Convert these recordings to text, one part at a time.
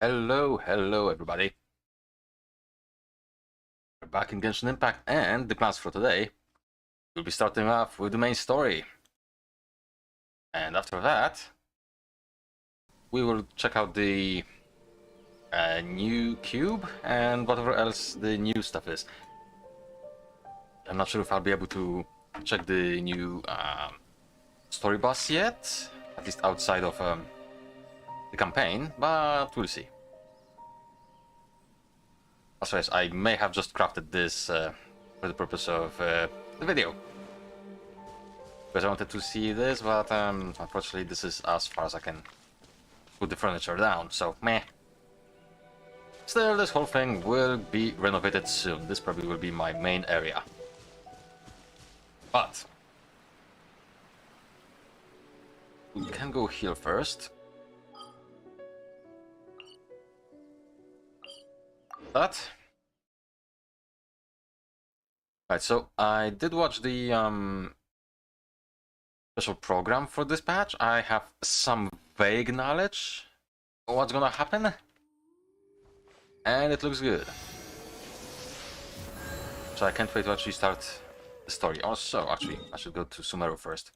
Hello everybody. We're back in Genshin Impact, and the plans for today, we'll be starting off with the main story. And after that, we will check out the new cube and whatever else the new stuff is. I'm not sure if I'll be able to check the new story boss yet, at least outside of the campaign, but we'll see. Also, yes, I may have just crafted this for the purpose of the video. Because I wanted to see this, but unfortunately this is as far as I can put the furniture down, so meh. Still, this whole thing will be renovated soon. This probably will be my main area. But we can go here first. That. Right, so I did watch the special program for this patch. I have some vague knowledge of what's gonna happen, and it looks good. So I can't wait to actually start the story. Also, actually, I should go to Sumeru first,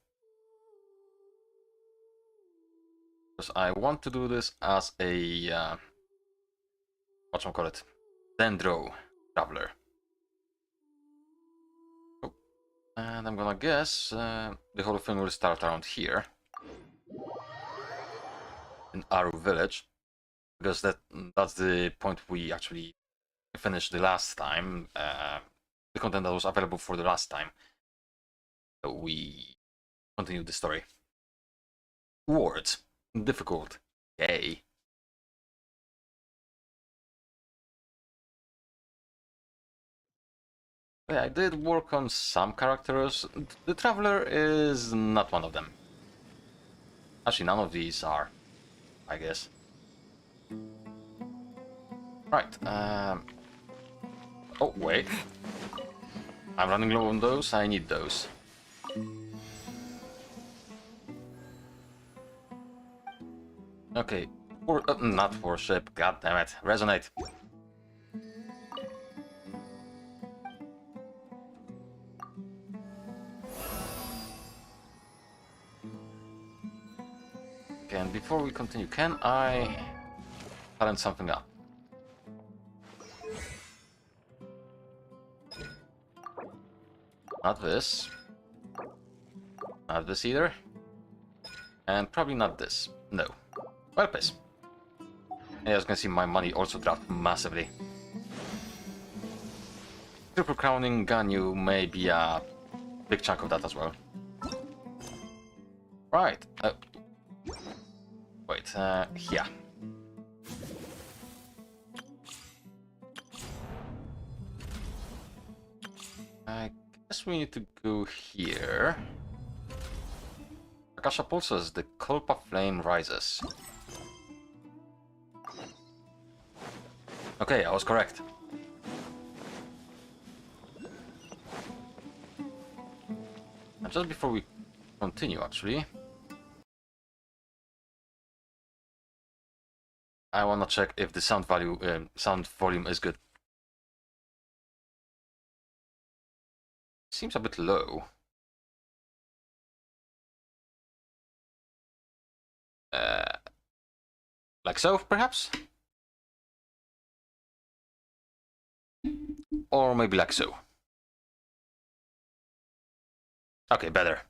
because I want to do this as a whatchamacallit, Dendro Traveler. Oh. And I'm gonna guess the whole thing will start around here in Aru village, because that's the point we actually finished the last time, the content that was available for the last time. So we continued the story. Words. Difficult. Yay. Yeah, I did work on some characters. The Traveler is not one of them. Actually, none of these are, I guess. Right, oh, wait. I'm running low on those, I need those. Okay, not worship, god damn it, resonate. Okay, and before we continue, can I talent something up? Not this. Not this either. And probably not this. No. Well, please. And as you can see, my money also dropped massively. Triple crowning Ganyu may be a big chunk of that as well. Right. Wait, here. I guess we need to go here. Akasha pulses, the Kulpa flame rises. Okay, I was correct. And just before we continue, actually, I wanna check if the sound volume is good. Seems a bit low. Like so, perhaps? Or maybe like so. Okay, better.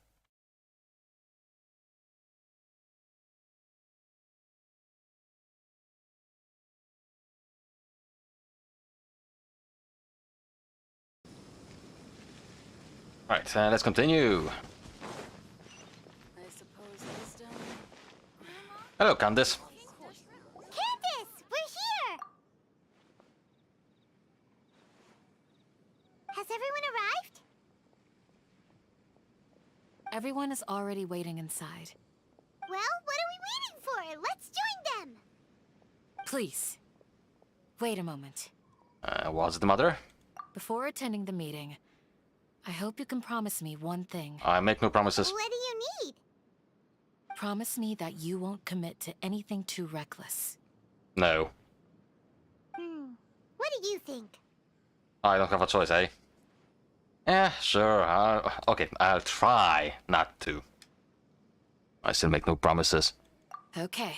Right, let's continue. I suppose wisdom. Hello, Candice. Candace, we're here! Has everyone arrived? Everyone is already waiting inside. Well, what are we waiting for? Let's join them! Please, wait a moment. What's the matter? Before attending the meeting, I hope you can promise me one thing. I make no promises. What do you need? Promise me that you won't commit to anything too reckless. No. What do you think? I don't have a choice, eh? Yeah, sure. Okay, I'll try not to. I still make no promises. Okay.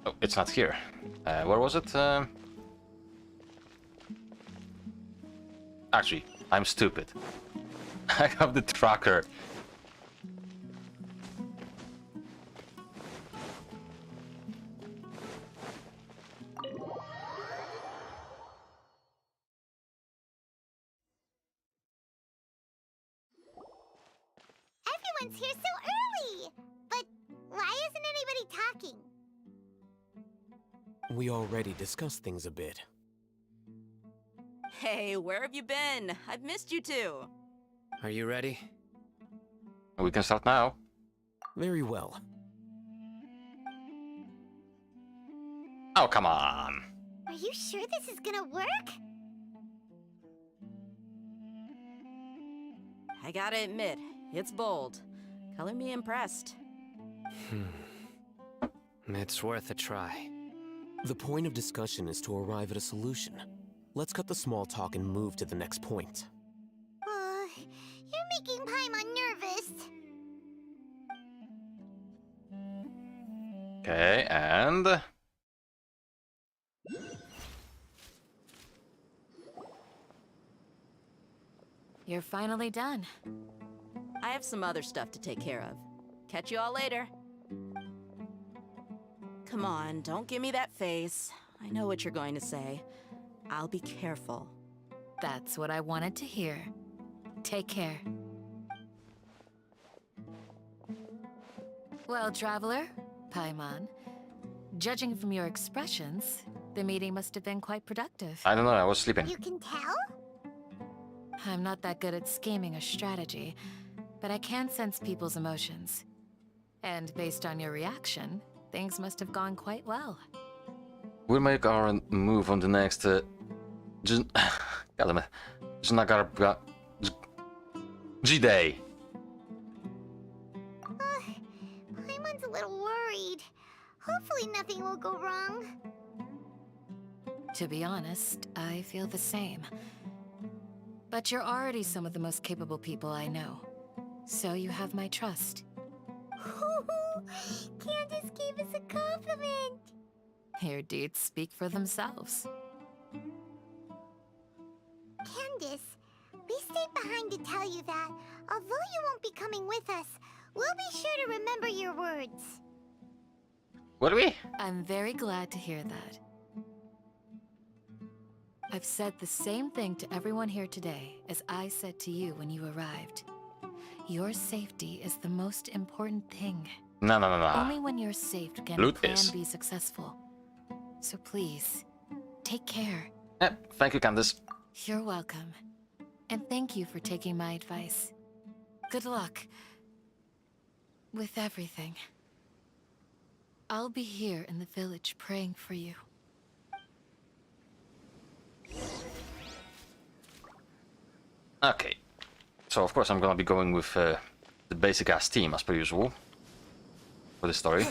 Oh, it's not here. Where was it? Actually, I'm stupid. I have the tracker. Everyone's here so early! But why isn't anybody talking? We already discussed things a bit. Hey, where have you been? I've missed you two. Are you ready? We can start now. Very well. Oh, come on. Are you sure this is gonna work? I gotta admit, it's bold. Color me impressed. It's worth a try. The point of discussion is to arrive at a solution. Let's cut the small talk and move to the next point. You're making Paimon nervous. Okay, and... You're finally done. I have some other stuff to take care of. Catch you all later. Come on, don't give me that face. I know what you're going to say. I'll be careful. That's what I wanted to hear. Take care. Well, Traveler, Paimon, judging from your expressions, the meeting must have been quite productive. I don't know, I was sleeping. You can tell? I'm not that good at scheming or strategy, but I can sense people's emotions. And based on your reaction, things must have gone quite well. We'll make our move on the next... G-Day. Paimon's a little worried. Hopefully nothing will go wrong. To be honest, I feel the same. But you're already some of the most capable people I know. So you have my trust. Candace gave us a compliment. Your deeds speak for themselves. Candace, we stayed behind to tell you that, although you won't be coming with us, we'll be sure to remember your words. What are we? I'm very glad to hear that. I've said the same thing to everyone here today as I said to you when you arrived. Your safety is the most important thing. No. Only when you're safe can Loot plan is. be successful. So please, take care. Yep, thank you, Candace. You're welcome. And thank you for taking my advice. Good luck with everything. I'll be here in the village praying for you. Okay. So, of course, I'm gonna be going with the basic-ass team, as per usual, for this story.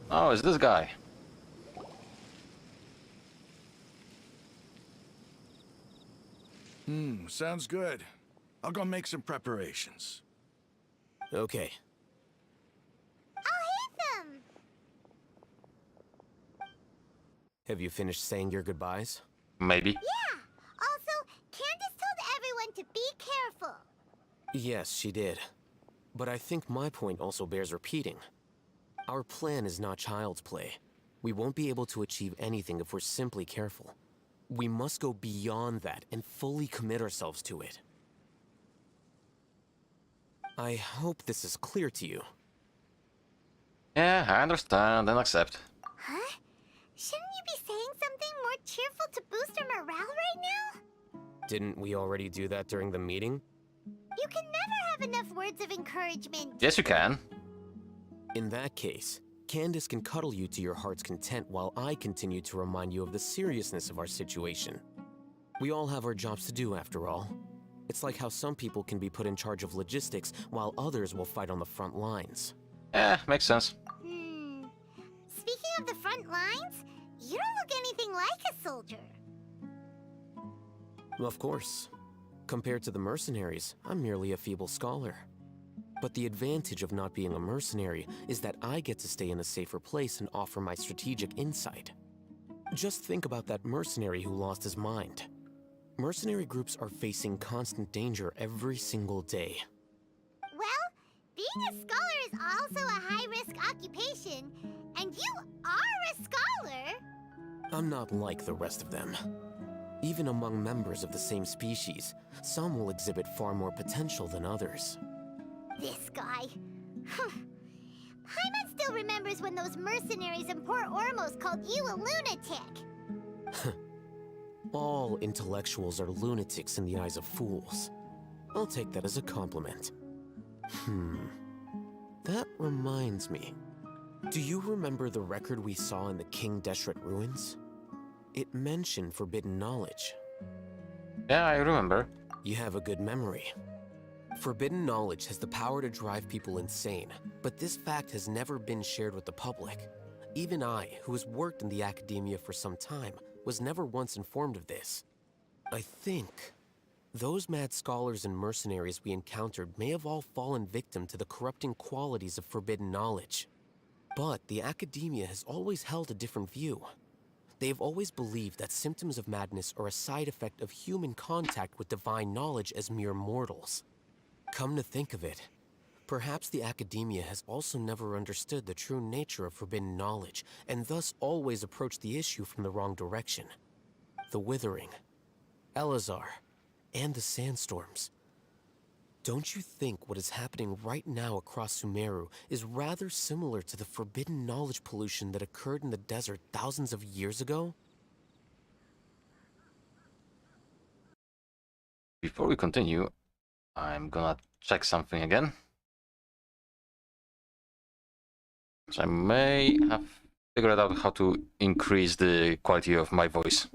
Oh, it's this guy. Sounds good. I'll go make some preparations. Okay. I'll hit them! Have you finished saying your goodbyes? Maybe. Yeah! Also, Candace told everyone to be careful. Yes, she did. But I think my point also bears repeating. Our plan is not child's play. We won't be able to achieve anything if we're simply careful. We must go beyond that and fully commit ourselves to it. I hope this is clear to you. Yeah, I understand and accept. Huh? Shouldn't you be saying something more cheerful to boost our morale right now? Didn't we already do that during the meeting? You can never have enough words of encouragement. Yes, you can. In that case, Candace can cuddle you to your heart's content while I continue to remind you of the seriousness of our situation. We all have our jobs to do, after all. It's like how some people can be put in charge of logistics while others will fight on the front lines. Makes sense. Speaking of the front lines, you don't look anything like a soldier. Of course. Compared to the mercenaries, I'm merely a feeble scholar. But the advantage of not being a mercenary is that I get to stay in a safer place and offer my strategic insight. Just think about that mercenary who lost his mind. Mercenary groups are facing constant danger every single day. Well, being a scholar is also a high-risk occupation, and you are a scholar. I'm not like the rest of them. Even among members of the same species, some will exhibit far more potential than others. This guy. Paimon still remembers when those mercenaries in Port Ormos called you a lunatic. All intellectuals are lunatics in the eyes of fools. I'll take that as a compliment. That reminds me. Do you remember the record we saw in the King Deshret ruins? It mentioned forbidden knowledge. Yeah, I remember. You have a good memory. Forbidden knowledge has the power to drive people insane, but this fact has never been shared with the public. Even I, who has worked in the academia for some time, was never once informed of this. I think those mad scholars and mercenaries we encountered may have all fallen victim to the corrupting qualities of forbidden knowledge. But the academia has always held a different view. They have always believed that symptoms of madness are a side effect of human contact with divine knowledge as mere mortals. Come to think of it, perhaps the academia has also never understood the true nature of forbidden knowledge, and thus always approached the issue from the wrong direction. The Withering, Elazar, and the Sandstorms. Don't you think what is happening right now across Sumeru is rather similar to the forbidden knowledge pollution that occurred in the desert thousands of years ago? Before we continue, I'm gonna check something again. So I may have figured out how to increase the quality of my voice.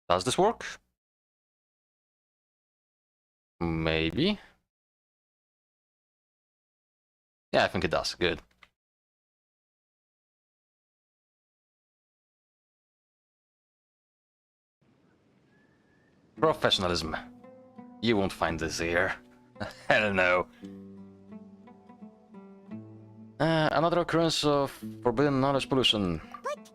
Does this work? Maybe. Yeah, I think it does. Good. Professionalism. You won't find this here. Hell no. Another occurrence of forbidden knowledge pollution. But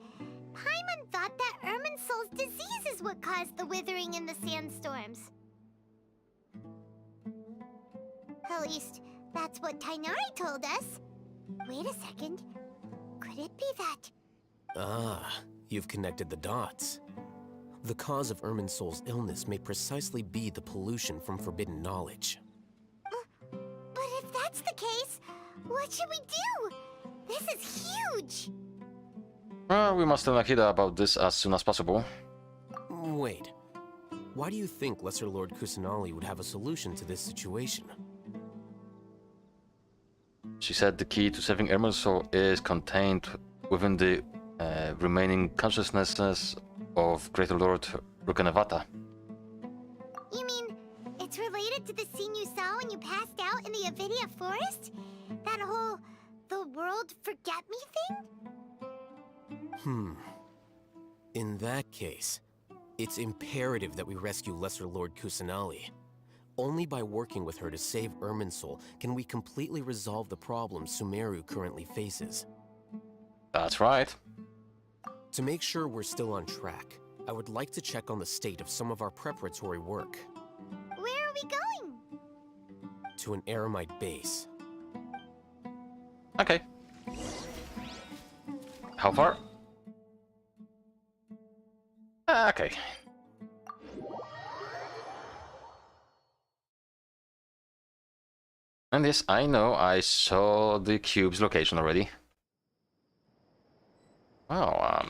Paimon thought that Irminsul's disease is what caused the withering in the sandstorms. At least, that's what Tainari told us. Wait a second. Could it be that? Ah, you've connected the dots. The cause of Irminsul's illness may precisely be the pollution from forbidden knowledge. But if that's the case, what should we do? This is huge! Well, we must tell Nakida about this as soon as possible. Wait. Why do you think Lesser Lord Kusanali would have a solution to this situation? She said the key to saving Irminsul is contained within the remaining consciousnesses of Greater Lord Rukanavata. You mean, it's related to the scene you saw when you passed out in the Avidia forest? That whole, the world forget me thing? In that case, it's imperative that we rescue Lesser Lord Kusanali. Only by working with her to save Irminsul can we completely resolve the problems Sumeru currently faces. That's right. To make sure we're still on track, I would like to check on the state of some of our preparatory work. Where are we going? To an Eremite base. Okay. How far? Okay. And yes, I know I saw the cube's location already. Well,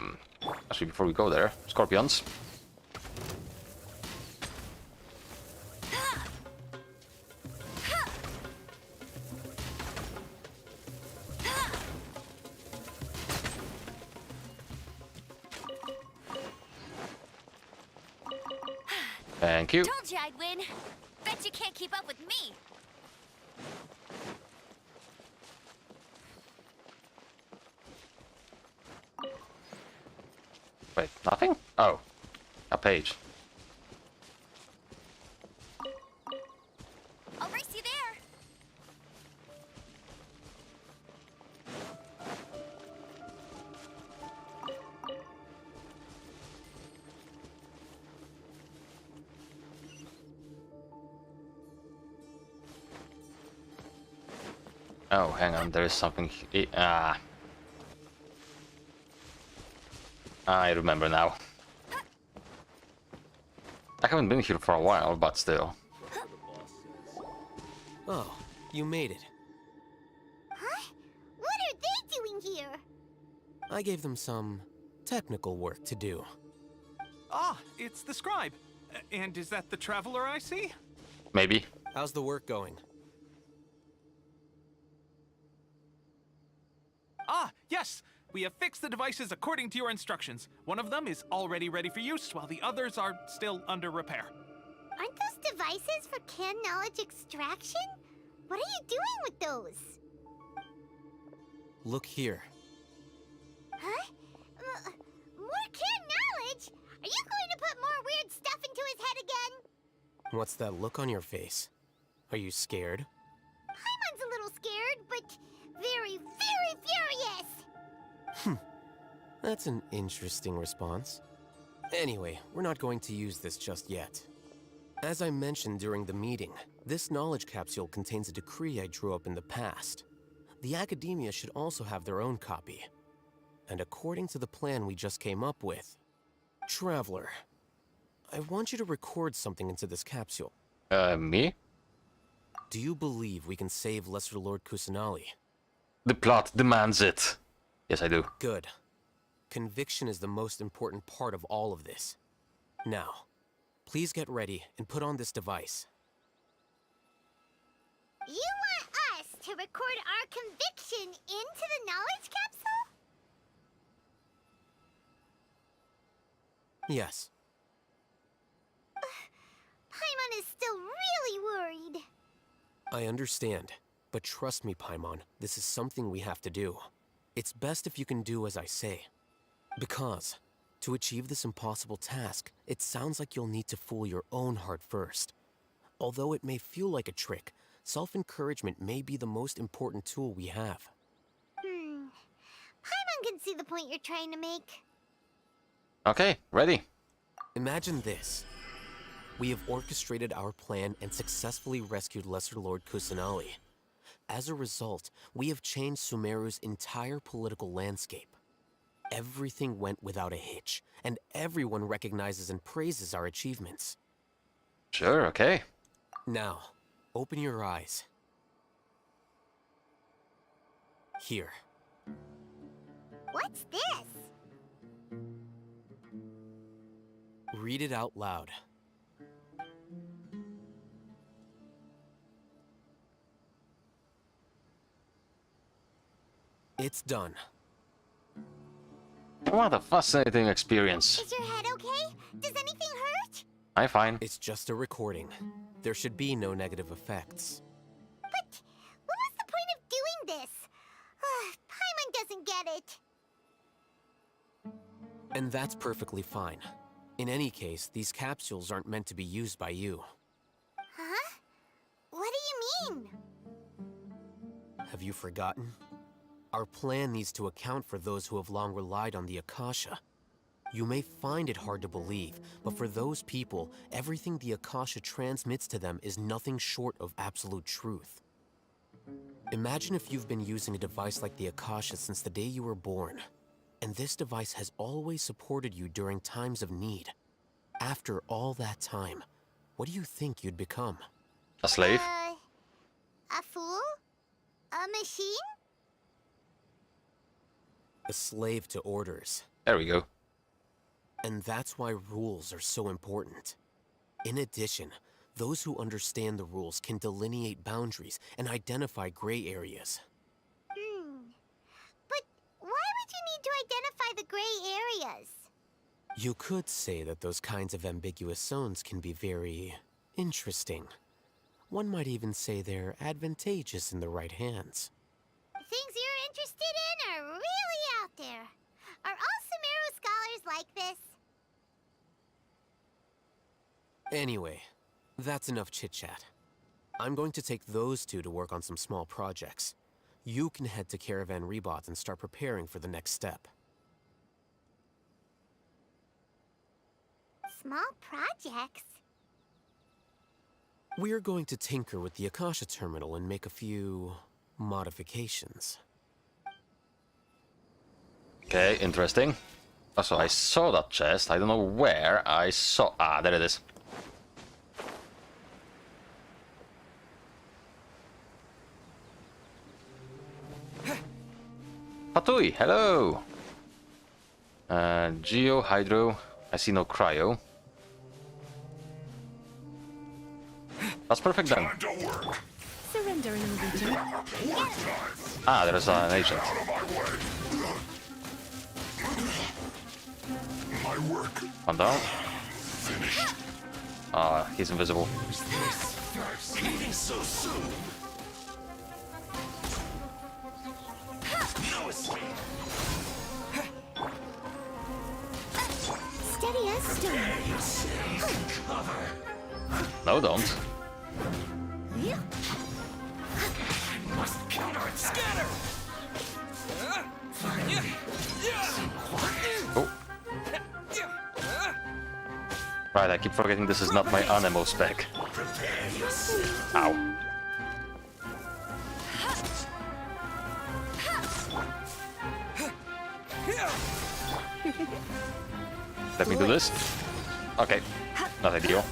actually before we go there, scorpions. Thank you. Told you I'd win. Bet you can't keep up with me. Wait, nothing? Oh, a page. I'll race you there. Oh, hang on, there is something. I remember now. I haven't been here for a while, but still. Oh, you made it. Huh? What are they doing here? I gave them some technical work to do. Ah, it's the scribe. And is that the traveler I see? Maybe. How's the work going? Ah, yes! We have fixed the devices according to your instructions. One of them is already ready for use, while the others are still under repair. Aren't those devices for can knowledge extraction? What are you doing with those? Look here. Huh? More can knowledge? Are you going to put more weird stuff into his head again? What's that look on your face? Are you scared? Paimon's a little scared, but very, very furious. That's an interesting response. Anyway, we're not going to use this just yet. As I mentioned during the meeting, this knowledge capsule contains a decree I drew up in the past. The academia should also have their own copy. And according to the plan we just came up with, Traveler, I want you to record something into this capsule. Me? Do you believe we can save Lesser Lord Kusanali? The plot demands it. Yes, I do. Good. Conviction is the most important part of all of this. Now, please get ready and put on this device. You want us to record our conviction into the knowledge capsule? Yes. Paimon is still really worried. I understand, but trust me, Paimon, this is something we have to do. It's best if you can do as I say. Because, to achieve this impossible task, it sounds like you'll need to fool your own heart first. Although it may feel like a trick, self-encouragement may be the most important tool we have. Paimon can see the point you're trying to make. Okay, ready. Imagine this. We have orchestrated our plan and successfully rescued Lesser Lord Kusanali. As a result, we have changed Sumeru's entire political landscape. Everything went without a hitch, and everyone recognizes and praises our achievements. Sure, okay. Now, open your eyes. Here. What's this? Read it out loud. It's done. What a fascinating experience. Is your head okay? Does anything hurt? I'm fine. It's just a recording. There should be no negative effects. But what was the point of doing this? Paimon doesn't get it. And that's perfectly fine. In any case, these capsules aren't meant to be used by you. Huh? What do you mean? Have you forgotten? Our plan needs to account for those who have long relied on the Akasha. You may find it hard to believe, but for those people, everything the Akasha transmits to them is nothing short of absolute truth. Imagine if you've been using a device like the Akasha since the day you were born, and this device has always supported you during times of need. After all that time, what do you think you'd become? A slave? A fool? A machine? A slave to orders. There we go. And that's why rules are so important. In addition, those who understand the rules can delineate boundaries and identify gray areas. But why would you need to identify the gray areas? You could say that those kinds of ambiguous zones can be very interesting. One might even say they're advantageous in the right hands. Things you're interested in are really out there. Are all Sumeru scholars like this? Anyway, that's enough chit-chat. I'm going to take those two to work on some small projects. You can head to Caravan Rebot and start preparing for the next step. Small projects? We're going to tinker with the Akasha terminal and make a few modifications. Okay, interesting. Also, I saw that chest. I don't know where I saw... Ah, there it is. Patui, hello! Geo, Hydro. I see no Cryo. That's perfect then. Surrendering Legion. Ah, there's an agent. One down. Ah, he's invisible. Steady as stone. No, don't. Oh. Right, I keep forgetting this is not my Anemo spec. Ow. Let me do this. Okay, not ideal.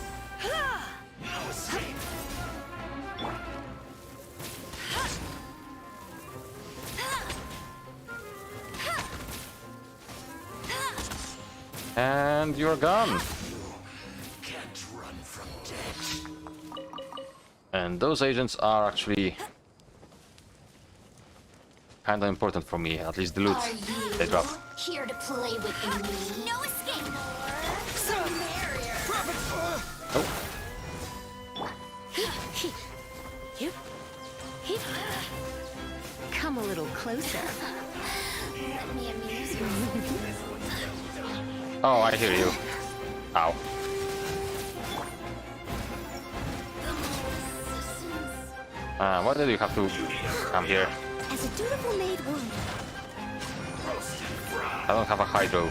And you're gone. And those agents are actually kind of important for me, at least the loot they drop. Here to play with me? No escape! Oh, Come a little closer. Let me amuse you. oh, I hear you. Ow. Why did you have to come here? As a dutiful maid would. I don't have a Hydro.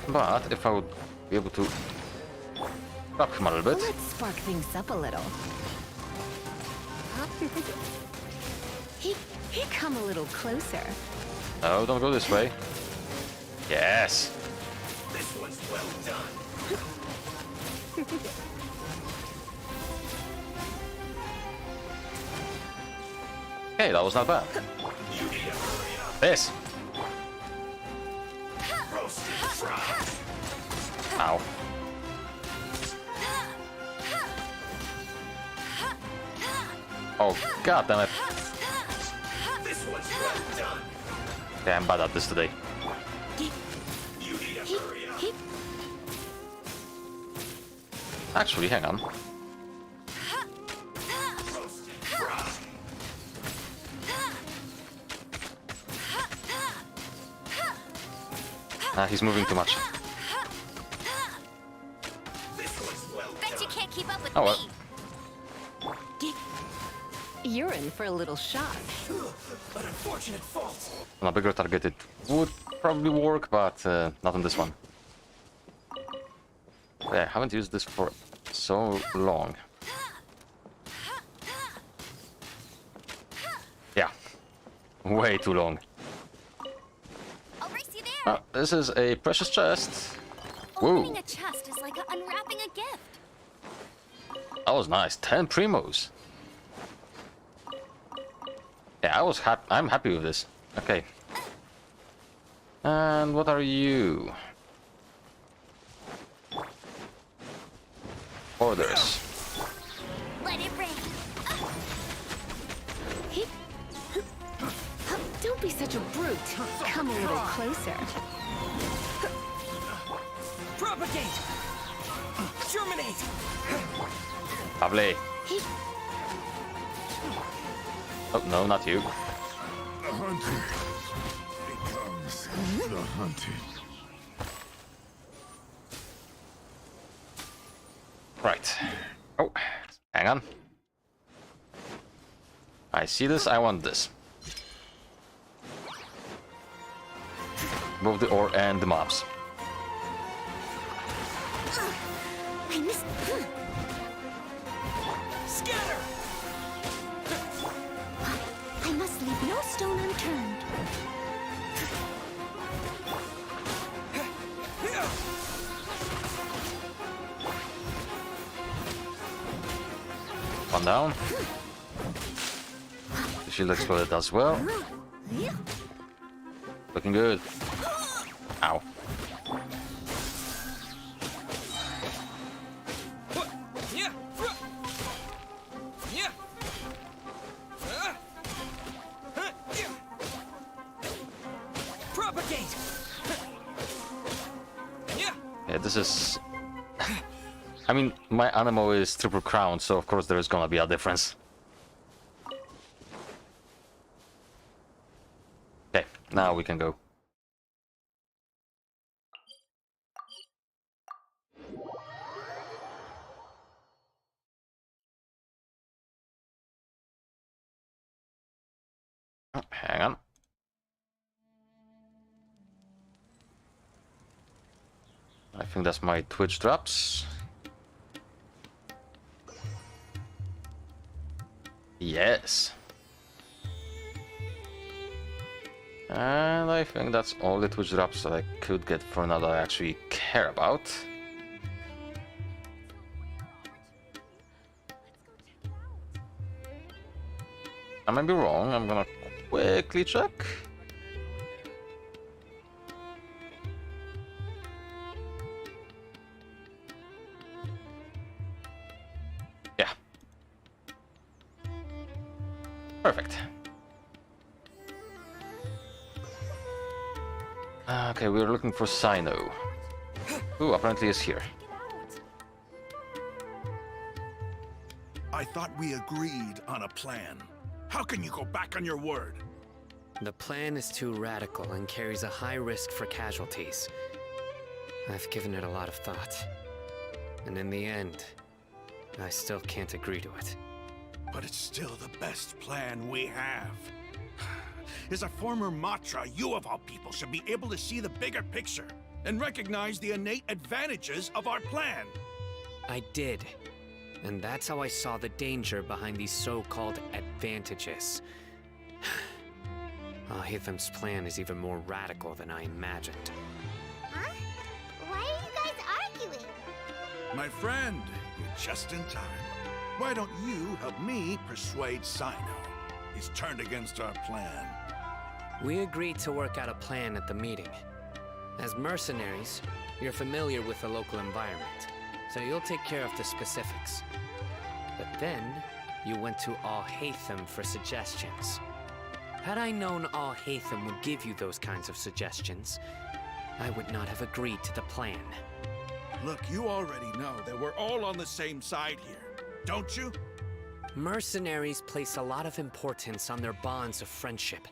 But if I would be able to grab him a little bit. Let's spark things up a little. He come a little closer. No, don't go this way. Yes. This one's well done. Okay, that was not bad. This. Ow. Oh, god damn it. This one's well done. Okay, I'm bad at this today. You need to hurry up. Actually, hang on. He's moving too much. Bet you can't keep up with Oh me. well. You're in for a little shock. An unfortunate fault. On a bigger target it would probably work, but not on this one. Yeah, I haven't used this for so long. Yeah. Way too long. I'll race you there. This is a precious chest. Opening Whoa, a chest is like unwrapping a gift. that was nice. 10 primos. Yeah, I'm happy with this. Okay. And what are you? Orders. Let it rain. such a brute. Come a little closer. Propagate! Germinate! Lovely. Oh, no, not you. The hunter becomes the hunted. Right. Oh, hang on. I see this, I want this. Both the ore and the mobs. I missed. Scatter! I must leave no stone unturned. One down. The shield exploded as well. Looking good. Ow. Yeah! Yeah! Propagate! Yeah! Yeah, this is... I mean, my Anemo is triple crown, so of course there is gonna be a difference. Okay, now we can go. Oh, hang on. I think that's my Twitch drops. Yes. And I think that's all the Twitch drops that I could get for now that I actually care about. I might be wrong, I'm gonna quickly check. Yeah. Perfect. Okay, we're looking for Sino. Who apparently is here. I thought we agreed on a plan. How can you go back on your word? The plan is too radical and carries a high risk for casualties. I've given it a lot of thought. And in the end, I still can't agree to it. But it's still the best plan we have. As a former Matra, you of all people should be able to see the bigger picture and recognize the innate advantages of our plan. I did. And that's how I saw the danger behind these so-called advantages. Al-Hitham's plan is even more radical than I imagined. Huh? Why are you guys arguing? My friend, you're just in time. Why don't you help me persuade Sino? He's turned against our plan. We agreed to work out a plan at the meeting. As mercenaries, you're familiar with the local environment, so you'll take care of the specifics. But then, you went to Al-Haytham for suggestions. Had I known Al-Haytham would give you those kinds of suggestions, I would not have agreed to the plan. Look, you already know that we're all on the same side here, don't you? Mercenaries place a lot of importance on their bonds of friendship,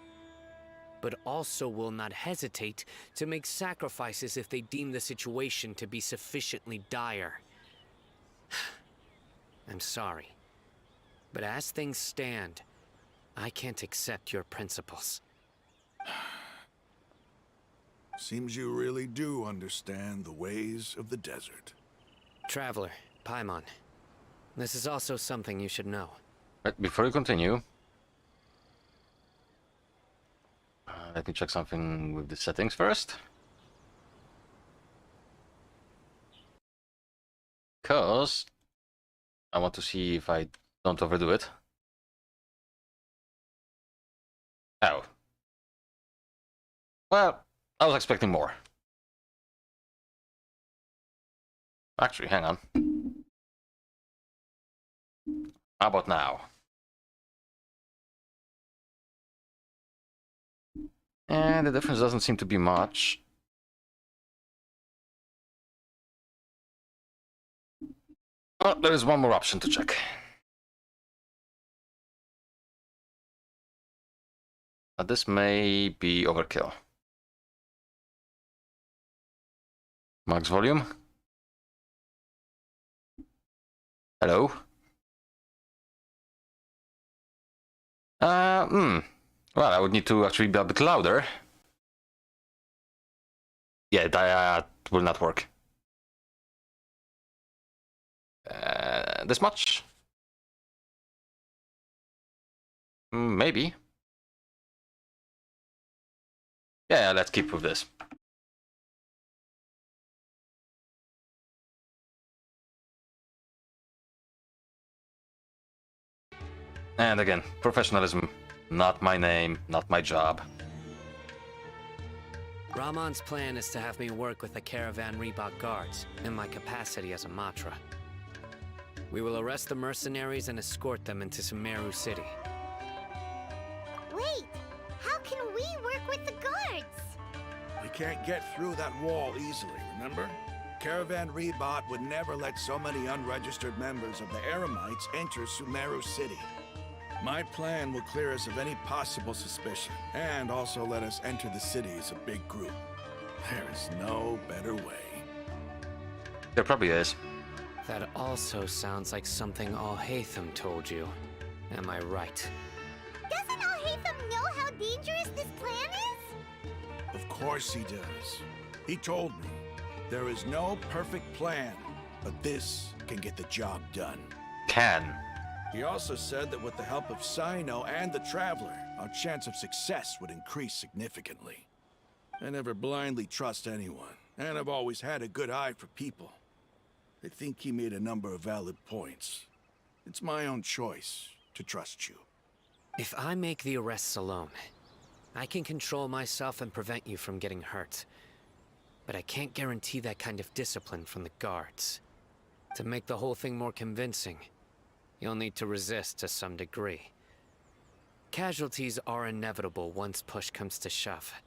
but also will not hesitate to make sacrifices if they deem the situation to be sufficiently dire. I'm sorry, but as things stand, I can't accept your principles. Seems you really do understand the ways of the desert. Traveler, Paimon, this is also something you should know. Right, before you continue, let me check something with the settings first. Because I want to see if I don't overdo it. Oh. Well, I was expecting more. Actually, hang on. How about now? And the difference doesn't seem to be much. Oh, there is one more option to check. But this may be overkill. Max volume. Hello. Well, I would need to actually be a bit louder. Yeah, that will not work. This much? Maybe. Yeah, let's keep with this. And again, professionalism. Not my name, not my job. Rahman's plan is to have me work with the Caravan Reebok guards in my capacity as a Matra. We will arrest the mercenaries and escort them into Sumeru City. Wait, how can we work with the guards? We can't get through that wall easily, remember? Caravan Rebot would never let so many unregistered members of the Eremites enter Sumeru City. My plan will clear us of any possible suspicion, and also let us enter the city as a big group. There is no better way. There probably is. That also sounds like something Al-Haytham told you. Am I right? Doesn't Al-Haytham know how dangerous this plan is? Of course he does. He told me, there is no perfect plan, but this can get the job done. Can. He also said that with the help of Sino and the Traveler, our chance of success would increase significantly. I never blindly trust anyone, and I've always had a good eye for people. I think he made a number of valid points. It's my own choice to trust you. If I make the arrests alone, I can control myself and prevent you from getting hurt. But I can't guarantee that kind of discipline from the guards. To make the whole thing more convincing, you'll need to resist to some degree. Casualties are inevitable once push comes to shove.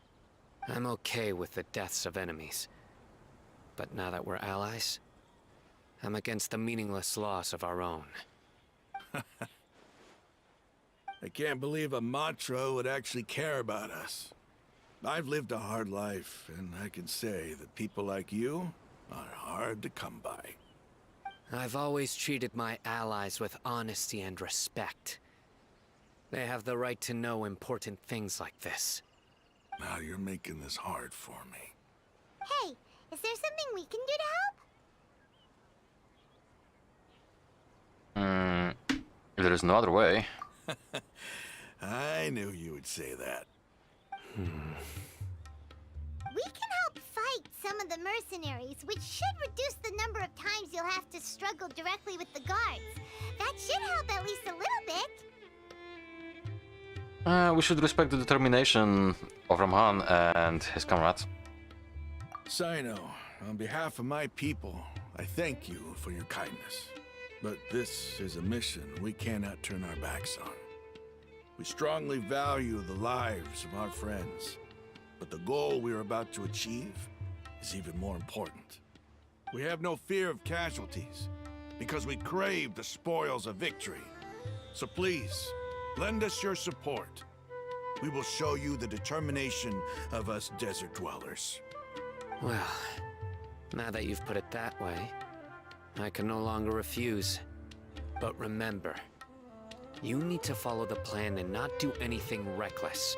I'm okay with the deaths of enemies. But now that we're allies, I'm against the meaningless loss of our own. I can't believe a Matra would actually care about us. I've lived a hard life, and I can say that people like you are hard to come by. I've always treated my allies with honesty and respect. They have the right to know important things like this. Now you're making this hard for me. Hey, is there something we can do to help? If there is no other way. I knew you would say that. We can help fight some of the mercenaries, which should reduce the number of times you'll have to struggle directly with the guards. That should help at least a little bit. We should respect the determination of Rahman and his comrades. Sino, on behalf of my people, I thank you for your kindness. But this is a mission we cannot turn our backs on. We strongly value the lives of our friends, but the goal we are about to achieve is even more important. We have no fear of casualties, because we crave the spoils of victory. So please, lend us your support. We will show you the determination of us desert dwellers. Well, now that you've put it that way, I can no longer refuse. But remember, you need to follow the plan and not do anything reckless.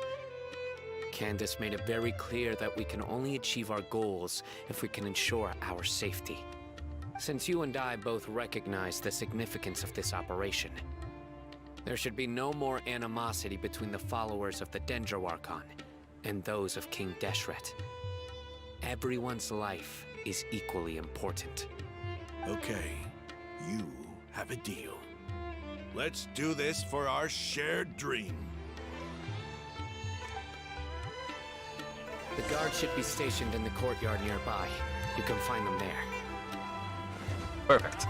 Candace made it very clear that we can only achieve our goals if we can ensure our safety. Since you and I both recognize the significance of this operation, there should be no more animosity between the followers of the Dendro Archon and those of King Deshret. Everyone's life is equally important. Okay, you have a deal. Let's do this for our shared dream. The guards should be stationed in the courtyard nearby. You can find them there. Perfect.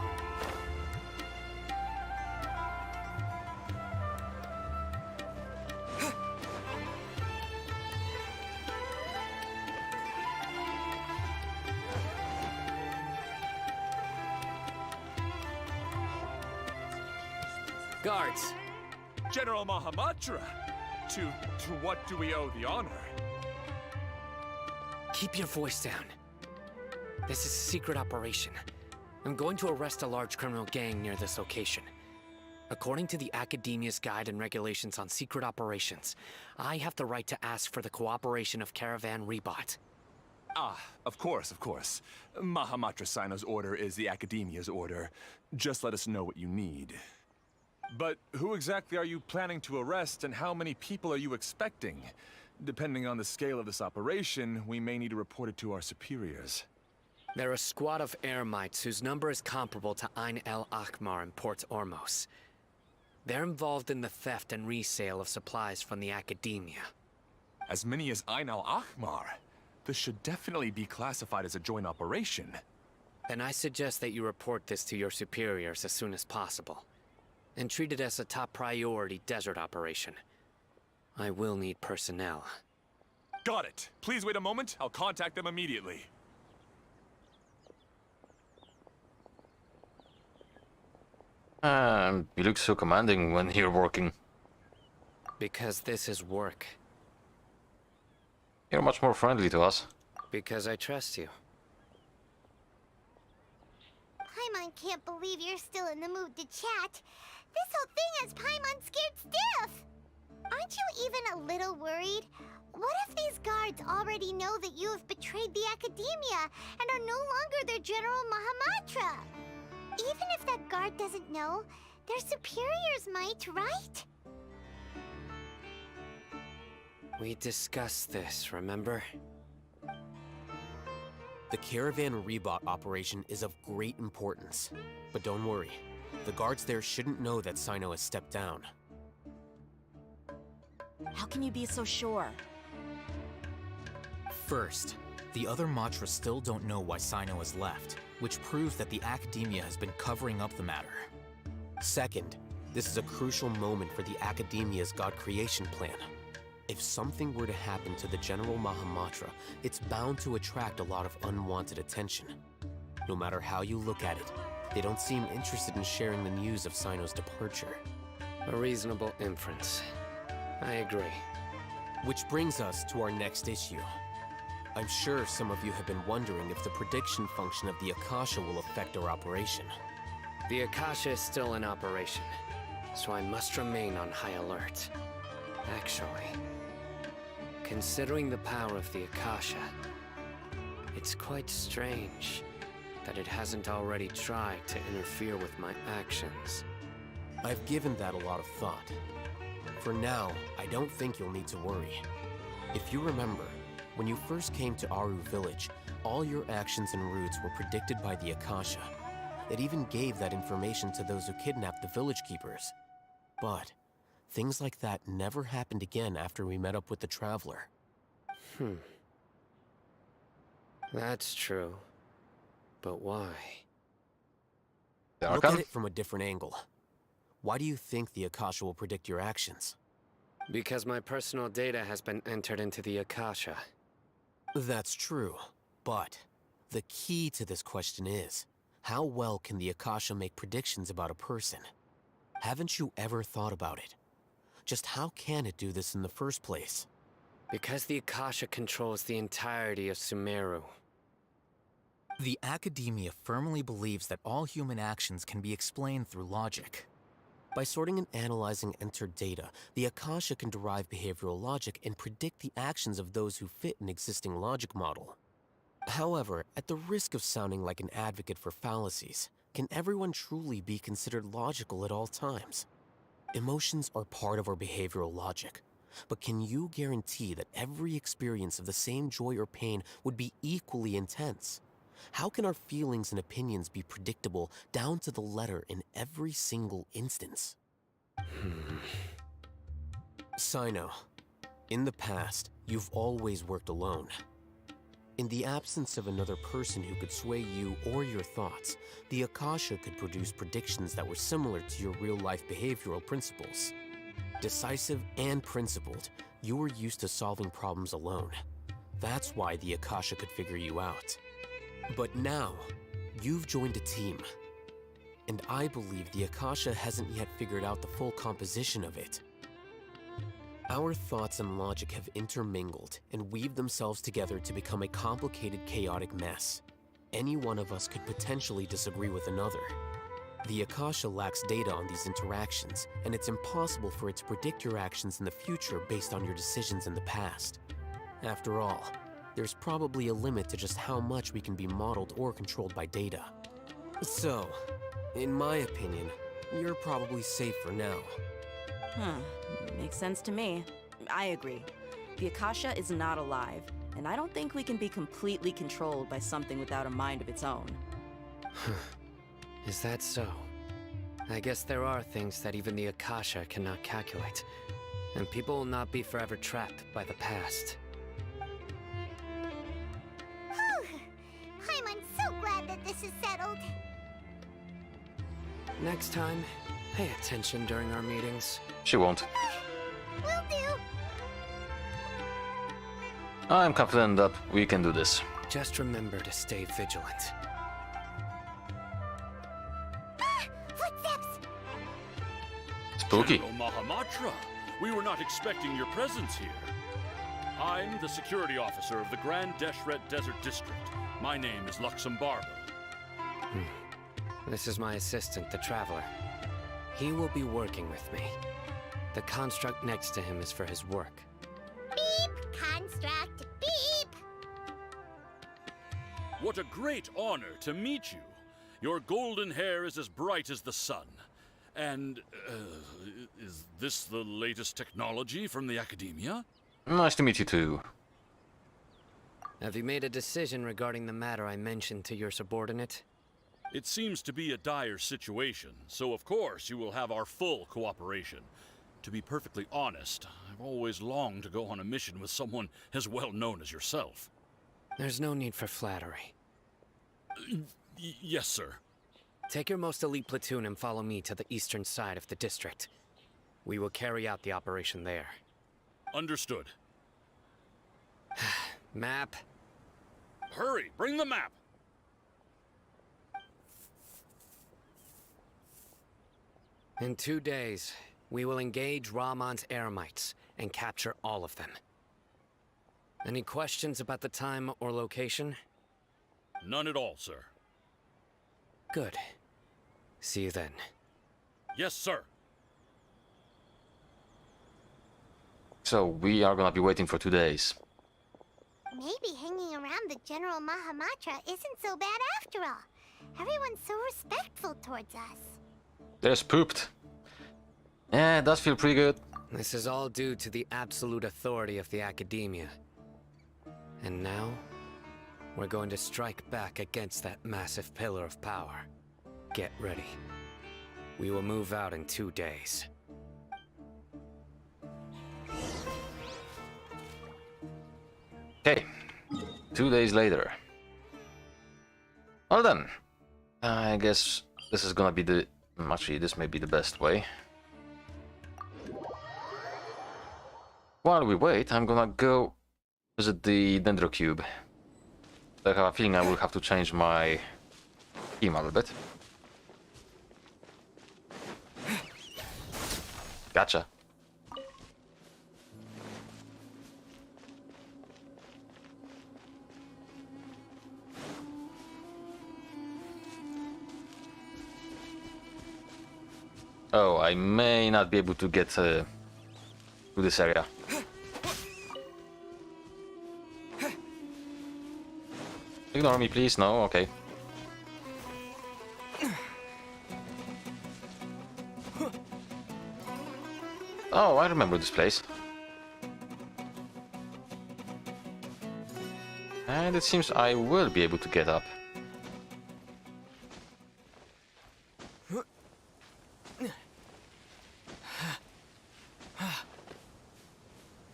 Guards! General Mahamatra! To what do we owe the honor? Keep your voice down. This is a secret operation. I'm going to arrest a large criminal gang near this location. According to the Academia's Guide and Regulations on Secret Operations, I have the right to ask for the cooperation of Caravan Rebot. Ah, of course, of course. Mahamatra Sino's order is the Academia's order. Just let us know what you need. But who exactly are you planning to arrest, and how many people are you expecting? Depending on the scale of this operation, we may need to report it to our superiors. They're a squad of Eremites whose number is comparable to Ain el Akmar in Port Ormos. They're involved in the theft and resale of supplies from the Academia. As many as Ain al Akmar? This should definitely be classified as a joint operation. Then I suggest that you report this to your superiors as soon as possible, and treat it as a top priority desert operation. I will need personnel. Got it. Please wait a moment. I'll contact them immediately. You look so commanding when you're working. Because this is work. You're much more friendly to us. Because I trust you. Paimon can't believe you're still in the mood to chat. This whole thing has Paimon scared stiff. Aren't you even a little worried? What if these guards already know that you have betrayed the Academia and are no longer their General Mahamatra? Even if that guard doesn't know, their superiors might, right? We discussed this, remember? The Caravan Rebot operation is of great importance. But don't worry, the guards there shouldn't know that Sino has stepped down. How can you be so sure? First, the other Matra still don't know why Sino has left, which proves that the Academia has been covering up the matter. Second, this is a crucial moment for the Academia's God creation plan. If something were to happen to the General Mahamatra, it's bound to attract a lot of unwanted attention. No matter how you look at it, they don't seem interested in sharing the news of Sino's departure. A reasonable inference. I agree. Which brings us to our next issue. I'm sure some of you have been wondering if the prediction function of the Akasha will affect our operation. The Akasha is still in operation, so I must remain on high alert. Actually, considering the power of the Akasha, it's quite strange that it hasn't already tried to interfere with my actions. I've given that a lot of thought. For now, I don't think you'll need to worry. If you remember, when you first came to Aru Village, all your actions and routes were predicted by the Akasha. It even gave that information to those who kidnapped the village keepers. But things like that never happened again after we met up with the Traveler. That's true. But why? Look at it from a different angle. Why do you think the Akasha will predict your actions? Because my personal data has been entered into the Akasha. That's true, but the key to this question is, how well can the Akasha make predictions about a person? Haven't you ever thought about it? Just how can it do this in the first place? Because the Akasha controls the entirety of Sumeru. The Academia firmly believes that all human actions can be explained through logic. By sorting and analyzing entered data, the Akasha can derive behavioral logic and predict the actions of those who fit an existing logic model. However, at the risk of sounding like an advocate for fallacies, can everyone truly be considered logical at all times? Emotions are part of our behavioral logic, but can you guarantee that every experience of the same joy or pain would be equally intense? How can our feelings and opinions be predictable down to the letter in every single instance? Sino, in the past, you've always worked alone. In the absence of another person who could sway you or your thoughts, the Akasha could produce predictions that were similar to your real-life behavioral principles. Decisive and principled, you were used to solving problems alone. That's why the Akasha could figure you out. But now, you've joined a team. and I believe the Akasha hasn't yet figured out the full composition of it. Our thoughts and logic have intermingled and weaved themselves together to become a complicated, chaotic mess. Any one of us could potentially disagree with another. The Akasha lacks data on these interactions, and it's impossible for it to predict your actions in the future based on your decisions in the past. After all, there's probably a limit to just how much we can be modeled or controlled by data. So, in my opinion, you're probably safe for now. Huh. Makes sense to me. I agree. The Akasha is not alive, and I don't think we can be completely controlled by something without a mind of its own. Is that so? I guess there are things that even the Akasha cannot calculate, and people will not be forever trapped by the past. Whew. I'm so glad that this is settled. Next time, pay attention during our meetings. She won't. Will do. I'm confident that we can do this. Just remember to stay vigilant. Ah! Footsteps! Spooky. General Mahamatra, we were not expecting your presence here. I'm the security officer of the Grand Deshret Desert District. My name is Luxembargo. This is my assistant, the Traveler. He will be working with me. The construct next to him is for his work. Beep! Construct! Beep! What a great honor to meet you. Your golden hair is as bright as the sun. And, is this the latest technology from the Academia? Nice to meet you too. Have you made a decision regarding the matter I mentioned to your subordinate? It seems to be a dire situation, so of course you will have our full cooperation. To be perfectly honest, I've always longed to go on a mission with someone as well known as yourself. There's no need for flattery. Yes, sir. Take your most elite platoon and follow me to the eastern side of the district. We will carry out the operation there. Understood. Map. Hurry, bring the map! In 2 days, we will engage Rahman's Eremites and capture all of them. Any questions about the time or location? None at all, sir. Good. See you then. Yes, sir. So we are gonna be waiting for 2 days. Maybe hanging around the General Mahamatra isn't so bad after all. Everyone's so respectful towards us. There's pooped. Yeah, it does feel pretty good. This is all due to the absolute authority of the Academia. And now, we're going to strike back against that massive pillar of power. Get ready. We will move out in 2 days. Okay, 2 days later. Well then, I guess this is gonna be the... Actually, this may be the best way. While we wait, I'm gonna go visit the Dendrocube. I have a feeling I will have to change my scheme a little bit. Gotcha. Oh, I may not be able to get to this area. Ignore me, please. No, okay. Oh, I remember this place. And it seems I will be able to get up.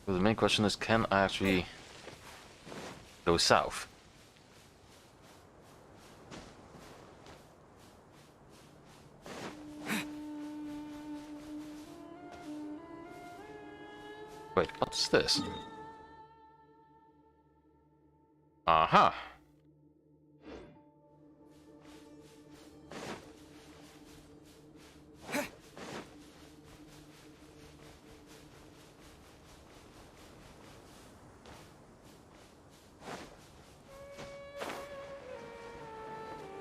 But the main question is, can I actually go south? Wait, what's this? Aha!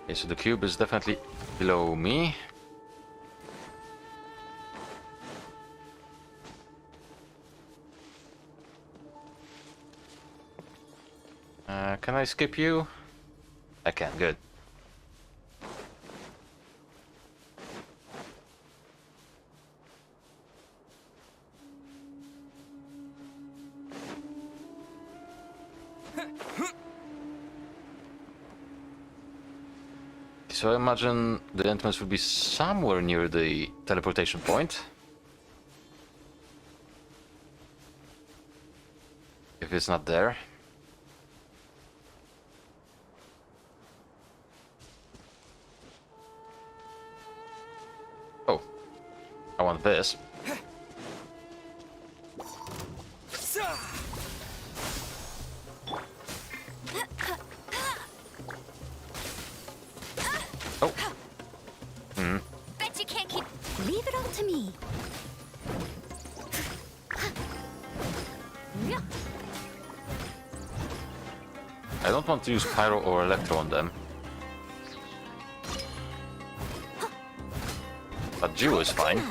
Okay, so the cube is definitely below me. Can I skip you? I can, good. So I imagine the entrance will be somewhere near the teleportation point. If it's not there. Oh, I want this. Oh. Bet you can't keep. Leave it all to me. I don't want to use Pyro or Electro on them. But Jew is fine.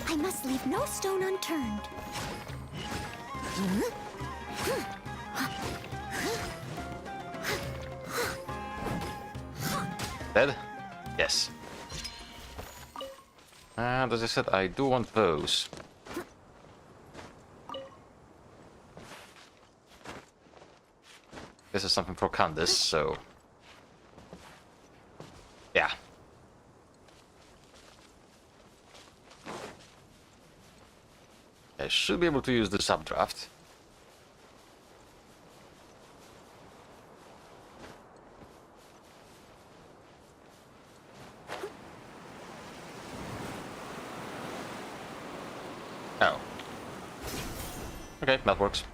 I must leave no stone unturned. Dead? Yes. And as I said, I do want those. This is something for Candice, so... yeah. I should be able to use the subdraft. Oh. Okay, that works.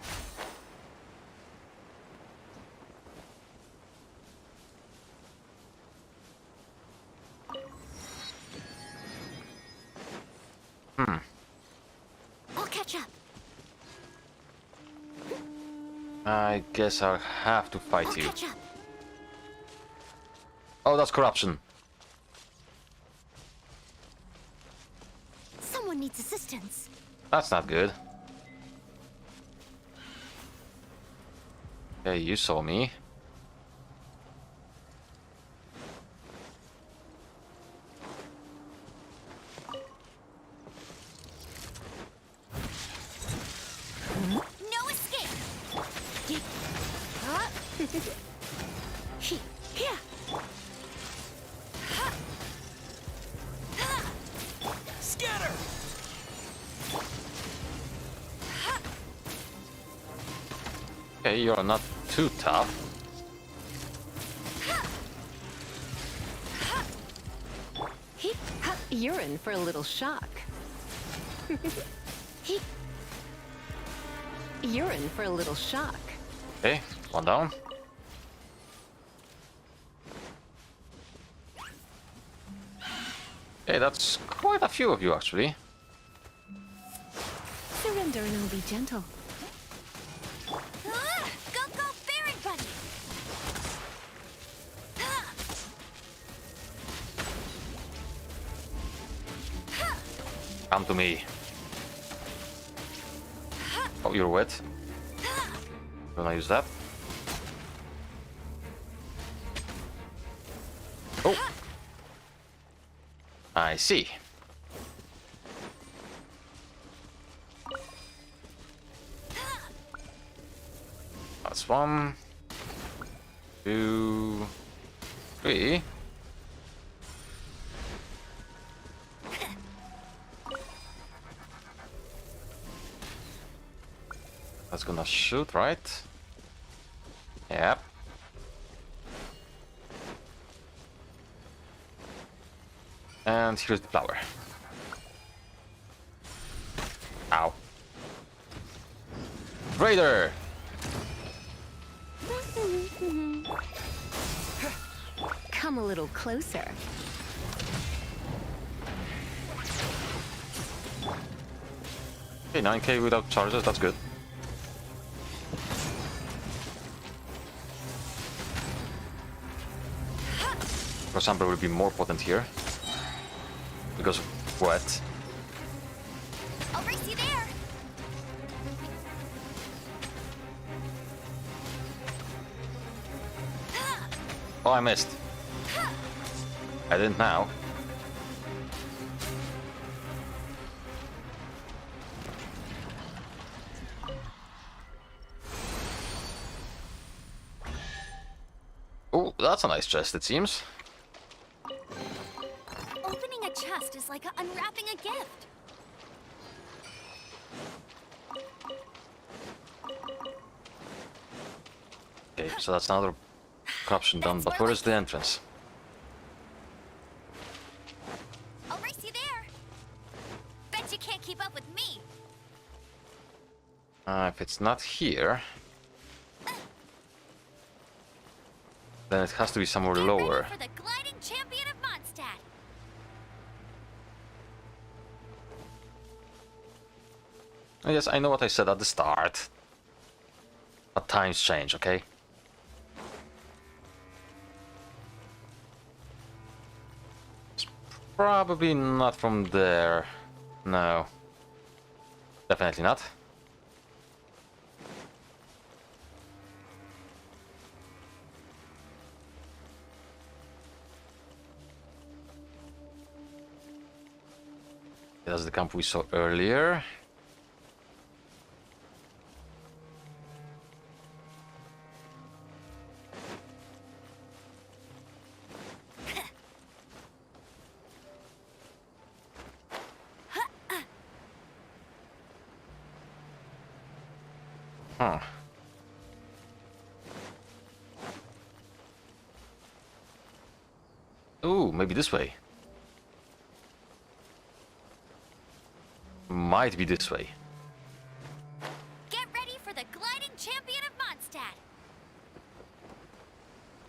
I'll catch up. I guess I'll have to fight I'll you. catch up. Oh, that's corruption. Someone needs assistance. That's not good. Okay, you saw me. No escape. Here. Scatter! Okay, you're not too tough. You're in for a little shock. You're in for a little shock. Okay, one down. Okay, that's quite a few of you actually. Surrender and I'll be gentle. Go, go, Baron Buddy. Come to me. Oh, you're wet. Gonna use that. Oh. I see. That's 1, 2, 3. That's gonna shoot, right? Yep. And here's the flower. Ow. Raider! Come a little closer. Okay, 9k without charges, that's good. For example, will be more potent here. Because of wet. I'll race you there. Oh, I missed. I didn't now. Oh, that's a nice chest, it seems. Opening a chest is like unwrapping a gift. Okay, so that's another corruption done, but where is the entrance? I'll race you there. Bet you can't keep up with me. If it's not here, then it has to be somewhere Get lower. ready for the gliding champion of Mondstadt. Oh, yes, I know what I said at the start. But times change, okay? It's probably not from there. No. Definitely not. That's the camp we saw earlier. Huh. Ooh, maybe this way. Might be this way. Get ready for the gliding champion of Mondstadt.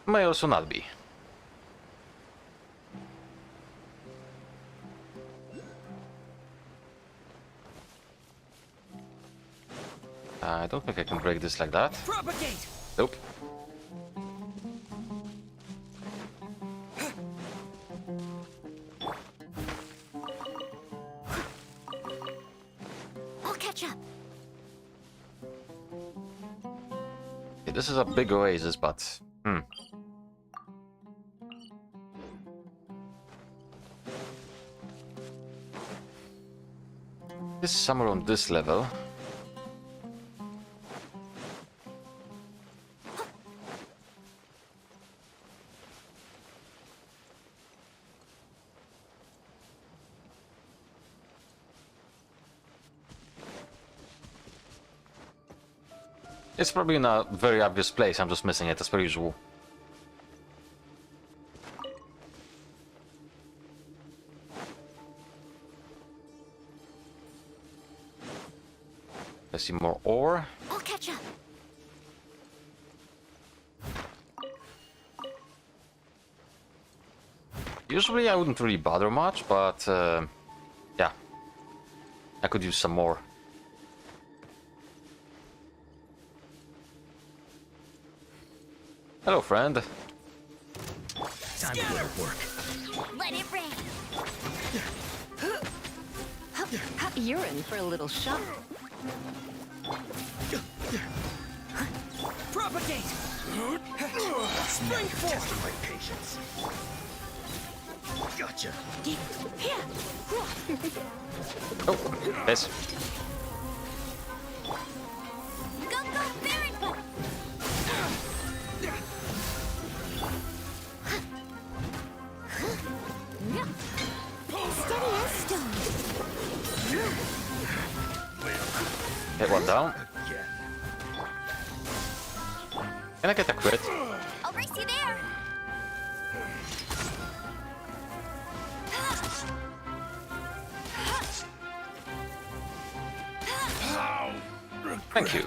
May also not be. I don't think I can break this like that. Propagate! Nope. I'll catch up. Okay, this is a big oasis, but this is somewhere on this level. It's probably in a very obvious place, I'm just missing it as per usual. I see more ore. I'll catch up. Usually I wouldn't really bother much, but yeah, I could use some more. Hello, friend. Time to go to work. Let it rain. You're in for a little shock. Propagate! Spring forth! Testing my patience. Gotcha. Oh, yes. Go, go, Baron! Steady as stone. Hit one down. Can I get a crit? I'll race you there. Thank you.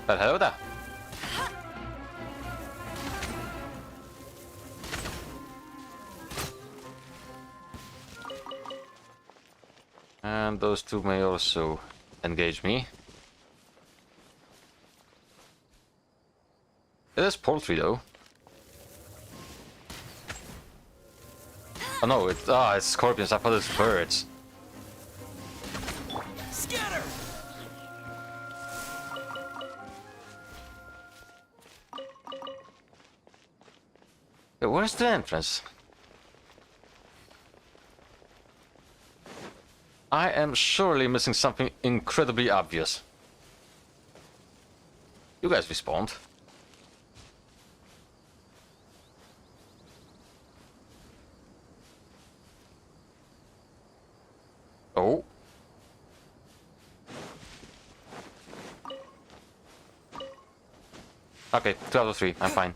But hello there. those two may also engage me. It is poultry though. Oh no, it's scorpions. I thought it's birds. Scatter! Hey, where's the entrance? I am surely missing something incredibly obvious. You guys respawned. Oh. Okay, 2 out of 3. I'm fine.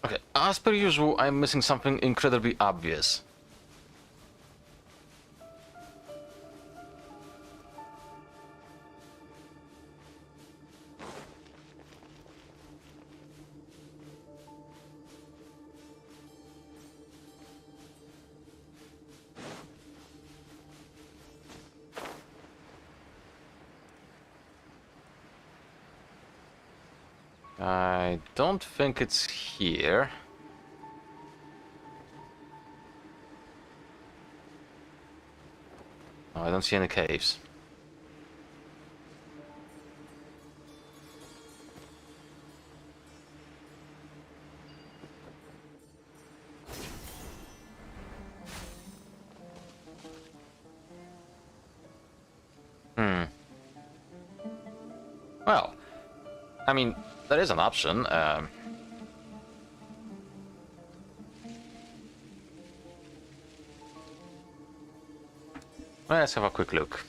Okay, as per usual, I'm missing something incredibly obvious. I don't think it's here. No, I don't see any caves. Well, I mean, there is an option. Let's have a quick look.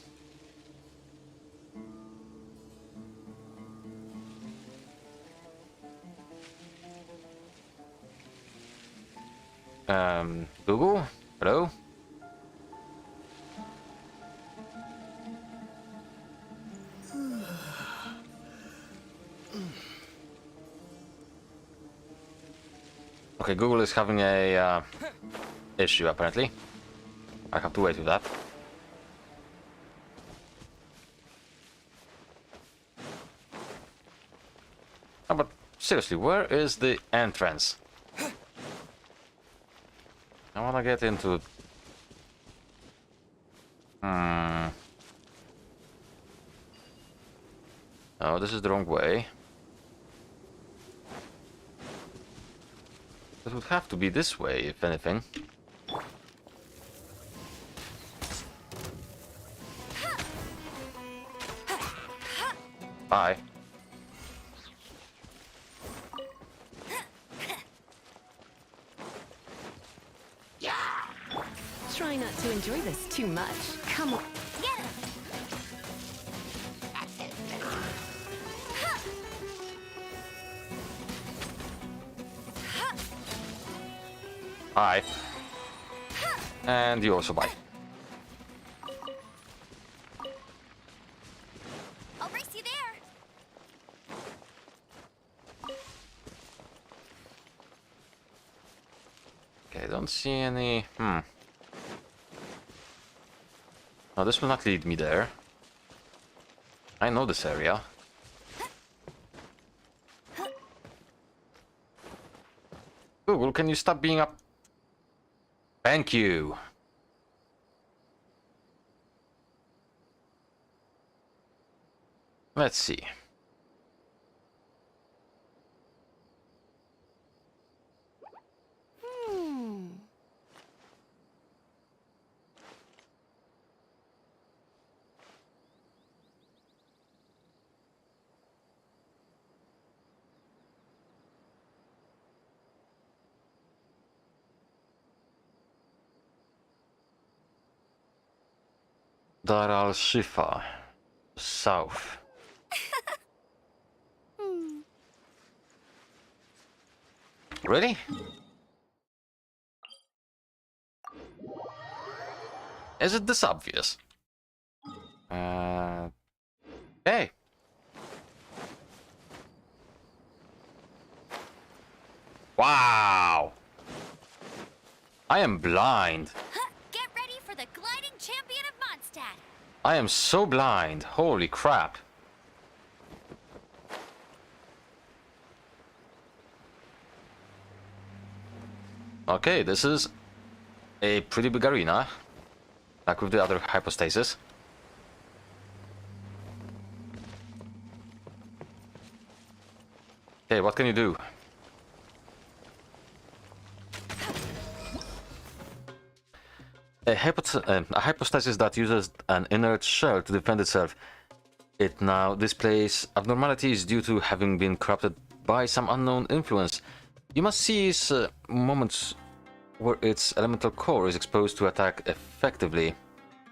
Google? Hello? Okay, Google is having a issue apparently. I have to wait with that. Oh, but seriously, where is the entrance? I wanna get into... Oh, this is the wrong way. It would have to be this way, if anything. Bye. Try not to enjoy this too much. Come on. Get him! Bye. And you also bye. I'll race you there! Okay, I don't see any... No, this will not lead me there. I know this area. Google, can you stop being up? Thank you. Let's see. Dar al-Shifa, south. Ready? Is it this obvious? Hey. Wow. I am blind. Get ready for the gliding champion of Mondstadt. I am so blind. Holy crap. Okay, this is a pretty big arena, like with the other hypostasis. Okay, what can you do? A hypostasis that uses an inert shell to defend itself. It now displays abnormalities due to having been corrupted by some unknown influence. You must seize moments where its elemental core is exposed to attack effectively.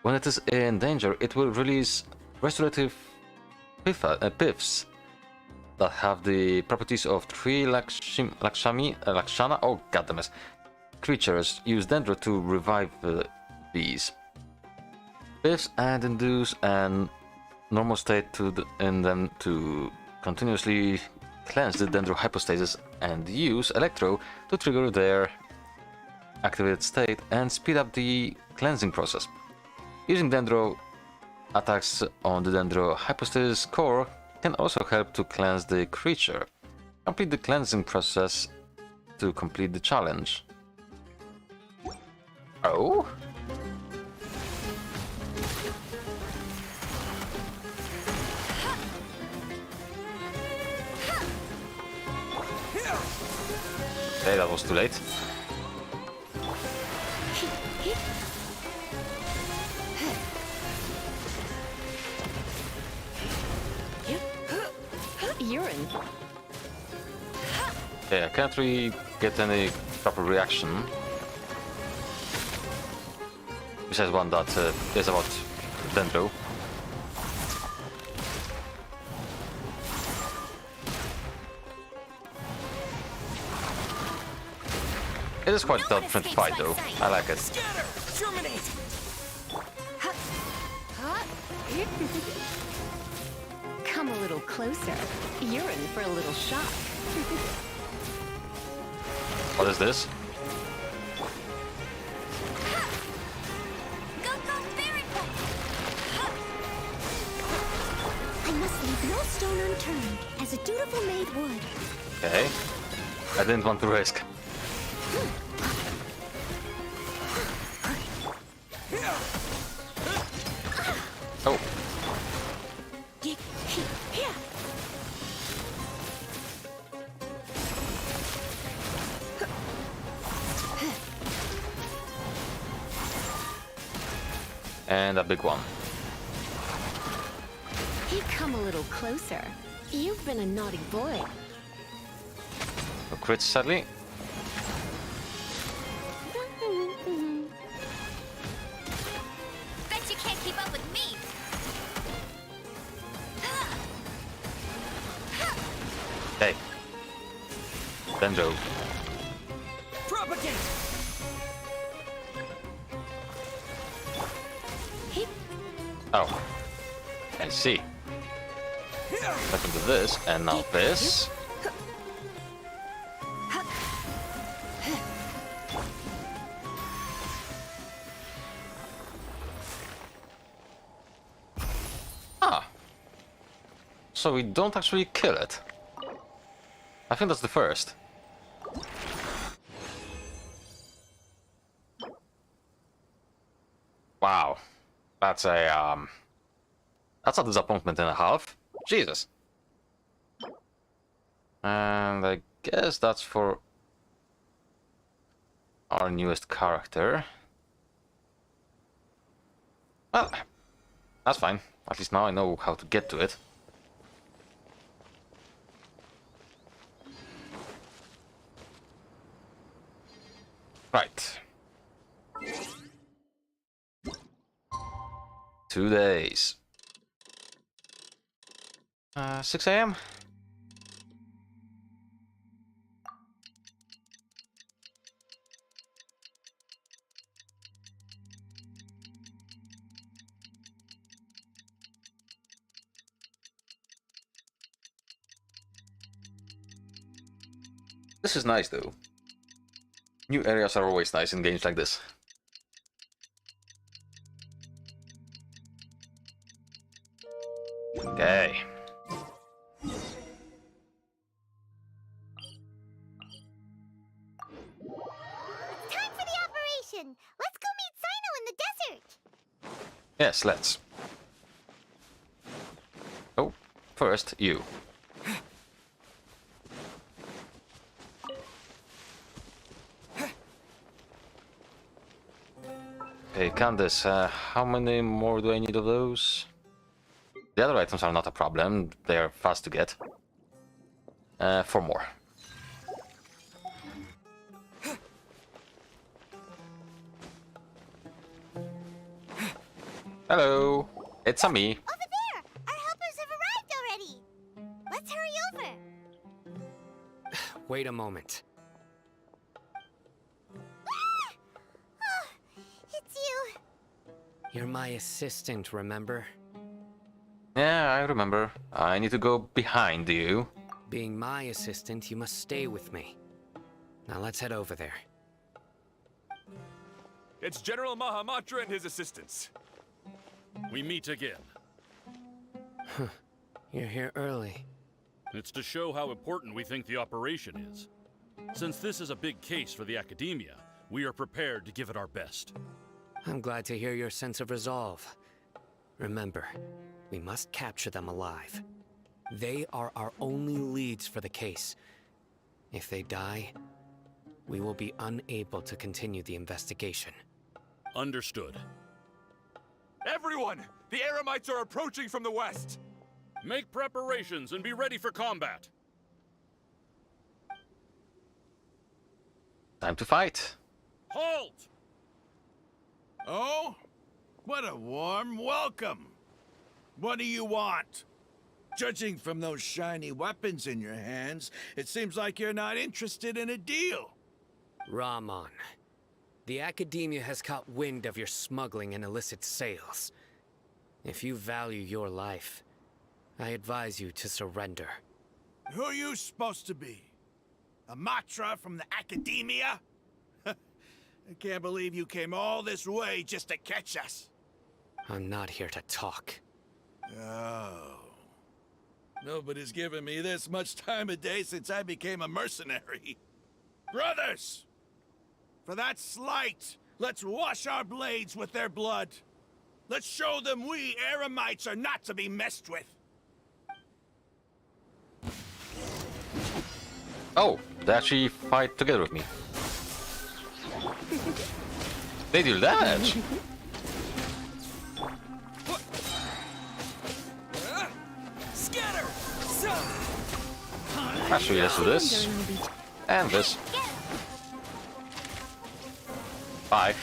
When it is in danger, it will release restorative piffs that have the properties of three Lakshana, oh goddammit, creatures. Use Dendro to revive these piffs and induce an normal state in them to continuously cleanse the Dendro hypostasis, and use Electro to trigger their activated state and speed up the cleansing process. Using Dendro attacks on the Dendro hypostasis core can also help to cleanse the creature. Complete the cleansing process to complete the challenge. Oh? Okay, that was too late. Urine. Okay, I can't really get any proper reaction. Besides one that is about Dendro. It is quite a different fight though. I like it. Come a little closer. Urine for a little shock. What is this? I must leave no stone unturned, as a dutiful maid would. Okay. I didn't want to risk. Oh. And a big one. You come a little closer. You've been a naughty boy. No crits, sadly. Bet you can't keep up with me. Hey. Dendro. Propagate! Oh. I see. Back into this, and now this. Ah. So we don't actually kill it. I think that's the first. Wow. That's a disappointment and a half. Jesus. And I guess that's for our newest character. Well, that's fine. At least now I know how to get to it. Right. 2 days. 6 AM? This is nice though. New areas are always nice in games like this. Okay. Time for the operation! Let's go meet Sino in the desert! Yes, let's. Oh, first you. Okay, Candace, how many more do I need of those? The other items are not a problem, they are fast to get. 4 more. Hello, it's a me. Over there! Our helpers have arrived already! Let's hurry over! Wait a moment. Ah! Oh, it's you! You're my assistant, remember? Yeah, I remember. I need to go behind you. Being my assistant, you must stay with me. Now let's head over there. It's General Mahamatra and his assistants. We meet again. You're here early. It's to show how important we think the operation is. Since this is a big case for the Academia, we are prepared to give it our best. I'm glad to hear your sense of resolve. Remember, we must capture them alive. They are our only leads for the case. If they die, we will be unable to continue the investigation. Understood. Everyone! The Eremites are approaching from the west! Make preparations and be ready for combat. Time to fight. Halt! Oh? What a warm welcome! What do you want? Judging from those shiny weapons in your hands, it seems like you're not interested in a deal. Rahman, the Academia has caught wind of your smuggling and illicit sales. If you value your life, I advise you to surrender. Who are you supposed to be? A Matra from the Academia? I can't believe you came all this way just to catch us. I'm not here to talk. Oh. Nobody's given me this much time of day since I became a mercenary. Brothers! For that slight, let's wash our blades with their blood. Let's show them we Eremites are not to be messed with. Oh, they actually fight together with me. They deal damage. Scatter! Actually, let's do this. And this. Bye.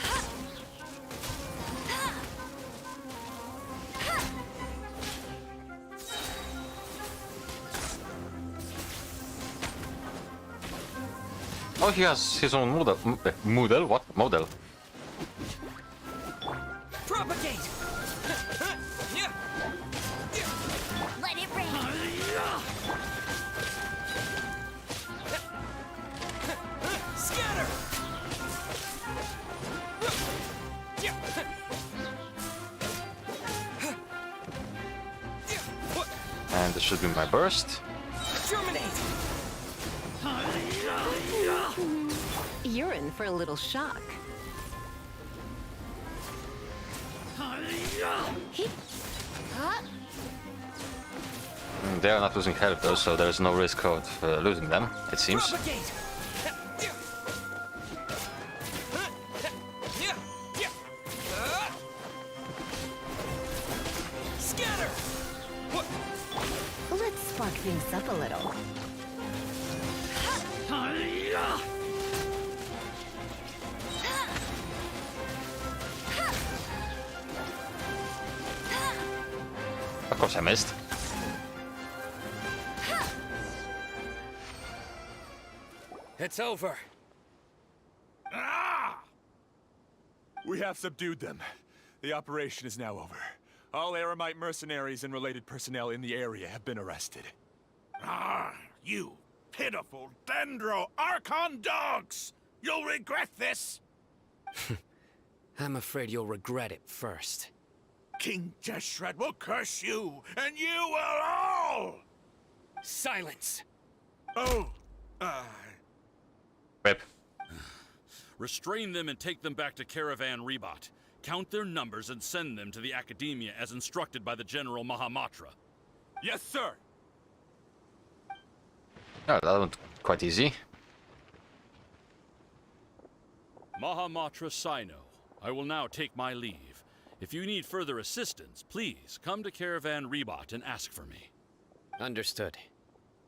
Oh, he has his own model. Model? What? Model. Propagate! Let it rain! Scatter! And this should be my burst. Germinate! You're in for a little shock. They are not losing health though, so there's no risk of losing them, it seems. Propagate! Scatter! Let's spark things up a little. Of course I missed. It's over. Ah! We have subdued them. The operation is now over. All Eremite mercenaries and related personnel in the area have been arrested. Ah, you. pitiful Dendro Archon dogs! You'll regret this! I'm afraid you'll regret it first. King Jeshred will curse you, and you will all! Silence! Oh, Rip. Restrain them and take them back to Caravan Rebot. Count their numbers and send them to the Academia as instructed by the General Mahamatra. Yes, sir. Oh, that was quite easy. Mahamatra Sino, I will now take my leave. If you need further assistance, please come to Caravan Rebot and ask for me. Understood.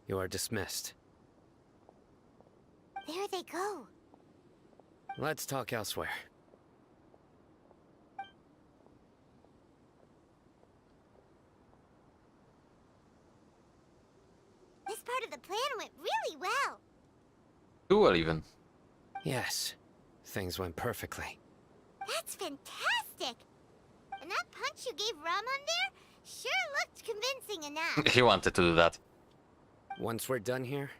You are dismissed. There they go. Let's talk elsewhere. This part of the plan went really well. Too well, even. Yes, things went perfectly. That's fantastic. And that punch you gave Ramon there sure looked convincing enough. He wanted to do that. Once we're done here,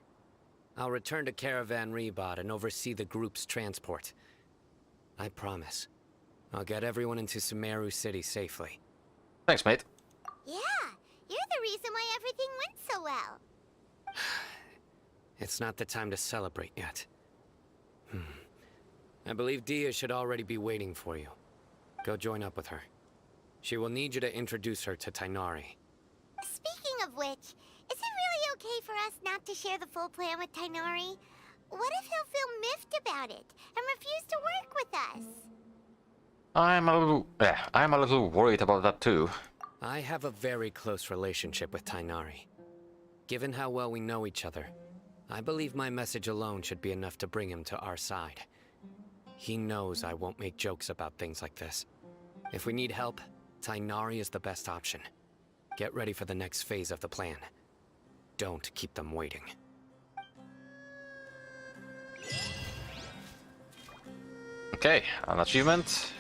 I'll return to Caravan Rebot and oversee the group's transport. I promise. I'll get everyone into Sumeru City safely. Thanks, mate. Yeah, you're the reason why everything went so well. It's not the time to celebrate yet. I believe Dia should already be waiting for you. Go join up with her. She will need you to introduce her to Tainari. Speaking of which, is it really okay for us not to share the full plan with Tainari? What if he'll feel miffed about it and refuse to work with us? I'm a little worried about that too. I have a very close relationship with Tainari. Given how well we know each other, I believe my message alone should be enough to bring him to our side. He knows I won't make jokes about things like this. If we need help, Tainari is the best option. Get ready for the next phase of the plan. Don't keep them waiting. Okay, an achievement.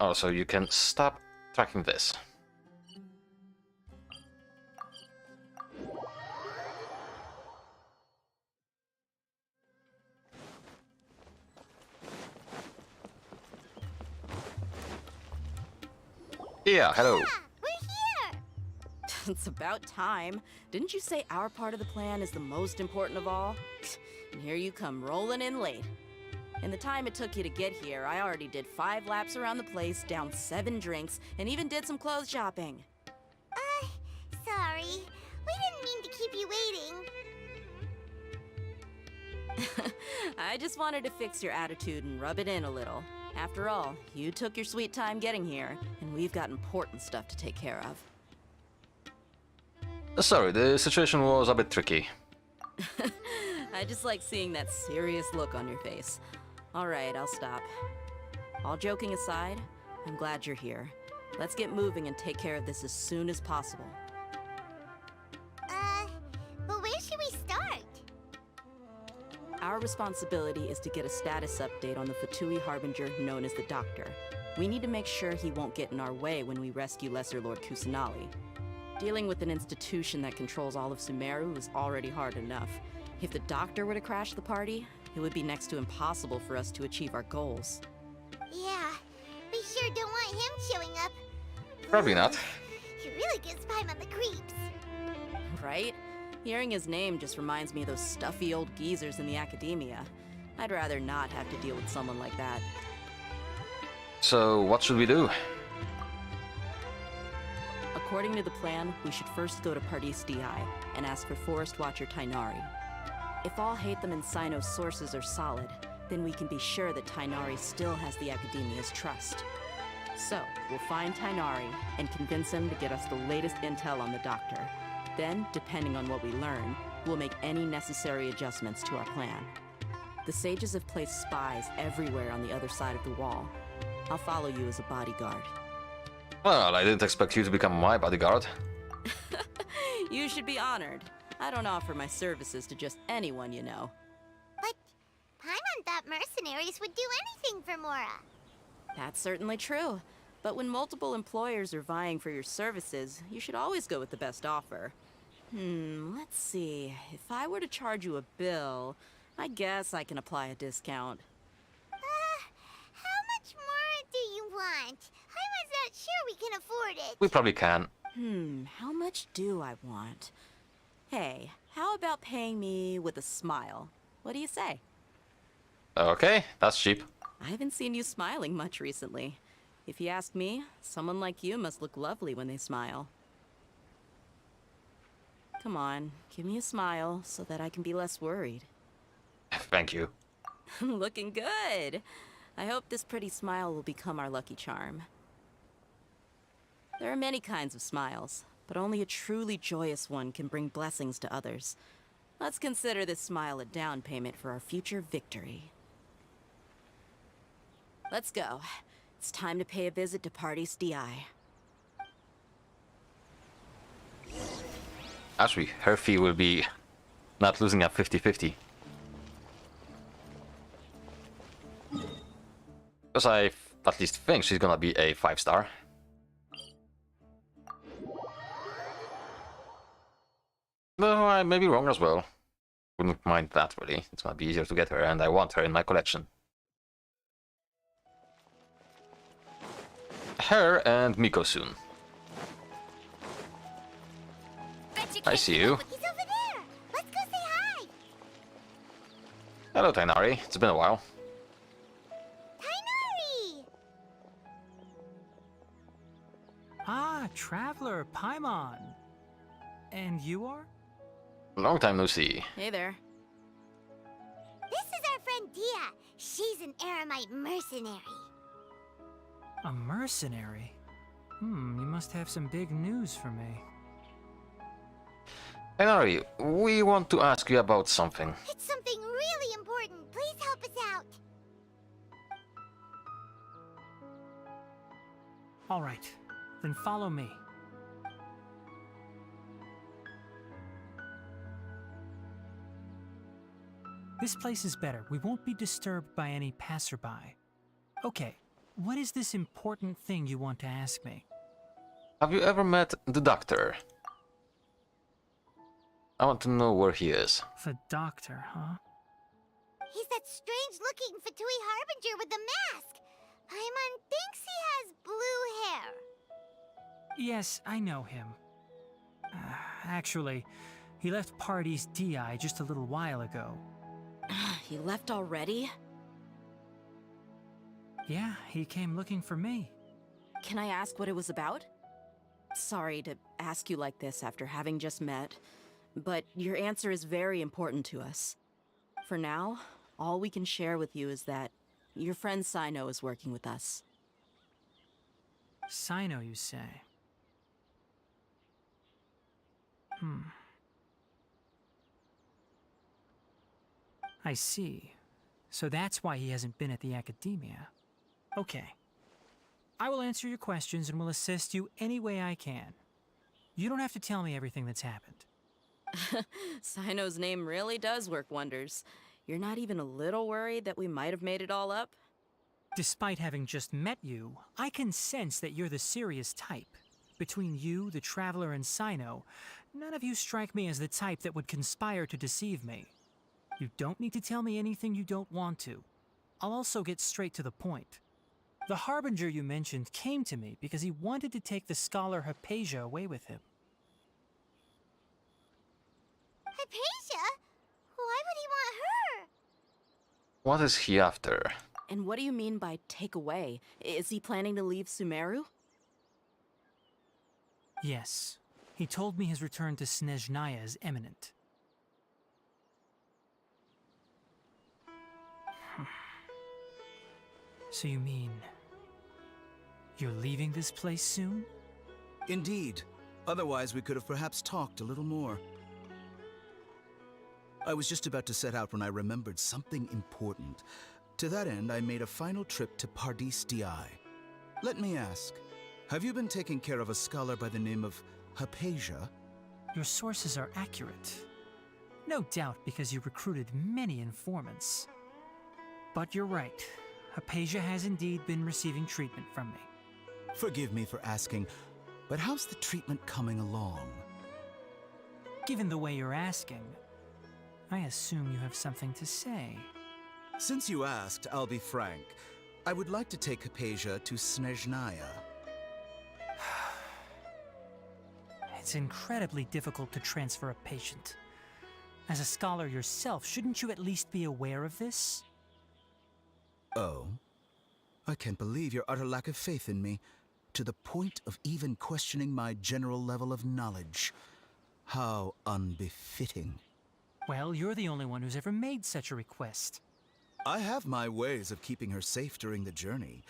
Also, you can stop tracking this. Yeah, hello. Yeah, we're here! It's about time. Didn't you say our part of the plan is the most important of all? And here you come rolling in late. In the time it took you to get here, I already did 5 laps around the place, downed 7 drinks, and even did some clothes shopping. Sorry. We didn't mean to keep you waiting. I just wanted to fix your attitude and rub it in a little. After all, you took your sweet time getting here, and we've got important stuff to take care of. Sorry, the situation was a bit tricky. I just like seeing that serious look on your face. Alright, I'll stop. All joking aside, I'm glad you're here. Let's get moving and take care of this as soon as possible. But where should we start? Our responsibility is to get a status update on the Fatui Harbinger known as the Doctor. We need to make sure he won't get in our way when we rescue Lesser Lord Kusanali. Dealing with an institution that controls all of Sumeru is already hard enough. If the Doctor were to crash the party, it would be next to impossible for us to achieve our goals. Yeah, we sure don't want him showing up. Probably not. He really gives Paimon the creeps. Right? Hearing his name just reminds me of those stuffy old geezers in the Academia. I'd rather not have to deal with someone like that. So, what should we do? According to the plan, we should first go to Pardis Di and ask for Forest Watcher Tainari. If all Hatham and Sino's sources are solid, then we can be sure that Tainari still has the Academia's trust. So, we'll find Tainari and convince him to get us the latest intel on the Doctor. Then, depending on what we learn, we'll make any necessary adjustments to our plan. The sages have placed spies everywhere on the other side of the wall. I'll follow you as a bodyguard. Well, I didn't expect you to become my bodyguard. You should be honored. I don't offer my services to just anyone, you know. But Paimon thought mercenaries would do anything for Mora. That's certainly true. But when multiple employers are vying for your services, you should always go with the best offer. Let's see. If I were to charge you a bill, I guess I can apply a discount. How much more do you want? I'm not sure we can afford it. We probably can. How much do I want? Hey, how about paying me with a smile? What do you say? Okay, that's cheap. I haven't seen you smiling much recently. If you ask me, someone like you must look lovely when they smile. Come on, give me a smile so that I can be less worried. Thank you. Looking good. I hope this pretty smile will become our lucky charm. There are many kinds of smiles, but only a truly joyous one can bring blessings to others. Let's consider this smile a down payment for our future victory. Let's go. It's time to pay a visit to Party's DI. Actually, her fee will be not losing at 50-50. Because I at least think she's gonna be a 5-star. No, I may be wrong as well. Wouldn't mind that really. It's gonna be easier to get her, and I want her in my collection. Her and Miko soon. I see you. He's over there. Let's go say hi. Hello, Tainari. It's been a while. Tainari! Ah, Traveler, Paimon. And you are? Long time no see. Hey there. This is our friend Dia. She's an Aramite mercenary. A mercenary? You must have some big news for me. Tainari, we want to ask you about something. It's something really important. Please help us out. All right, then follow me. This place is better. We won't be disturbed by any passerby. Okay, what is this important thing you want to ask me? Have you ever met the doctor? I want to know where he is. The doctor, huh? He's that strange-looking Fatui Harbinger with the mask. Paimon thinks he has blue hair. Yes, I know him. Actually, he left Party's DI just a little while ago. He left already? Yeah, he came looking for me. Can I ask what it was about? Sorry to ask you like this after having just met, but your answer is very important to us. For now, all we can share with you is that your friend Sino is working with us. Sino, you say? I see. So that's why he hasn't been at the academia. Okay. I will answer your questions and will assist you any way I can. You don't have to tell me everything that's happened. Sino's name really does work wonders. You're not even a little worried that we might have made it all up? Despite having just met you, I can sense that you're the serious type. Between you, the Traveler, and Sino, none of you strike me as the type that would conspire to deceive me. You don't need to tell me anything you don't want to. I'll also get straight to the point. The Harbinger you mentioned came to me because he wanted to take the scholar Hypatia away with him. Hypatia? Why would he want her? What is he after? And what do you mean by take away? Is he planning to leave Sumeru? Yes. He told me his return to Snezhnaya is imminent. So you mean... you're leaving this place soon? Indeed. Otherwise, we could have perhaps talked a little more. I was just about to set out when I remembered something important. To that end, I made a final trip to Pardis DI. Let me ask, have you been taking care of a scholar by the name of Hypatia? Your sources are accurate. No doubt because you recruited many informants. But you're right. Hypatia has indeed been receiving treatment from me. Forgive me for asking, but how's the treatment coming along? Given the way you're asking, I assume you have something to say. Since you asked, I'll be frank. I would like to take Hypatia to Snezhnaya. It's incredibly difficult to transfer a patient. As a scholar yourself, shouldn't you at least be aware of this? Oh? I can't believe your utter lack of faith in me, to the point of even questioning my general level of knowledge. How unbefitting. Well, you're the only one who's ever made such a request. I have my ways of keeping her safe during the journey.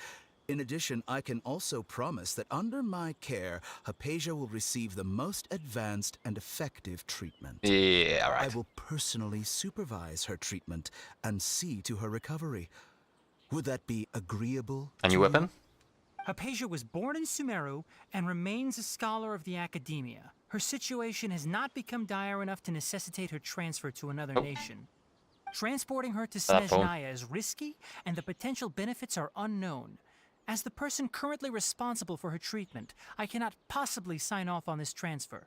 In addition, I can also promise that under my care, Hypatia will receive the most advanced and effective treatment. Yeah, right. I will personally supervise her treatment and see to her recovery. Would that be agreeable? A new weapon? Hypatia was born in Sumeru and remains a scholar of the Academia. Her situation has not become dire enough to necessitate her transfer to another nation. Transporting her to Snezhnaya is risky, and the potential benefits are unknown. As the person currently responsible for her treatment, I cannot possibly sign off on this transfer.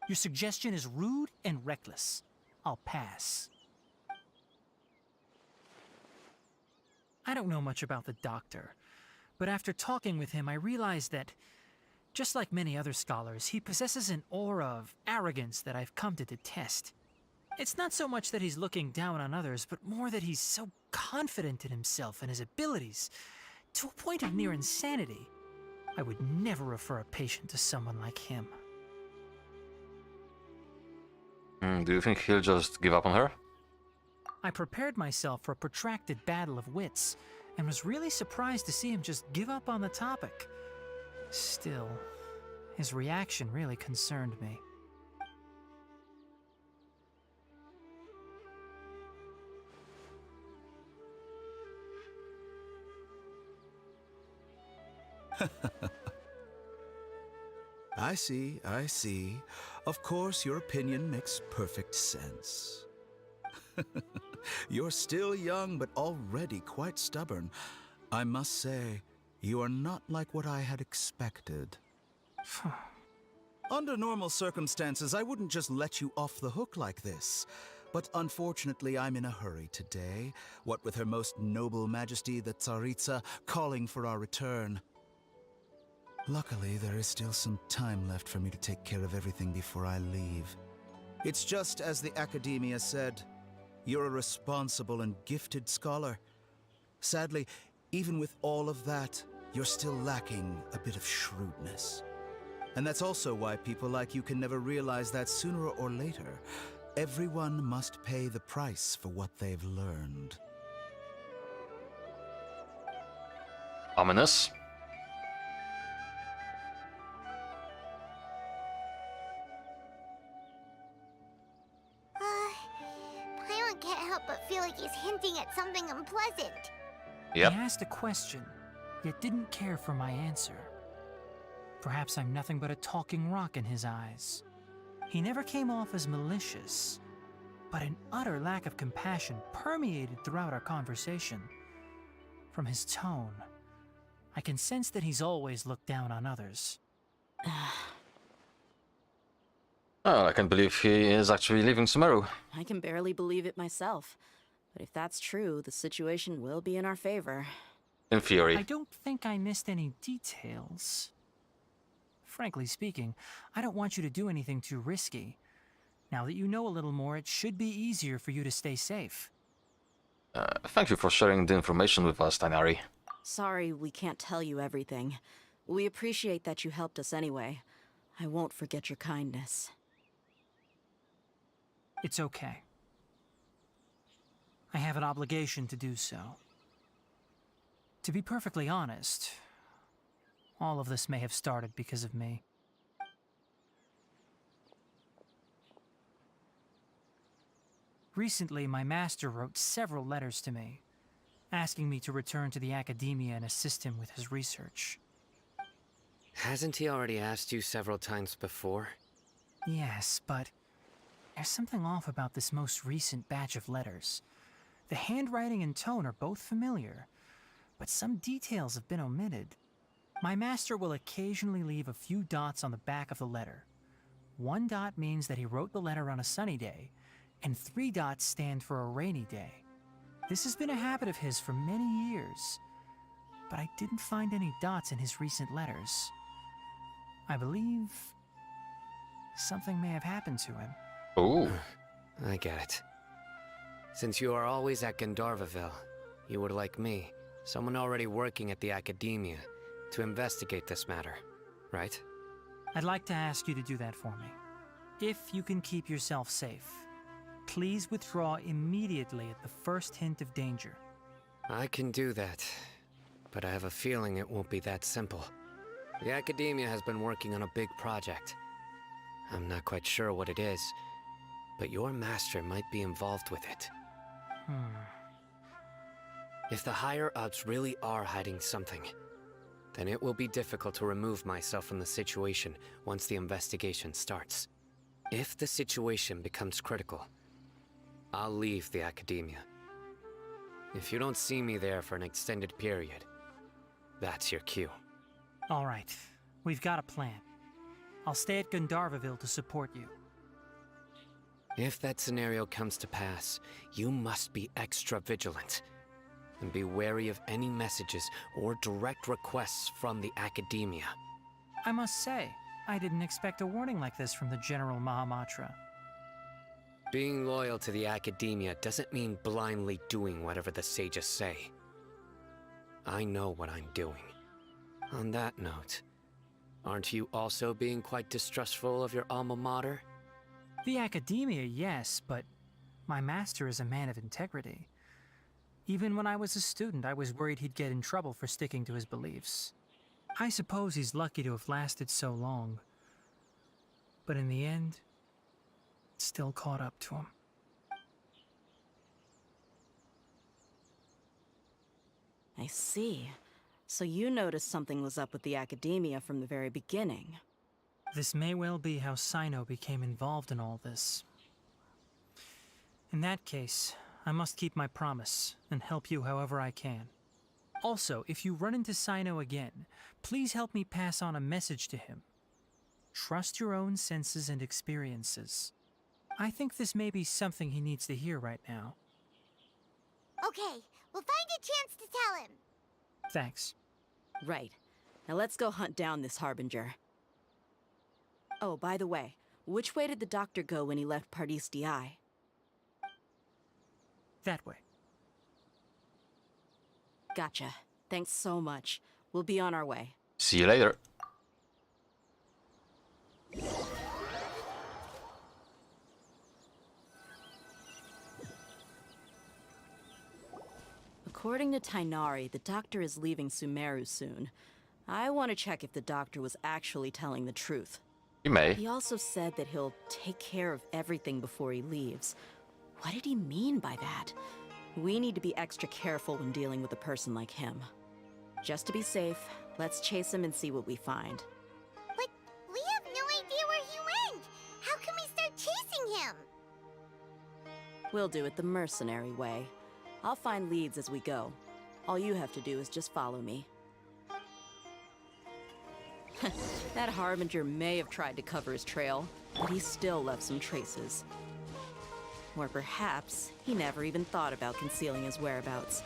Your suggestion is rude and reckless. I'll pass. I don't know much about the doctor, but after talking with him, I realized that, just like many other scholars, he possesses an aura of arrogance that I've come to detest. It's not so much that he's looking down on others, but more that he's so confident in himself and his abilities, to a point of near insanity. I would never refer a patient to someone like him. Do you think he'll just give up on her? I prepared myself for a protracted battle of wits, and was really surprised to see him just give up on the topic. Still, his reaction really concerned me. I see, I see. Of course, your opinion makes perfect sense. You're still young, but already quite stubborn. I must say, you are not like what I had expected. Under normal circumstances, I wouldn't just let you off the hook like this. But unfortunately, I'm in a hurry today, what with Her Most Noble Majesty the Tsaritsa calling for our return. Luckily, there is still some time left for me to take care of everything before I leave. It's just as the Academia said, you're a responsible and gifted scholar. Sadly, even with all of that, you're still lacking a bit of shrewdness. And that's also why people like you can never realize that sooner or later, everyone must pay the price for what they've learned. Ominous. Paimon can't help but feel like he's hinting at something unpleasant. Yep. He asked a question, yet didn't care for my answer. Perhaps I'm nothing but a talking rock in his eyes. He never came off as malicious, but an utter lack of compassion permeated throughout our conversation. From his tone, I can sense that he's always looked down on others. Oh, I can't believe he is actually leaving Sumeru. I can barely believe it myself. But if that's true, the situation will be in our favor. In theory. I don't think I missed any details. Frankly speaking, I don't want you to do anything too risky. Now that you know a little more, it should be easier for you to stay safe. Thank you for sharing the information with us, Tighnari. Sorry we can't tell you everything. We appreciate that you helped us anyway. I won't forget your kindness. It's okay. I have an obligation to do so. To be perfectly honest, all of this may have started because of me. Recently, my master wrote several letters to me, asking me to return to the Academia and assist him with his research. Hasn't he already asked you several times before? Yes, but there's something off about this most recent batch of letters. The handwriting and tone are both familiar, but some details have been omitted. My master will occasionally leave a few dots on the back of the letter. 1 dot means that he wrote the letter on a sunny day, and 3 dots stand for a rainy day. This has been a habit of his for many years, but I didn't find any dots in his recent letters. I believe something may have happened to him. Ooh. I get it. Since you are always at Gandharvaville, you would like me, someone already working at the Academia, to investigate this matter, right? I'd like to ask you to do that for me. If you can keep yourself safe, please withdraw immediately at the first hint of danger. I can do that, but I have a feeling it won't be that simple. The Academia has been working on a big project. I'm not quite sure what it is, but your master might be involved with it. If the higher-ups really are hiding something, then it will be difficult to remove myself from the situation once the investigation starts. If the situation becomes critical, I'll leave the Academia. If you don't see me there for an extended period, that's your cue. All right, we've got a plan. I'll stay at Gandharvaville to support you. If that scenario comes to pass, you must be extra vigilant. And be wary of any messages or direct requests from the Academia. I must say, I didn't expect a warning like this from the General Mahamatra. Being loyal to the Academia doesn't mean blindly doing whatever the sages say. I know what I'm doing. On that note, aren't you also being quite distrustful of your alma mater? The Academia, yes, but my master is a man of integrity. Even when I was a student, I was worried he'd get in trouble for sticking to his beliefs. I suppose he's lucky to have lasted so long. But in the end, it still caught up to him. I see. So you noticed something was up with the Academia from the very beginning. This may well be how Sino became involved in all this. In that case, I must keep my promise and help you however I can. Also, if you run into Sino again, please help me pass on a message to him. Trust your own senses and experiences. I think this may be something he needs to hear right now. Okay, we'll find a chance to tell him. Thanks. Right. Now let's go hunt down this Harbinger. Oh, by the way, which way did the doctor go when he left Pardis DI? That way. Gotcha. Thanks so much. We'll be on our way. See you later. According to Tainari, the doctor is leaving Sumeru soon. I want to check if the doctor was actually telling the truth. You may. He also said that he'll take care of everything before he leaves. What did he mean by that? We need to be extra careful when dealing with a person like him. Just to be safe, let's chase him and see what we find. But we have no idea where he went! How can we start chasing him? We'll do it the mercenary way. I'll find leads as we go. All you have to do is just follow me. That Harbinger may have tried to cover his trail, but he still left some traces. Or perhaps he never even thought about concealing his whereabouts.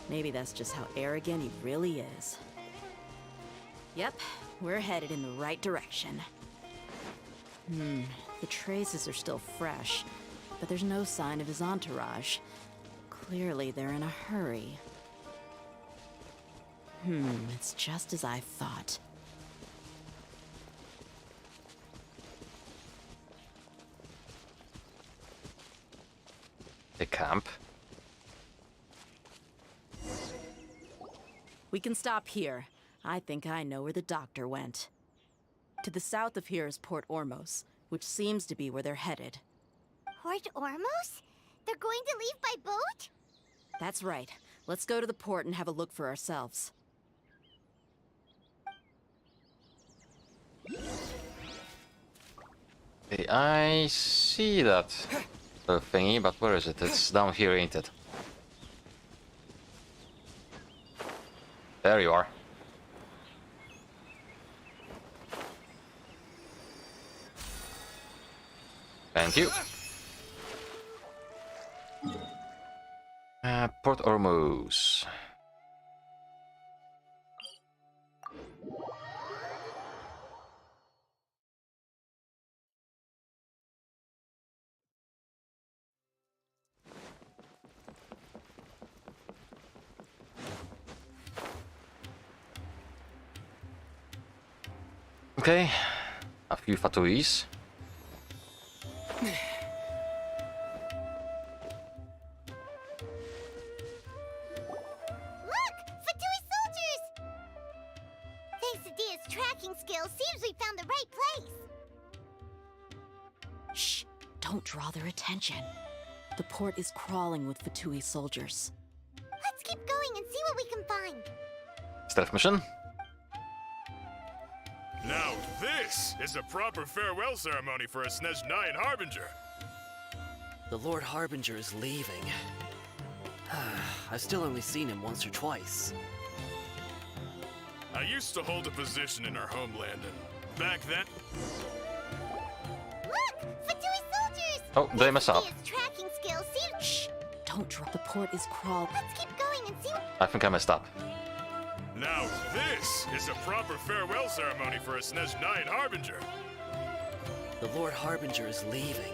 Maybe that's just how arrogant he really is. Yep, we're headed in the right direction. The traces are still fresh, but there's no sign of his entourage. Clearly they're in a hurry. It's just as I thought. The camp. We can stop here. I think I know where the doctor went. To the south of here is Port Ormos, which seems to be where they're headed. Port Ormos? They're going to leave by boat? That's right. Let's go to the port and have a look for ourselves. Okay, I see that thingy, but where is it? It's down here, ain't it? There you are. Thank you. Port Ormuz. Okay, a few Fatuis. Look! Fatui soldiers! Thanks to Dia's tracking skills, seems we found the right place. Shh! Don't draw their attention. The port is crawling with Fatui soldiers. Let's keep going and see what we can find. Stealth mission. Now this is a proper farewell ceremony for a Snezhnayan Harbinger. The Lord Harbinger is leaving. I've still only seen him once or twice. I used to hold a position in our homeland, and back then... Look! Fatui soldiers! Oh, they mess up. Dia's tracking skills seems... Shh! Don't draw. The port is crawling. Let's keep going and see what... I think I messed up. Now this is a proper farewell ceremony for a Snezhnayan Harbinger. The Lord Harbinger is leaving.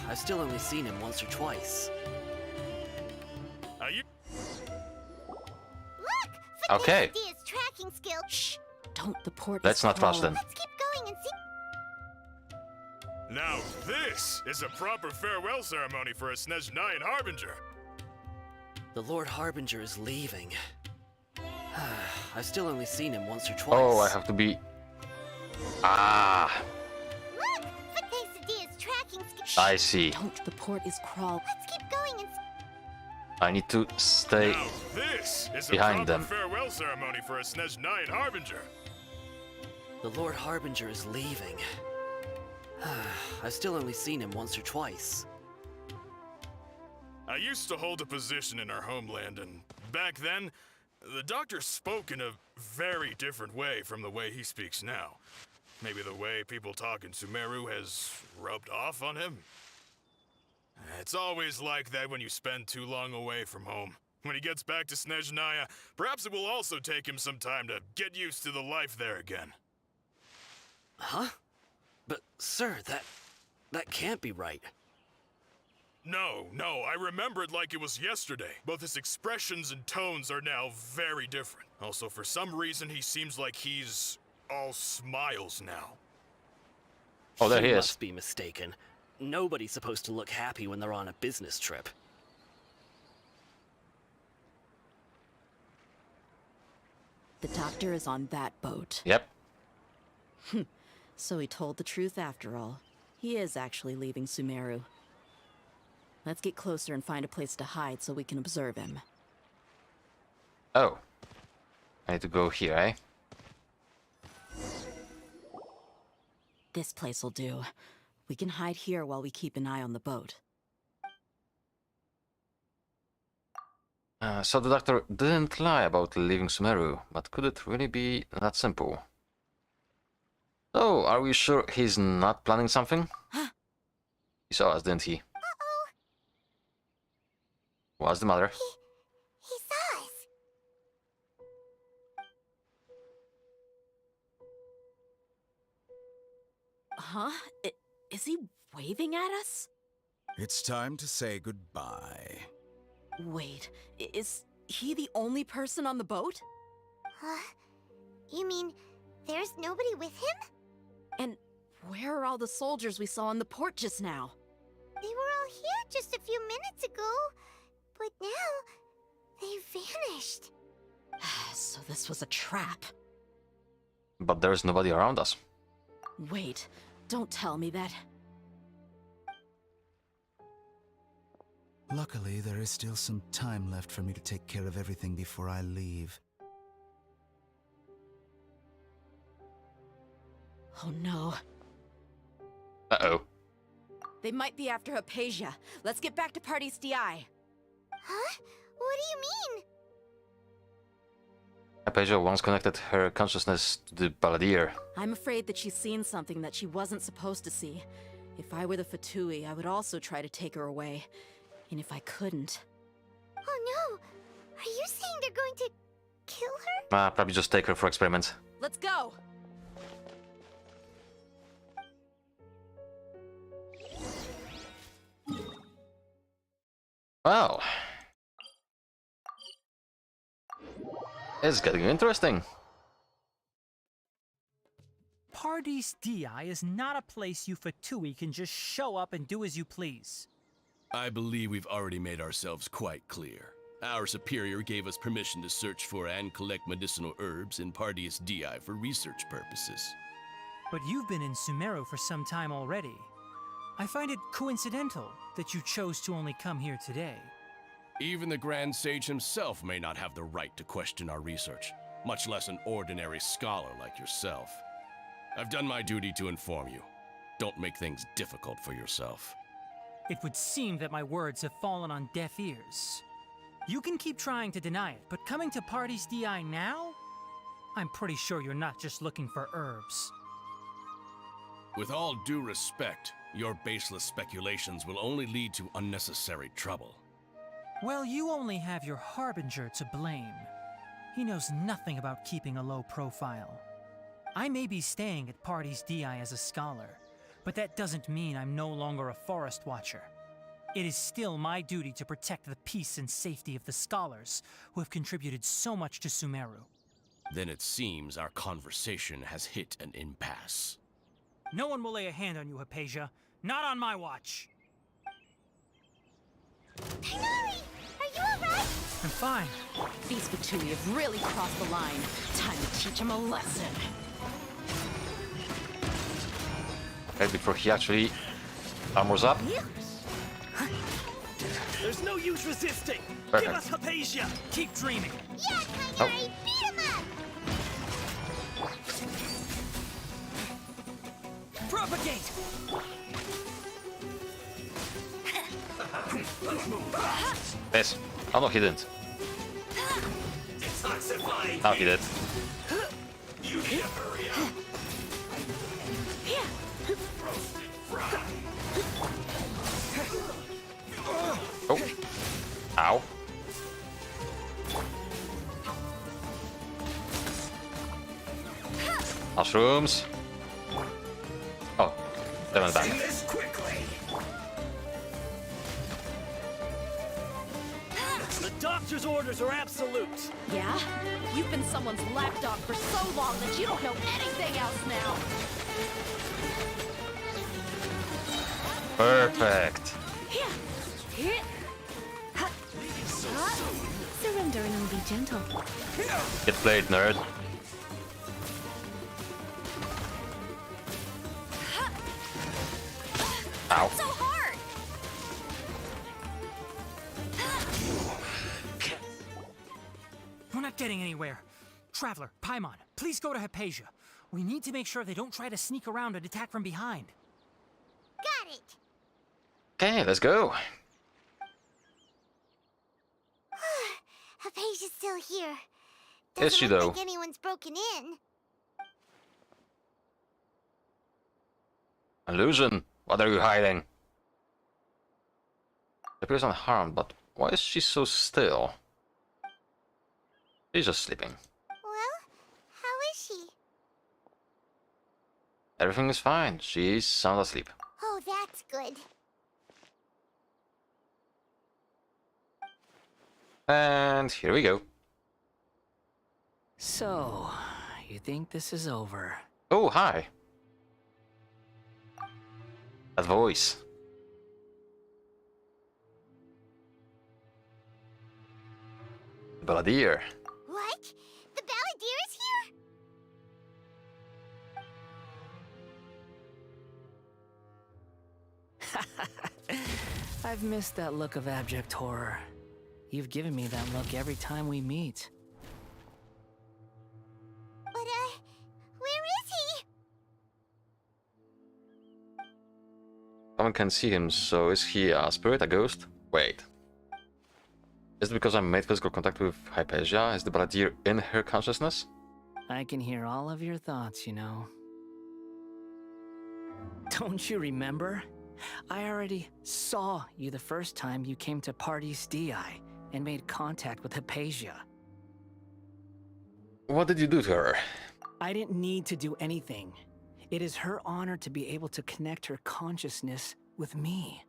I've still only seen him once or twice. Are you... Look! Okay. Dia's tracking skills... Shh! Don't. The port Let's is not trust crawling. them. Let's keep going and see... Now this is a proper farewell ceremony for a Snezhnayan Harbinger. The Lord Harbinger is leaving. I've still only seen him once or twice. Oh, I have to be... Ah, Look! Thanks to Dia's tracking skills... I see. Don't. The port is crawling. Let's keep going and see... I need to stay Now this is a behind proper them. farewell ceremony for a Snezhnayan Harbinger. The Lord Harbinger is leaving. I've still only seen him once or twice. I used to hold a position in our homeland, and back then, the doctor spoke in a very different way from the way he speaks now. Maybe the way people talk in Sumeru has rubbed off on him? It's always like that when you spend too long away from home. When he gets back to Snezhnaya, perhaps it will also take him some time to get used to the life there again. Huh? But, sir, that can't be right. No, I remember it like it was yesterday. Both his expressions and tones are now very different. Also, for some reason, he seems like he's all smiles now. Oh, there he is. Must be mistaken. Nobody's supposed to look happy when they're on a business trip. The doctor is on that boat. Yep. So he told the truth after all. He is actually leaving Sumeru. Let's get closer and find a place to hide so we can observe him. Oh. I need to go here, eh? This place will do. We can hide here while we keep an eye on the boat. So the doctor didn't lie about leaving Sumeru, but could it really be that simple? So, are we sure he's not planning something? He saw us, didn't he? Uh-oh! What's the matter? He saw us. Huh? Is he waving at us? It's time to say goodbye. Wait, is he the only person on the boat? Huh? You mean there's nobody with him? And where are all the soldiers we saw in the port just now? They were all here just a few minutes ago, but now they vanished. So this was a trap. But there's nobody around us. Wait, don't tell me that. Luckily, there is still some time left for me to take care of everything before I leave. Oh no. Uh-oh. They might be after Hypatia. Let's get back to Party's DI. Huh? What do you mean? Hypatia once connected her consciousness to the Balladeer. I'm afraid that she's seen something that she wasn't supposed to see. If I were the Fatui, I would also try to take her away. And if I couldn't... Oh no! Are you saying they're going to kill her? Probably just take her for experiments. Let's go! Well, it's getting interesting. Paradis Di is not a place you Fatui can just show up and do as you please. I believe we've already made ourselves quite clear. Our superior gave us permission to search for and collect medicinal herbs in Paradis Di for research purposes. But you've been in Sumeru for some time already. I find it coincidental that you chose to only come here today. Even the Grand Sage himself may not have the right to question our research, much less an ordinary scholar like yourself. I've done my duty to inform you. Don't make things difficult for yourself. It would seem that my words have fallen on deaf ears. You can keep trying to deny it, but coming to Paradis Di now? I'm pretty sure you're not just looking for herbs. With all due respect, your baseless speculations will only lead to unnecessary trouble. Well, you only have your Harbinger to blame. He knows nothing about keeping a low profile. I may be staying at Paradis Di as a scholar, but that doesn't mean I'm no longer a forest watcher. It is still my duty to protect the peace and safety of the scholars who have contributed so much to Sumeru. Then it seems our conversation has hit an impasse. No one will lay a hand on you, Hypatia. Not on my watch. Tighnari! Are you alright? I'm fine. These Fatui have really crossed the line. Time to teach them a lesson. Okay, before he actually armors up. There's no use resisting. Perfect. Give us Hypatia. Keep dreaming. Yeah, Tighnari! Beat him up! Propagate. Yes. Oh no, he didn't. Detoxify. Now he did. You need to hurry up. Roasted fry. Oh. Ow. Mushrooms. Oh, they went back. This quickly. The doctor's orders are absolute. Yeah? You've been someone's lapdog for so long that you don't know anything else now. Perfect. Surrender and be gentle. Get played, nerd. Ow. So hard! We're not getting anywhere. Traveler, Paimon, please go to Hypatia. We need to make sure they don't try to sneak around and attack from behind. Got it! Okay, let's go. Hypatia's still here. Is she, Doesn't look though? like anyone's broken in. Illusion, what are you hiding? She appears unharmed, but why is she so still? She's just sleeping. Well, how is she? Everything is fine. She's sound asleep. Oh, that's good. And here we go. So, you think this is over? Oh, hi. That voice. Balladeer. What? The Balladeer is here? I've missed that look of abject horror. You've given me that look every time we meet. But, where is he? Someone can see him, so is he a spirit, a ghost? Wait. Is it because I made physical contact with Hypatia? Is the Balladeer in her consciousness? I can hear all of your thoughts, you know. Don't you remember? I already saw you the first time you came to Party's DI and made contact with Hypatia. What did you do to her? I didn't need to do anything. It is her honor to be able to connect her consciousness with me.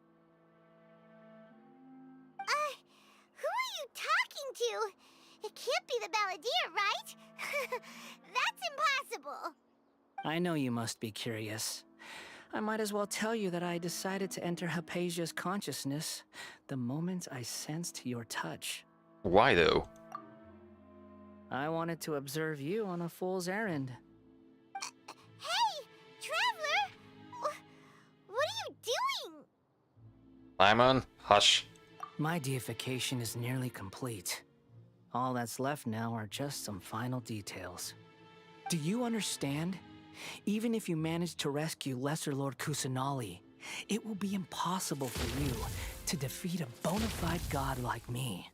Who are you talking to? It can't be the Balladeer, right? That's impossible. I know you must be curious. I might as well tell you that I decided to enter Hypatia's consciousness the moment I sensed your touch. Why though? I wanted to observe you on a fool's errand. Hey, Traveler! What are you doing? Simon, hush. My deification is nearly complete. All that's left now are just some final details. Do you understand? Even if you manage to rescue Lesser Lord Kusanali, it will be impossible for you to defeat a bona fide god like me.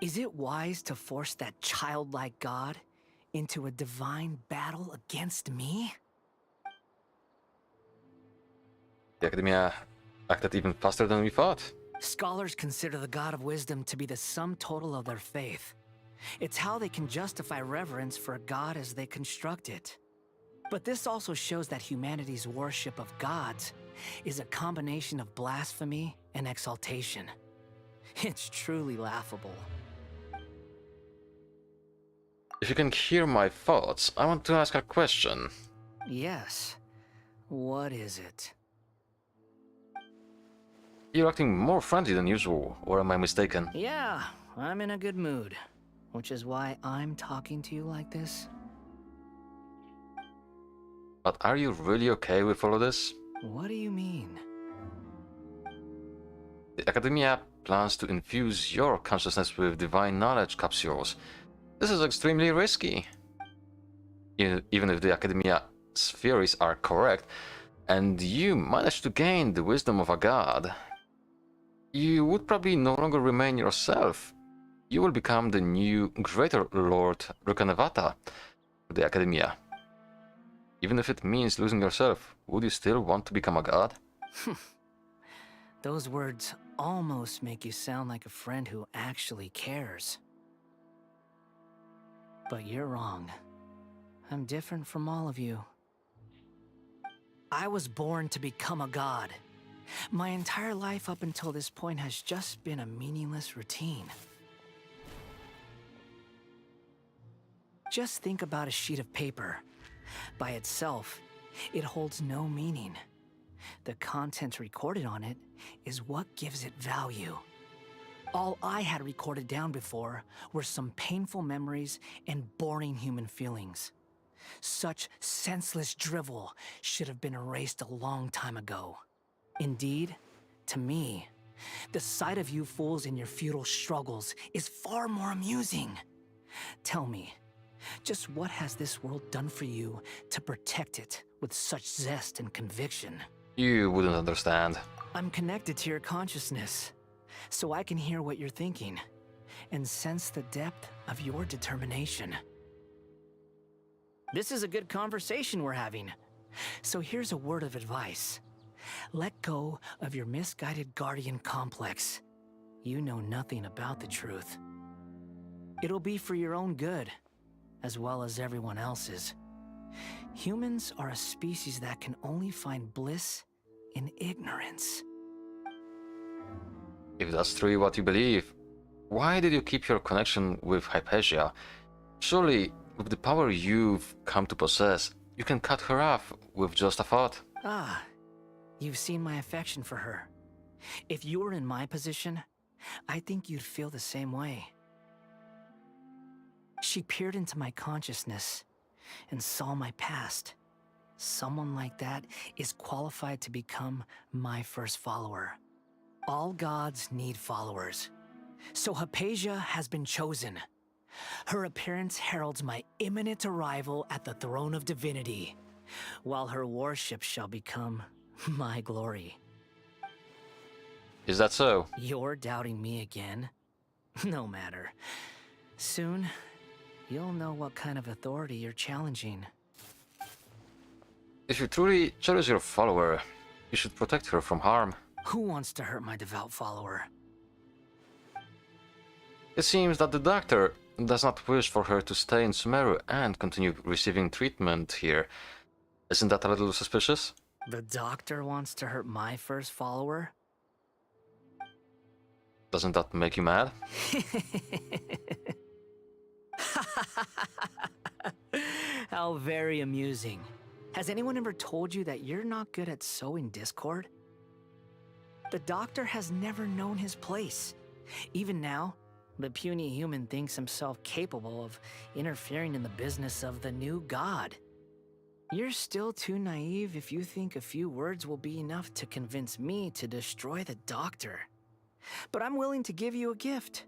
Is it wise to force that childlike god into a divine battle against me? The Academia acted even faster than we thought. Scholars consider the God of Wisdom to be the sum total of their faith. It's how they can justify reverence for a god as they construct it. But this also shows that humanity's worship of gods is a combination of blasphemy and exaltation. It's truly laughable. If you can hear my thoughts, I want to ask a question. Yes. What is it? You're acting more friendly than usual, or am I mistaken? Yeah, I'm in a good mood. Which is why I'm talking to you like this. But are you really okay with all of this? What do you mean? The Academia plans to infuse your consciousness with divine knowledge capsules. This is extremely risky. Even if the Academia's theories are correct, and you manage to gain the wisdom of a god, you would probably no longer remain yourself. You will become the new Greater Lord Rukanevata of the Academia. Even if it means losing yourself, would you still want to become a god? Those words almost make you sound like a friend who actually cares. But you're wrong. I'm different from all of you. I was born to become a god. My entire life up until this point has just been a meaningless routine. Just think about a sheet of paper. By itself, it holds no meaning. The content recorded on it is what gives it value. All I had recorded down before were some painful memories and boring human feelings. Such senseless drivel should have been erased a long time ago. Indeed, to me, the sight of you fools in your futile struggles is far more amusing. Tell me, just what has this world done for you to protect it with such zest and conviction? You wouldn't understand. I'm connected to your consciousness, so I can hear what you're thinking, and sense the depth of your determination. This is a good conversation we're having, so here's a word of advice. Let go of your misguided guardian complex. You know nothing about the truth. It'll be for your own good, as well as everyone else's. Humans are a species that can only find bliss in ignorance. If that's truly what you believe, why did you keep your connection with Hypatia? Surely, with the power you've come to possess, you can cut her off with just a thought. Ah, you've seen my affection for her. If you were in my position, I think you'd feel the same way. She peered into my consciousness and saw my past. Someone like that is qualified to become my first follower. All gods need followers. So Hypatia has been chosen. Her appearance heralds my imminent arrival at the throne of divinity, while her worship shall become my glory. Is that so? You're doubting me again? No matter. Soon, you'll know what kind of authority you're challenging. If you truly cherish your follower, you should protect her from harm. Who wants to hurt my devout follower? It seems that the doctor does not wish for her to stay in Sumeru and continue receiving treatment here. Isn't that a little suspicious? The doctor wants to hurt my first follower? Doesn't that make you mad? How very amusing. Has anyone ever told you that you're not good at sowing discord? The doctor has never known his place. Even now, the puny human thinks himself capable of interfering in the business of the new god. You're still too naive if you think a few words will be enough to convince me to destroy the doctor. But I'm willing to give you a gift,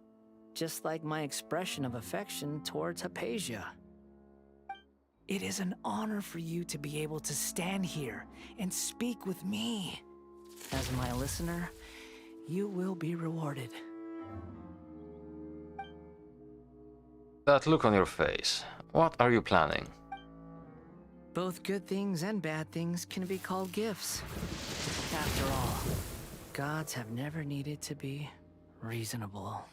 just like my expression of affection towards Hypatia. It is an honor for you to be able to stand here and speak with me. As my listener, you will be rewarded. That look on your face. What are you planning? Both good things and bad things can be called gifts. After all, gods have never needed to be reasonable.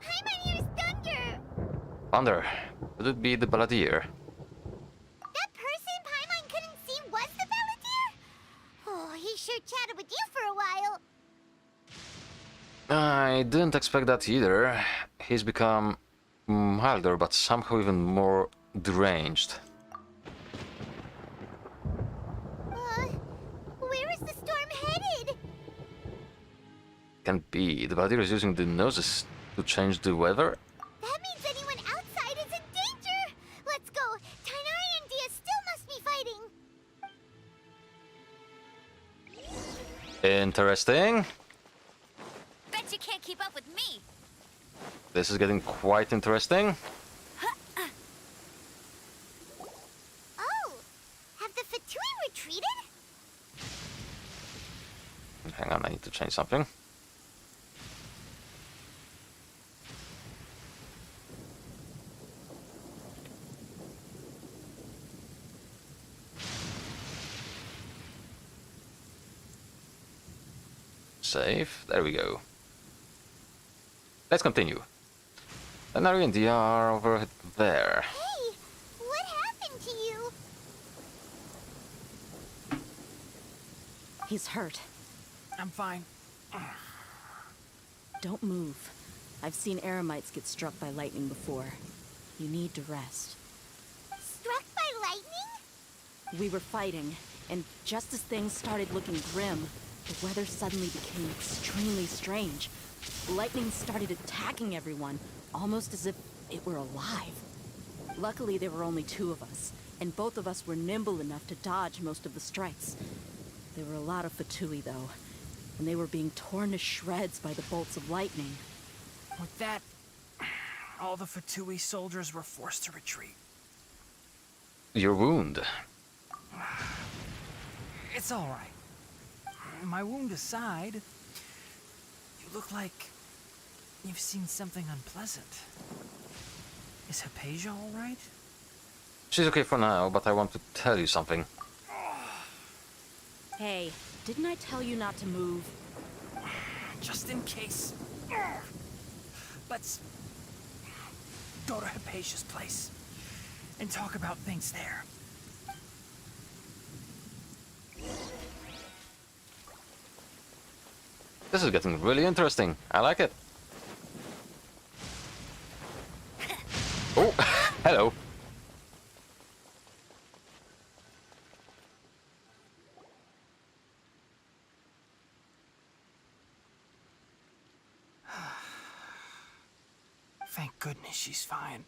Paimon hears thunder! Thunder. Could it be the Balladeer? That person Paimon couldn't see was the Balladeer? Oh, he sure chatted with you for a while. I didn't expect that either. He's become milder, but somehow even more deranged. Where is the storm headed? Can be. The Balladeer is using the noses to change the weather? That means anyone outside is in danger! Let's go! Tainari and Dia still must be fighting! Interesting. Bet you can't keep up with me! This is getting quite interesting. Oh! Have the Fatui retreated? Hang on, I need to change something. Save. There we go. Let's continue. Tainari and Dia are over there. Hey! What happened to you? He's hurt. I'm fine. Don't move. I've seen Eremites get struck by lightning before. You need to rest. Struck by lightning? We were fighting, and just as things started looking grim, the weather suddenly became extremely strange. Lightning started attacking everyone, almost as if it were alive. Luckily, there were only two of us, and both of us were nimble enough to dodge most of the strikes. There were a lot of Fatui, though, and they were being torn to shreds by the bolts of lightning. With that, all the Fatui soldiers were forced to retreat. Your wound. It's all right. My wound aside, you look like you've seen something unpleasant. Is Hypatia all right? She's okay for now, but I want to tell you something. Hey, didn't I tell you not to move? Just in case. Let's go to Hypatia's place and talk about things there. This is getting really interesting. I like it. Oh, hello. Thank goodness she's fine.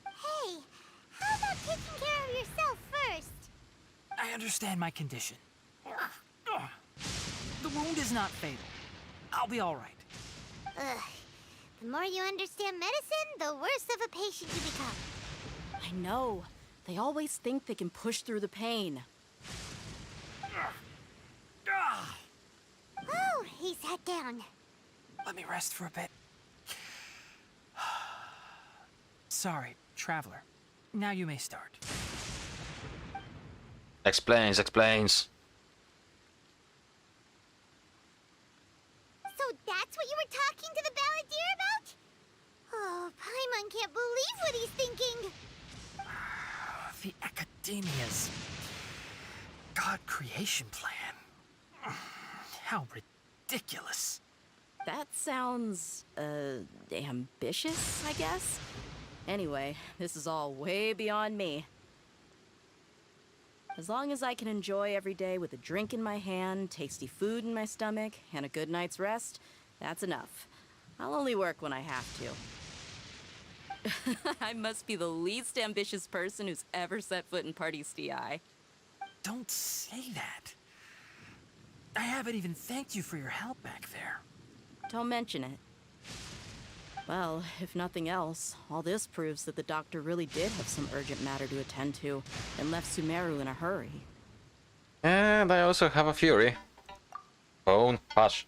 Hey, how about taking care of yourself first? I understand my condition. The wound is not fatal. I'll be all right. Ugh. The more you understand medicine, the worse of a patient you become. I know. They always think they can push through the pain. Oh, he sat down. Let me rest for a bit. Sorry, Traveler. Now you may start. Explains. So that's what you were talking to the Balladeer about? Oh, Paimon can't believe what he's thinking. The Academia's God creation plan. How ridiculous. That sounds, ambitious, I guess? Anyway, this is all way beyond me. As long as I can enjoy every day with a drink in my hand, tasty food in my stomach, and a good night's rest, that's enough. I'll only work when I have to. I must be the least ambitious person who's ever set foot in Party's DI. Don't say that. I haven't even thanked you for your help back there. Don't mention it. Well, if nothing else, all this proves that the doctor really did have some urgent matter to attend to, and left Sumeru in a hurry. And I also have a theory. Phone, hush.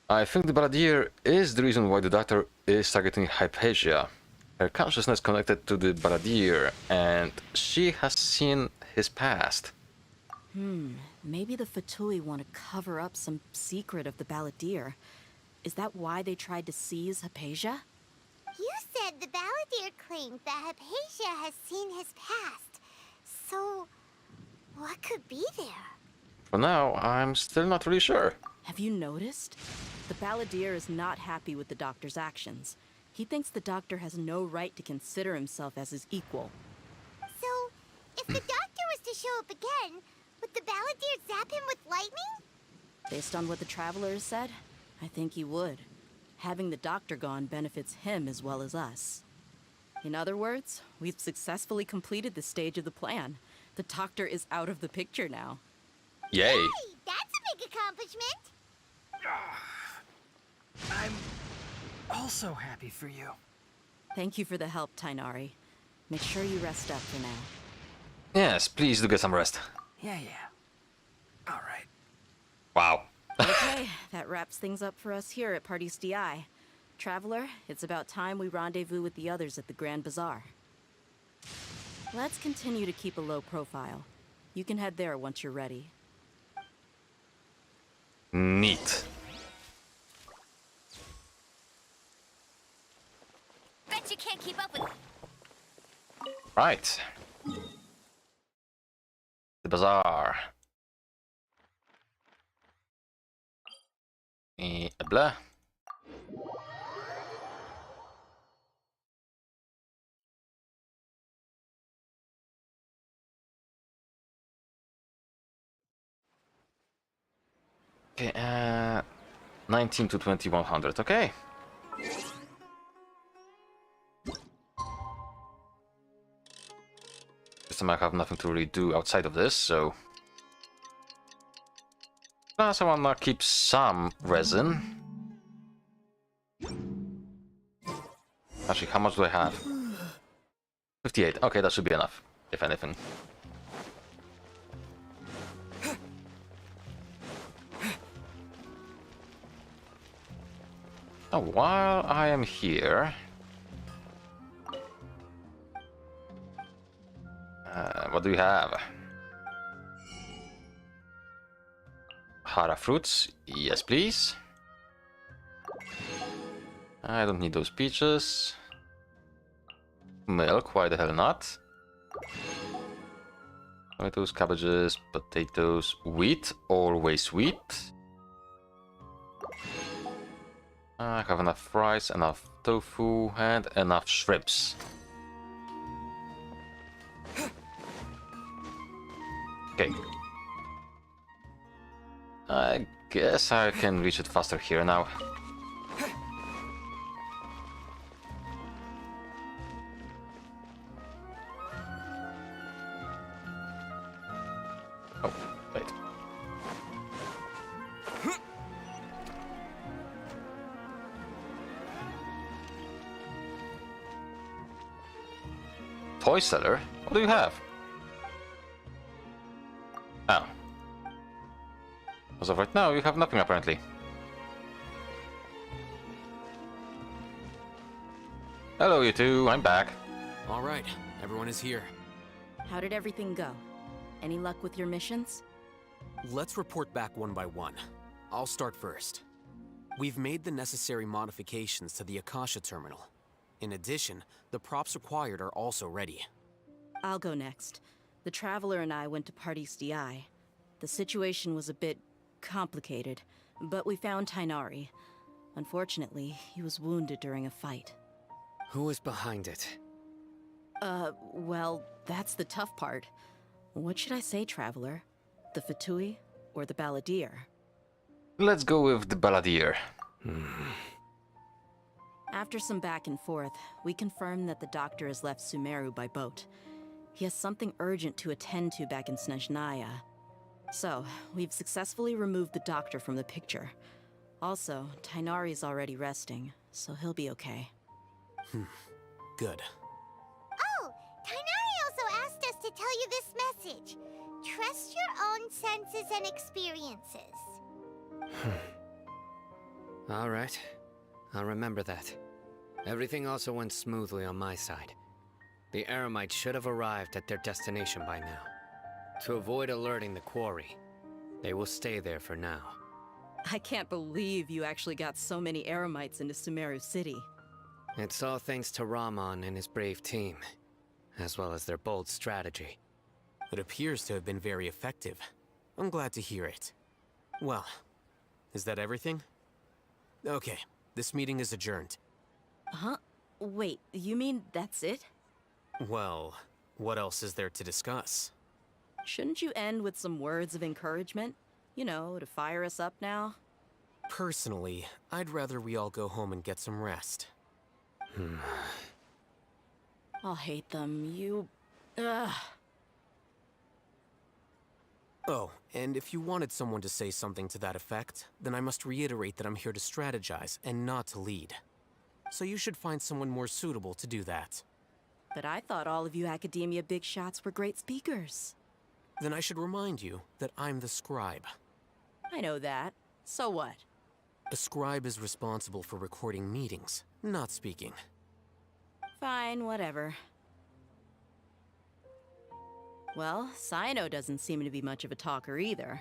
I think the Balladeer is the reason why the doctor is targeting Hypatia. Her consciousness connected to the Balladeer, and she has seen his past. Maybe the Fatui want to cover up some secret of the Balladeer. Is that why they tried to seize Hypatia? You said the Balladeer claimed that Hypatia has seen his past. So, what could be there? For now, I'm still not really sure. Have you noticed? The Balladeer is not happy with the doctor's actions. He thinks the doctor has no right to consider himself as his equal. So, if the doctor was to show up again, would the Balladeer zap him with lightning? Based on what the Traveler has said, I think he would. Having the doctor gone benefits him as well as us. In other words, we've successfully completed this stage of the plan. The doctor is out of the picture now. Yay! Hey, that's a big accomplishment! I'm also happy for you. Thank you for the help, Tainari. Make sure you rest up for now. Yes, please do get some rest. Yeah. All right. Wow. Okay, that wraps things up for us here at Party's DI. Traveler, it's about time we rendezvous with the others at the Grand Bazaar. Let's continue to keep a low profile. You can head there once you're ready. Neat. Bet you can't keep up with... Right. The bazaar. Blah. Okay, 19 to 2100, okay. This time I have nothing to really do outside of this, so... Plus I wanna keep some resin. Actually, how much do I have? 58, okay, that should be enough, if anything. Oh, while I am here... what do we have? Hara fruits, yes please. I don't need those peaches. Milk, why the hell not? Tomatoes, cabbages, potatoes, wheat, always wheat. I have enough rice, enough tofu, and enough shrimps. Okay. I guess I can reach it faster here now. Oh, wait. Toy seller? What do you have? Oh. As of right now, you have nothing apparently. Hello you two, I'm back. All right, everyone is here. How did everything go? Any luck with your missions? Let's report back one by one. I'll start first. We've made the necessary modifications to the Akasha terminal. In addition, the props required are also ready. I'll go next. The Traveler and I went to Party's DI. The situation was a bit complicated, but we found Tainari. Unfortunately, he was wounded during a fight. Who is behind it? Well, that's the tough part. What should I say, Traveler? The Fatui or the Balladeer? Let's go with the Balladeer. After some back and forth, we confirmed that the doctor has left Sumeru by boat. He has something urgent to attend to back in Snezhnaya. So, we've successfully removed the doctor from the picture. Also, Tainari's already resting, so he'll be okay. Good. Oh, Tainari also asked us to tell you this message. Trust your own senses and experiences. All right. I'll remember that. Everything also went smoothly on my side. The Eremites should have arrived at their destination by now. To avoid alerting the quarry, they will stay there for now. I can't believe you actually got so many Eremites into Sumeru City. It's all thanks to Rahman and his brave team, as well as their bold strategy. It appears to have been very effective. I'm glad to hear it. Well, is that everything? Okay, this meeting is adjourned. Huh? Wait, you mean that's it? Well, what else is there to discuss? Shouldn't you end with some words of encouragement? You know, to fire us up now? Personally, I'd rather we all go home and get some rest. I'll hate them, you... Ugh. Oh, and if you wanted someone to say something to that effect, then I must reiterate that I'm here to strategize and not to lead. So you should find someone more suitable to do that. But I thought all of you Academia big shots were great speakers. Then I should remind you that I'm the scribe. I know that. So what? A scribe is responsible for recording meetings, not speaking. Fine, whatever. Well, Sino doesn't seem to be much of a talker either.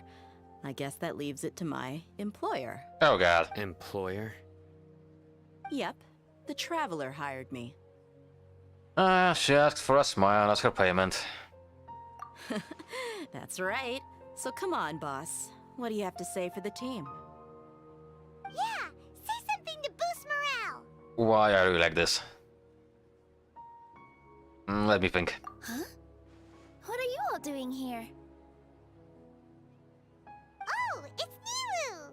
I guess that leaves it to my employer. Oh god. Employer? Yep. The Traveler hired me. She asked for a smile as her payment. That's right. So come on, boss. What do you have to say for the team? Yeah, say something to boost morale. Why are you like this? Let me think. Huh? What are you all doing here? Oh, it's Nilu!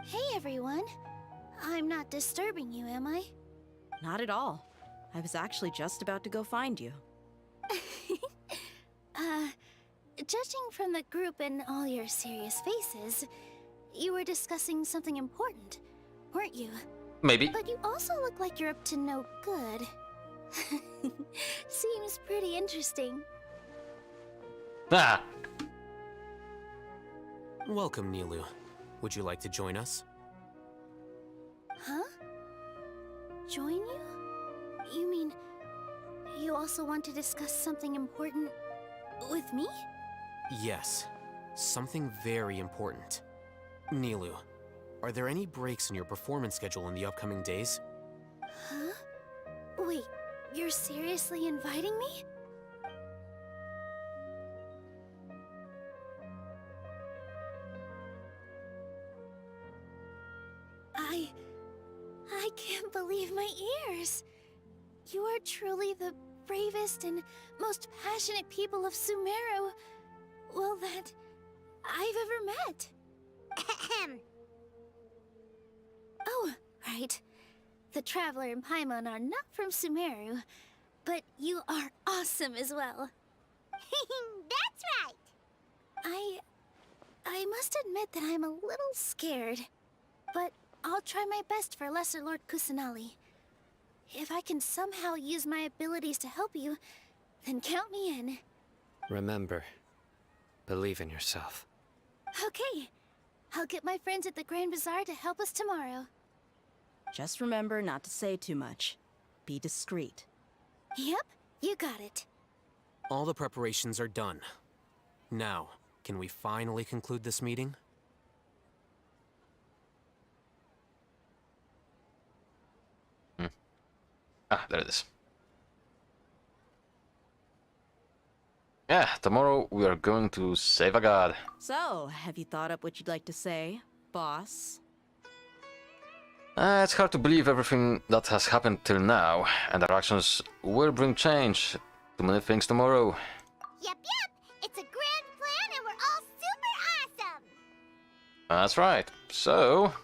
Hey, everyone. I'm not disturbing you, am I? Not at all. I was actually just about to go find you. Judging from the group and all your serious faces, you were discussing something important, weren't you? Maybe. But you also look like you're up to no good. Seems pretty interesting. Ah! Welcome, Nilu. Would you like to join us? Huh? Join you? You mean, you also want to discuss something important with me? Yes, something very important. Nilu, are there any breaks in your performance schedule in the upcoming days? Huh? Wait, you're seriously inviting me? I can't believe my ears. You are truly the bravest and most passionate people of Sumeru, well, that I've ever met. Ahem. Oh, right. The Traveler and Paimon are not from Sumeru, but you are awesome as well. That's right. I must admit that I'm a little scared, but I'll try my best for Lesser Lord Kusanali. If I can somehow use my abilities to help you, then count me in. Remember, believe in yourself. Okay. I'll get my friends at the Grand Bazaar to help us tomorrow. Just remember not to say too much. Be discreet. Yep, You got it. All the preparations are done. Now, can we finally conclude this meeting? Ah, there it is. Yeah, tomorrow we are going to save a god. So, have you thought up what you'd like to say, boss? It's hard to believe everything that has happened till now, and our actions will bring change to many things tomorrow. Yep. It's a grand plan and we're all super awesome. That's right. So,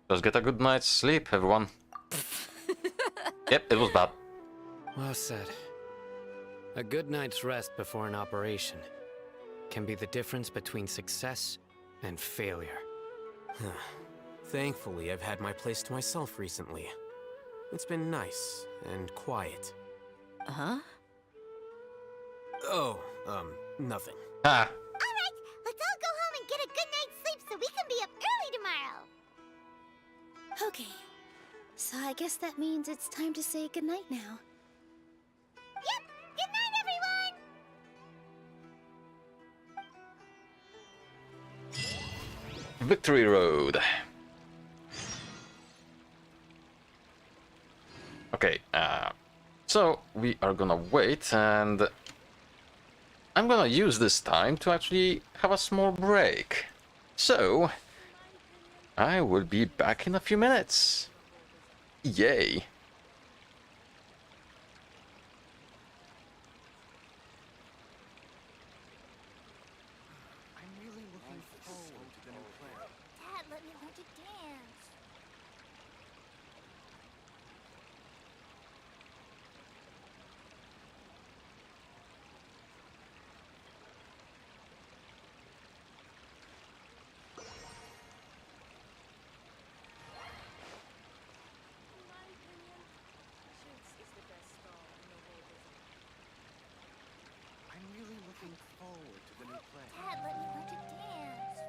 just get a good night's sleep, everyone. Yep, it was bad. Well said. A good night's rest before an operation can be the difference between success and failure. Thankfully, I've had my place to myself recently. It's been nice and quiet. Huh? Oh, nothing. Ah. Alright, let's all go home and get a good night's sleep so we can be up early tomorrow. Okay. So I guess that means it's time to say goodnight now. Yep, good night, everyone. Victory Road. Okay, so we are gonna wait, and I'm gonna use this time to actually have a small break. So, I will be back in a few minutes. Yay. Dad, let me learn to dance. I'm really looking forward to the new play. Dad, let me learn to dance.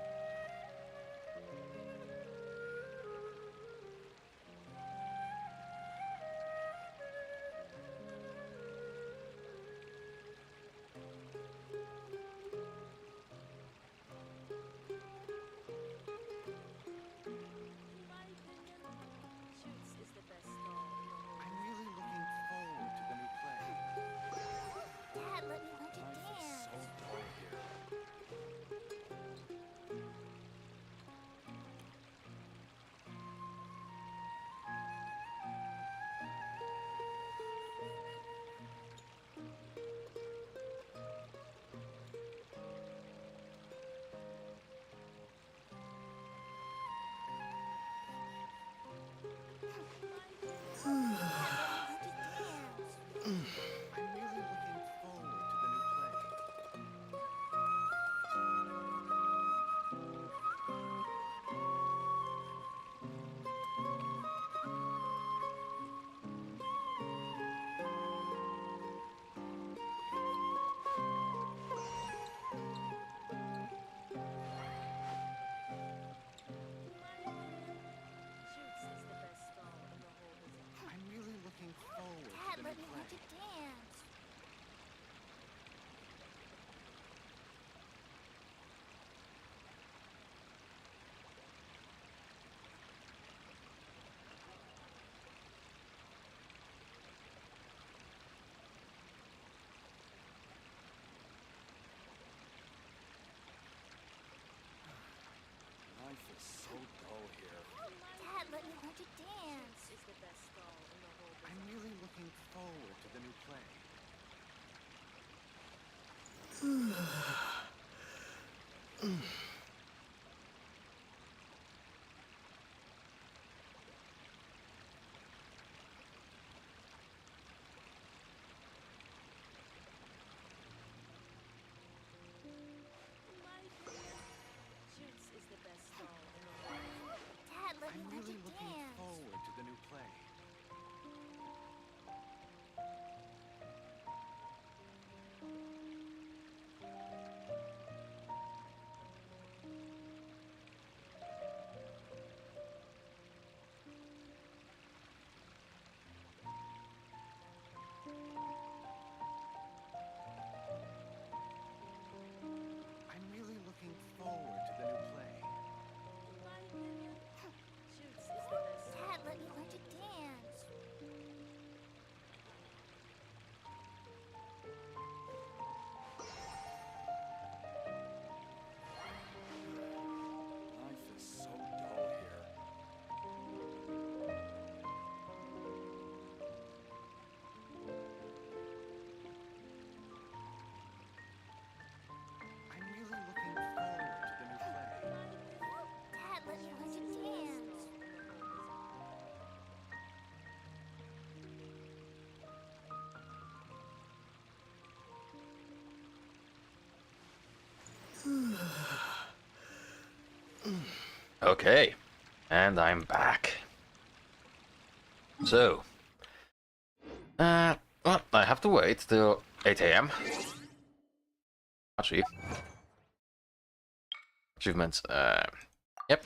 I'm really looking forward to the new play. Dad, let me learn to dance. So dull here. I'm really looking forward to the new play. I'm really looking forward Dad, to the let new me learn play. to dance. Life is so dull here. Dad, let me learn to dance. I'm really looking forward to the new play. Dad, let me I'm learn really to looking dance. forward to the new play. Okay, and I'm back. So, well, I have to wait till 8 a.m. Actually, achievements. Yep.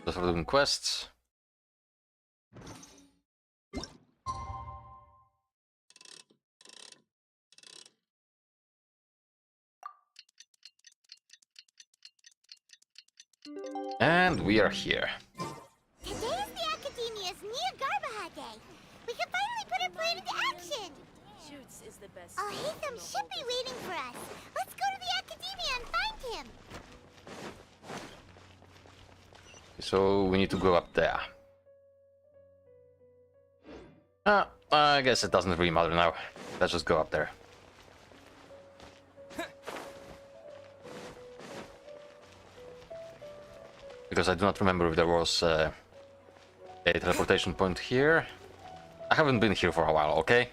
Just for doing quests. And we are here. Today is the Academia's Niagarbaha Day. We can finally put our plan into action. Shoots is the best. Alhaitham should be waiting for us. Let's go to the Academia and find him. So we need to go up there. I guess it doesn't really matter now. Let's just go up there. Because I do not remember if there was a teleportation point here. I haven't been here for a while, okay?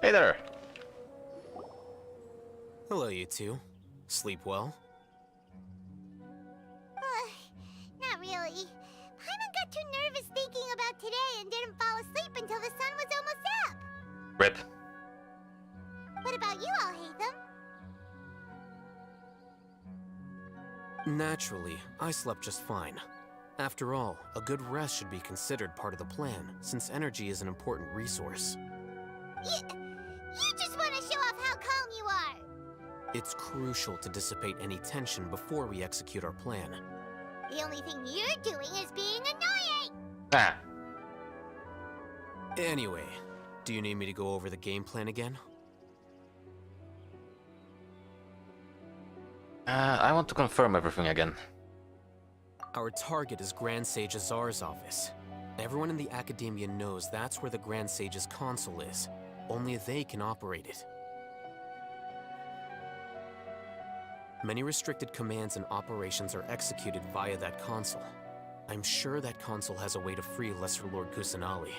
Hey there! Hello, you two. Sleep well? Not really. Paimon got too nervous thinking about today and didn't fall asleep until the sun was almost up. Rip. What about you, Alhaitham? Naturally, I slept just fine. After all, a good rest should be considered part of the plan, since energy is an important resource. You just want to show off how calm you are. It's crucial to dissipate any tension before we execute our plan. The only thing you're doing is being annoying. Ah. Anyway, do you need me to go over the game plan again? I want to confirm everything again. Our target is Grand Sage Azar's office. Everyone in the Academia knows that's where the Grand Sage's console is. Only they can operate it. Many restricted commands and operations are executed via that console. I'm sure that console has a way to free Lesser Lord Kusanali.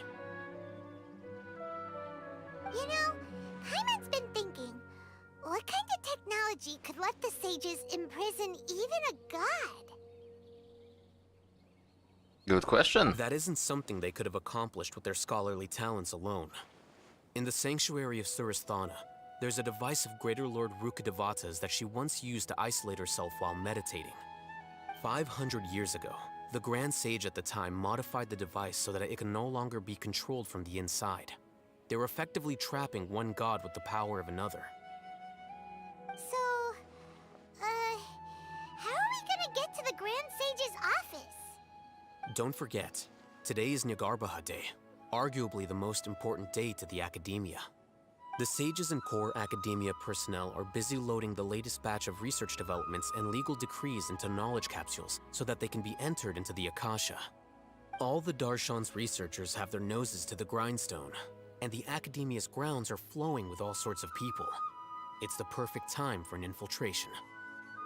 You know, Paimon's been thinking, what kind of technology could let the sages imprison even a god? Good question. That isn't something they could have accomplished with their scholarly talents alone. In the Sanctuary of Suristhana, there's a device of Greater Lord Rukkhadevata's that she once used to isolate herself while meditating. 500 years ago, the Grand Sage at the time modified the device so that it can no longer be controlled from the inside. They were effectively trapping one god with the power of another. So, how are we gonna get to the Grand Sage's office? Don't forget, today is Niagarbaha Day, arguably the most important day to the Academia. The sages and core Academia personnel are busy loading the latest batch of research developments and legal decrees into knowledge capsules so that they can be entered into the Akasha. All the Darshan's researchers have their noses to the grindstone, and the Academia's grounds are flowing with all sorts of people. It's the perfect time for an infiltration.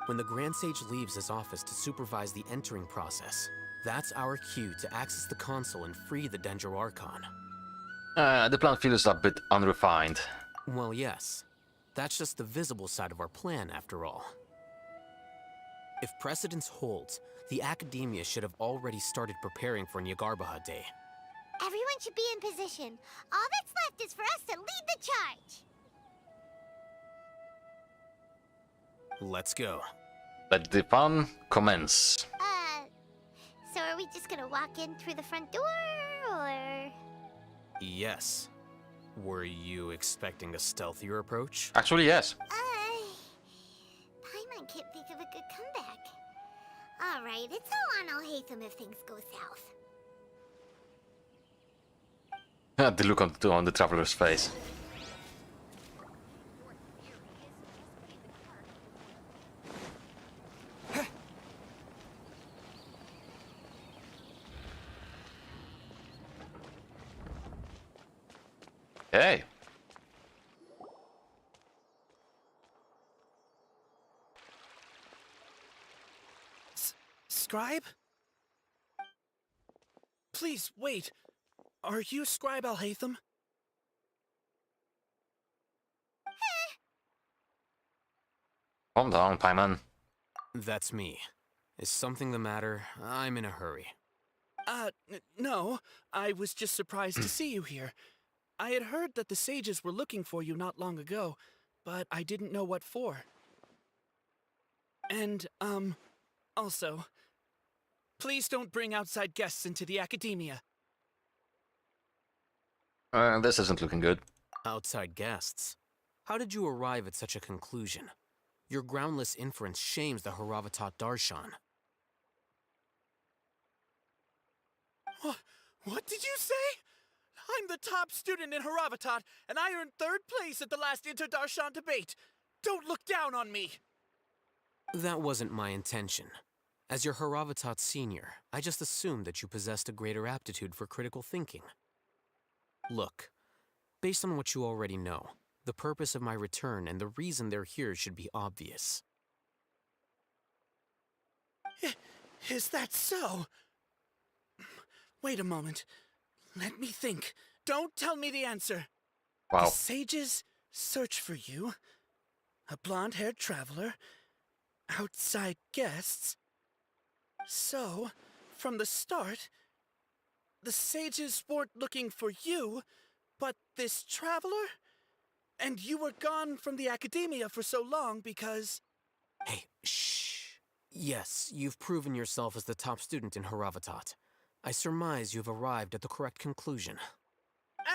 When the Grand Sage leaves his office to supervise the entering process, that's our cue to access the console and free the Danger Archon. The plan feels a bit unrefined. Well, yes. That's just the visible side of our plan, after all. If precedence holds, the Academia should have already started preparing for Niagarbaha Day. Everyone should be in position. All that's left is for us to lead the charge. Let's go. Let the fun commence. So are we just gonna walk in through the front door, or...? Yes. Were you expecting a stealthier approach? Actually, yes. Paimon can't think of a good comeback. Alright, it's all on Alhaitham if things go south. The look on the traveler's face. Hey. Scribe? Please, wait. Are you Scribe Alhaitham? Calm down, Paimon. That's me. Is something the matter? I'm in a hurry. No. I was just surprised to see you here. I had heard that the sages were looking for you not long ago, but I didn't know what for. And, also, please don't bring outside guests into the academia. This isn't looking good. Outside guests? How did you arrive at such a conclusion? Your groundless inference shames the Haravatat Darshan. What did you say? I'm the top student in Haravatat, and I earned 3rd place at the last Inter-Darshan debate. Don't look down on me! That wasn't my intention. As your Haravatat senior, I just assumed that you possessed a greater aptitude for critical thinking. Look, based on what you already know, the purpose of my return and the reason they're here should be obvious. Is that so? Wait a moment. Let me think. Don't tell me the answer. Wow. The sages search for you. A blonde-haired traveler. Outside guests. So, from the start, the sages weren't looking for you, but this traveler? And you were gone from the academia for so long because... Hey, shh. Yes, you've proven yourself as the top student in Haravatat. I surmise you've arrived at the correct conclusion.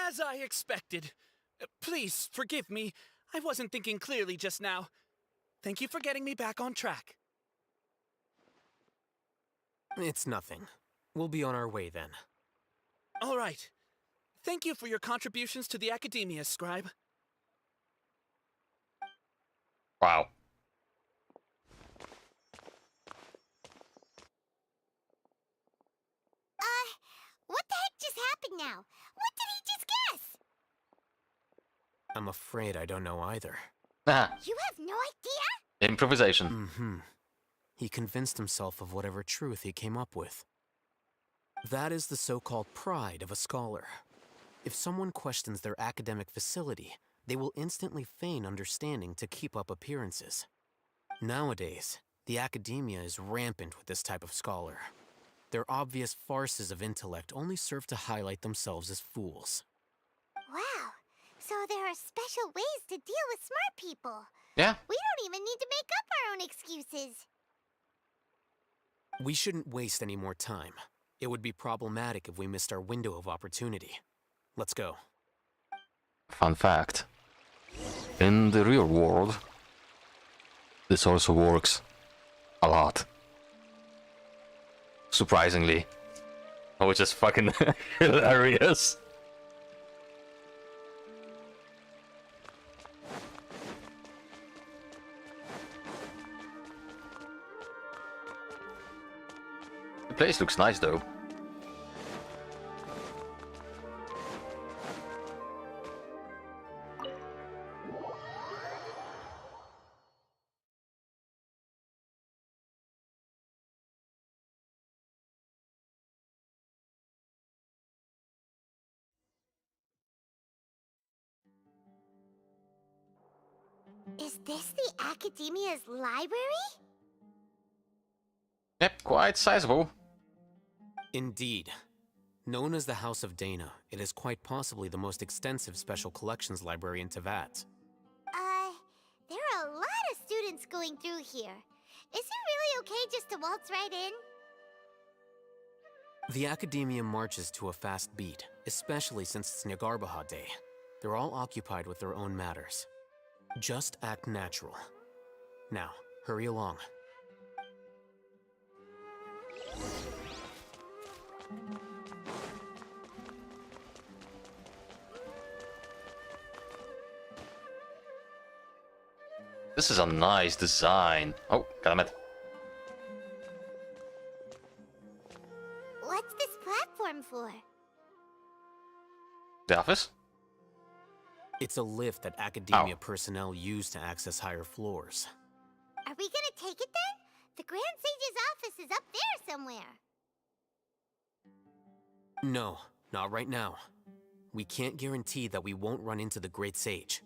As I expected. Please, forgive me. I wasn't thinking clearly just now. Thank you for getting me back on track. It's nothing. We'll be on our way then. All right. Thank you for your contributions to the academia, Scribe. Wow. What the heck just happened now? What did he just guess? I'm afraid I don't know either. Ah, You have no idea? improvisation. Mm-hmm. He convinced himself of whatever truth he came up with. That is the so-called pride of a scholar. If someone questions their academic facility, they will instantly feign understanding to keep up appearances. Nowadays, the academia is rampant with this type of scholar. Their obvious farces of intellect only serve to highlight themselves as fools. Wow. So there are special ways to deal with smart people. Yeah. We don't even need to make up our own excuses. We shouldn't waste any more time. It would be problematic if we missed our window of opportunity. Let's go. Fun fact. In the real world, this also works a lot. Surprisingly. Which is fucking hilarious. The place looks nice though. Is this the Academia's library? Yep, quite sizable. Indeed. Known as the House of Dana, it is quite possibly the most extensive special collections library in Teyvat. There are a lot of students going through here. Is it really okay just to waltz right in? The Academia marches to a fast beat, especially since it's Nyagarbaha Day. They're all occupied with their own matters. Just act natural. Now, hurry along. This is a nice design. Oh, damn it. What's this platform for? The office? It's a lift that Academia personnel use to access higher floors. Are we gonna take it then? The Grand Sage's office is up there somewhere. No, not right now. We can't guarantee that we won't run into the Great Sage.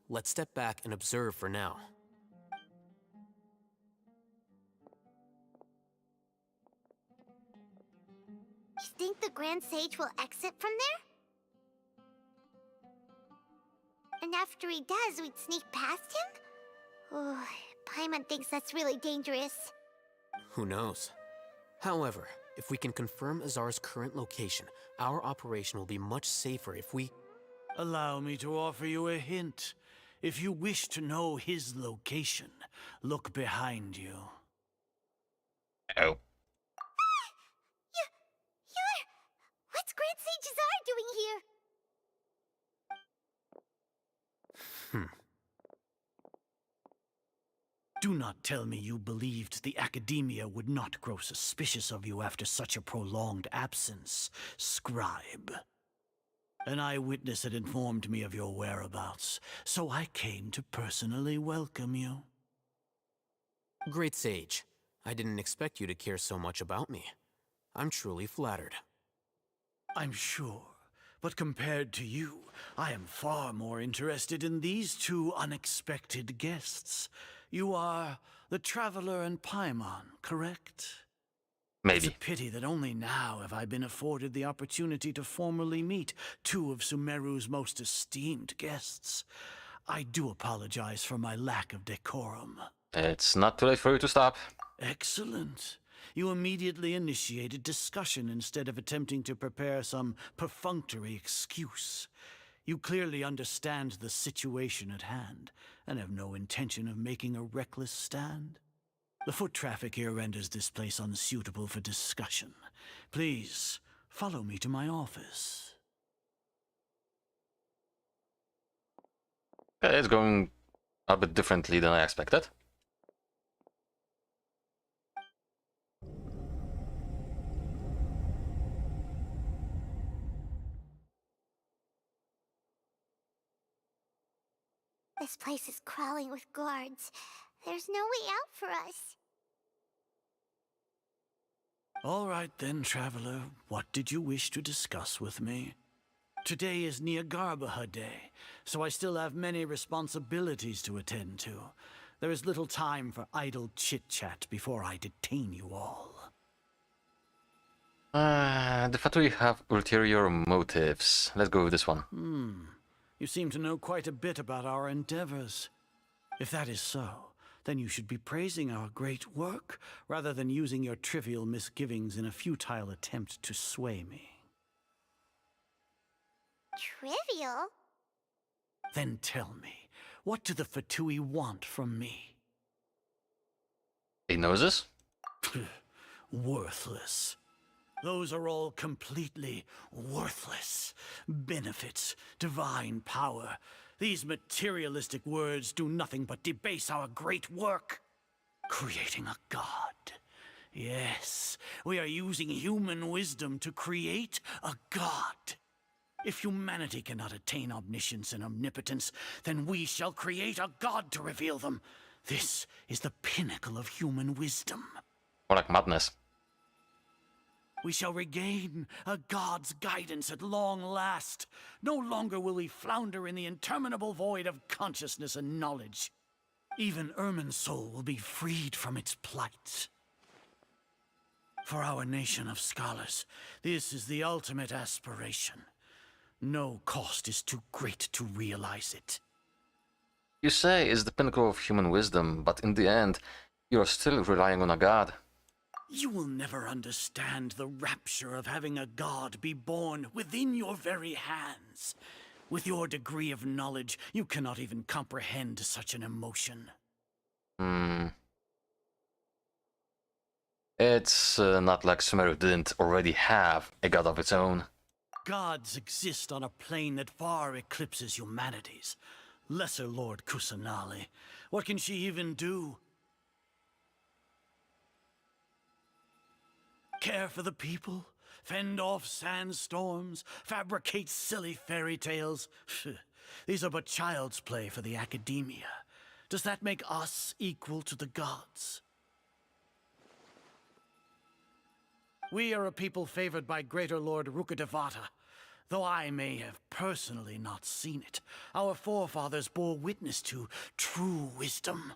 Let's step back and observe for now. think the Grand Sage will exit from there? And after he does, we'd sneak past him? Oh, Paimon thinks that's really dangerous. Who knows? However, if we can confirm Azar's current location, our operation will be much safer if we... Allow me to offer you a hint. If you wish to know his location, look behind you. Oh. What's Grand Sage Azar doing here? Do not tell me you believed the Academia would not grow suspicious of you after such a prolonged absence, scribe. An eyewitness had informed me of your whereabouts, so I came to personally welcome you. Great Sage, I didn't expect you to care so much about me. I'm truly flattered. I'm sure, but compared to you, I am far more interested in these two unexpected guests. You are the Traveler and Paimon, correct? Maybe. It's a pity that only now have I been afforded the opportunity to formally meet two of Sumeru's most esteemed guests. I do apologize for my lack of decorum. It's not too late for you to stop. Excellent. You immediately initiated discussion instead of attempting to prepare some perfunctory excuse. You clearly understand the situation at hand, and have no intention of making a reckless stand. The foot traffic here renders this place unsuitable for discussion. Please, follow me to my office. Okay, it's going a bit differently than I expected. This place is crawling with guards. There's no way out for us. All right then, Traveler. What did you wish to discuss with me? Today is Niagarbaha Day, so I still have many responsibilities to attend to. There is little time for idle chit-chat before I detain you all. The Fatui have ulterior motives. Let's go with this one. You seem to know quite a bit about our endeavors. If that is so, then you should be praising our great work, rather than using your trivial misgivings in a futile attempt to sway me. Trivial? Then tell me, what do the Fatui want from me? He knows this? Worthless. Those are all completely worthless. Benefits, divine power. These materialistic words do nothing but debase our great work. Creating a god. Yes, we are using human wisdom to create a god. If humanity cannot attain omniscience and omnipotence, then we shall create a god to reveal them. This is the pinnacle of human wisdom. More like madness. We shall regain a god's guidance at long last. No longer will we flounder in the interminable void of consciousness and knowledge. Even Irminsul will be freed from its plight. For our nation of scholars, this is the ultimate aspiration. No cost is too great to realize it. You say it's the pinnacle of human wisdom, but in the end, you're still relying on a god. You will never understand the rapture of having a god be born within your very hands. With your degree of knowledge, you cannot even comprehend such an emotion. It's not like Sumeru didn't already have a god of its own. Gods exist on a plane that far eclipses humanity's. Lesser Lord Kusanali. What can she even do? Care for the people? Fend off sandstorms? Fabricate silly fairy tales? These are but child's play for the Academia. Does that make us equal to the gods? We are a people favored by Greater Lord Rukkhadevata. Though I may have personally not seen it, our forefathers bore witness to true wisdom.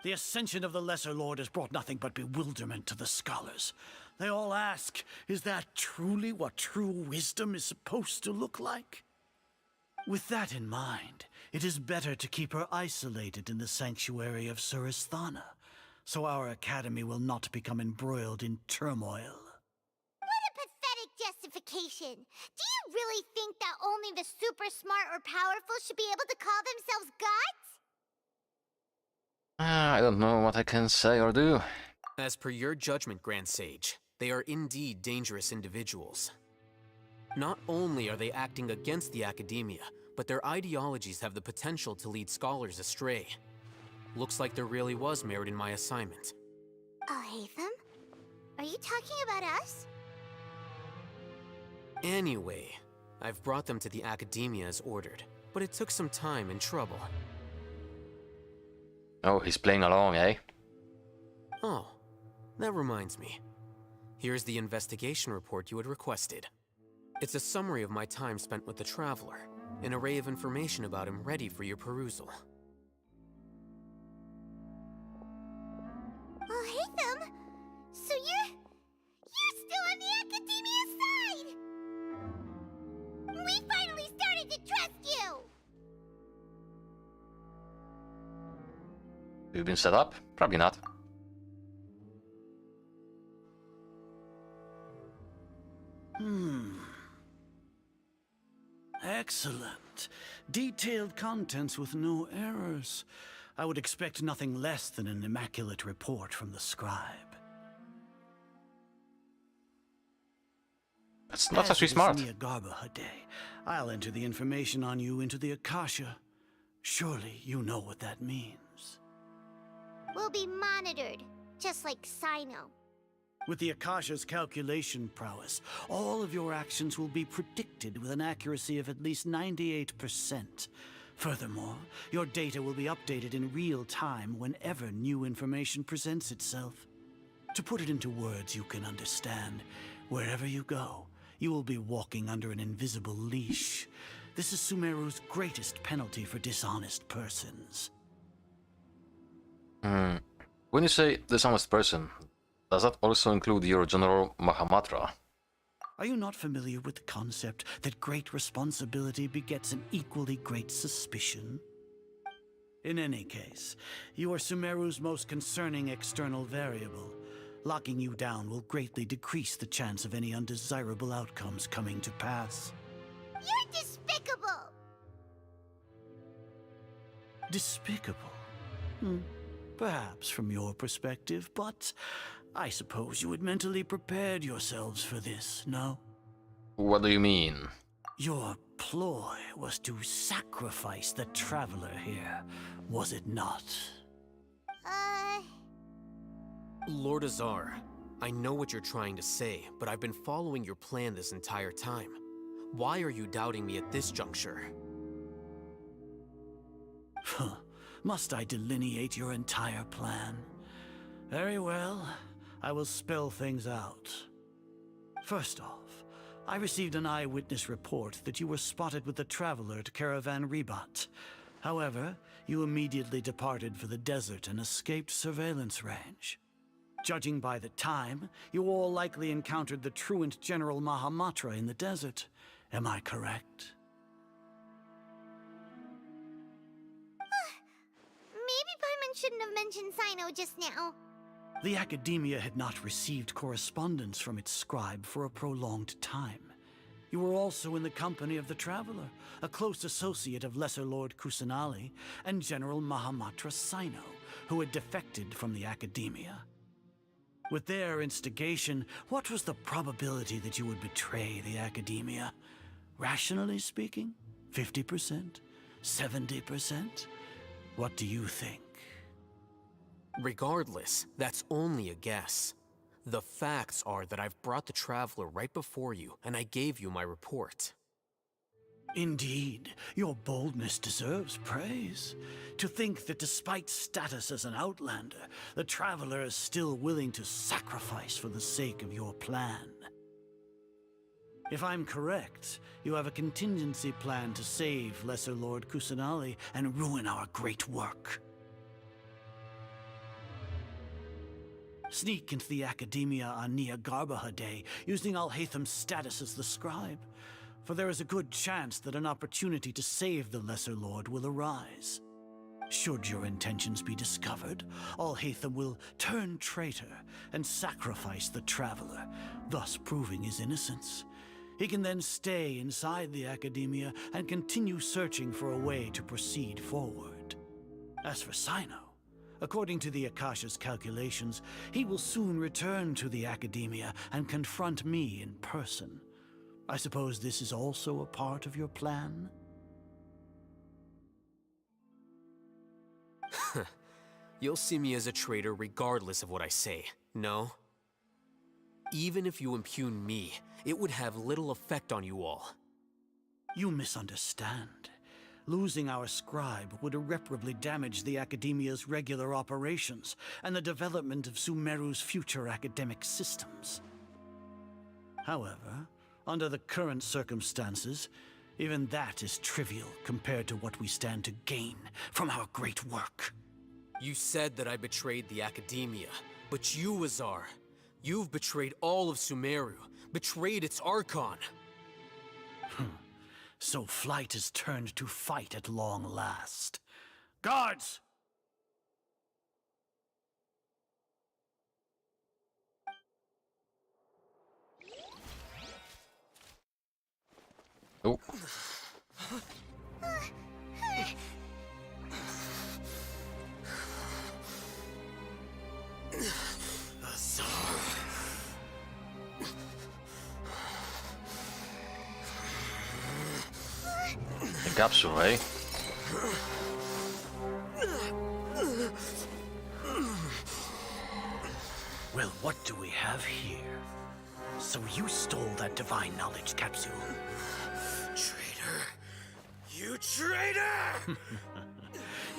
The ascension of the Lesser Lord has brought nothing but bewilderment to the scholars. They all ask, is that truly what true wisdom is supposed to look like? With that in mind, it is better to keep her isolated in the sanctuary of Surasthana, so our academy will not become embroiled in turmoil. What a pathetic justification! Do you really think that only the super smart or powerful should be able to call themselves gods? I don't know what I can say or do. As per your judgment, Grand Sage, they are indeed dangerous individuals. Not only are they acting against the academia, but their ideologies have the potential to lead scholars astray. Looks like there really was merit in my assignment. Oh, Hatham? Are you talking about us? Anyway, I've brought them to the academia as ordered, but it took some time and trouble. Oh, he's playing along, eh? Oh, that reminds me. Here's the investigation report you had requested. It's a summary of my time spent with the Traveler, an array of information about him ready for your perusal. Oh, Hatham! So you're still on the academia side! We finally started to trust you! You've been set up? Probably not. Excellent. Detailed contents with no errors. I would expect nothing less than an immaculate report from the scribe. That's not As actually it is smart. Niagarbha Day, I'll enter the information on you into the Akasha. Surely you know what that means. We'll be monitored, just like Sino. With the Akasha's calculation prowess, all of your actions will be predicted with an accuracy of at least 98%. Furthermore, your data will be updated in real time whenever new information presents itself. To put it into words you can understand, wherever you go, you will be walking under an invisible leash. This is Sumeru's greatest penalty for dishonest persons. When you say dishonest person, does that also include your General Mahamatra? Are you not familiar with the concept that great responsibility begets an equally great suspicion? In any case, you are Sumeru's most concerning external variable. Locking you down will greatly decrease the chance of any undesirable outcomes coming to pass. You're despicable! Despicable? Perhaps from your perspective, but I suppose you had mentally prepared yourselves for this, no? What do you mean? Your ploy was to sacrifice the Traveler here, was it not? Lord Azar, I know what you're trying to say, but I've been following your plan this entire time. Why are you doubting me at this juncture? Must I delineate your entire plan? Very well, I will spell things out. First off, I received an eyewitness report that you were spotted with the Traveler at Caravan Rebat. However, you immediately departed for the desert and escaped surveillance range. Judging by the time, you all likely encountered the truant General Mahamatra in the desert. Am I correct? Maybe Paimon shouldn't have mentioned Sino just now. The Academia had not received correspondence from its scribe for a prolonged time. You were also in the company of the Traveler, a close associate of Lesser Lord Kusanali and General Mahamatra Sino, who had defected from the Academia. With their instigation, what was the probability that you would betray the Academia? Rationally speaking, 50%? 70%? What do you think? Regardless, that's only a guess. The facts are that I've brought the Traveler right before you, and I gave you my report. Indeed, your boldness deserves praise. To think that despite status as an outlander, the Traveler is still willing to sacrifice for the sake of your plan. If I'm correct, you have a contingency plan to save Lesser Lord Kusanali and ruin our great work. Sneak into the Academia on Nia Garbaha Day, using Alhaitham's status as the scribe. For there is a good chance that an opportunity to save the Lesser Lord will arise. Should your intentions be discovered, Alhaitham will turn traitor and sacrifice the Traveler, thus proving his innocence. He can then stay inside the Academia and continue searching for a way to proceed forward. As for Sino, according to the Akasha's calculations, he will soon return to the Academia and confront me in person. I suppose this is also a part of your plan? You'll see me as a traitor regardless of what I say, no? Even if you impugn me, it would have little effect on you all. You misunderstand. Losing our scribe would irreparably damage the Academia's regular operations and the development of Sumeru's future academic systems. However, under the current circumstances, even that is trivial compared to what we stand to gain from our great work. You said that I betrayed the Academia, but you, Azar, you've betrayed all of Sumeru, betrayed its Archon. So flight has turned to fight at long last. Guards! Oh. The capsule, eh? Well, what do we have here? So you stole that divine knowledge capsule? Traitor! You traitor!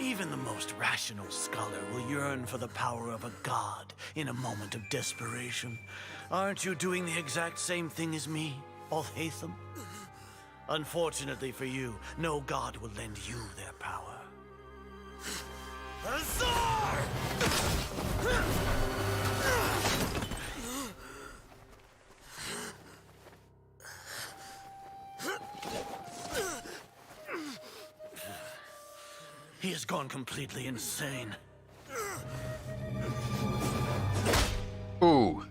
Even the most rational scholar will yearn for the power of a god in a moment of desperation. Aren't you doing the exact same thing as me, Alhaitham? Unfortunately for you, no god will lend you their power. Azar! He has gone completely insane. Ooh.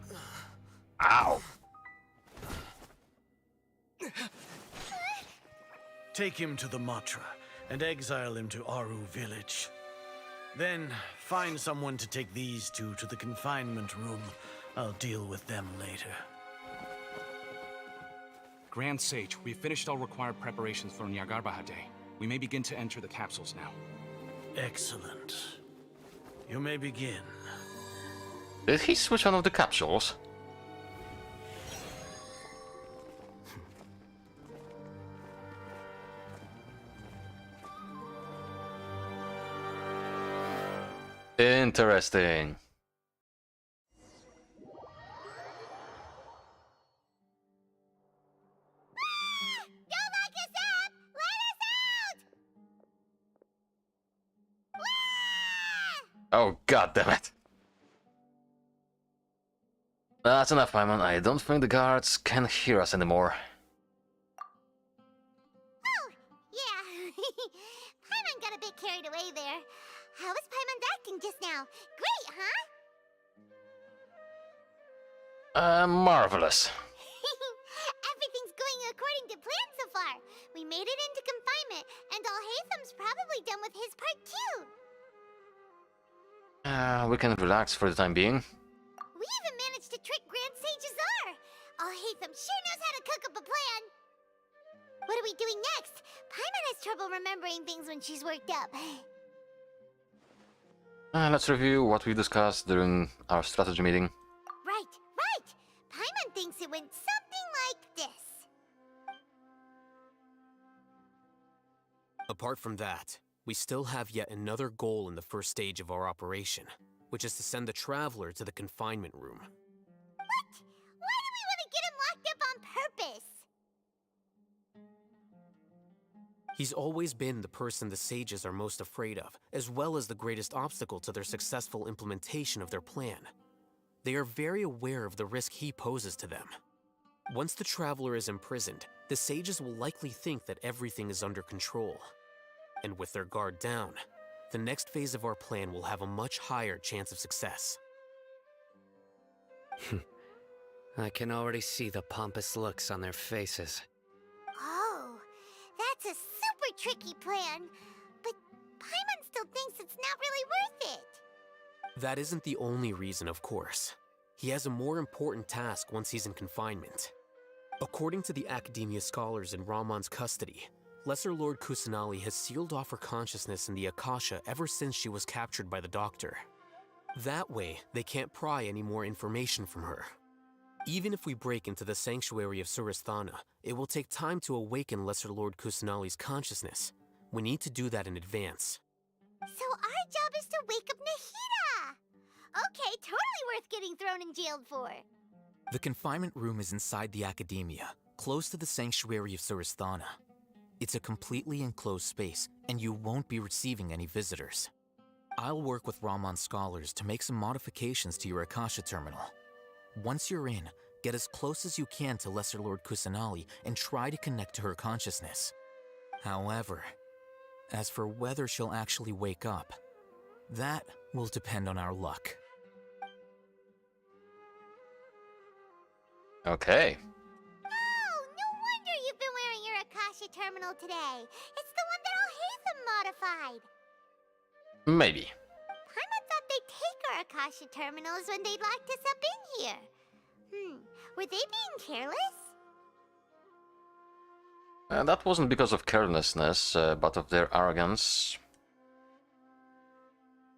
Ow. Take him to the Matra and exile him to Aru village. Then find someone to take these two to the confinement room. I'll deal with them later. Grand Sage, we've finished all required preparations for Nyagarbha Day. We may begin to enter the capsules now. Excellent. You may begin. Did he switch one of the capsules? Interesting. Don't lock us up! Let us out! Oh, god damn it. That's enough, Paimon. I don't think the guards can hear us anymore. Oh, yeah. Paimon got a bit carried away there. How was Paimon's acting just now? Great, huh? Marvelous. Everything's going according to plan so far. We made it into confinement, and Alhaitham's probably done with his part too. We can relax for the time being. We even managed to trick Grand Sage Azar. Alhaitham sure knows how to cook up a plan. What are we doing next? Paimon has trouble remembering things when she's worked up. Let's review what we discussed during our strategy meeting. Right, right. Paimon thinks it went something like this. Apart from that, we still have yet another goal in the first stage of our operation, which is to send the Traveler to the confinement room. What? Why do we want to get him locked up on purpose? He's always been the person the sages are most afraid of, as well as the greatest obstacle to their successful implementation of their plan. They are very aware of the risk he poses to them. Once the Traveler is imprisoned, the sages will likely think that everything is under control. And with their guard down, the next phase of our plan will have a much higher chance of success. I can already see the pompous looks on their faces. Oh, that's a super tricky plan. But Paimon still thinks it's not really worth it. That isn't the only reason, of course. He has a more important task once he's in confinement. According to the Academia scholars in Ramon's custody, Lesser Lord Kusanali has sealed off her consciousness in the Akasha ever since she was captured by the Doctor. That way, they can't pry any more information from her. Even if we break into the sanctuary of Surasthana, it will take time to awaken Lesser Lord Kusanali's consciousness. We need to do that in advance. So our job is to wake up Nahida! Okay, totally worth getting thrown and jailed for. The confinement room is inside the Academia, close to the sanctuary of Surasthana. It's a completely enclosed space, and you won't be receiving any visitors. I'll work with Ramon's scholars to make some modifications to your Akasha terminal. Once you're in, get as close as you can to Lesser Lord Kusanali and try to connect to her consciousness. However, as for whether she'll actually wake up, that will depend on our luck. Okay. Oh, no wonder you've been wearing your Akasha terminal today. It's the one that Al Hatham modified. Maybe. Paimon thought they'd take our Akasha terminals when they locked us up in here. Were they being careless? That wasn't because of carelessness, but of their arrogance.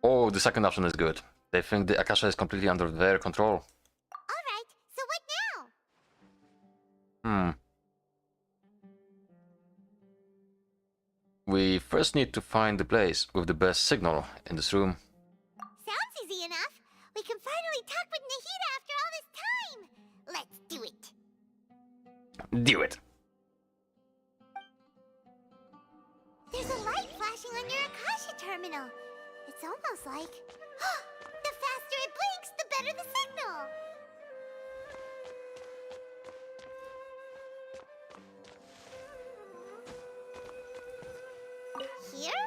Oh, the second option is good. They think the Akasha is completely under their control. Alright, so what now? We first need to find the place with the best signal in this room. Sounds easy enough. We can finally talk with Nahida after all this time. Let's do it. Do it. There's a light flashing on your Akasha terminal. It's almost like... the faster it blinks, the better the signal. Here?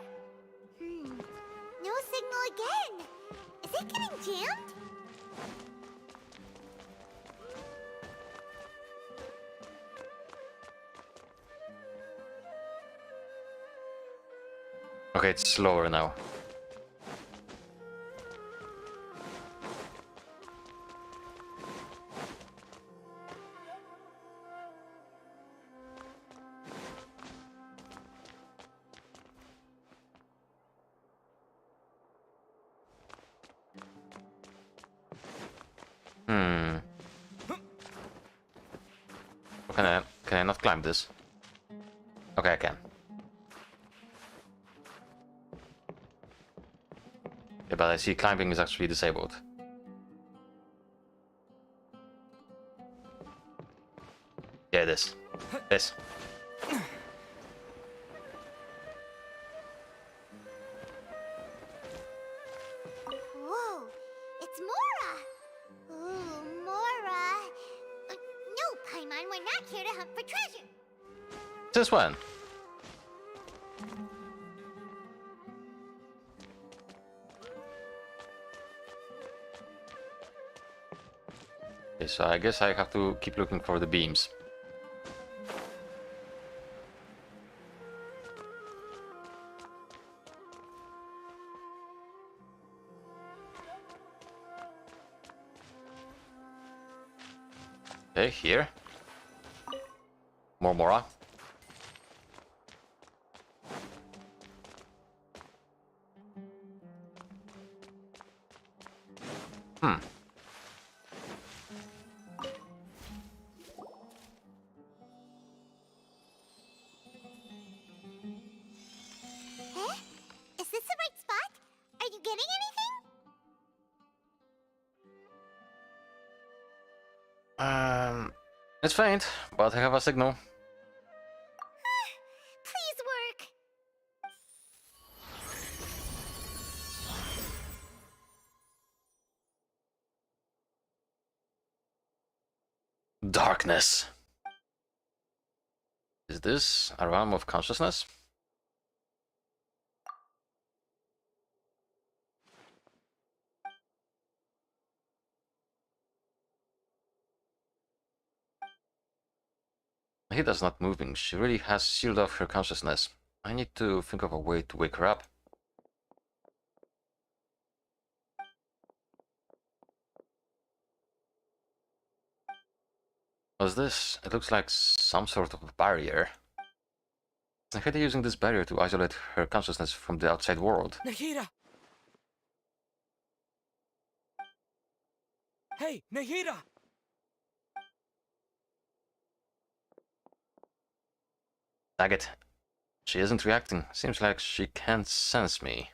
No signal again. Is it getting jammed? Okay, it's slower now. Can I not climb this? Okay, I can. Yeah, but I see climbing is actually disabled. Yeah, this. This. Whoa, it's Mora! Ooh, Mora! No, Paimon, we're not here to hunt for treasure! Since when? Okay, so I guess I have to keep looking for the beams. Okay, here. More Mora. Eh? Is this the right spot? Are you getting anything? It's faint, but I have a signal. Please work! Darkness. Is this a realm of consciousness? Hida's not moving. She really has sealed off her consciousness. I need to think of a way to wake her up. What's this? It looks like some sort of barrier. Is Hida using this barrier to isolate her consciousness from the outside world? Nahida! Hey, Nahida! Daggett. She isn't reacting. Seems like she can't sense me.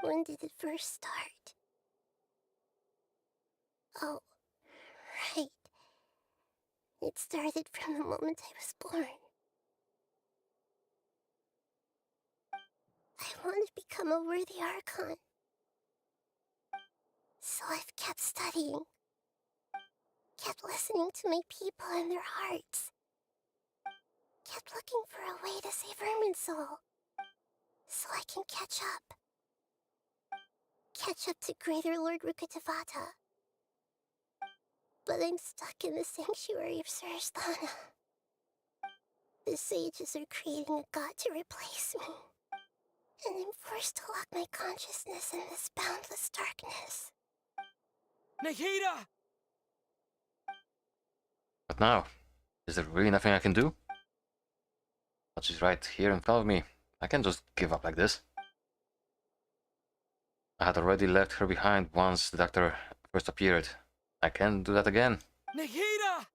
When did it first start? Oh, right. It started from the moment I was born. I want to become a worthy Archon. So I've kept studying. Kept listening to my people and their hearts. Kept looking for a way to save Irminsul. So I can catch up. Catch up to Greater Lord Rukkhadevata. But I'm stuck in the sanctuary of Surasthana. The sages are creating a god to replace me. And I'm forced to lock my consciousness in this boundless darkness. Nahida! But now, is there really nothing I can do? But she's right here in front of me. I can't just give up like this. I had already left her behind once the doctor first appeared. I can't do that again. Nahida!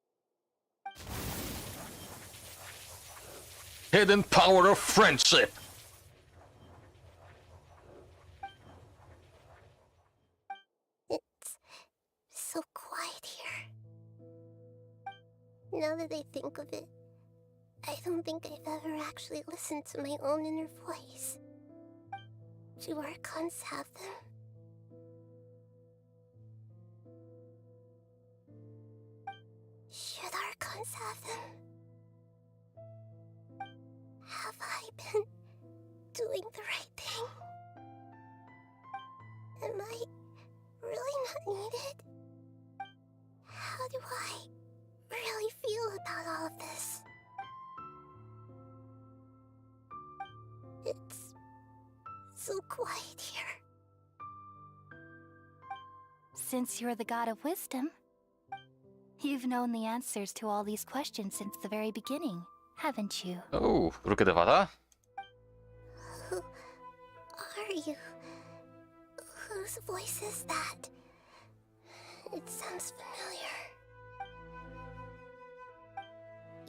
Hidden power of friendship! It's so quiet here. Now that I think of it, I don't think I've ever actually listened to my own inner voice. Do Archons have them? Should Archons have them? Have I been doing the right thing? Am I really not needed? How do I really feel about all of this? It's so quiet here. Since you're the god of wisdom, you've known the answers to all these questions since the very beginning, haven't you? Oh, Rukkhadevata? Who are you? Whose voice is that? It sounds familiar.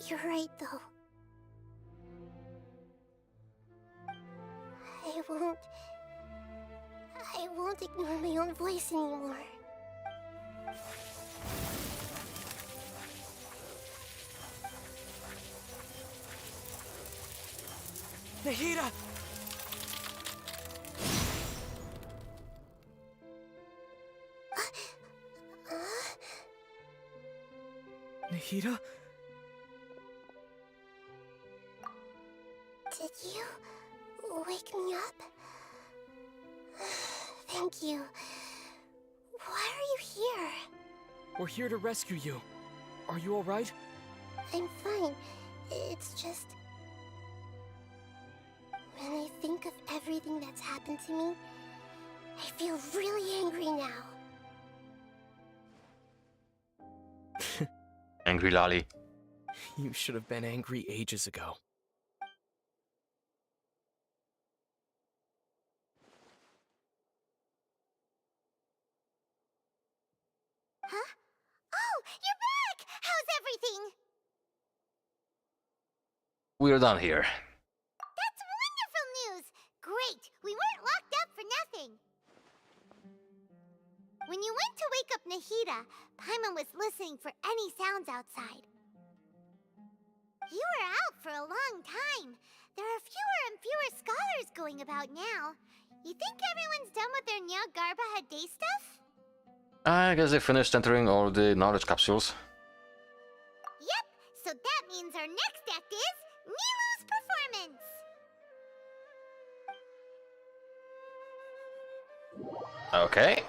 You're right, though. I won't ignore my own voice anymore. Nahida! Nahida? Did you wake me up? Thank you. Why are you here? We're here to rescue you. Are you alright? I'm fine. It's just... when I think of everything that's happened to me, I feel really angry now. Angry Lolly. You should have been angry ages ago. Huh? Oh, you're back! How's everything? We're done here. That's wonderful news! Great! We weren't locked up for nothing! When you went to wake up Nahida, Paimon was listening for any sounds outside. You were out for a long time. There are fewer and fewer scholars going about now. You think everyone's done with their Nyagarbha day stuff? I guess they finished entering all the knowledge capsules. Yep, so that means our next act is Nilu's performance! Okay.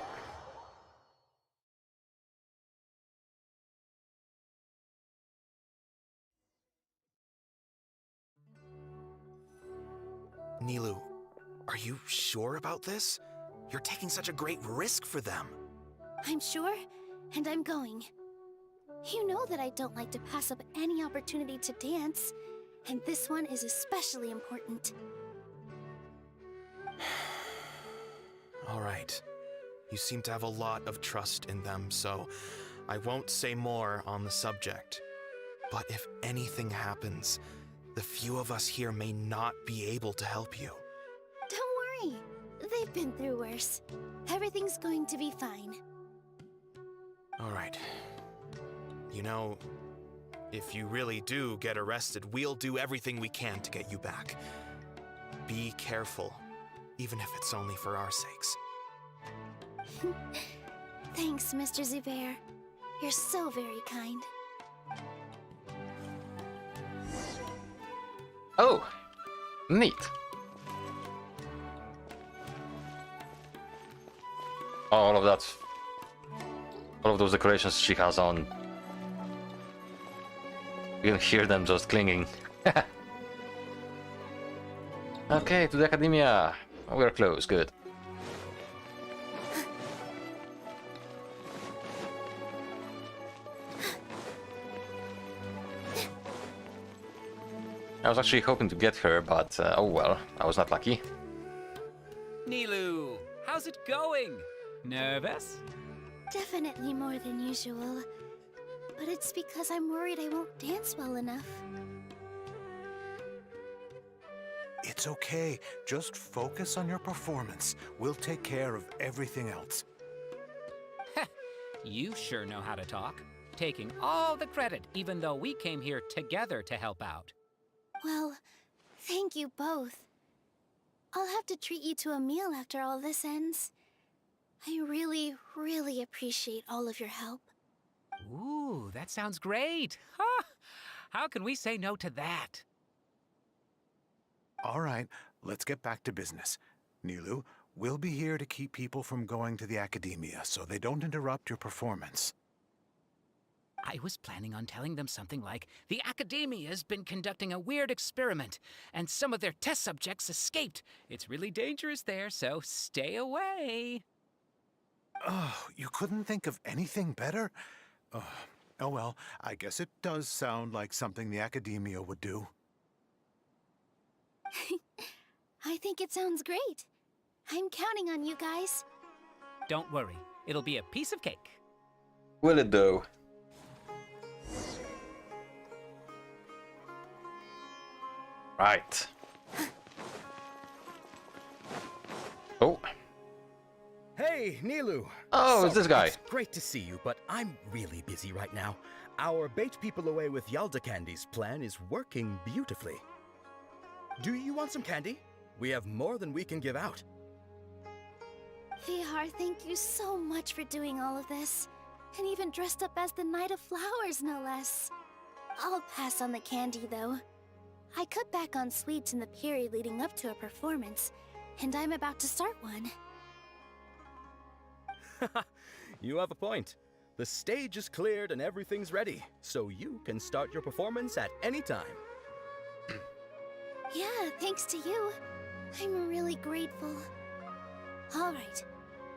Nilu, are you sure about this? You're taking such a great risk for them. I'm sure, and I'm going. You know that I don't like to pass up any opportunity to dance, and this one is especially important. All right. You seem to have a lot of trust in them, so I won't say more on the subject. But if anything happens, the few of us here may not be able to help you. Don't worry. They've been through worse. Everything's going to be fine. All right. You know, if you really do get arrested, we'll do everything we can to get you back. Be careful, even if it's only for our sakes. Thanks, Mr. Zubair. You're so very kind. Oh, neat. All of that, all of those decorations she has on. You can hear them just clinging. Okay, to the academia. We're close, good. I was actually hoping to get her, but oh well, I was not lucky. Nilu, how's it going? Nervous? Definitely more than usual. But it's because I'm worried I won't dance well enough. It's okay. Just focus on your performance. We'll take care of everything else. You sure know how to talk. Taking all the credit, even though we came here together to help out. Well, thank you both. I'll have to treat you to a meal after all this ends. I really, really appreciate all of your help. Ooh, that sounds great. Ha! How can we say no to that? All right, let's get back to business. Nilu, we'll be here to keep people from going to the academia so they don't interrupt your performance. I was planning on telling them something like, the Academia's been conducting a weird experiment, and some of their test subjects escaped. It's really dangerous there, so stay away. Oh, you couldn't think of anything better? Oh well, I guess it does sound like something the Academia would do. I think it sounds great. I'm counting on you guys. Don't worry, it'll be a piece of cake. Will it though? Right. Oh. Hey, Nilu. Oh, it's this guy. It's great to see you, but I'm really busy right now. Our bait people away with Yalda Candy's plan is working beautifully. Do you want some candy? We have more than we can give out. Vihar, thank you so much for doing all of this. And even dressed up as the Knight of Flowers, no less. I'll pass on the candy, though. I cut back on sweets in the period leading up to a performance, and I'm about to start one. You have a point. The stage is cleared and everything's ready, so you can start your performance at any time. Yeah, thanks to you. I'm really grateful. All right,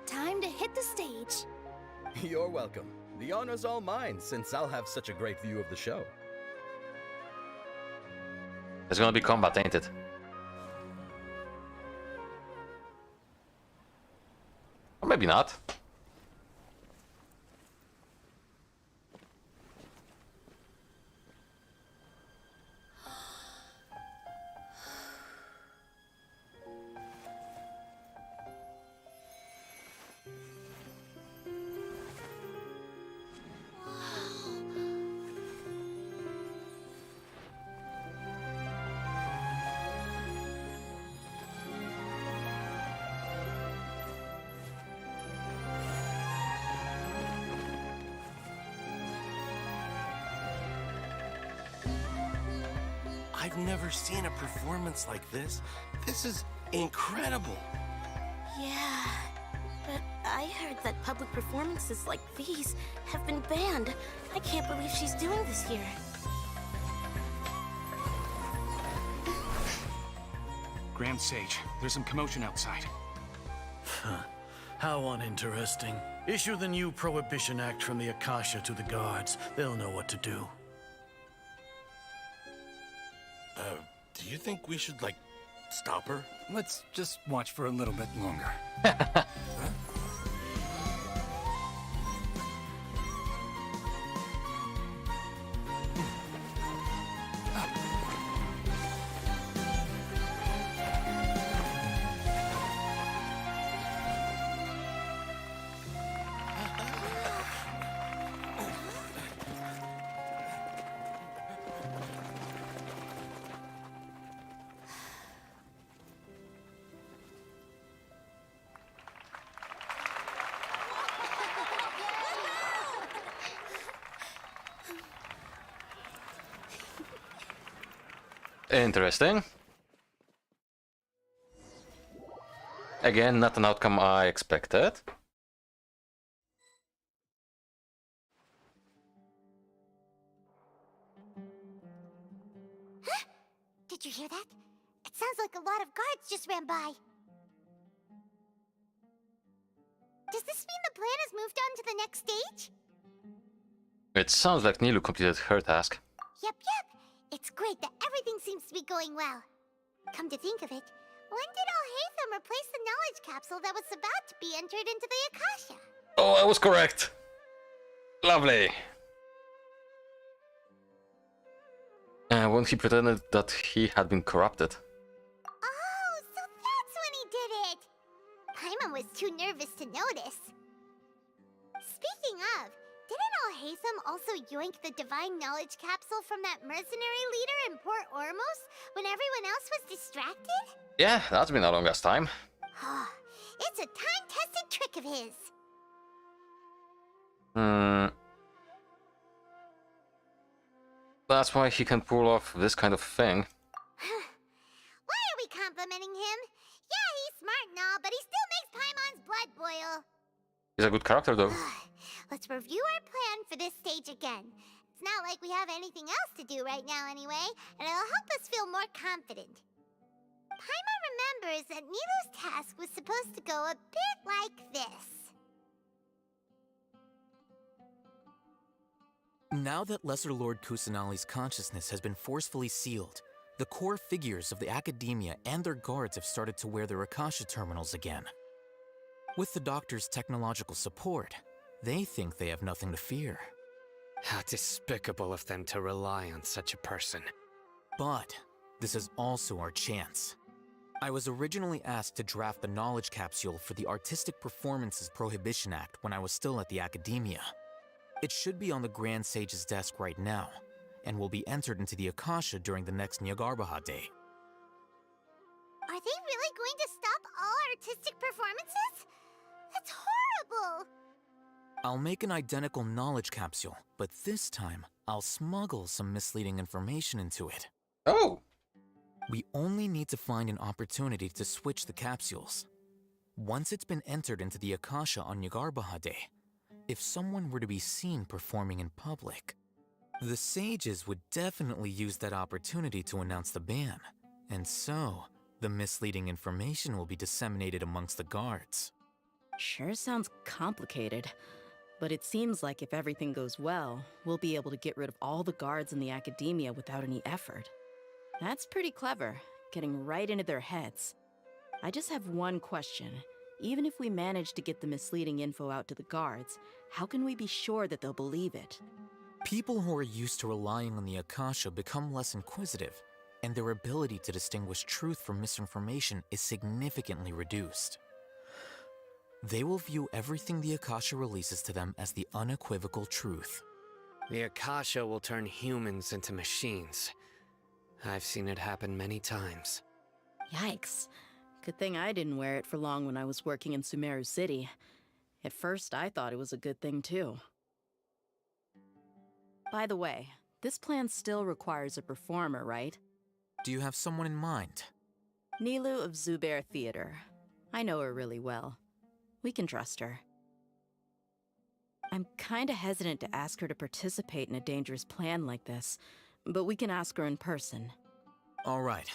time to hit the stage. You're welcome. The honor's all mine, since I'll have such a great view of the show. It's gonna be combat, ain't it? Or maybe not. I've never seen a performance like this. This is incredible. Yeah, but I heard that public performances like these have been banned. I can't believe she's doing this here. Grand Sage, there's some commotion outside. How uninteresting. Issue the new Prohibition Act from the Akasha to the guards. They'll know what to do. Do you think we should, like, stop her? Let's just watch for a little bit longer. Interesting. Again, not an outcome I expected. Huh? Did you hear that? It sounds like a lot of guards just ran by. Does this mean the plan has moved on to the next stage? It sounds like Nilu completed her task. Yep. It's great that everything seems to be going well. Come to think of it, when did Alhaitham replace the knowledge capsule that was about to be entered into the Akasha? Oh, I was correct. Lovely. When he pretended that he had been corrupted. Oh, so that's when he did it! Paimon was too nervous to notice. Speaking of, didn't Alhaitham also yoink the divine knowledge capsule from that mercenary leader in Port Ormos when everyone else was distracted? Yeah, that's been a long ass time. It's a time-tested trick of his. That's why he can pull off this kind of thing. Why are we complimenting him? Yeah, he's smart and all, but he still makes Paimon's blood boil. He's a good character though. Let's review our plan for this stage again. It's not like we have anything else to do right now anyway, and it'll help us feel more confident. Paimon remembers that Nilu's task was supposed to go a bit like this. Now that Lesser Lord Kusanali's consciousness has been forcefully sealed, the core figures of the Academia and their guards have started to wear their Akasha terminals again. With the Doctor's technological support, they think they have nothing to fear. How despicable of them to rely on such a person. But this is also our chance. I was originally asked to draft the knowledge capsule for the Artistic Performances Prohibition Act when I was still at the Academia. It should be on the Grand Sage's desk right now, and will be entered into the Akasha during the next Nyagarbha Day. Are they really going to stop all artistic performances? That's horrible! I'll make an identical knowledge capsule, but this time, I'll smuggle some misleading information into it. Oh! We only need to find an opportunity to switch the capsules. Once it's been entered into the Akasha on Nyagarbha Day, if someone were to be seen performing in public, the sages would definitely use that opportunity to announce the ban, and so the misleading information will be disseminated amongst the guards. Sure sounds complicated, but it seems like if everything goes well, we'll be able to get rid of all the guards in the Academia without any effort. That's pretty clever, getting right into their heads. I just have one question. Even if we manage to get the misleading info out to the guards, how can we be sure that they'll believe it? People who are used to relying on the Akasha become less inquisitive, and their ability to distinguish truth from misinformation is significantly reduced. They will view everything the Akasha releases to them as the unequivocal truth. The Akasha will turn humans into machines. I've seen it happen many times. Yikes. Good thing I didn't wear it for long when I was working in Sumeru City. At first, I thought it was a good thing too. By the way, this plan still requires a performer, right? Do you have someone in mind? Nilu of Zubair Theater. I know her really well. We can trust her. I'm kinda hesitant to ask her to participate in a dangerous plan like this, but we can ask her in person. All right.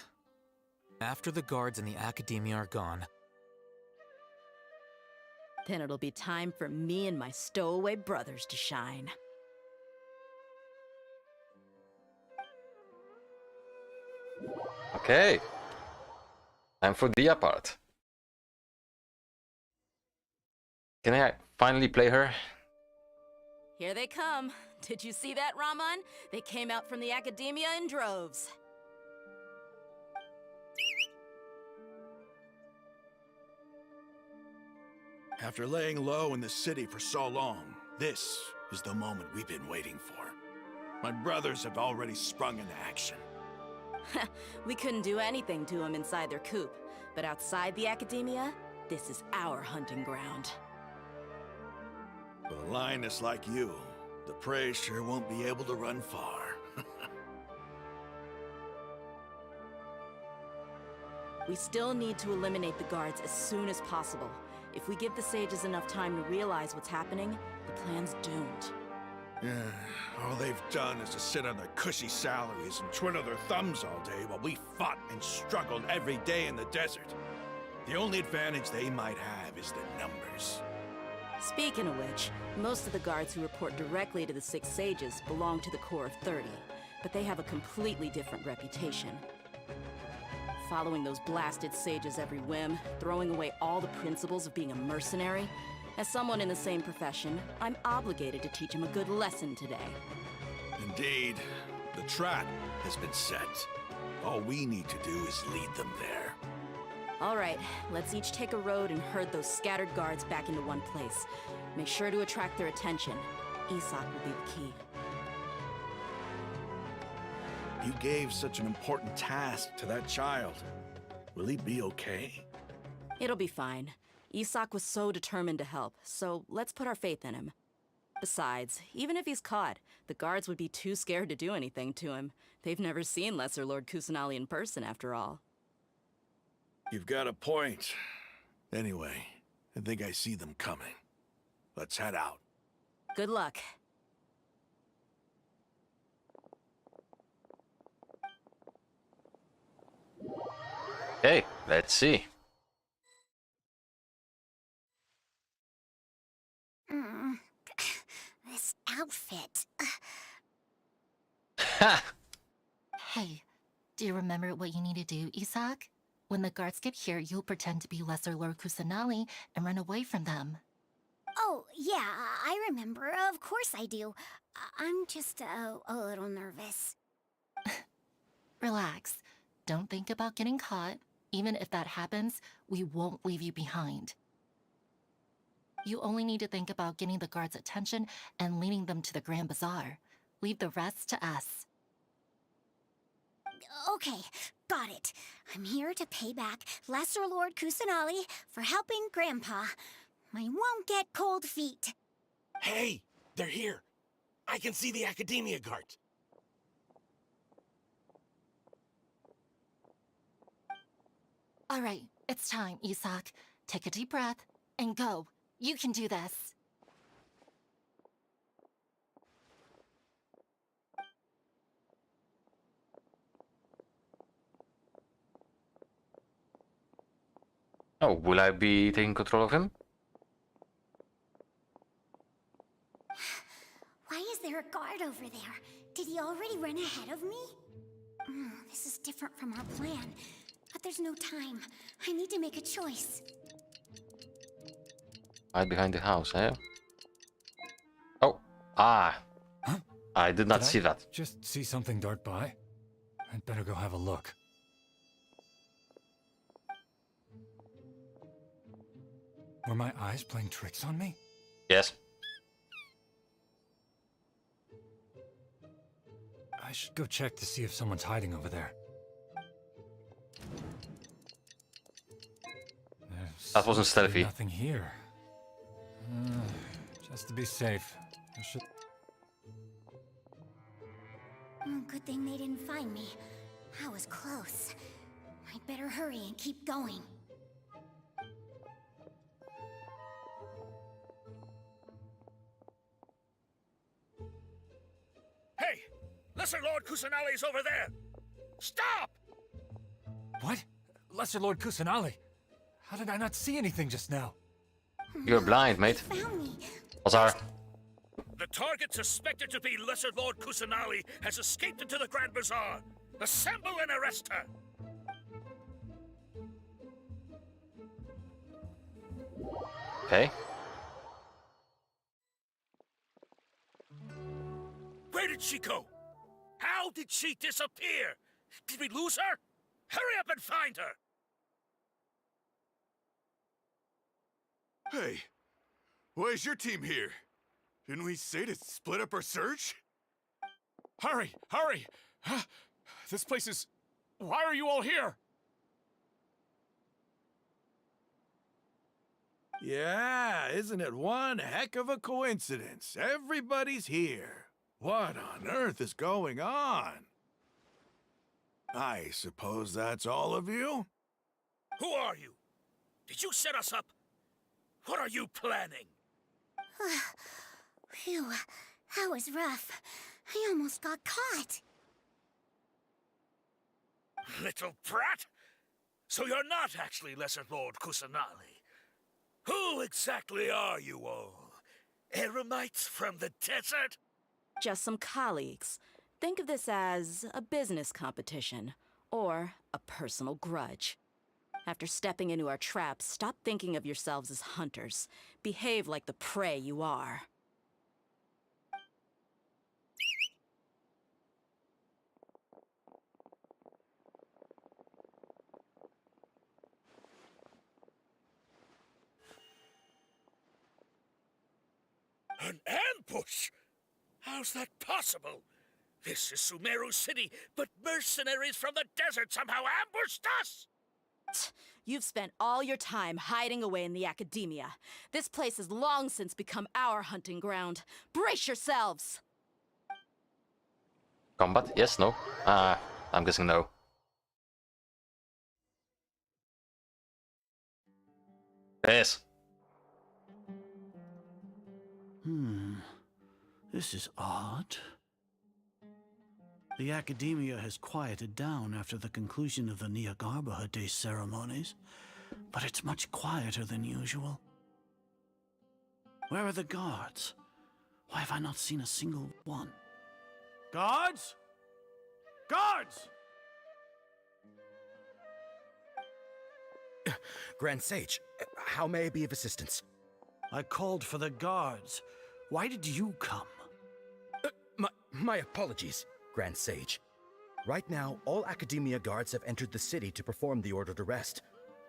After the guards and the Academia are gone, then it'll be time for me and my stowaway brothers to shine. Okay. Time for Dia part. Can I finally play her? Here they come. Did you see that, Raman? They came out from the Academia in droves. After laying low in the city for so long, this is the moment we've been waiting for. My brothers have already sprung into action. We couldn't do anything to them inside their coop, but outside the Academia, this is our hunting ground. With a lioness like you, the prey sure won't be able to run far. We still need to eliminate the guards as soon as possible. If we give the sages enough time to realize what's happening, the plan's doomed. Yeah, all they've done is to sit on their cushy salaries and twiddle their thumbs all day while we fought and struggled every day in the desert. The only advantage they might have is the numbers. Speaking of which, most of the guards who report directly to the Six Sages belong to the Corps of 30, but they have a completely different reputation. Following those blasted sages every whim, throwing away all the principles of being a mercenary. As someone in the same profession, I'm obligated to teach them a good lesson today. Indeed, the trap has been set. All we need to do is lead them there. All right, let's each take a road and herd those scattered guards back into one place. Make sure to attract their attention. Isak will be the key. You gave such an important task to that child. Will he be okay? It'll be fine. Isak was so determined to help, so let's put our faith in him. Besides, even if he's caught, the guards would be too scared to do anything to him. They've never seen Lesser Lord Kusanali in person, after all. You've got a point. Anyway, I think I see them coming. Let's head out. Good luck. Okay, let's see. This outfit. Hey, do you remember what you need to do, Isak? When the guards get here, you'll pretend to be Lesser Lord Kusanali and run away from them. Oh, yeah, I remember. Of course I do. I'm just a little nervous. Relax. Don't think about getting caught. Even if that happens, we won't leave you behind. You only need to think about getting the guards' attention and leading them to the Grand Bazaar. Leave the rest to us. Okay, got it. I'm here to pay back Lesser Lord Kusanali for helping Grandpa. I won't get cold feet. Hey, they're here. I can see the Academia guards. All right, it's time, Isak. Take a deep breath and go. You can do this. Oh, will I be taking control of him? Why is there a guard over there? Did he already run ahead of me? This is different from our plan. But there's no time. I need to make a choice. Right behind the house, eh? Oh, ah. Huh? I did not see that. Just see something dart by? I'd better go have a look. Were my eyes playing tricks on me? Yes. I should go check to see if someone's hiding over there. That wasn't stealthy. Nothing here. Just to be safe, I should... Good thing they didn't find me. That was close. I'd better hurry and keep going. Hey! Lesser Lord Kusanali's over there! Stop! What? Lesser Lord Kusanali? How did I not see anything just now? You're blind, mate. Azar. The target suspected to be Lesser Lord Kusanali has escaped into the Grand Bazaar. Assemble and arrest her! Okay. Where did she go? How did she disappear? Did we lose her? Hurry up and find her! Hey, why is your team here? Didn't we say to split up our search? Hurry! Hurry! This place is... Why are you all here? Yeah, isn't it one heck of a coincidence? Everybody's here. What on earth is going on? I suppose that's all of you? Who are you? Did you set us up? What are you planning? Phew, that was rough. I almost got caught. Little brat? So you're not actually Lesser Lord Kusanali. Who exactly are you all? Eremites from the desert? Just some colleagues. Think of this as a business competition, or a personal grudge. After stepping into our traps, stop thinking of yourselves as hunters. Behave like the prey you are. An ambush? How's that possible? This is Sumeru City, but mercenaries from the desert somehow ambushed us! You've spent all your time hiding away in the academia. This place has long since become our hunting ground. Brace yourselves! Combat? Yes, no? I'm guessing no. Yes. This is odd. The academia has quieted down after the conclusion of the Niagarbaha Day ceremonies, but it's much quieter than usual. Where are the guards? Why have I not seen a single one? Guards? Guards! Grand Sage, how may I be of assistance? I called for the guards. Why did you come? My apologies, Grand Sage. Right now, all Academia guards have entered the city to perform the ordered arrest.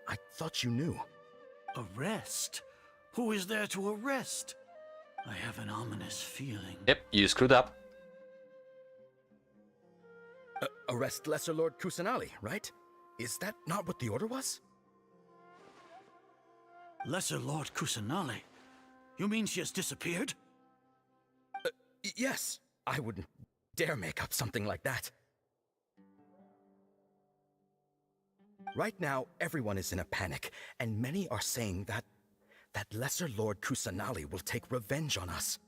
I thought you knew. Arrest? Who is there to arrest? I have an ominous feeling. Yep, you screwed up. Arrest Lesser Lord Kusanali, right? Is that not what the order was? Lesser Lord Kusanali? You mean she has disappeared? Yes. I wouldn't dare make up something like that. Right now, everyone is in a panic, and many are saying that Lesser Lord Kusanali will take revenge on us.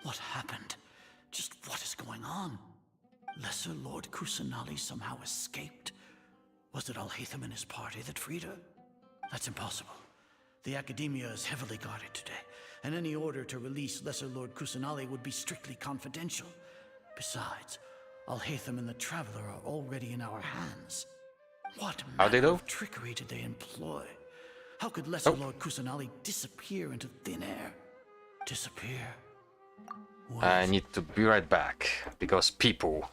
What happened? Just what is going on? Lesser Lord Kusanali somehow escaped? Was it Alhaitham and his party that freed her? That's impossible. The Academia is heavily guarded today, and any order to release Lesser Lord Kusanali would be strictly confidential. Besides, Alhaitham and the Traveler are already in our hands. What manner of trickery did they employ? How could Lesser Lord Kusanali disappear into thin air? Disappear? I need to be right back, because people...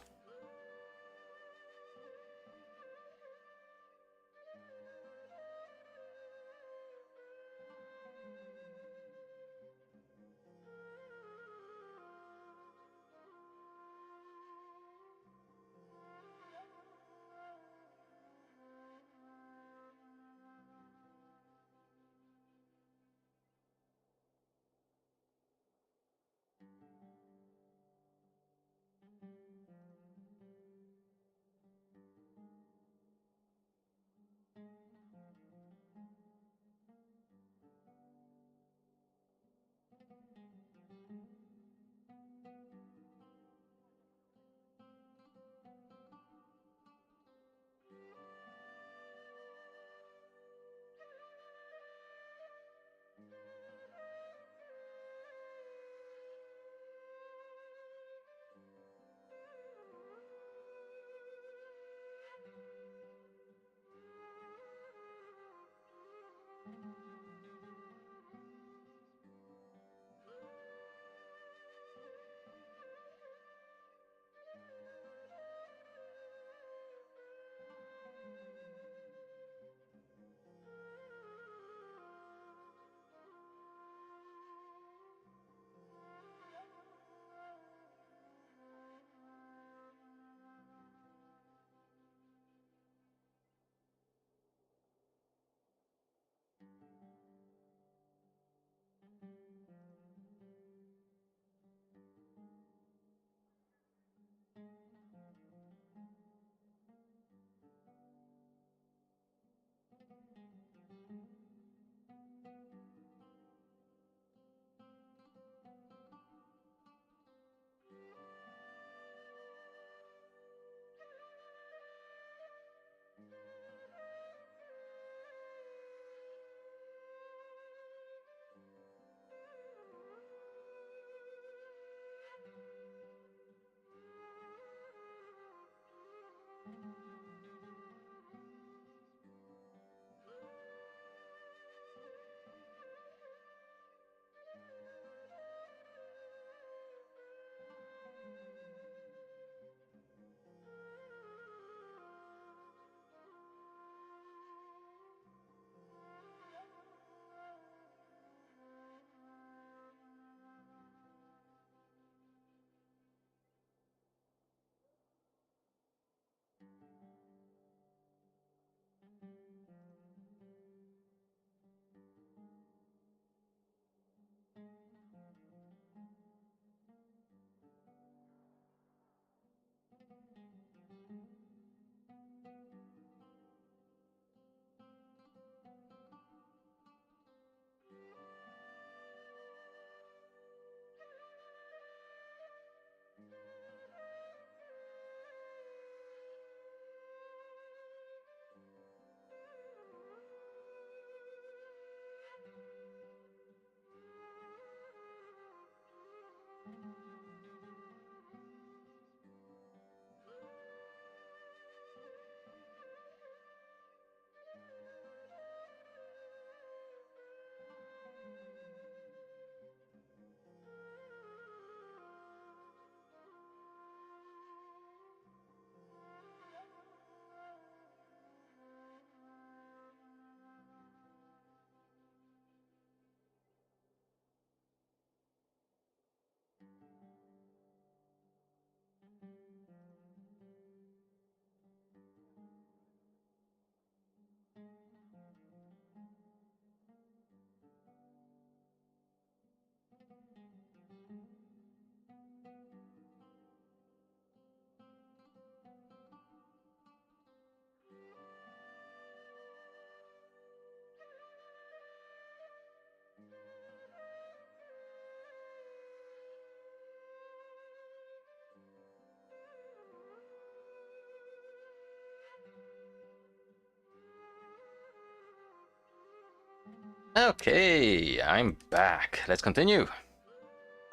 Okay, I'm back. Let's continue.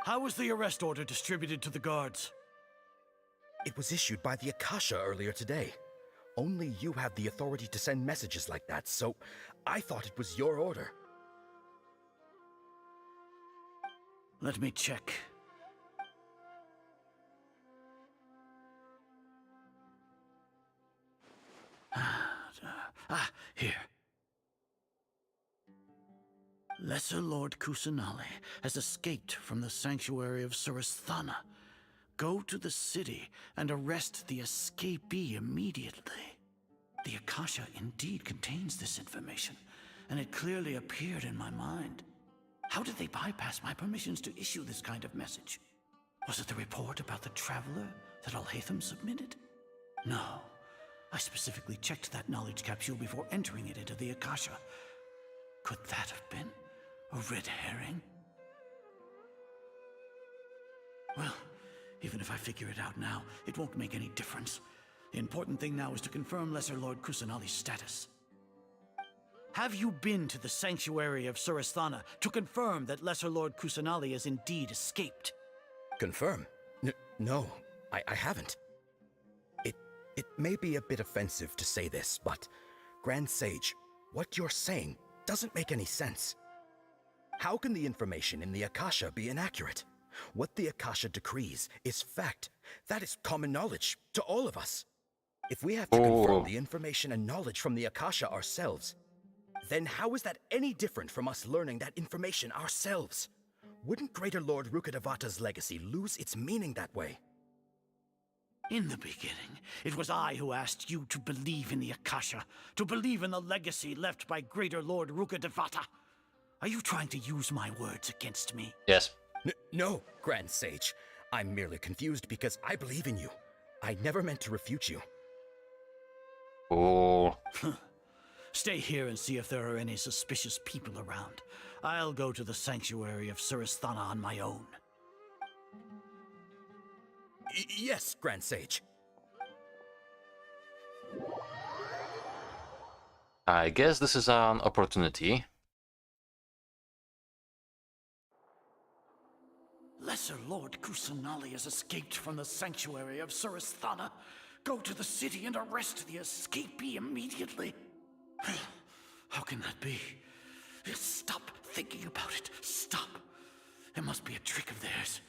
How was the arrest order distributed to the guards? It was issued by the Akasha earlier today. Only you have the authority to send messages like that, so I thought it was your order. Let me check. Here. Lesser Lord Kusanali has escaped from the sanctuary of Surasthana. Go to the city and arrest the escapee immediately. The Akasha indeed contains this information, and it clearly appeared in my mind. How did they bypass my permissions to issue this kind of message? Was it the report about the traveler that Alhaitham submitted? No. I specifically checked that knowledge capsule before entering it into the Akasha. Could that have been a red herring? Well, even if I figure it out now, it won't make any difference. The important thing now is to confirm Lesser Lord Kusanali's status. Have you been to the sanctuary of Surasthana to confirm that Lesser Lord Kusanali has indeed escaped? Confirm? No, I haven't. It may be a bit offensive to say this, but Grand Sage, what you're saying doesn't make any sense. How can the information in the Akasha be inaccurate? What the Akasha decrees is fact. That is common knowledge to all of us. If we have to confirm the information and knowledge from the Akasha ourselves, then how is that any different from us learning that information ourselves? Wouldn't Greater Lord Rukkhadevata's legacy lose its meaning that way? In the beginning, it was I who asked you to believe in the Akasha, to believe in the legacy left by Greater Lord Rukkhadevata. Are you trying to use my words against me? Yes. No, Grand Sage. I'm merely confused because I believe in you. I never meant to refute you. Oh. Stay here and see if there are any suspicious people around. I'll go to the sanctuary of Surasthana on my own. Yes, Grand Sage. I guess this is an opportunity. Lesser Lord Kusanali has escaped from the sanctuary of Surasthana. Go to the city and arrest the escapee immediately. How can that be? Stop thinking about it. Stop. It must be a trick of theirs.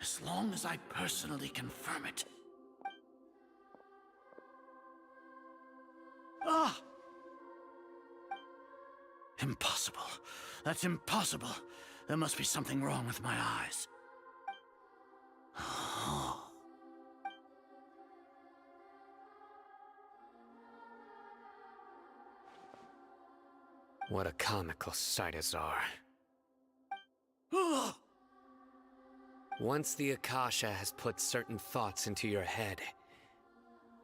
As long as I personally confirm it. Ah! Impossible. That's impossible. There must be something wrong with my eyes. What a comical sight as are. Once the Akasha has put certain thoughts into your head,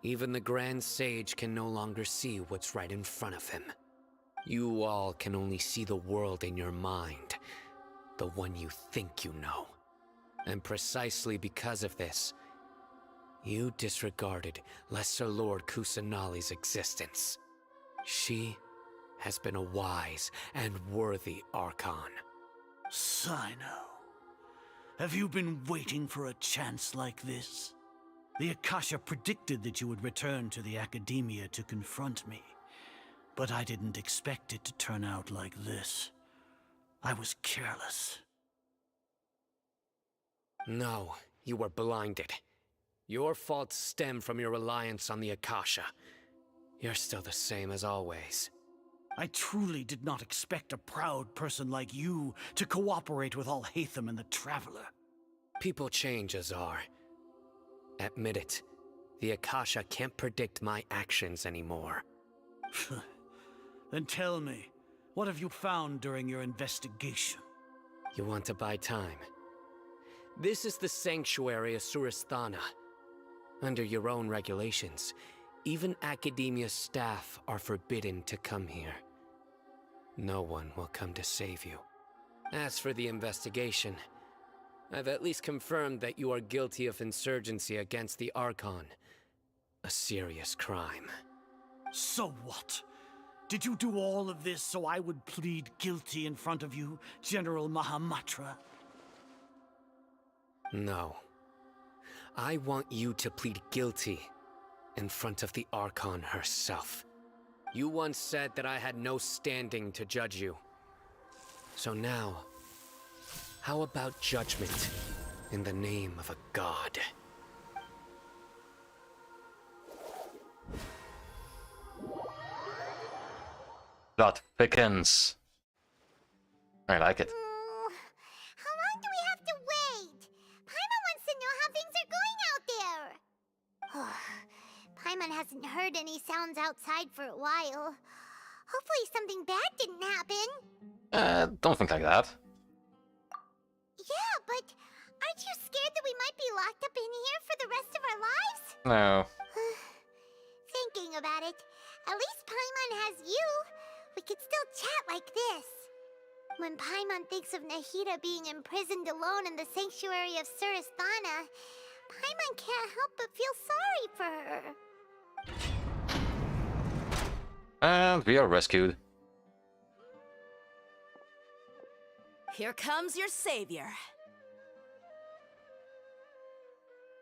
even the Grand Sage can no longer see what's right in front of him. You all can only see the world in your mind, the one you think you know. And precisely because of this, you disregarded Lesser Lord Kusanali's existence. She has been a wise and worthy Archon. Sino, have you been waiting for a chance like this? The Akasha predicted that you would return to the Academia to confront me, but I didn't expect it to turn out like this. I was careless. No, you were blinded. Your faults stem from your reliance on the Akasha. You're still the same as always. I truly did not expect a proud person like you to cooperate with Alhaitham and the Traveler. People change, Azar. Admit it. The Akasha can't predict my actions anymore. Then tell me, what have you found during your investigation? You want to buy time? This is the sanctuary of Surasthana. Under your own regulations, even Academia staff are forbidden to come here. No one will come to save you. As for the investigation, I've at least confirmed that you are guilty of insurgency against the Archon. A serious crime. So what? Did you do all of this so I would plead guilty in front of you, General Mahamatra? No. I want you to plead guilty in front of the Archon herself. You once said that I had no standing to judge you. So now, how about judgment in the name of a god? Plot thickens. I like it. How long do we have to wait? Paimon wants to know how things are going out there. Paimon hasn't heard any sounds outside for a while. Hopefully something bad didn't happen. Don't think like that. Yeah, but aren't you scared that we might be locked up in here for the rest of our lives? No. Thinking about it, at least Paimon has you. We could still chat like this. When Paimon thinks of Nahida being imprisoned alone in the sanctuary of Surasthana, Paimon can't help but feel sorry for her. And we are rescued. Here comes your savior.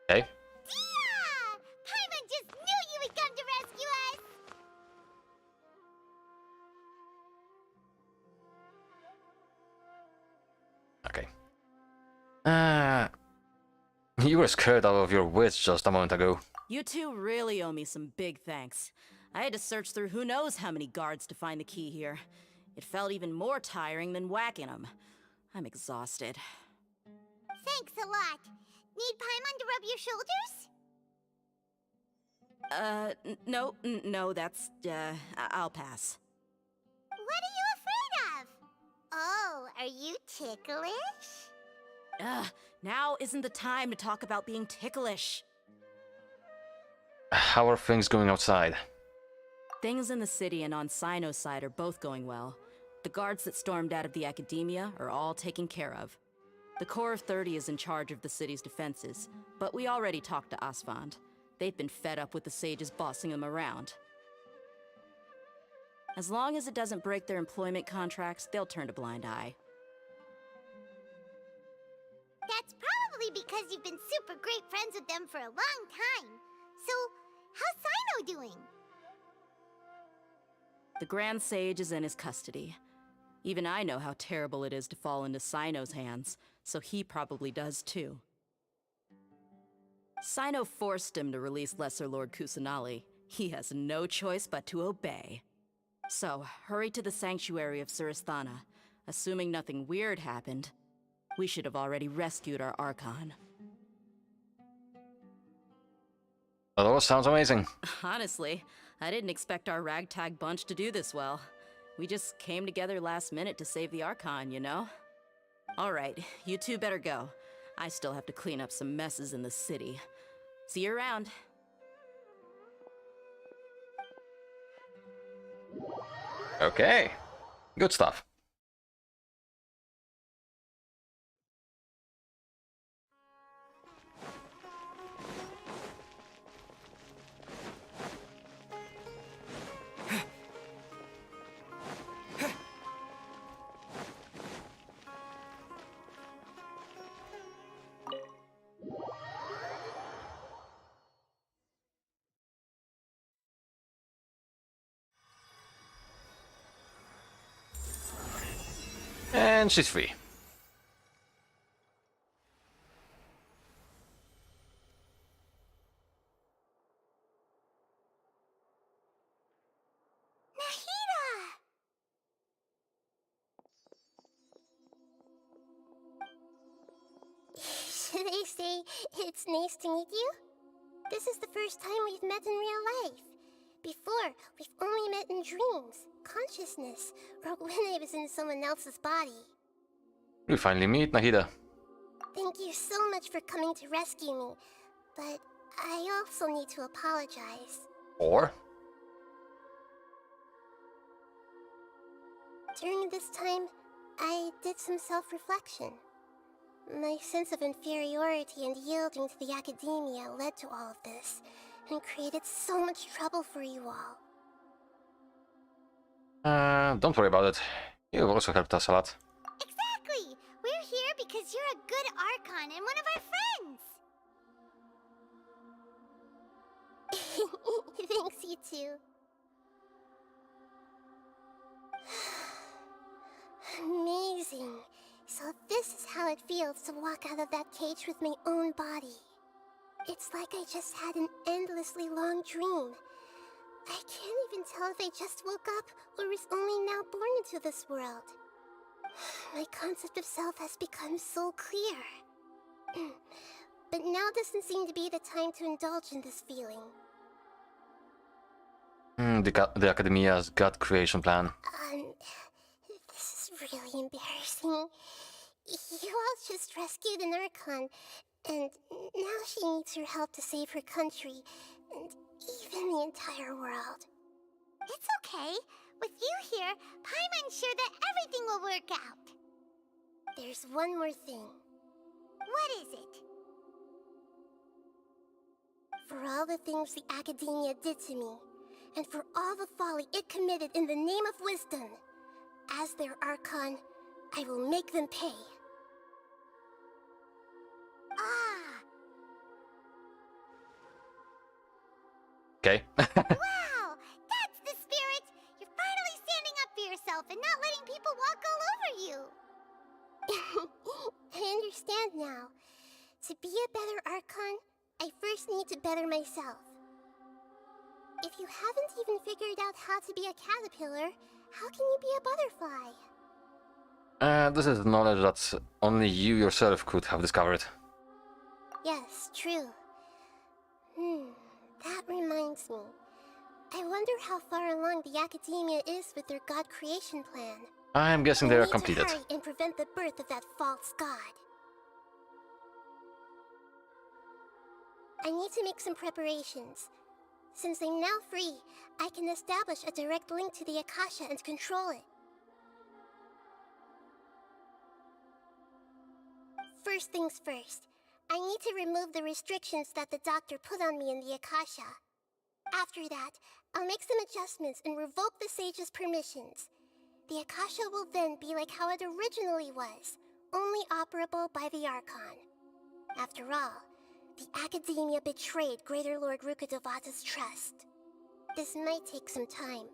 Okay. Yeah! Paimon just knew you would come to rescue us! Okay. You were scared out of your wits just a moment ago. You two really owe me some big thanks. I had to search through who knows how many guards to find the key here. It felt even more tiring than whacking them. I'm exhausted. Thanks a lot. Need Paimon to rub your shoulders? No, that's, I'll pass. What are you afraid of? Oh, are you ticklish? Now isn't the time to talk about being ticklish. How are things going outside? Things in the city and on Sino's side are both going well. The guards that stormed out of the Academia are all taken care of. The Corps of 30 is in charge of the city's defenses, but we already talked to Asfand. They've been fed up with the sages bossing them around. As long as it doesn't break their employment contracts, they'll turn a blind eye. That's probably because you've been super great friends with them for a long time. So, how's Sino doing? The Grand Sage is in his custody. Even I know how terrible it is to fall into Sino's hands, so he probably does too. Sino forced him to release Lesser Lord Kusanali. He has no choice but to obey. So, hurry to the sanctuary of Surasthana. Assuming nothing weird happened, we should have already rescued our Archon. That all sounds amazing. Honestly, I didn't expect our ragtag bunch to do this well. We just came together last minute to save the Archon, you know? Alright, you two better go. I still have to clean up some messes in the city. See you around. Okay. Good stuff. And she's free. Should I say it's nice to meet you? This is the first time we've met in real life. Before, we've only met in dreams, consciousness, or when I was in someone else's body. We finally meet, Nahida. Thank you so much for coming to rescue me, but I also need to apologize. Or? During this time, I did some self-reflection. My sense of inferiority and yielding to the Academia led to all of this, and created so much trouble for you all. Don't worry about it. You've also helped us a lot. Exactly! We're here because you're a good Archon and one of our friends! Thanks, you too. Amazing. So this is how it feels to walk out of that cage with my own body. It's like I just had an endlessly long dream. I can't even tell if I just woke up or was only now born into this world. My concept of self has become so clear. But now doesn't seem to be the time to indulge in this feeling. The Academia's God creation plan. This is really embarrassing. You all just rescued an Archon, and now she needs your help to save her country, and even the entire world. It's okay. With you here, Paimon's sure that everything will work out. There's one more thing. What is it? For all the things the Academia did to me, and for all the folly it committed in the name of wisdom, as their Archon, I will make them pay. Ah! Okay. Wow! That's the spirit! You're finally standing up for yourself and not letting people walk all over you! I understand now. To be a better Archon, I first need to better myself. If you haven't even figured out how to be a caterpillar, how can you be a butterfly? This is knowledge that only you yourself could have discovered. Yes, true. That reminds me. I wonder how far along the Academia is with their God creation plan. I'm guessing they are completed. I need to hurry and prevent the birth of that false god. I need to make some preparations. Since I'm now free, I can establish a direct link to the Akasha and control it. First things first, I need to remove the restrictions that the doctor put on me in the Akasha. After that, I'll make some adjustments and revoke the sage's permissions. The Akasha will then be like how it originally was, only operable by the Archon. After all, the Academia betrayed Greater Lord Rukkhadevata's trust. This might take some time.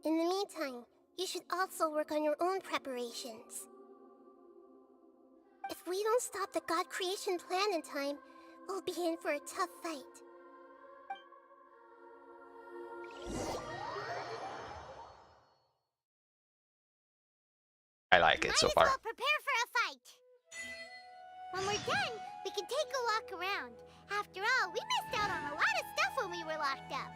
In the meantime, you should also work on your own preparations. If we don't stop the God creation plan in time, we'll be in for a tough fight. I like it so far. Might as well prepare for a fight. When we're done, we can take a walk around. After all, we missed out on a lot of stuff when we were locked up.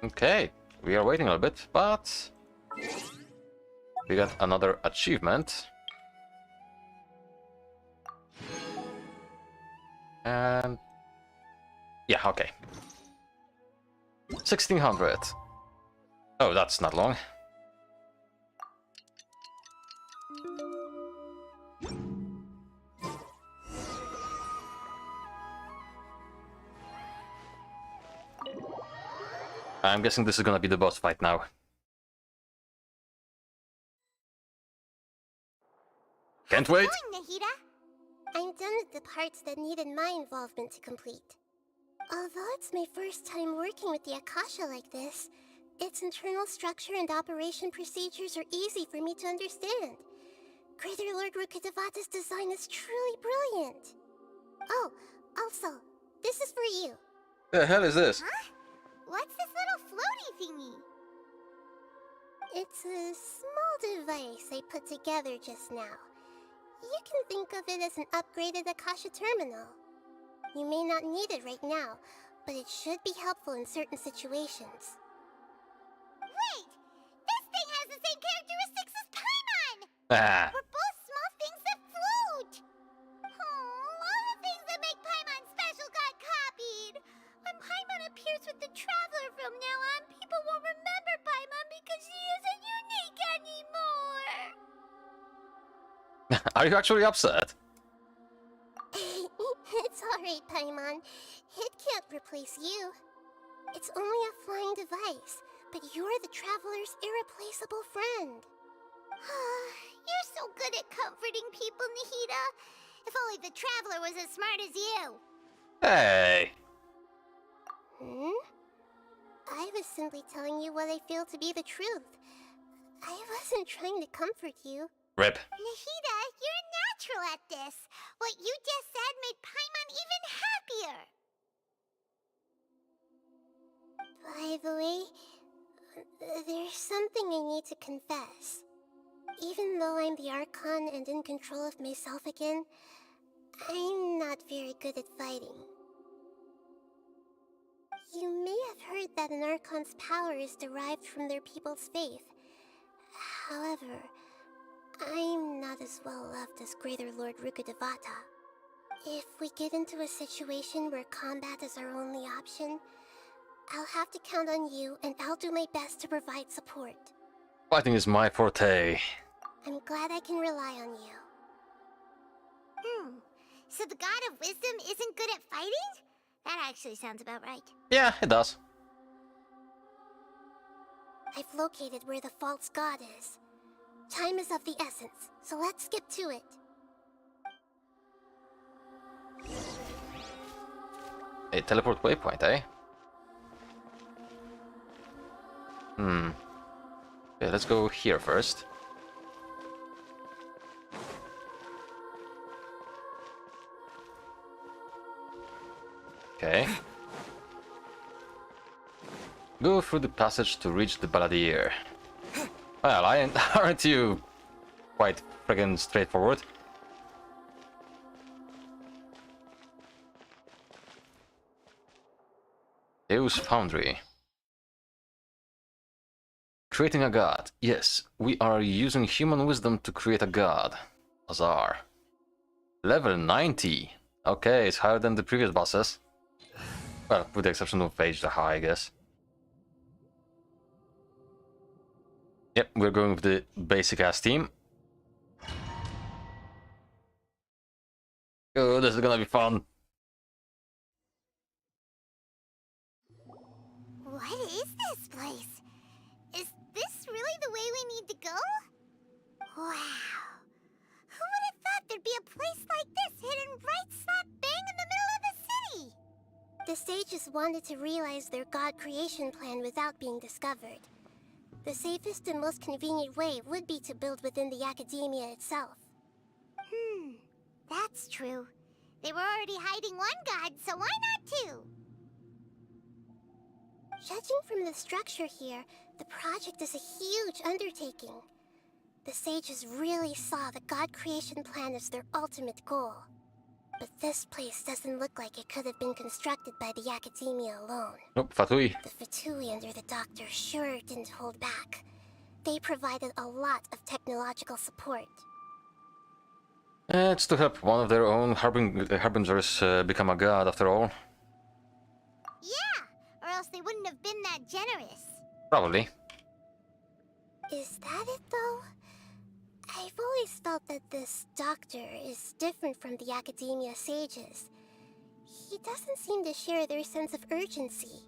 Okay, we are waiting a little bit, but we got another achievement. And yeah, okay. 1600. Oh, that's not long. I'm guessing this is gonna be the boss fight now. Can't wait! Nahida? I'm done with the parts that needed my involvement to complete. Although it's my first time working with the Akasha like this, its internal structure and operation procedures are easy for me to understand. Greater Lord Rukkhadevata's design is truly brilliant. Oh, also, this is for you. The hell is this? Huh? What's this little floaty thingy? It's a small device I put together just now. You can think of it as an upgraded Akasha terminal. You may not need it right now, but it should be helpful in certain situations. Wait! This thing has the same characteristics as Paimon! Ah. We're both small things that float! Oh, all the things that make Paimon special got copied! When Paimon appears with the Traveler from now on, people won't remember Paimon because she isn't unique anymore! Are you actually upset? It's alright, Paimon. It can't replace you. It's It's only a flying device, but you're the traveler's irreplaceable friend. You're so good at comforting people, Nahida. If only the traveler was as smart as you. Hey! I was simply telling you what I feel to be the truth. I wasn't trying to comfort you. Rip. Nahida, you're a natural at this. What you just said made Paimon even happier. By the way, there's something I need to confess. Even though I'm the Archon and in control of myself again, I'm not very good at fighting. You may have heard that an Archon's power is derived from their people's faith. However, I'm not as well loved as Greater Lord Rukkhadevata. If we get into a situation where combat is our only option, I'll have to count on you, and I'll do my best to provide support. Fighting is my forte. I'm glad I can rely on you. So the God of Wisdom isn't good at fighting? That actually sounds about right. Yeah, it does. I've located where the false god is. Time is of the essence, so let's skip to it. A teleport waypoint, eh? Okay, let's go here first. Okay. Go through the passage to reach the Balladeer. Well, aren't you quite friggin' straightforward? Deus Foundry. Creating a god. Yes, we are using human wisdom to create a god. Azar. Level 90. Okay, it's higher than the previous bosses. Well, with the exception of Age the High, I guess. Yep, we're going with the basic ass team. Oh, this is gonna be fun. What is this place? Is this really the way we need to go? Wow. Who would have thought there'd be a place like this hidden right slap bang in the middle of the city? The sages wanted to realize their god creation plan without being discovered. The safest and most convenient way would be to build within the academia itself. That's true. They were already hiding one god, so why not two? Judging from the structure here, the project is a huge undertaking. The sages really saw the god creation plan as their ultimate goal. But this place doesn't look like it could have been constructed by the academia alone. Nope, Fatui. The Fatui under the doctor sure didn't hold back. They provided a lot of technological support. It's to help one of their own harbingers become a god, after all. Yeah, or else they wouldn't have been that generous. Probably. Is that it, though? I've always felt that this doctor is different from the academia sages. He doesn't seem to share their sense of urgency.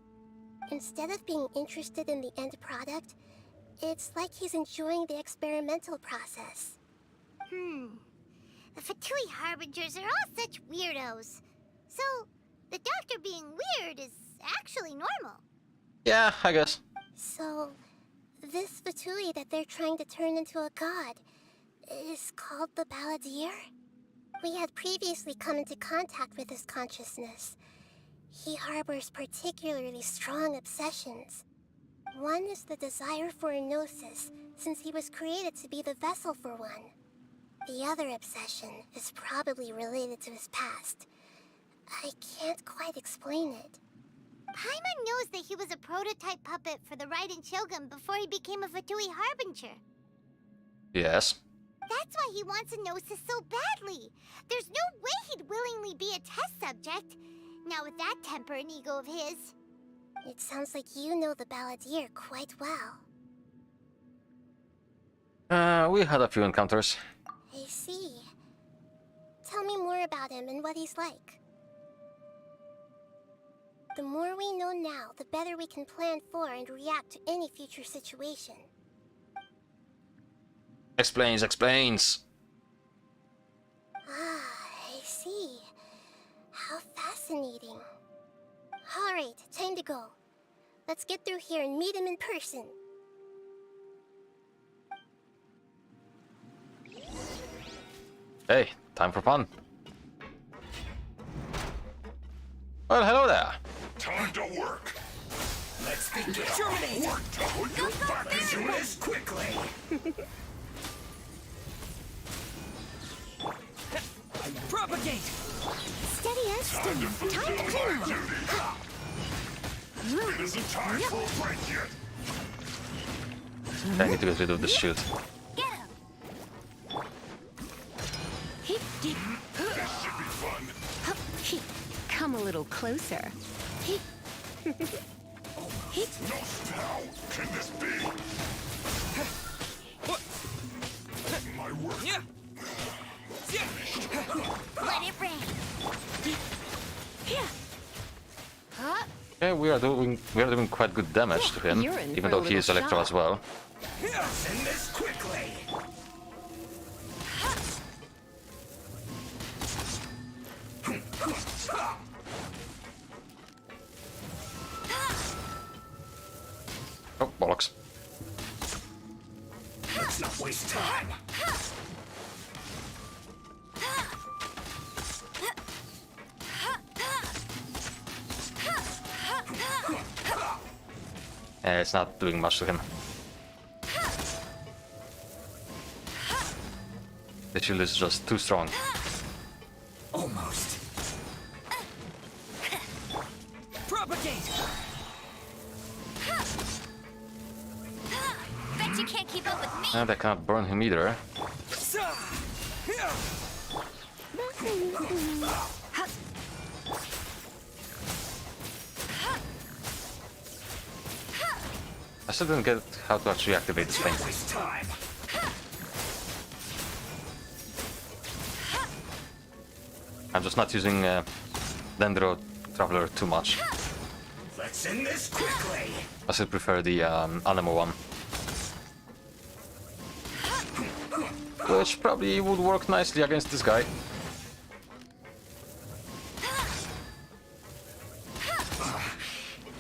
Instead of being interested in the end product, it's like he's enjoying the experimental process. The Fatui Harbingers are all such weirdos. So, the doctor being weird is actually normal. Yeah, I guess. So, this Fatui that they're trying to turn into a god is called the Balladeer? We had previously come into contact with his consciousness. He harbors particularly strong obsessions. One is the desire for a gnosis, since he was created to be the vessel for one. The other obsession is probably related to his past. I can't quite explain it. Paimon knows that he was a prototype puppet for the Raiden Shogun before he became a Fatui Harbinger. Yes. That's why he wants a gnosis so badly. There's no way he'd willingly be a test subject. Now with that temper and ego of his. It sounds like you know the Balladeer quite well. We had a few encounters. I see. Tell me more about him and what he's like. The more we know now, the better we can plan for and react to any future situation. Explains. I see. How fascinating. Alright, time to go. Let's get through here and meet him in person. Hey, time for fun. Well, hello there. Time to work. Let's begin. Work to put your back into this quickly. Propagate! Steady as stone. Time to clean up. It isn't time for a break yet. I need to get rid of this shield. This should be fun. Come a little closer. Almost. How can this be? My work. Let it rain. Okay, we are doing quite good damage to him, You're in even for a though he little is Electro shock. as well. Send this quickly. Oh, bollocks. Let's not waste time. It's not doing much to him. The shield is just too strong. Almost. Propagate! Bet you can't keep up with me. And I can't burn him either. I still didn't get how to actually activate this thing. Waste time. I'm just not using Dendro Traveler too much. Let's end this quickly. I still prefer the Anemo one. Which probably would work nicely against this guy.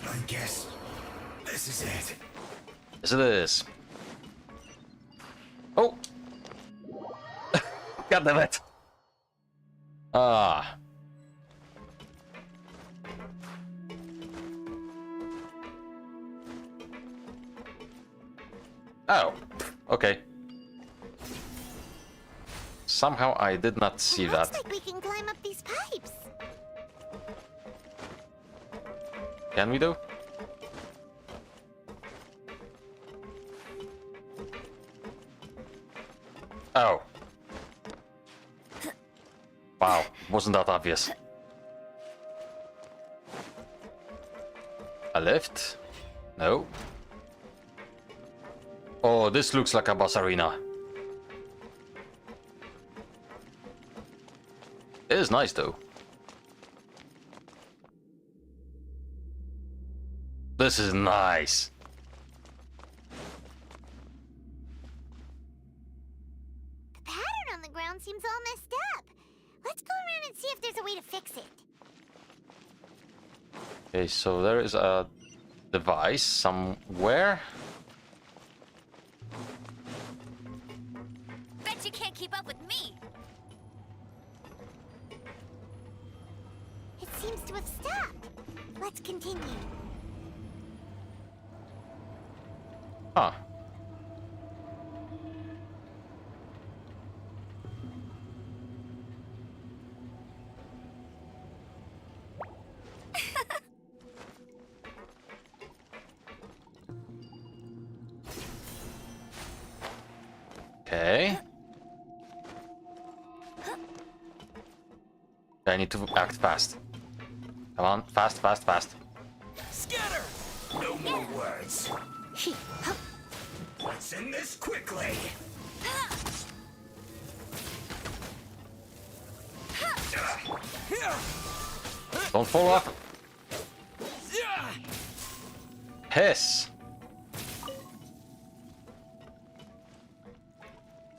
I guess this is it. Yes, it is. Oh! God damn it! Ah. Oh, okay. Somehow I did not see that. Looks like we can climb up these pipes. Can we do? Oh. Wow, wasn't that obvious? A lift? No. Oh, this looks like a boss arena. It is nice though. This is nice. The pattern on the ground seems all messed up. Let's go around and see if there's a way to fix it. Okay, so there is a device somewhere. Bet you can't keep up with me. It seems to have stopped. Let's continue. Huh. Okay. I need to act fast. Come on, fast, fast, fast. Scatter! No more words. Let's end this quickly. Don't fall off. piss.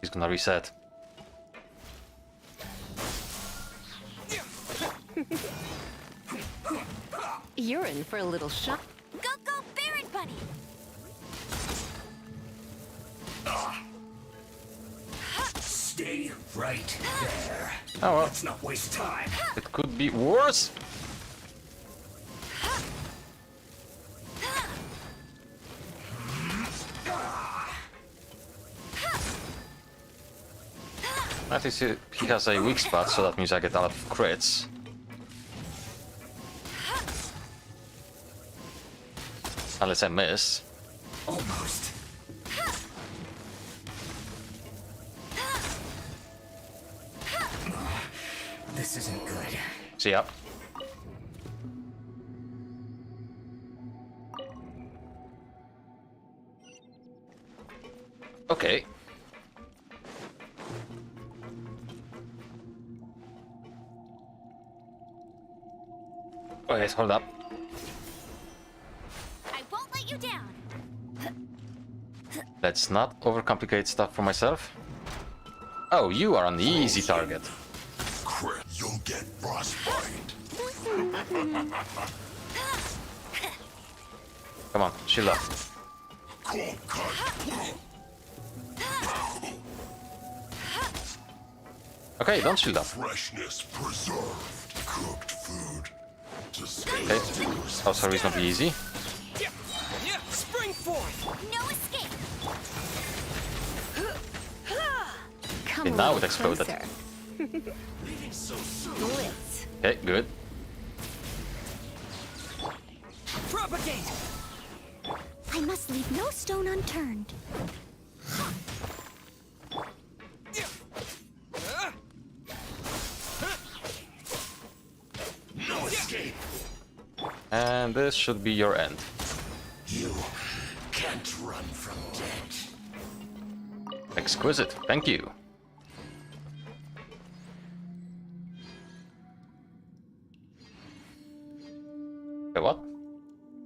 He's gonna reset. You're in for a little shock. Go, go, Baron Bunny! Stay right there. Oh well. Let's not waste time. It could be worse. At least he has a weak spot, so that means I get a lot of crits. Unless I miss. Almost. This isn't good. See ya. Okay. Wait, hold up. I won't let you down. Let's not overcomplicate stuff for myself. Oh, you are an easy target. Crit, you'll get frostbite. Come on, shield up. Cold cut. Okay, don't shield up. Freshness preserved. Cooked food. Okay, also reasonably easy. Spring forth! No escape! Okay, now it exploded. Blitz. Okay, good. Propagate! I must leave no stone unturned. No escape. And this should be your end. You can't run from death. Exquisite, thank you. Okay, what?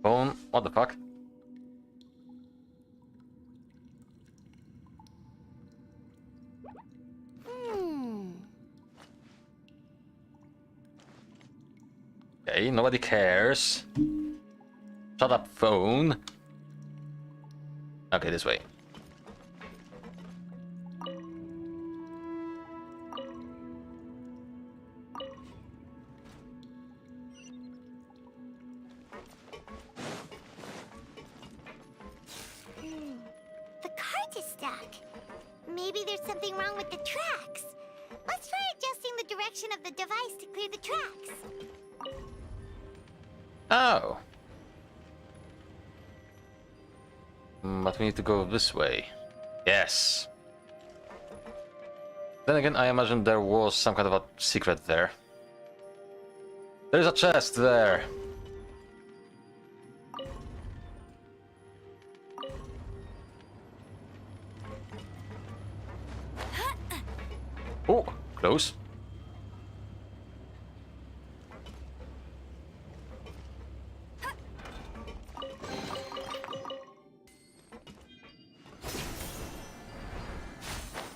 Bone, what the fuck? Okay, nobody cares. Shut up, phone. Okay, this way. The cart is stuck. Maybe there's something wrong with the tracks. Let's try adjusting the direction of the device to clear the tracks. Oh. But we need to go this way. Yes. Then again, I imagine there was some kind of a secret there. There's a chest there. Oh, close.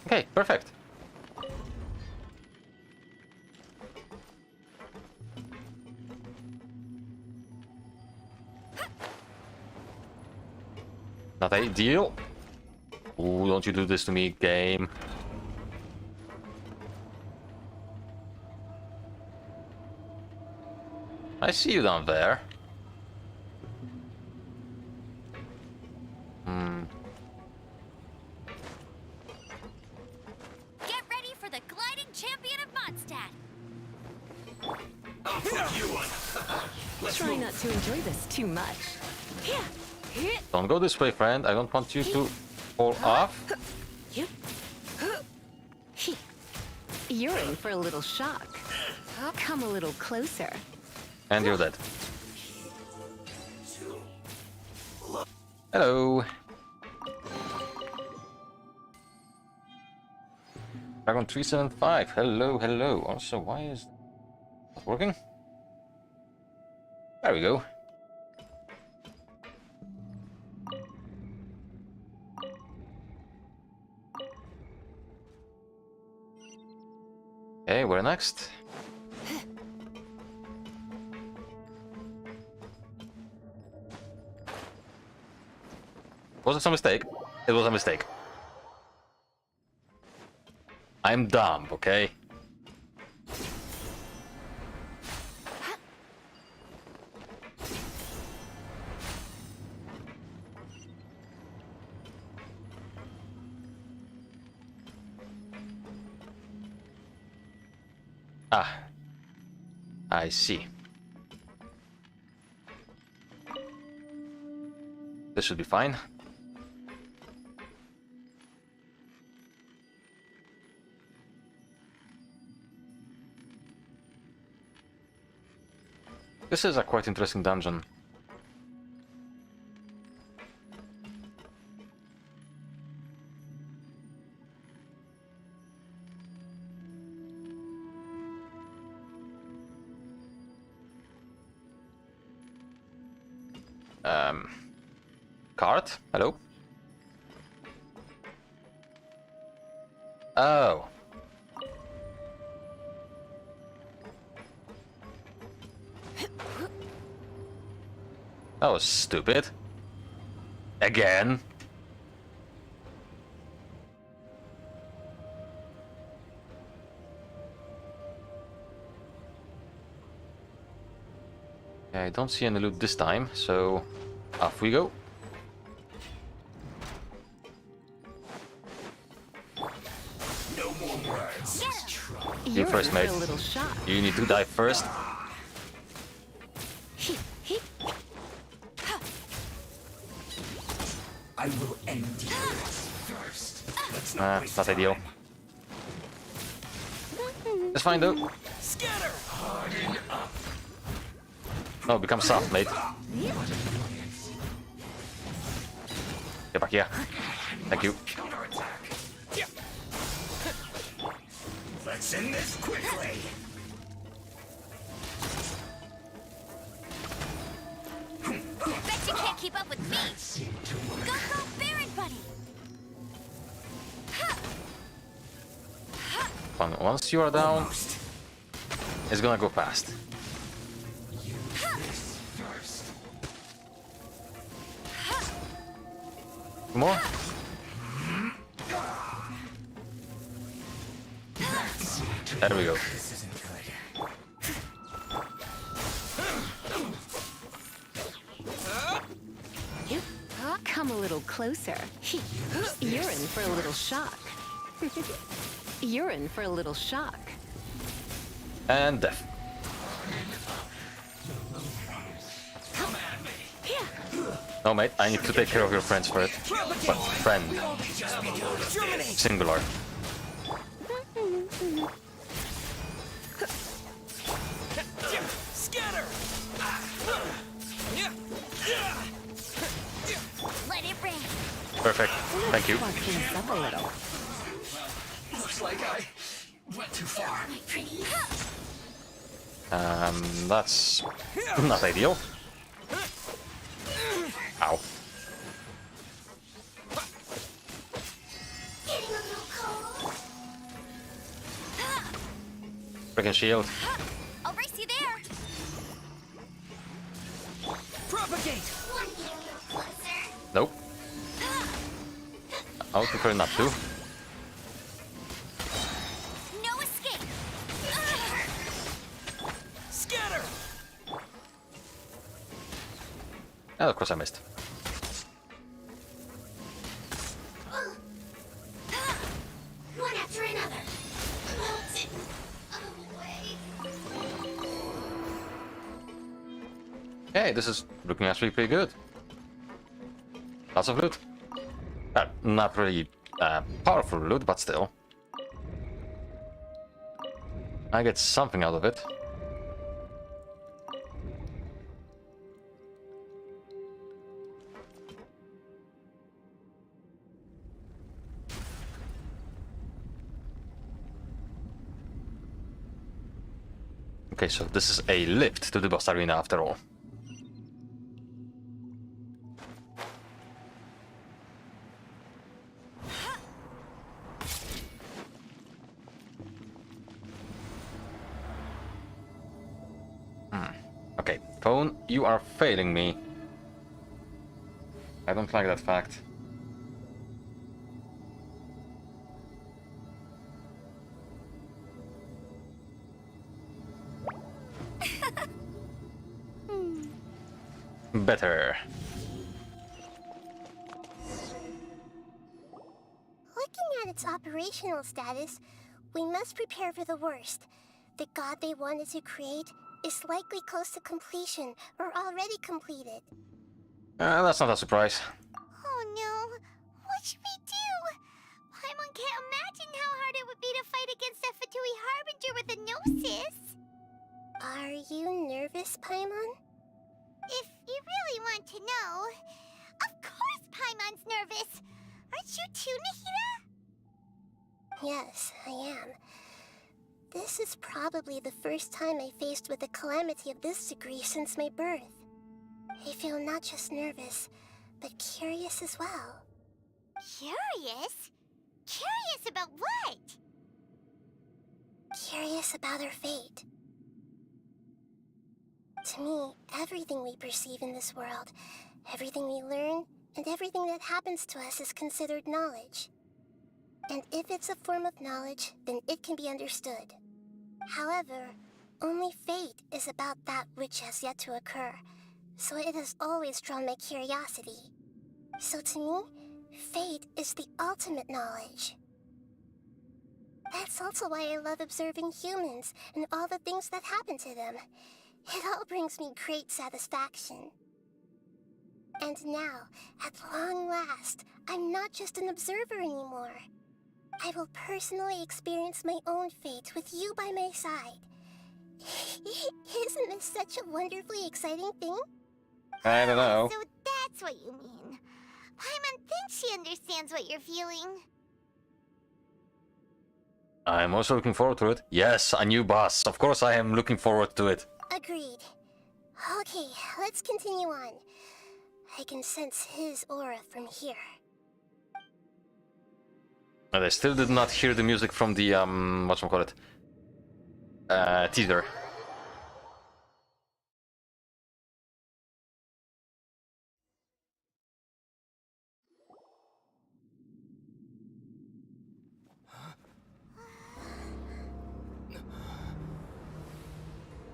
Okay, perfect. Not ideal. Ooh, don't you do this to me, game. I see you down there. Get ready for the gliding champion of Mondstadt! I'll put you on. Let's Try move. not to enjoy this too much. Don't go this way, friend. I don't want you to fall off. You're in for a little shock. Come a little closer. And you're dead. Hello. Dragon 375. Hello, hello. Also, why is that working? There we go. Okay, where next? Was it a mistake? It was a mistake. I'm dumb, okay? Ah, I see. This should be fine. This is a quite interesting dungeon. Cart? Hello? Oh. That was stupid. Again. Okay, I don't see any loot this time, so off we go. No more words. You first, mate. You need to die first. I will end you first. Let's Not ideal. It's fine though. Scatter. Harden up. No, become soft, mate. Get back here. Thank you. Let's end this quickly. Bet you can't keep up with me. Go, Baron Buddy. Once you are down, it's gonna go fast. More? There we go. This isn't good. Come a little closer. You're in for a little shock. You're in for a little shock. And death. No, mate, I need to take care of your friends first. But friend. Singular. Scatter. Let it rain. Perfect. Thank you. Looks like I went too far. That's not ideal. Ow. Freaking shield. I'll race you there. Propagate. Nope. I would prefer not to. No escape. Scatter. Oh, of course I missed. One after another. Hey, this is looking actually pretty good. Lots of loot. Not really powerful loot, but still. I get something out of it. Okay, so this is a lift to the boss arena after all. Okay, phone, you are failing me. I don't like that fact. Better. Looking at its operational status, we must prepare for the worst. The god they wanted to create is likely close to completion or already completed. That's not a surprise. Oh no, what should we do? Paimon can't imagine how hard it would be to fight against a Fatui Harbinger with a Gnosis. Are you nervous, Paimon? If you really want to know, of course Paimon's nervous. Aren't you too, Nahida? Yes, I am. This is probably the first time I faced with a calamity of this degree since my birth. I feel not just nervous, but curious as well. Curious? Curious about what? Curious about our fate. To me, everything we perceive in this world, everything we learn, and everything that happens to us is considered knowledge. And if it's a form of knowledge, then it can be understood. However, only fate is about that which has yet to occur, so it has always drawn my curiosity. So to me, fate is the ultimate knowledge. That's also why I love observing humans and all the things that happen to them. It all brings me great satisfaction. And now, at long last, I'm not just an observer anymore. I will personally experience my own fate with you by my side. Isn't this such a wonderfully exciting thing? I don't know. So that's what you mean. Paimon thinks she understands what you're feeling. I'm also looking forward to it. Yes, a new boss. Of course I am looking forward to it. Agreed. Okay, let's continue on. I can sense his aura from here. And I still did not hear the music from the, whatchamacallit, teaser.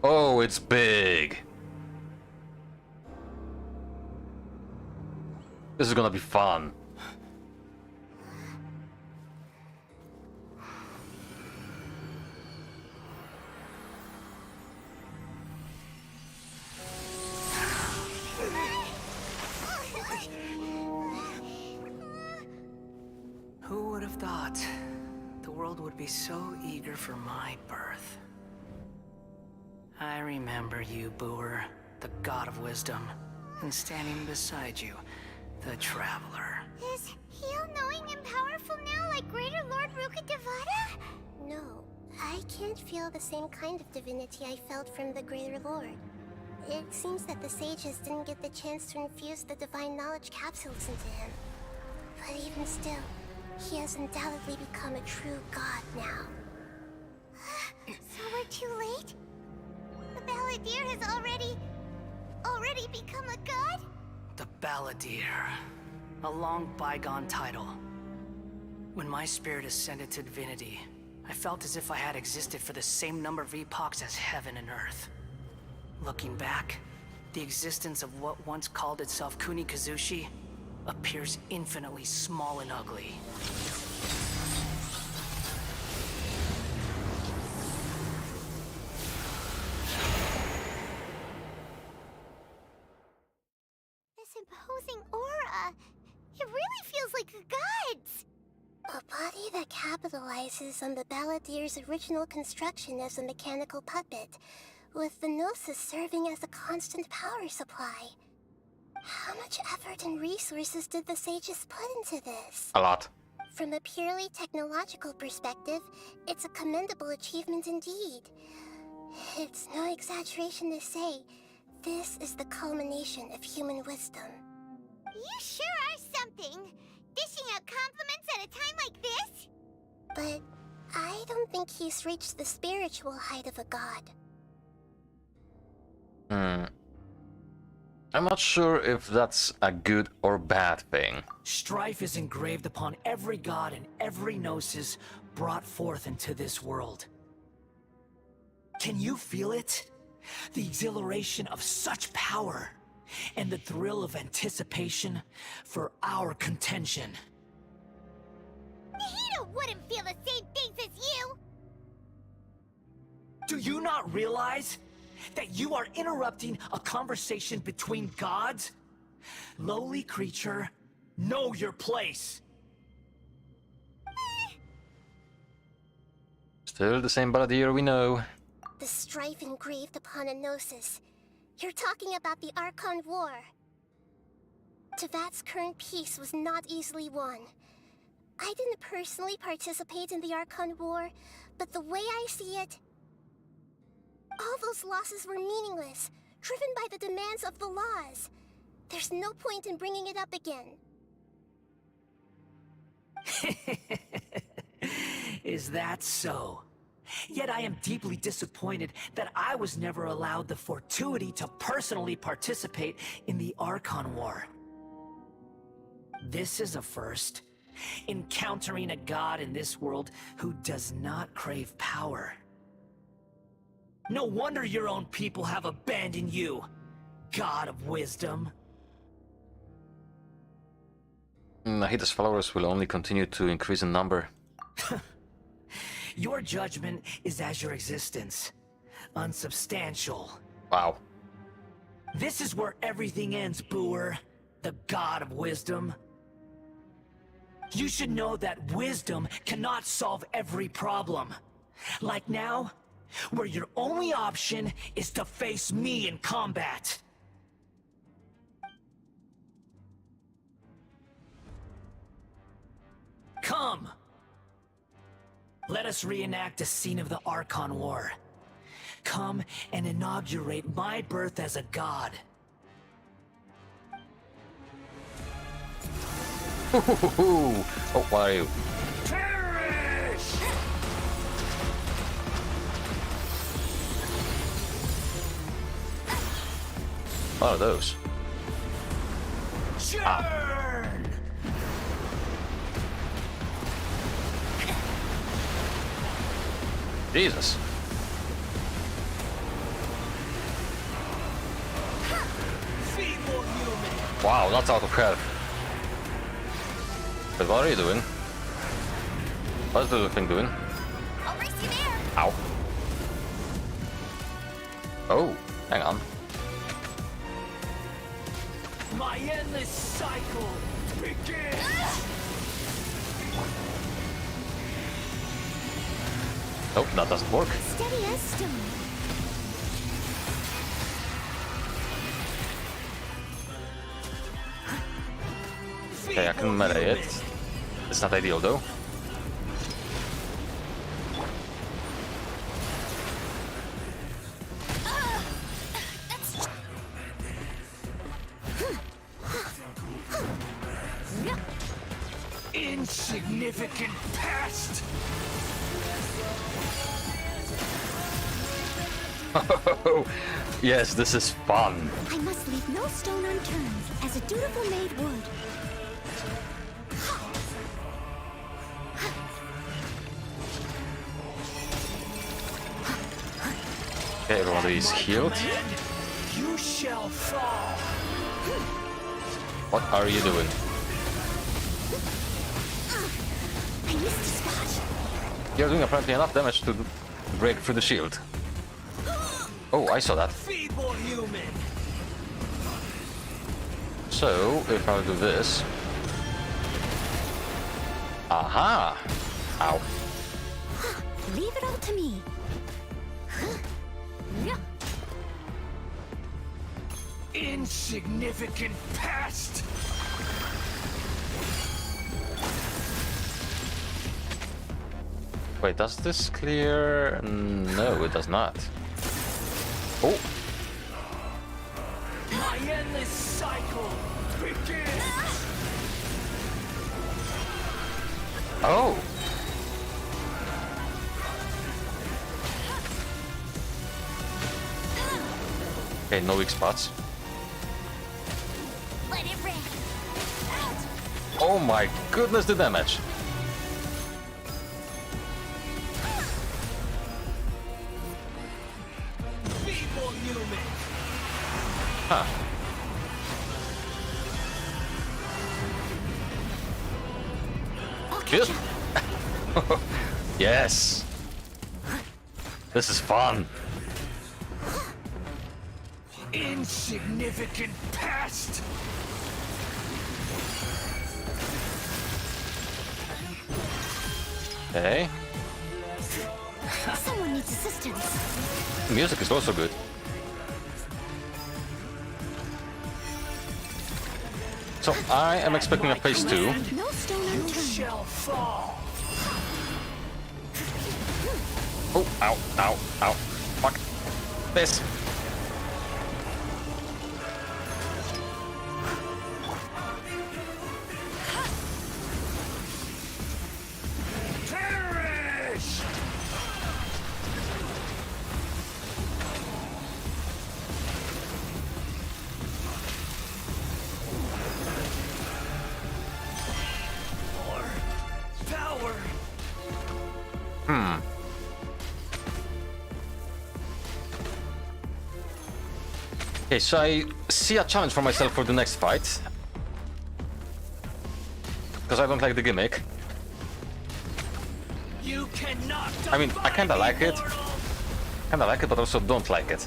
Oh, it's big. This is gonna be fun. Who would have thought the world would be so eager for my birth? I remember you, Booer, the god of wisdom, and standing beside you, the traveler. Is he all-knowing and powerful now like Greater Lord Rukkhadevata? No, I can't feel the same kind of divinity I felt from the Greater Lord. It seems that the sages didn't get the chance to infuse the divine knowledge capsules into him. But even still, he has undoubtedly become a true god now. So we're too late? The Balladeer has already become a god? The Balladeer. A long bygone title. When my spirit ascended to divinity, I felt as if I had existed for the same number of epochs as heaven and earth. Looking back, the existence of what once called itself Kunikazushi appears infinitely small and ugly. This imposing aura, it really feels like a god's. A body that capitalizes on the Balladeer's original construction as a mechanical puppet, with the Gnosis serving as a constant power supply. How much effort and resources did the sages put into this? A lot. From a purely technological perspective, it's a commendable achievement indeed. It's no exaggeration to say, this is the culmination of human wisdom. You sure are something! Dishing out compliments at a time like this? But I don't think he's reached the spiritual height of a god. I'm not sure if that's a good or bad thing. Strife is engraved upon every god and every gnosis brought forth into this world. Can you feel it? The exhilaration of such power, and the thrill of anticipation for our contention. Nahida wouldn't feel the same things as you! Do you not realize that you are interrupting a conversation between gods? Lowly creature, know your place. Still the same Balladeer we know. The strife engraved upon a gnosis. You're talking about the Archon War. Tevat's current peace was not easily won. I didn't personally participate in the Archon War, but the way I see it, all those losses were meaningless, driven by the demands of the laws. There's no point in bringing it up again. Is that so? Yet I am deeply disappointed that I was never allowed the fortuity to personally participate in the Archon War. This is a first. Encountering a god in this world who does not crave power. No wonder your own people have abandoned you, God of Wisdom. Nahida's followers will only continue to increase in number. Your judgment is as your existence. Unsubstantial. Wow. This is where everything ends, Booer. The God of Wisdom. You should know that wisdom cannot solve every problem. Like now, where your only option is to face me in combat. Come! Let us reenact a scene of the Archon War. Come and inaugurate my birth as a god. Oh, what are you? What are those? Churn! Jesus. Wow, that's out of health. But what are you doing? What's the little thing doing? I'll race you there! Ow. Oh, hang on. My endless cycle begins! Nope, that doesn't work. Steady as stone. Okay, I can melee it. It's not ideal though. Insignificant pest! Yes, this is fun. I must leave no stone unturned, as a dutiful maid would. Okay, everybody is healed. You shall fall. What are you doing? I missed a spot. You're doing apparently enough damage to break through the shield. Oh, I saw that. Feeble human. So, if I do this... Aha! Ow. Leave it all to me. Insignificant pest! Wait, does this clear? No, it does not. Oh! My endless cycle begins! Oh! Okay, no weak spots. Let it rip. Oh my goodness, the damage. Huh. Good. Yes. This is fun. Insignificant pest! Okay. Someone needs assistance. The music is also good. So I am expecting a phase 2. No stone unturned. Shall fall. Oh, ow, ow, ow. Fuck. This. Perish! Power! Hmm. Okay, so I see a challenge for myself for the next fight. Because I don't like the gimmick. You cannot I mean, I kinda like it. Kinda like it, but also don't like it.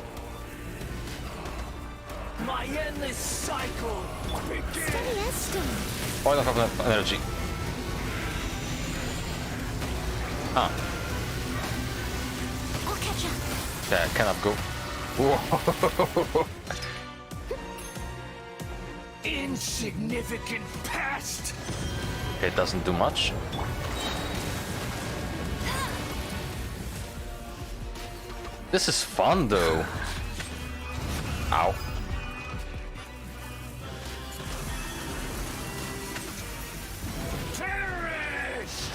My endless cycle begins. Steady as stone. Oh, I don't have enough energy. Ah. I'll catch up. Okay, I cannot go. Whoa. Insignificant pest! Okay, it doesn't do much. This is fun though. Ow. Perish!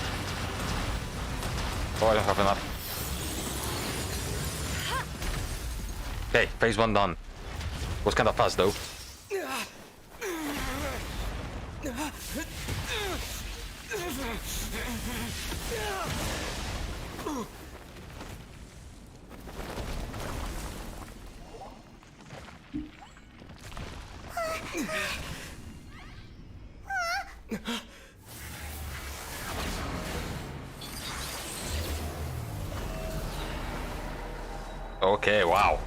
Oh, I don't have enough. Okay, phase 1 done. Was kind of fast though. Okay, wow.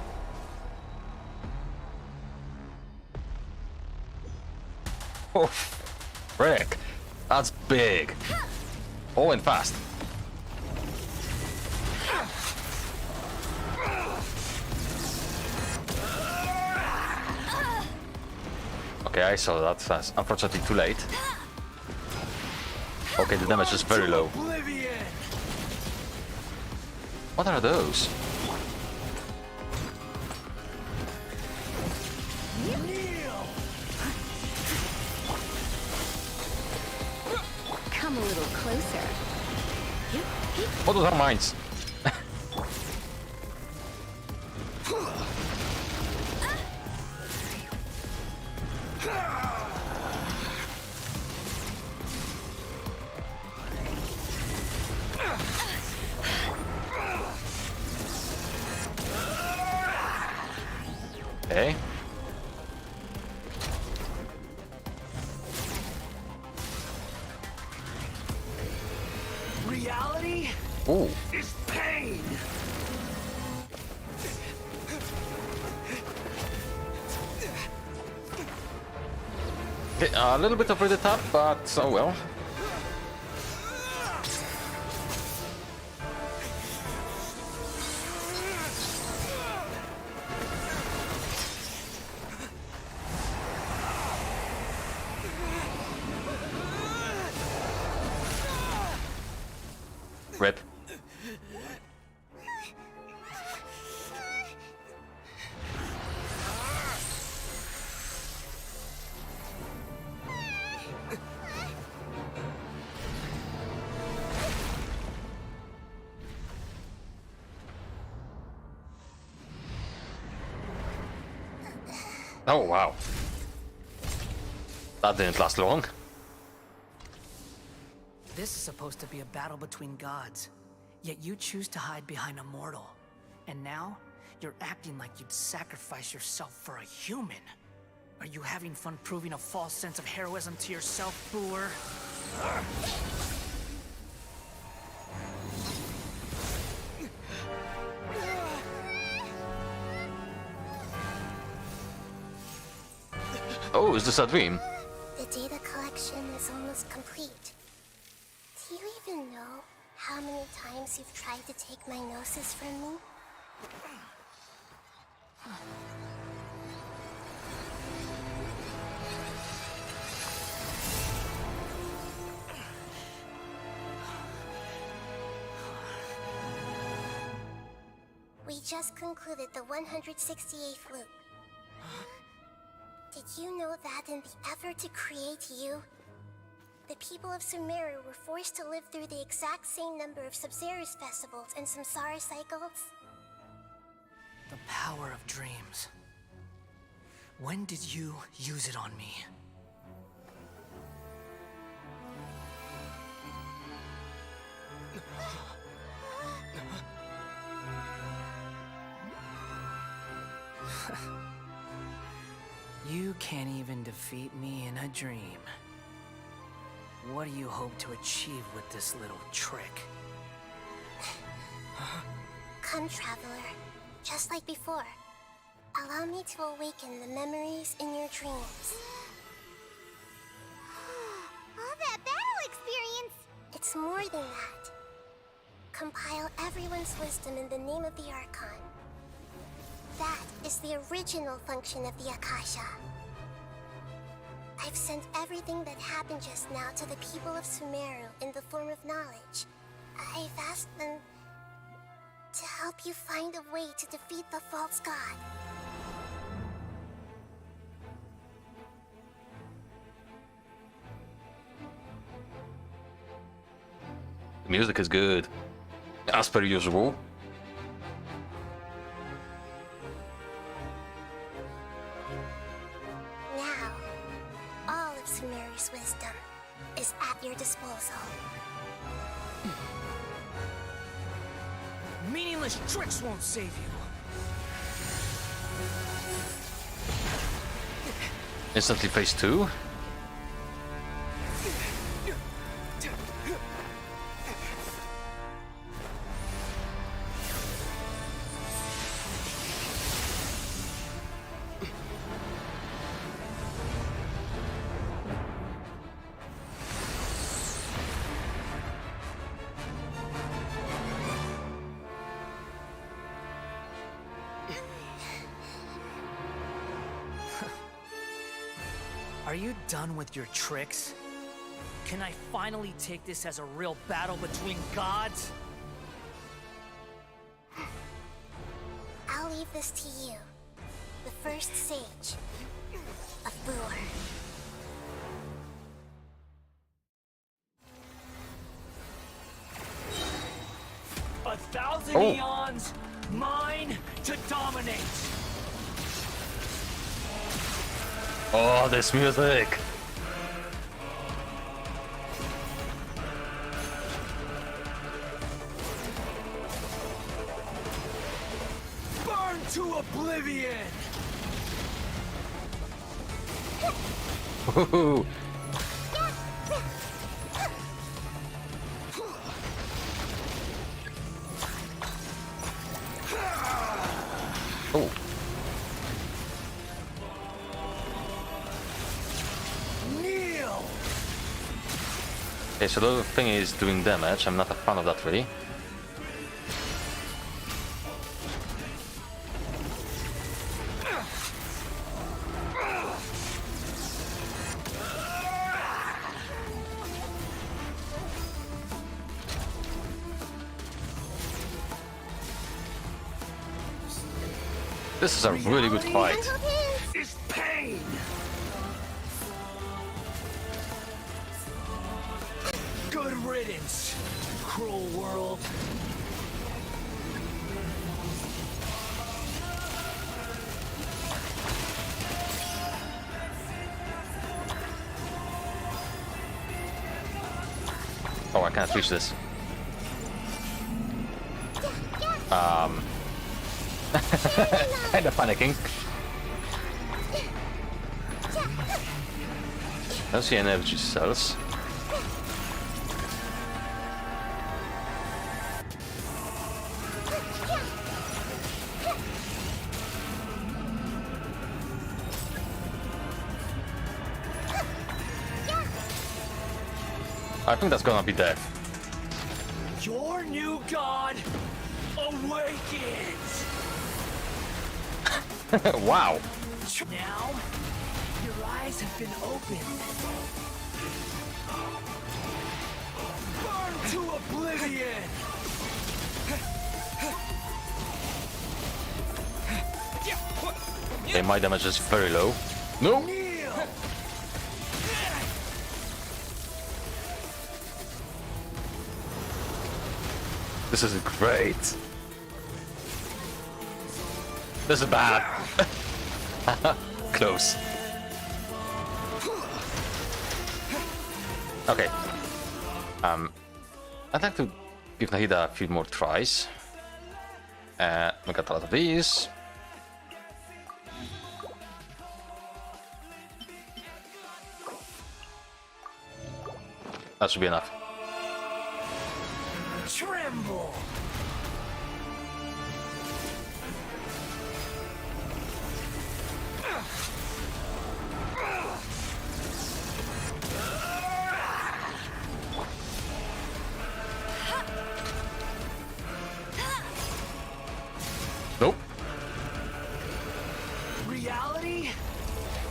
Oh, frick. That's big. Oh, and fast. Okay, I saw that. That's unfortunately too late. Okay, the damage is very low. What are those? Come a little closer. Oh, those are mines. Okay. Reality Ooh. is pain. Okay, a little bit over the top, but oh well. Rip. Oh, wow. That didn't last long. This is supposed to be a battle between gods, yet you choose to hide behind a mortal. And now, you're acting like you'd sacrifice yourself for a human. Are you having fun proving a false sense of heroism to yourself, Boor? Oh, is this a dream? The data collection is almost complete. Do you even know how many times you've tried to take my gnosis from me? We just concluded the 168th loop. Did you know that in the effort to create you, the people of Sumeru were forced to live through the exact same number of Sabzeruz festivals and Samsara cycles? The power of dreams. When did you use it on me? You can't even defeat me in a dream. What do you hope to achieve with this little trick? Come, Traveler. Just like before. Allow me to awaken the memories in your dreams. All that battle experience! It's more than that. Compile everyone's wisdom in the name of the Archon. That is the original function of the Akasha. I've sent everything that happened just now to the people of Sumeru in the form of knowledge. I've asked them to help you find a way to defeat the false god. The music is good, as per usual. Now, all of Sumeru's wisdom is at your disposal. Meaningless tricks won't save you. Instantly phase 2. Are you done with your tricks? Can I finally take this as a real battle between gods? I'll leave this to you, the first sage of Boor. A thousand eons, mine to dominate. Oh, this music! Burn to oblivion! Woohoo! Oh. Kneel! Okay, so the thing is doing damage. I'm not a fan of that really. This is a really good fight. Is pain! Good riddance, cruel world. can't reach this. Kinda panicking. Don't see any energy cells. I think that's gonna be dead. Your new god awakens! Wow. Now, your eyes have been opened. Burn to oblivion! Okay, my damage is very low. No! This is great. This is bad. Close. Okay. I'd like to give Nahida a few more tries. We got a lot of these. That should be enough. Tremble! Nope. Reality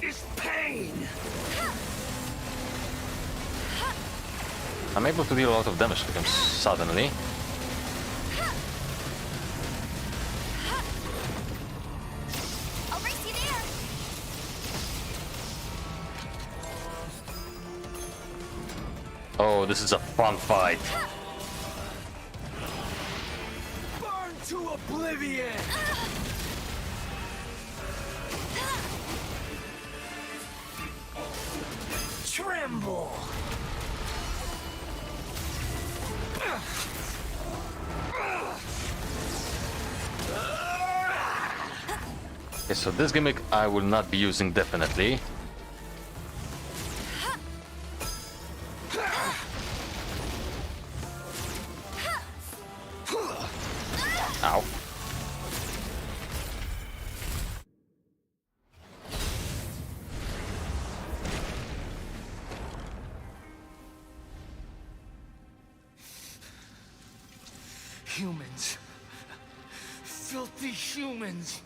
is pain! I'm able to deal a lot of damage to him suddenly. I'll race you there. Oh, this is a fun fight. Burn to oblivion! Tremble! Okay, so this gimmick I will not be using definitely. Ow. Humans. Filthy humans.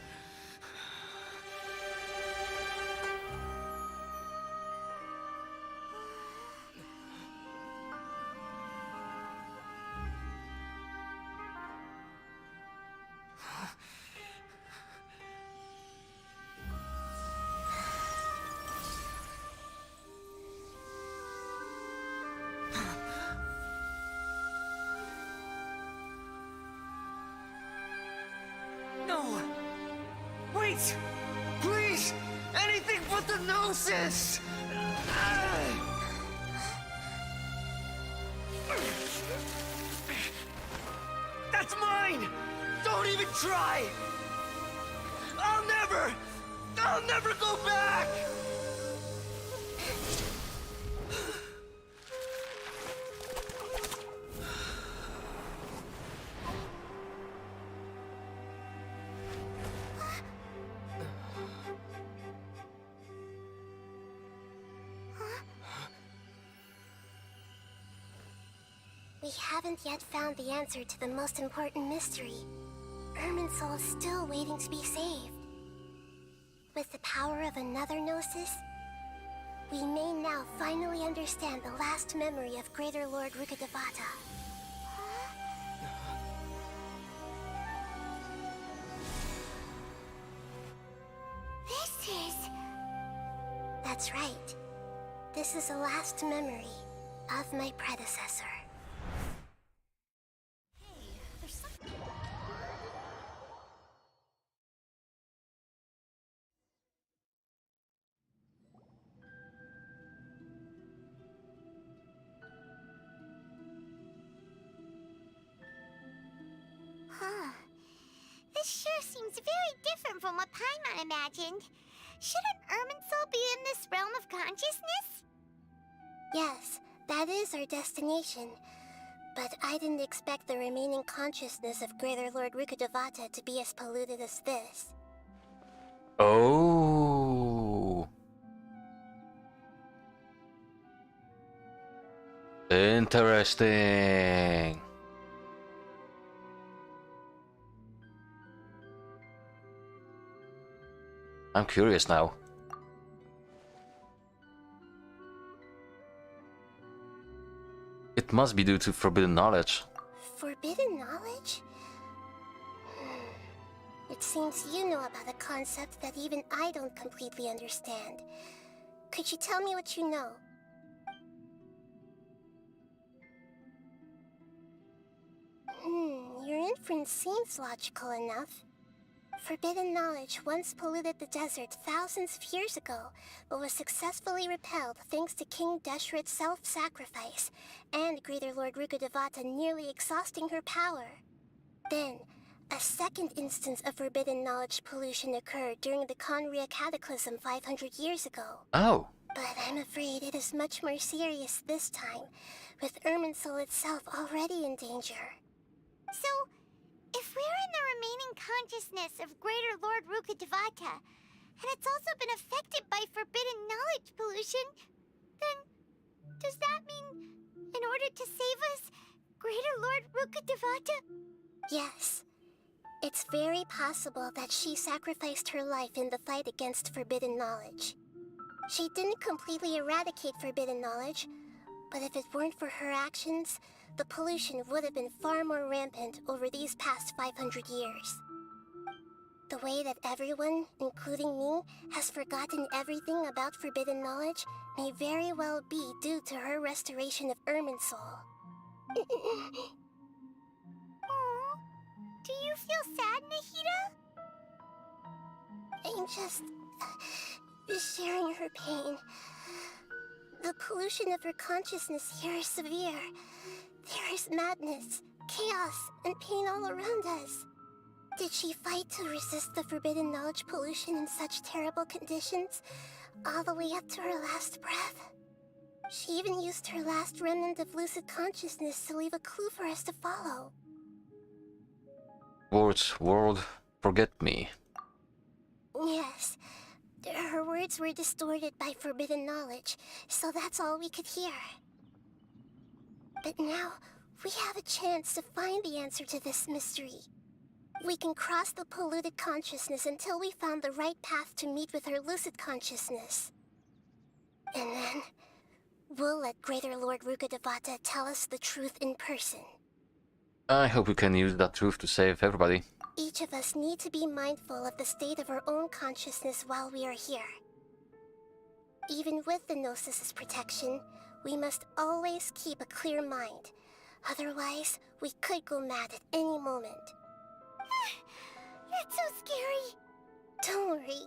No! Wait! Please! Anything but the Gnosis! That's mine! Don't even try! I'll never go back! We haven't yet found the answer to the most important mystery. Irminsul is still waiting to be saved. With the power of another Gnosis, we may now finally understand the last memory of Greater Lord Rukkhadevata. This is... That's right. This is the last memory of my predecessor. This sure seems very different from what Paimon imagined. Shouldn't Irminsul be in this realm of consciousness? Yes, that is our destination. But I didn't expect the remaining consciousness of Greater Lord Rukkhadevata to be as polluted as this. Oh. Interesting. I'm curious now. It must be due to forbidden knowledge. Forbidden knowledge? It seems you know about a concept that even I don't completely understand. Could you tell me what you know? Your inference seems logical enough. Forbidden knowledge once polluted the desert thousands of years ago, but was successfully repelled thanks to King Deshret's self-sacrifice, and Greater Lord Rukkhadevata nearly exhausting her power. Then, a second instance of forbidden knowledge pollution occurred during the Conria Cataclysm 500 years ago. Oh. But I'm afraid it is much more serious this time, with Irminsul itself already in danger. So, if we're in the remaining consciousness of Greater Lord Rukkhadevata, and it's also been affected by forbidden knowledge pollution, then does that mean, in order to save us, Greater Lord Rukkhadevata? Yes. It's very possible that she sacrificed her life in the fight against forbidden knowledge. She didn't completely eradicate forbidden knowledge, but if it weren't for her actions, the pollution would have been far more rampant over these past 500 years. The way that everyone, including me, has forgotten everything about forbidden knowledge may very well be due to her restoration of Irminsul. Do you feel sad, Nahida? I'm just sharing her pain. The pollution of her consciousness here is severe. There is madness, chaos, and pain all around us. Did she fight to resist the forbidden knowledge pollution in such terrible conditions, all the way up to her last breath? She even used her last remnant of lucid consciousness to leave a clue for us to follow. World, forget me. Yes. Her words were distorted by forbidden knowledge, so that's all we could hear. But now, we have a chance to find the answer to this mystery. We can cross the polluted consciousness until we found the right path to meet with her lucid consciousness. And then, we'll let Greater Lord Rukkhadevata tell us the truth in person. I hope we can use that truth to save everybody. Each of us need to be mindful of the state of our own consciousness while we are here. Even with the Gnosis' protection, we must always keep a clear mind. Otherwise, we could go mad at any moment. That's so scary. Don't worry,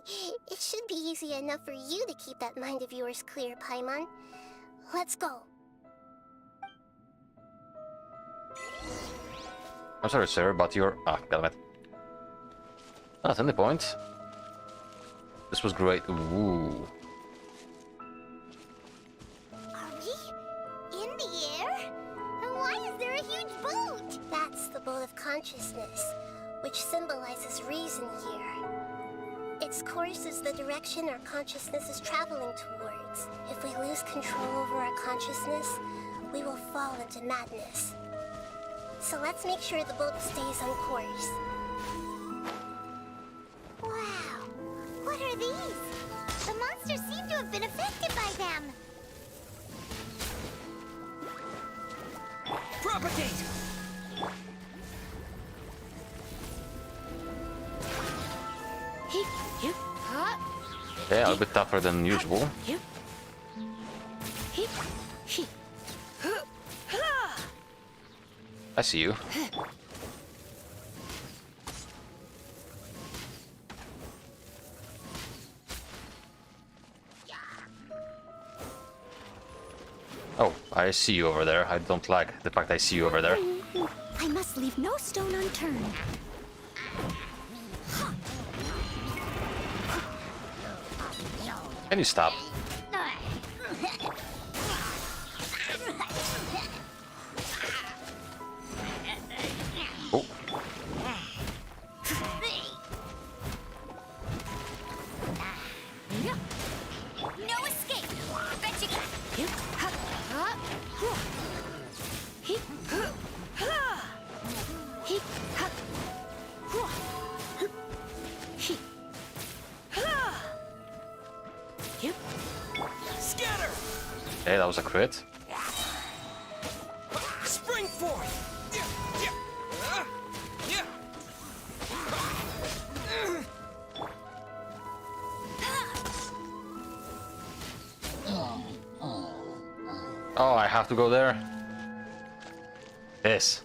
it should be easy enough for you to keep that mind of yours clear, Paimon. Let's go. I'm sorry, sir, but you're... Ah, damn it. That's any point. This was great. Ooh. Are we in the air? And why is there a huge boat? That's the boat of consciousness, which symbolizes reason here. Its course is the direction our consciousness is traveling towards. If we lose control over our consciousness, we will fall into madness. So let's make sure the boat stays on course. Wow! What are these? The monsters seem to have been affected by them. Propagate! Yeah, a bit tougher than usual. I see you. Oh, I see you over there. I don't like the fact I see you over there. I must leave no stone unturned. Can you stop? Oh. No escape. Bet you Scatter! Okay, that was a crit. Spring forth! Oh, I have to go there. This.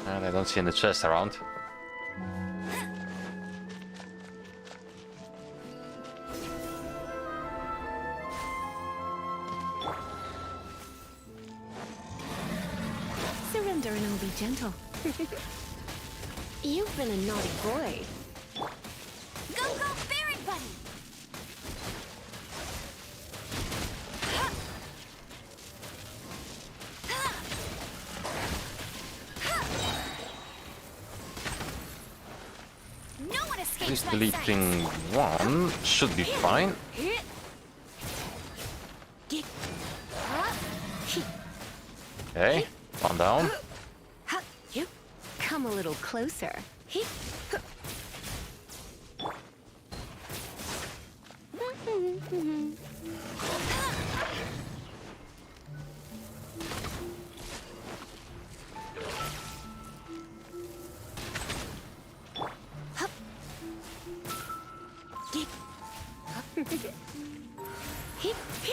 And I don't see any chest around. Surrender and I'll be gentle. You've been a naughty boy. Go, go, Baron Buddy! No one escapes Just my deleting one should be fine. Okay, one down. Come a little closer.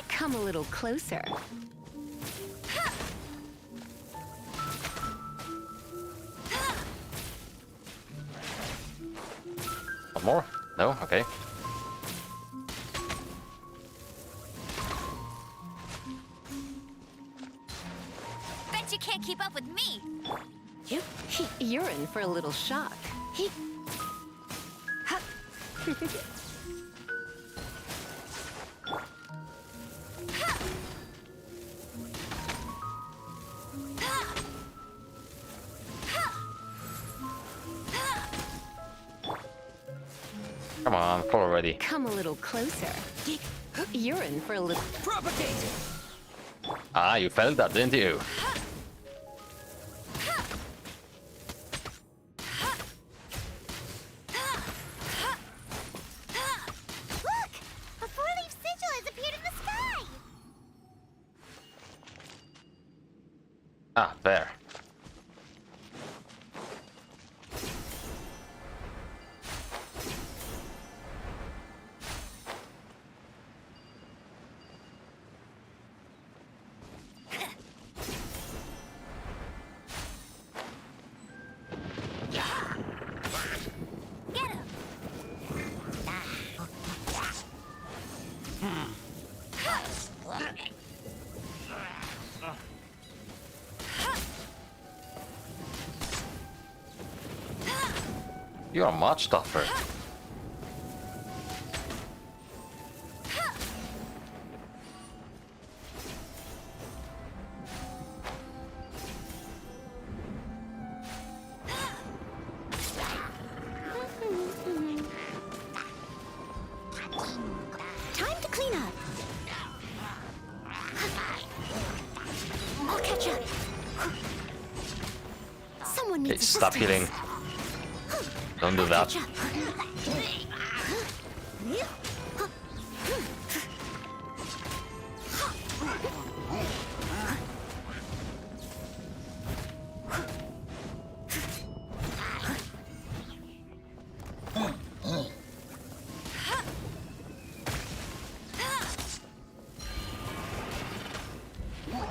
Come a little closer. One more? No? Okay. Bet you can't keep up with me. You're in for a little shock. Come on, fall already. Come a little closer. You're in for a little... Propagate! Ah, you felt that, didn't you? Look! A four-leaf sigil has appeared in the sky! Ah, there. You are much tougher. Time to clean up. I'll catch up. Someone needs Hey, stop healing. Don't do that.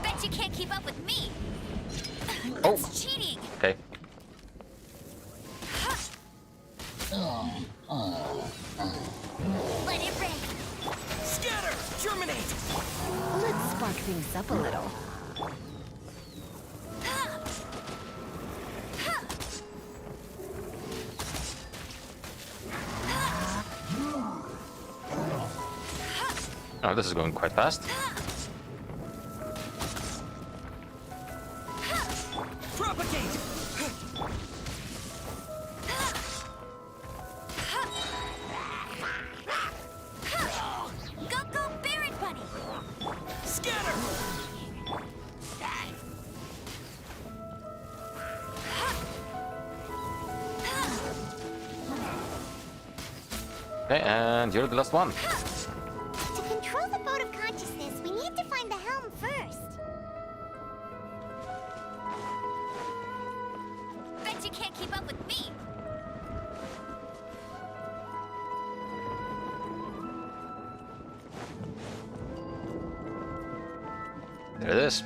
Bet you can't keep up with me. Oh. That's cheating. Okay. Let it rain. Scatter! Germinate! Let's spark things up a little. Oh, this is going quite fast. Propagate! Go, go, Barret Bunny! Scatter! Okay, and you're the last one. To control the boat of consciousness, we need to find the helm first. Bet you can't keep up with me! There it is.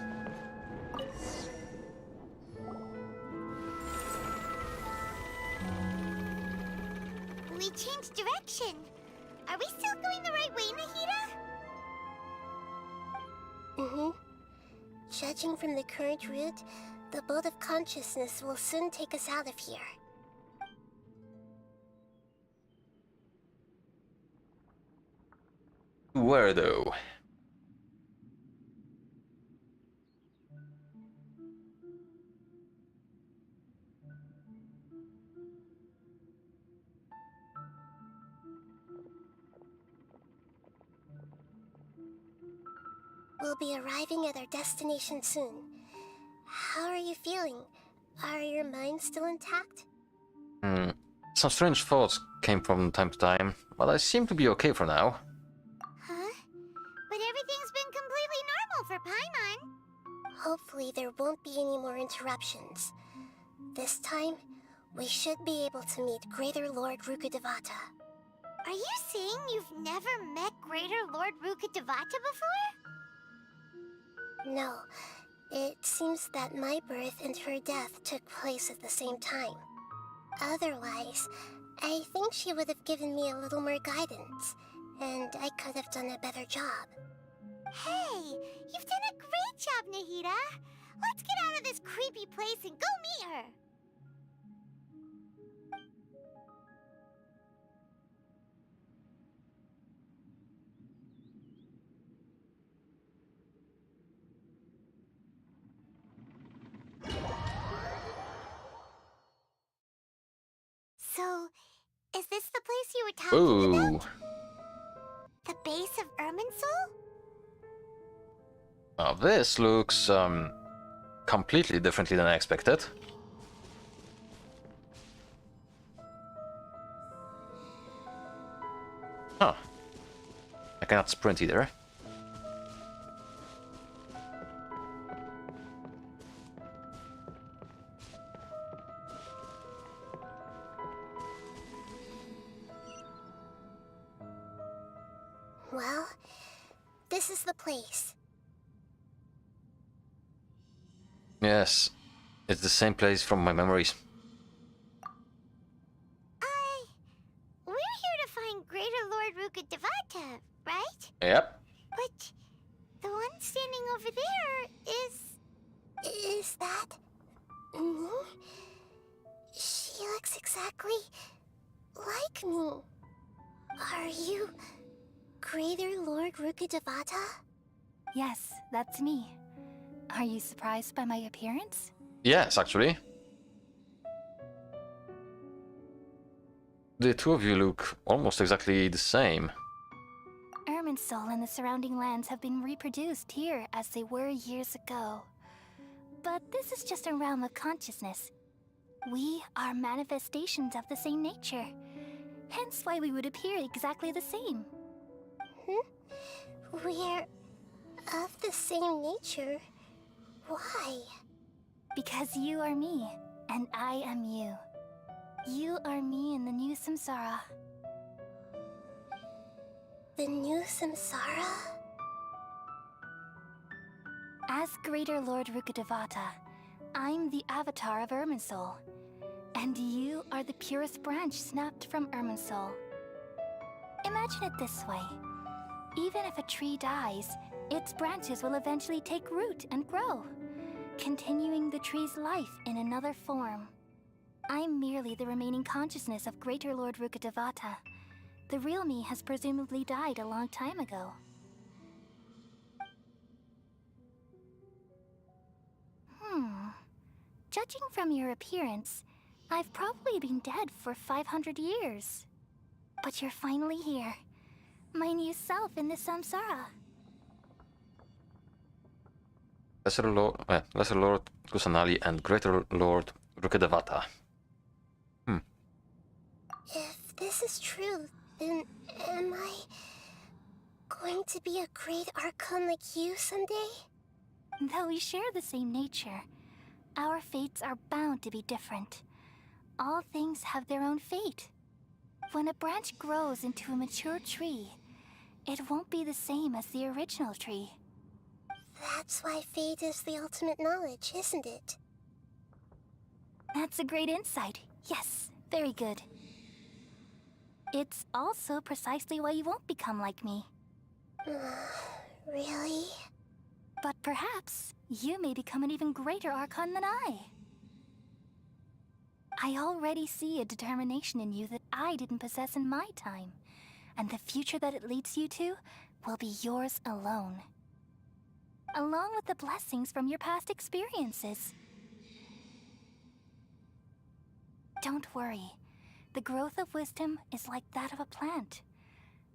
We changed direction. Are we still going the right way, Nahida? Mm-hmm. Judging from the current route, the boat of consciousness will soon take us out of here. Where though? We'll be arriving at our destination soon. How are you feeling? Are your minds still intact? Some strange thoughts came from time to time, but I seem to be okay for now. Huh? But everything's been completely normal for Paimon. Hopefully there won't be any more interruptions. This time, we should be able to meet Greater Lord Rukkhadevata. Are you saying you've never met Greater Lord Rukkhadevata before? No. It seems that my birth and her death took place at the same time. Otherwise, I think she would have given me a little more guidance, and I could have done a better job. Hey, you've done a great job, Nahida. Let's get out of this creepy place and go meet her. So, is this the place you were talking about? The base of Irminsul? Now this looks completely differently than I expected. Huh. I cannot sprint either. Well, this is the place. Yes, it's the same place from my memories. We're here to find Greater Lord Rukkhadevata, right? Yep. But the one standing over there is... Is that... me? She looks exactly like me. Are you Greater Lord Rukkhadevata? Yes, that's me. Are you surprised by my appearance? Yes, actually. The two of you look almost exactly the same. Irminsul and the surrounding lands have been reproduced here as they were years ago. But this is just a realm of consciousness. We are manifestations of the same nature. Hence why we would appear exactly the same. We're of the same nature? Why? Because you are me, and I am you. You are me in the new samsara. The new samsara? As Greater Lord Rukkhadevata, I'm the avatar of Irminsul. And you are the purest branch snapped from Irminsul. Imagine it this way. Even if a tree dies, its branches will eventually take root and grow, continuing the tree's life in another form. I'm merely the remaining consciousness of Greater Lord Rukkhadevata. The real me has presumably died a long time ago. Judging from your appearance, I've probably been dead for 500 years. But you're finally here. My new self in the samsara. Lesser Lord Kusanali and Greater Lord Rukkhadevata. If this is true, then am I going to be a great Archon like you someday? Though we share the same nature, our fates are bound to be different. All things have their own fate. When a branch grows into a mature tree, it won't be the same as the original tree. That's why fate is the ultimate knowledge, isn't it? That's a great insight. Yes, very good. It's also precisely why you won't become like me. Really? But perhaps you may become an even greater Archon than I. I already see a determination in you that I didn't possess in my time, and the future that it leads you to will be yours alone. Along with the blessings from your past experiences. Don't worry. The growth of wisdom is like that of a plant.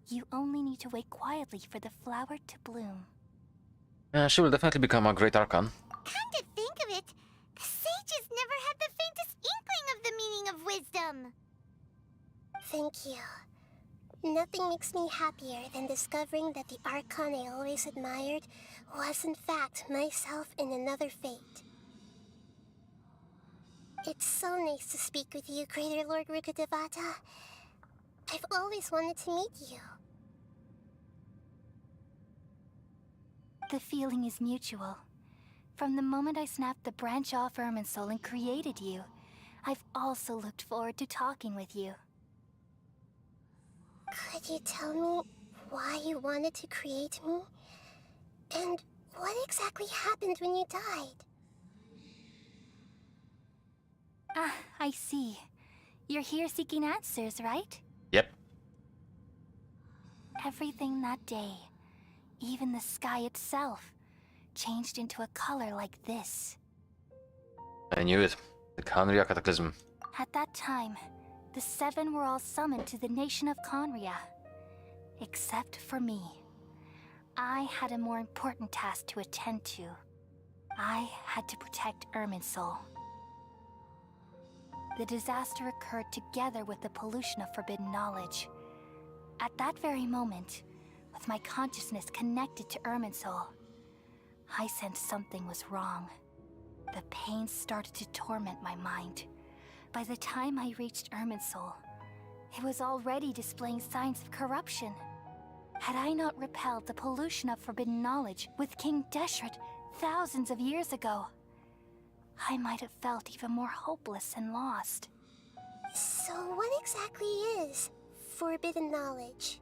You only need to wait quietly for the flower to bloom. She will definitely become a great Archon. Come to think of it, the sages never had the faintest inkling of the meaning of wisdom. Thank you. Nothing makes me happier than discovering that the Archon I always admired was in fact myself in another fate. It's so nice to speak with you, Greater Lord Rukkhadevata. I've always wanted to meet you. The feeling is mutual. From the moment I snapped the branch off Irminsul and created you, I've also looked forward to talking with you. Could you tell me why you wanted to create me? And what exactly happened when you died? Ah, I see. You're here seeking answers, right? Yep. Everything that day, even the sky itself, changed into a color like this. I knew it. The Khanria Cataclysm. At that time, the seven were all summoned to the nation of Khanria. Except for me. I had a more important task to attend to. I had to protect Irminsul. The disaster occurred together with the pollution of forbidden knowledge. At that very moment, with my consciousness connected to Irminsul, I sensed something was wrong. The pain started to torment my mind. By the time I reached Irminsul, it was already displaying signs of corruption. Had I not repelled the pollution of forbidden knowledge with King Deshret thousands of years ago, I might have felt even more hopeless and lost. So what exactly is forbidden knowledge?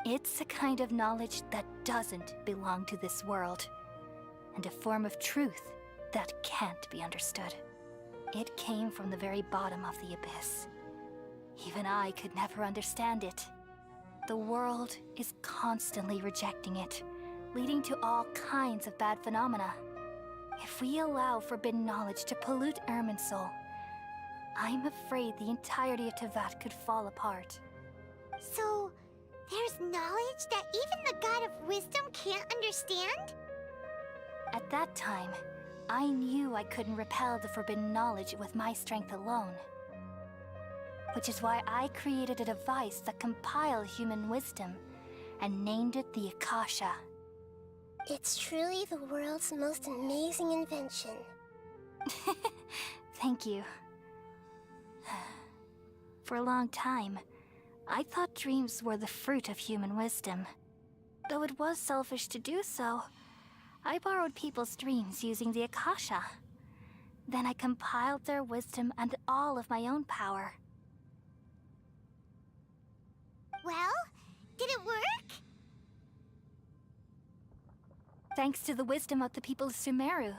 It's a kind of knowledge that doesn't belong to this world, and a form of truth that can't be understood. It came from the very bottom of the abyss. Even I could never understand it. The world is constantly rejecting it, leading to all kinds of bad phenomena. If we allow forbidden knowledge to pollute Irminsul, I'm afraid the entirety of Tevat could fall apart. So, there's knowledge that even the God of Wisdom can't understand? At that time, I knew I couldn't repel the forbidden knowledge with my strength alone. Which is why I created a device that compiled human wisdom and named it the Akasha. It's truly the world's most amazing invention. Thank you. For a long time, I thought dreams were the fruit of human wisdom. Though it was selfish to do so, I borrowed people's dreams using the Akasha. Then I compiled their wisdom and all of my own power. Well, did it work? Thanks to the wisdom of the people of Sumeru,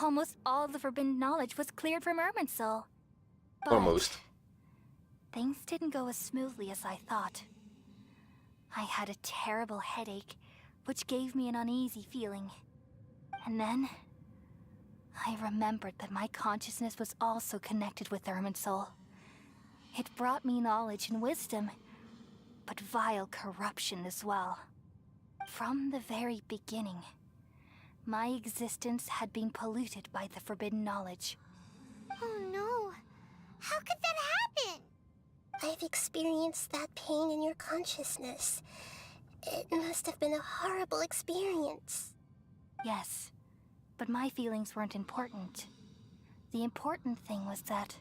almost all the forbidden knowledge was cleared from Irminsul. But Almost. things didn't go as smoothly as I thought. I had a terrible headache, which gave me an uneasy feeling. And then, I remembered that my consciousness was also connected with Irminsul. It brought me knowledge and wisdom, but vile corruption as well. From the very beginning, my existence had been polluted by the forbidden knowledge. Oh no! How could that happen? I've experienced that pain in your consciousness. It must have been a horrible experience. Yes, but my feelings weren't important. The important thing was that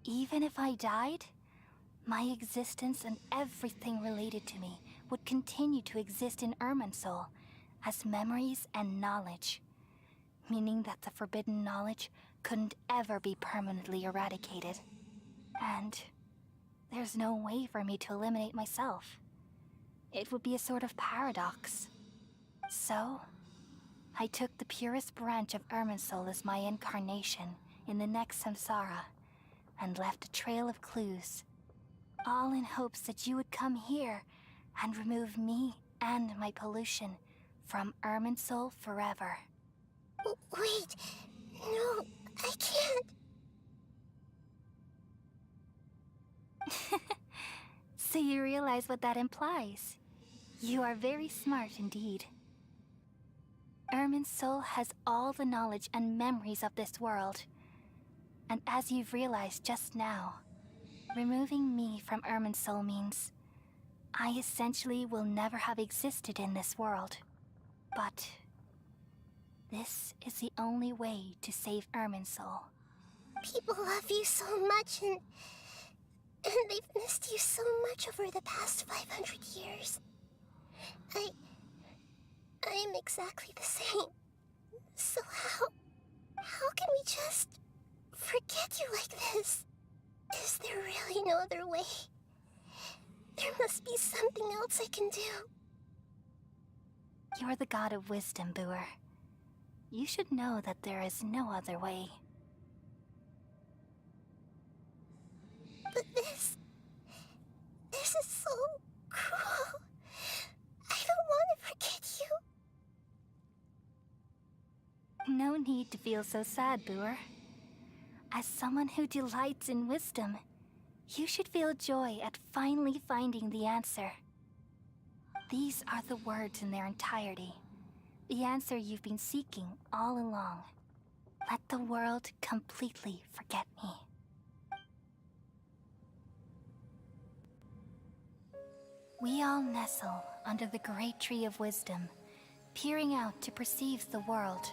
even if I died, my existence and everything related to me would continue to exist in Irminsul as memories and knowledge, meaning that the forbidden knowledge couldn't ever be permanently eradicated. And there's no way for me to eliminate myself. It would be a sort of paradox. So, I took the purest branch of Irminsul as my incarnation in the next samsara, and left a trail of clues, all in hopes that you would come here and remove me and my pollution from Irminsul forever. Wait, no, I can't. So you realize what that implies. You are very smart indeed. Irminsul has all the knowledge and memories of this world. And as you've realized just now, removing me from Irminsul means I essentially will never have existed in this world. But this is the only way to save Irminsul. People love you so much, and they've missed you so much over the past 500 years. I am exactly the same. So how can we just forget you like this? Is there really no other way? There must be something else I can do. You're the god of wisdom, Booer. You should know that there is no other way. But this is so cruel. I don't want to forget you. No need to feel so sad, Booer. As someone who delights in wisdom, you should feel joy at finally finding the answer. These are the words in their entirety. The answer you've been seeking all along. Let the world completely forget me. We all nestle under the great tree of wisdom, peering out to perceive the world.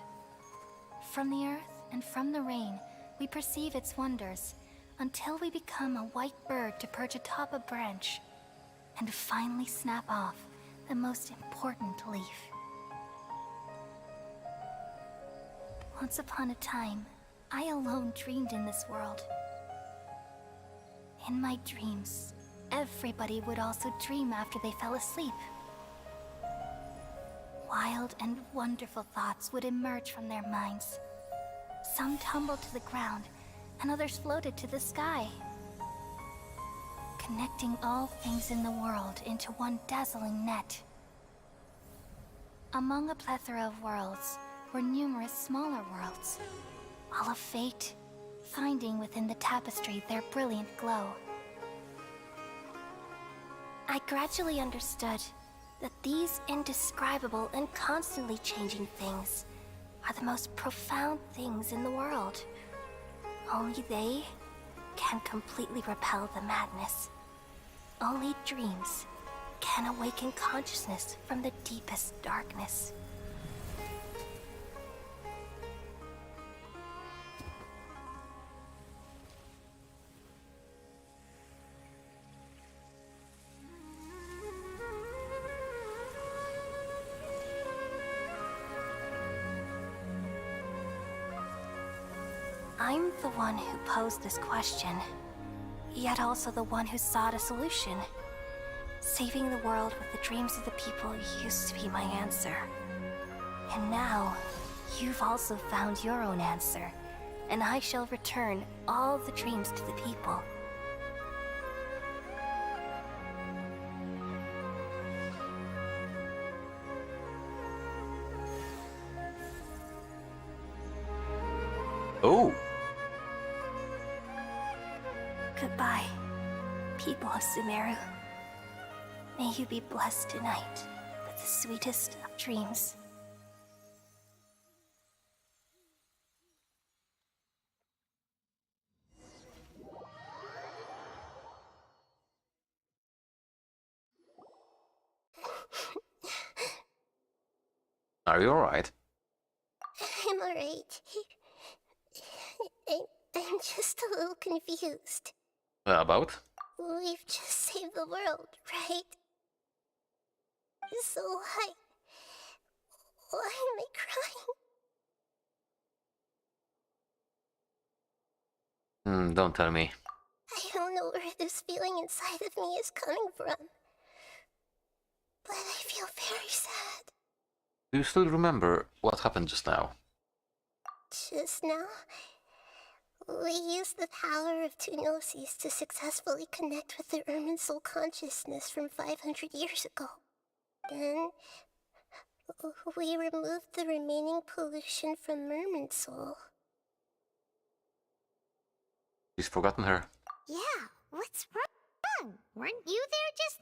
From the earth and from the rain, we perceive its wonders, until we become a white bird to perch atop a branch, and finally snap off the most important leaf. Once upon a time, I alone dreamed in this world. In my dreams, everybody would also dream after they fell asleep. Wild and wonderful thoughts would emerge from their minds. Some tumbled to the ground, and others floated to the sky, connecting all things in the world into one dazzling net. Among a plethora of worlds were numerous smaller worlds, all of fate, finding within the tapestry their brilliant glow. I gradually understood that these indescribable and constantly changing things are the most profound things in the world. Only they can completely repel the madness. Only dreams can awaken consciousness from the deepest darkness. I'm the one who posed this question, yet also the one who sought a solution. Saving the world with the dreams of the people used to be my answer. And now, you've also found your own answer, and I shall return all the dreams to the people. Oh, Goodbye, people of Sumeru. May you be blessed tonight with the sweetest of dreams. are you alright? I'm alright. I'm just a little confused. About? We've just saved the world, right? So why am I crying? Don't tell me. I don't know where this feeling inside of me is coming from. But I feel very sad. Do you still remember what happened just now? Just now, we used the power of two gnosis to successfully connect with the Ermin soul consciousness from 500 years ago. Then, we removed the remaining pollution from Merman soul. She's forgotten her. Yeah, what's wrong? Weren't you there just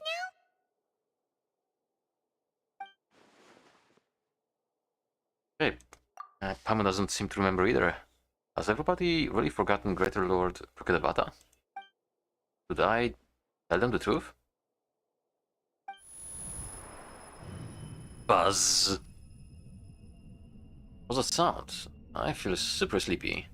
now? Okay. Pama doesn't seem to remember either. Has everybody really forgotten Greater Lord Prokadavata? Should I tell them the truth? Buzz! What's that sound? I feel super sleepy.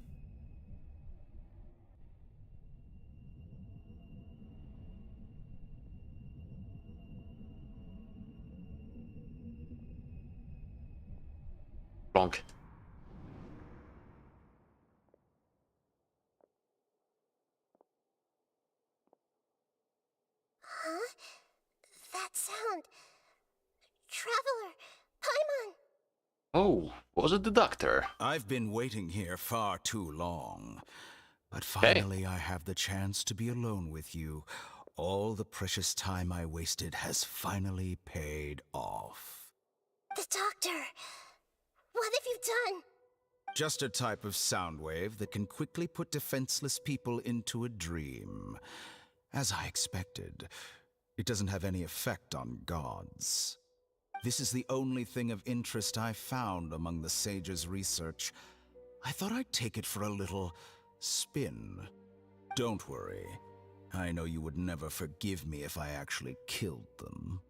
Bonk. Huh? That sound. Traveler! Paimon! Oh, was it the doctor? I've been waiting here far too long. But finally I have the chance to be alone with you. All the precious time I wasted has finally paid off. The doctor! What have you done? Just a type of sound wave that can quickly put defenseless people into a dream. As I expected, it doesn't have any effect on gods. This is the only thing of interest I found among the sage's research. I thought I'd take it for a little spin. Don't worry. I know you would never forgive me if I actually killed them.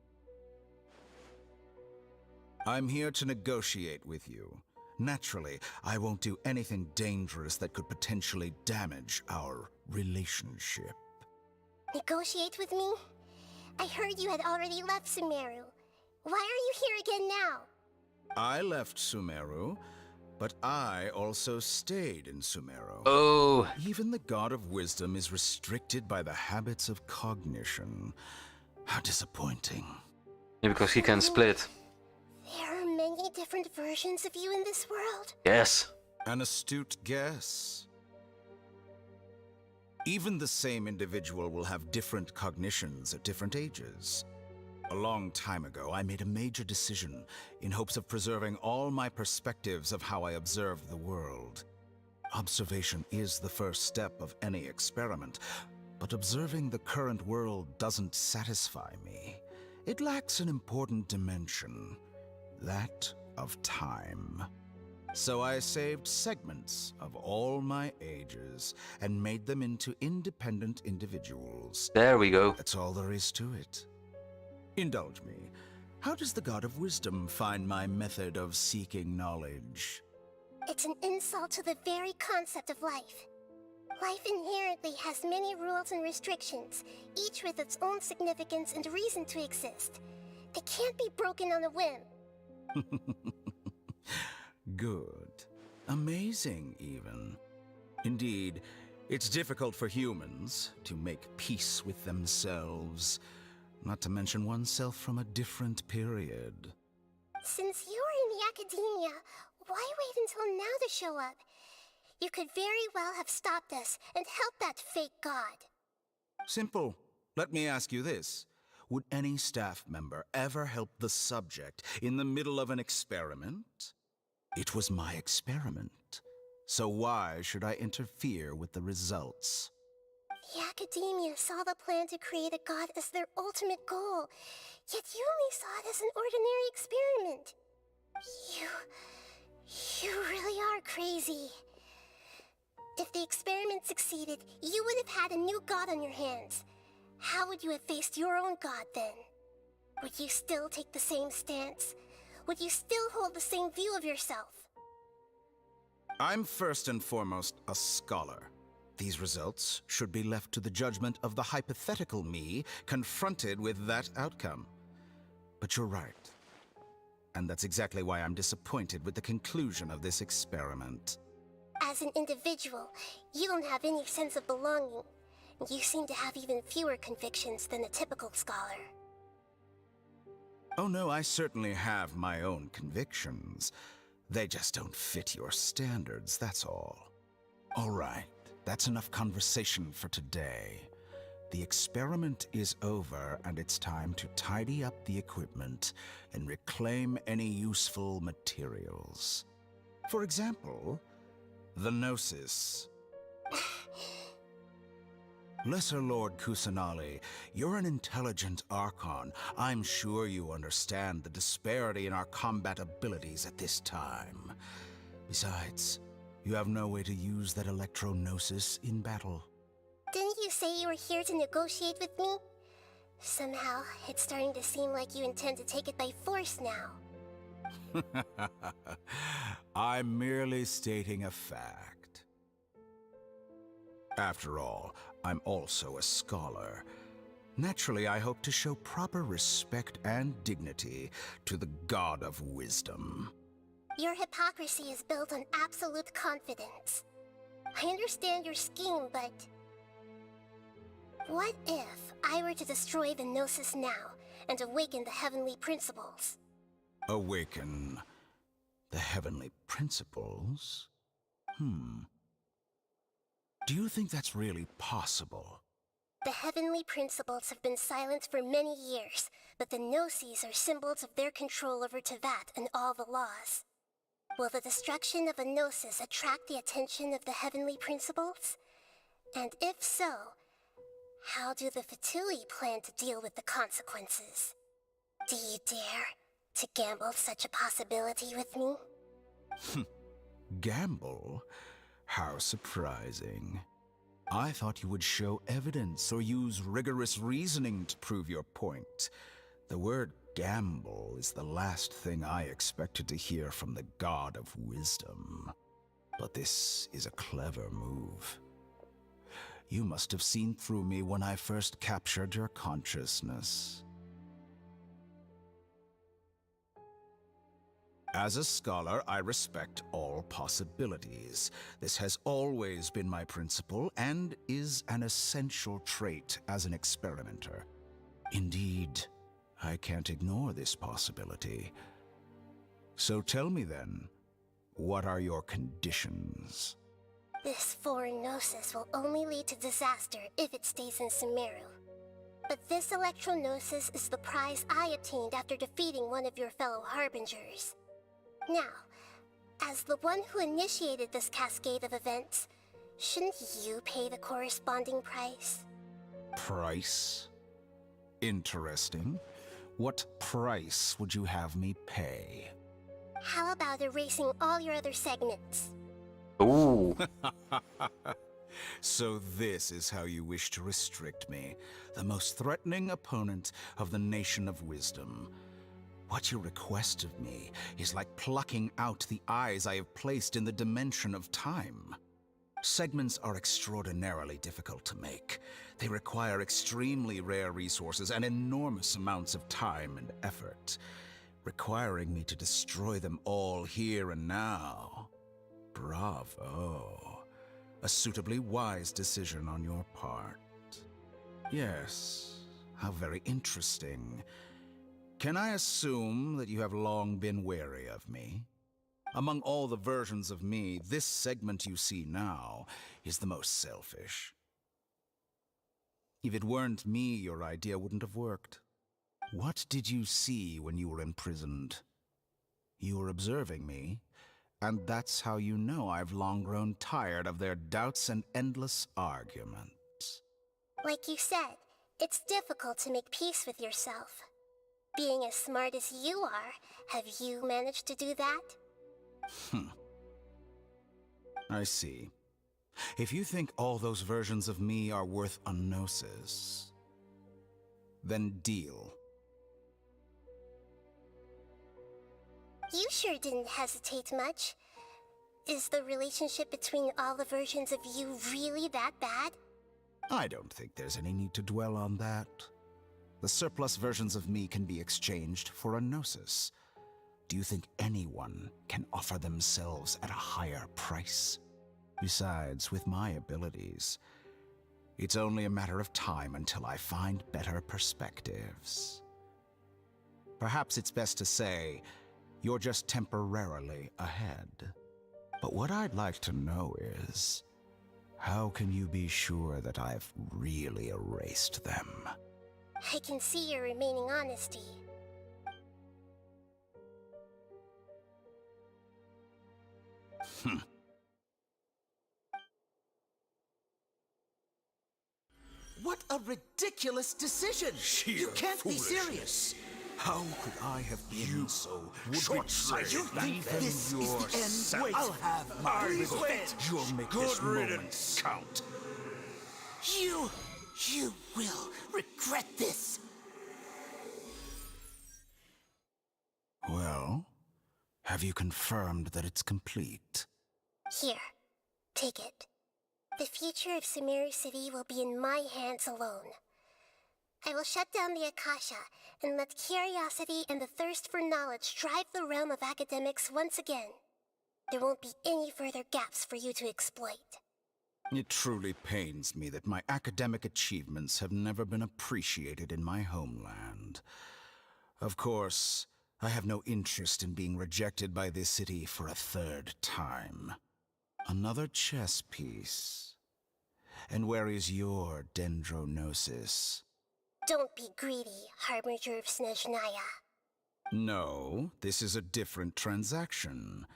I'm here to negotiate with you. Naturally, I won't do anything dangerous that could potentially damage our relationship. Negotiate with me? I heard you had already left Sumeru. Why are you here again now? I left Sumeru, but I also stayed in Sumeru. Oh. Even the God of Wisdom is restricted by the habits of cognition. How disappointing. Yeah, because he can split. There are many different versions of you in this world. Yes. An astute guess. Even the same individual will have different cognitions at different ages. A long time ago, I made a major decision in hopes of preserving all my perspectives of how I observe the world. Observation is the first step of any experiment, but observing the current world doesn't satisfy me. It lacks an important dimension, that of time. So I saved segments of all my ages and made them into independent individuals. There we go. That's all there is to it. Indulge me. How does the God of Wisdom find my method of seeking knowledge? It's an insult to the very concept of life. Life inherently has many rules and restrictions, each with its own significance and reason to exist. They can't be broken on a whim. Good. Amazing, even. Indeed, it's difficult for humans to make peace with themselves, not to mention oneself from a different period. Since you're in the academia, why wait until now to show up? You could very well have stopped us and helped that fake god. Simple. Let me ask you this. Would any staff member ever help the subject in the middle of an experiment? It was my experiment. So why should I interfere with the results? The Academia saw the plan to create a god as their ultimate goal, yet you only saw it as an ordinary experiment. You really are crazy. If the experiment succeeded, you would have had a new god on your hands. How would you have faced your own god then? Would you still take the same stance? Would you still hold the same view of yourself? I'm first and foremost a scholar. These results should be left to the judgment of the hypothetical me confronted with that outcome. But you're right. And that's exactly why I'm disappointed with the conclusion of this experiment. As an individual, you don't have any sense of belonging. You seem to have even fewer convictions than a typical scholar. Oh no, I certainly have my own convictions. They just don't fit your standards, that's all. All right, that's enough conversation for today. The experiment is over, and it's time to tidy up the equipment and reclaim any useful materials. For example, the Gnosis. Lesser Lord Kusanali, you're an intelligent Archon. I'm sure you understand the disparity in our combat abilities at this time. Besides, you have no way to use that Electro-Gnosis in battle. Didn't you say you were here to negotiate with me? Somehow, it's starting to seem like you intend to take it by force now. I'm merely stating a fact. After all, I'm also a scholar. Naturally, I hope to show proper respect and dignity to the God of Wisdom. Your hypocrisy is built on absolute confidence. I understand your scheme, but... what if I were to destroy the Gnosis now and awaken the heavenly principles? Awaken the heavenly principles? Do you think that's really possible? The heavenly principles have been silent for many years, but the Gnosis are symbols of their control over Tevat and all the laws. Will the destruction of a Gnosis attract the attention of the heavenly principles? And if so, how do the Fatui plan to deal with the consequences? Do you dare to gamble such a possibility with me? Gamble? How surprising. I thought you would show evidence or use rigorous reasoning to prove your point. The word gamble is the last thing I expected to hear from the God of Wisdom. But this is a clever move. You must have seen through me when I first captured your consciousness. As a scholar, I respect all possibilities. This has always been my principle and is an essential trait as an experimenter. Indeed, I can't ignore this possibility. So tell me then, what are your conditions? This foreign Gnosis will only lead to disaster if it stays in Sumeru. But this Electro-Gnosis is the prize I obtained after defeating one of your fellow Harbingers. Now, as the one who initiated this cascade of events, shouldn't you pay the corresponding price? Price? Interesting. What price would you have me pay? How about erasing all your other segments? Ooh. So this is how you wish to restrict me, the most threatening opponent of the Nation of Wisdom. What you request of me is like plucking out the eyes I have placed in the dimension of time. Segments are extraordinarily difficult to make. They require extremely rare resources and enormous amounts of time and effort, requiring me to destroy them all here and now. Bravo. A suitably wise decision on your part. Yes, how very interesting. Can I assume that you have long been wary of me? Among all the versions of me, this segment you see now is the most selfish. If it weren't me, your idea wouldn't have worked. What did you see when you were imprisoned? You were observing me, And that's how you know I've long grown tired of their doubts and endless arguments. Like you said, it's difficult to make peace with yourself. Being as smart as you are, have you managed to do that? I see. If you think all those versions of me are worth a gnosis, then deal. You sure didn't hesitate much. Is the relationship between all the versions of you really that bad? I don't think there's any need to dwell on that. The surplus versions of me can be exchanged for a gnosis. Do you think anyone can offer themselves at a higher price? Besides, with my abilities, it's only a matter of time until I find better perspectives. Perhaps it's best to say, you're just temporarily ahead. But what I'd like to know is, how can you be sure that I've really erased them? I can see your remaining honesty. What a ridiculous decision! You can't be serious! How could I have been so short-sighted? You think this is the end? Wait, I'll have my revenge. You'll make this Good moment riddance. count. You will regret this! Well, have you confirmed that it's complete? Here, take it. The future of Sumeru City will be in my hands alone. I will shut down the Akasha and let curiosity and the thirst for knowledge drive the realm of academics once again. There won't be any further gaps for you to exploit. It truly pains me that my academic achievements have never been appreciated in my homeland. Of course, I have no interest in being rejected by this city for a third time. Another chess piece. And where is your dendronosis? Don't be greedy, Harbinger of Snezhnaya. No, this is a different transaction.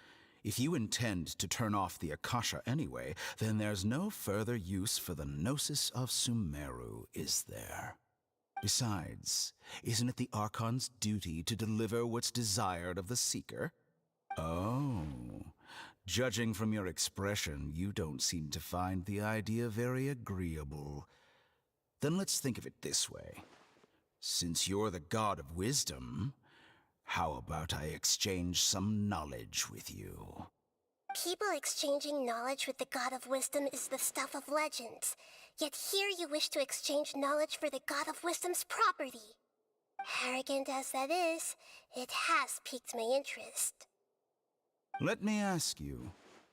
If you intend to turn off the Akasha anyway, then there's no further use for the Gnosis of Sumeru, is there? Besides, isn't it the Archon's duty to deliver what's desired of the Seeker? Oh, judging from your expression, you don't seem to find the idea very agreeable. Then let's think of it this way. Since you're the god of wisdom, how about I exchange some knowledge with you? People exchanging knowledge with the God of Wisdom is the stuff of legends. Yet here you wish to exchange knowledge for the God of Wisdom's property. Arrogant as that is, it has piqued my interest. Let me ask you,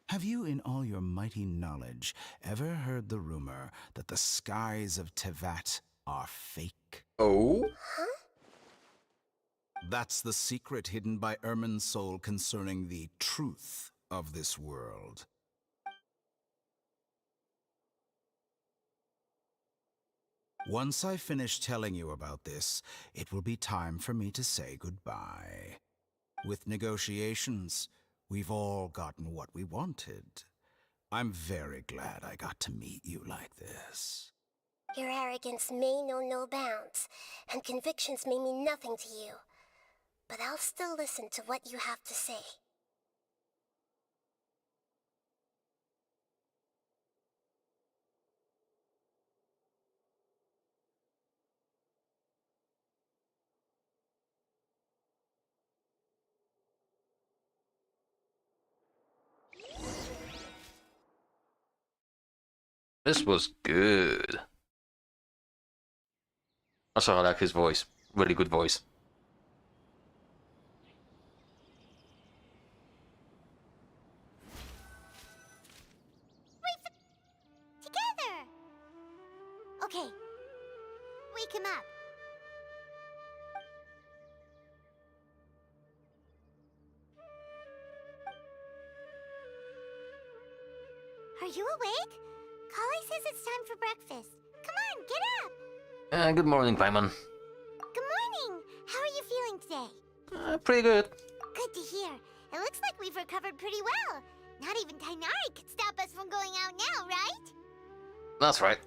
have you in all your mighty knowledge ever heard the rumor that the skies of Tevat are fake? Oh? Huh? That's the secret hidden by Ermin's soul concerning the truth of this world. Once I finish telling you about this, it will be time for me to say goodbye. With negotiations, we've all gotten what we wanted. I'm very glad I got to meet you like this. Your arrogance may know no bounds, and convictions may mean nothing to you. But I'll still listen to what you have to say. This was good. Also, I like his voice. Really good voice. Together! Okay. Wake him up. Are you awake? Kali says it's time for breakfast. Come on, get up! Good morning, Paimon. Good morning! How are you feeling today? Pretty good. Good to hear. It looks like we've recovered pretty well. Not even Tainari could stop us from going out now, right? That's right.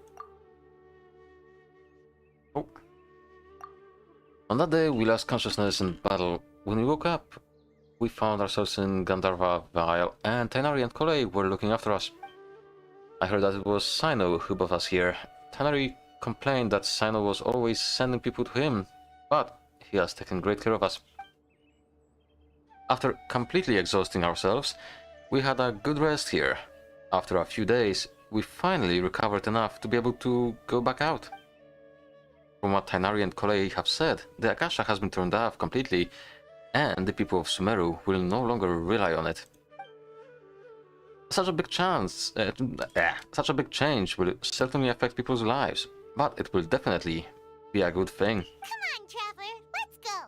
Oh. On that day, we lost consciousness in battle. When we woke up, we found ourselves in Gandharva Vile, and Tainari and Kolei were looking after us. I heard that it was Sino who brought us here. Tainari complained that Sino was always sending people to him, but he has taken great care of us. After completely exhausting ourselves, we had a good rest here. After a few days, we finally recovered enough to be able to go back out. From what Tainari and Kolei have said, the Akasha has been turned off completely, and the people of Sumeru will no longer rely on it. Such a big change will certainly affect people's lives, but it will definitely be a good thing. Come on, Traveler, let's go.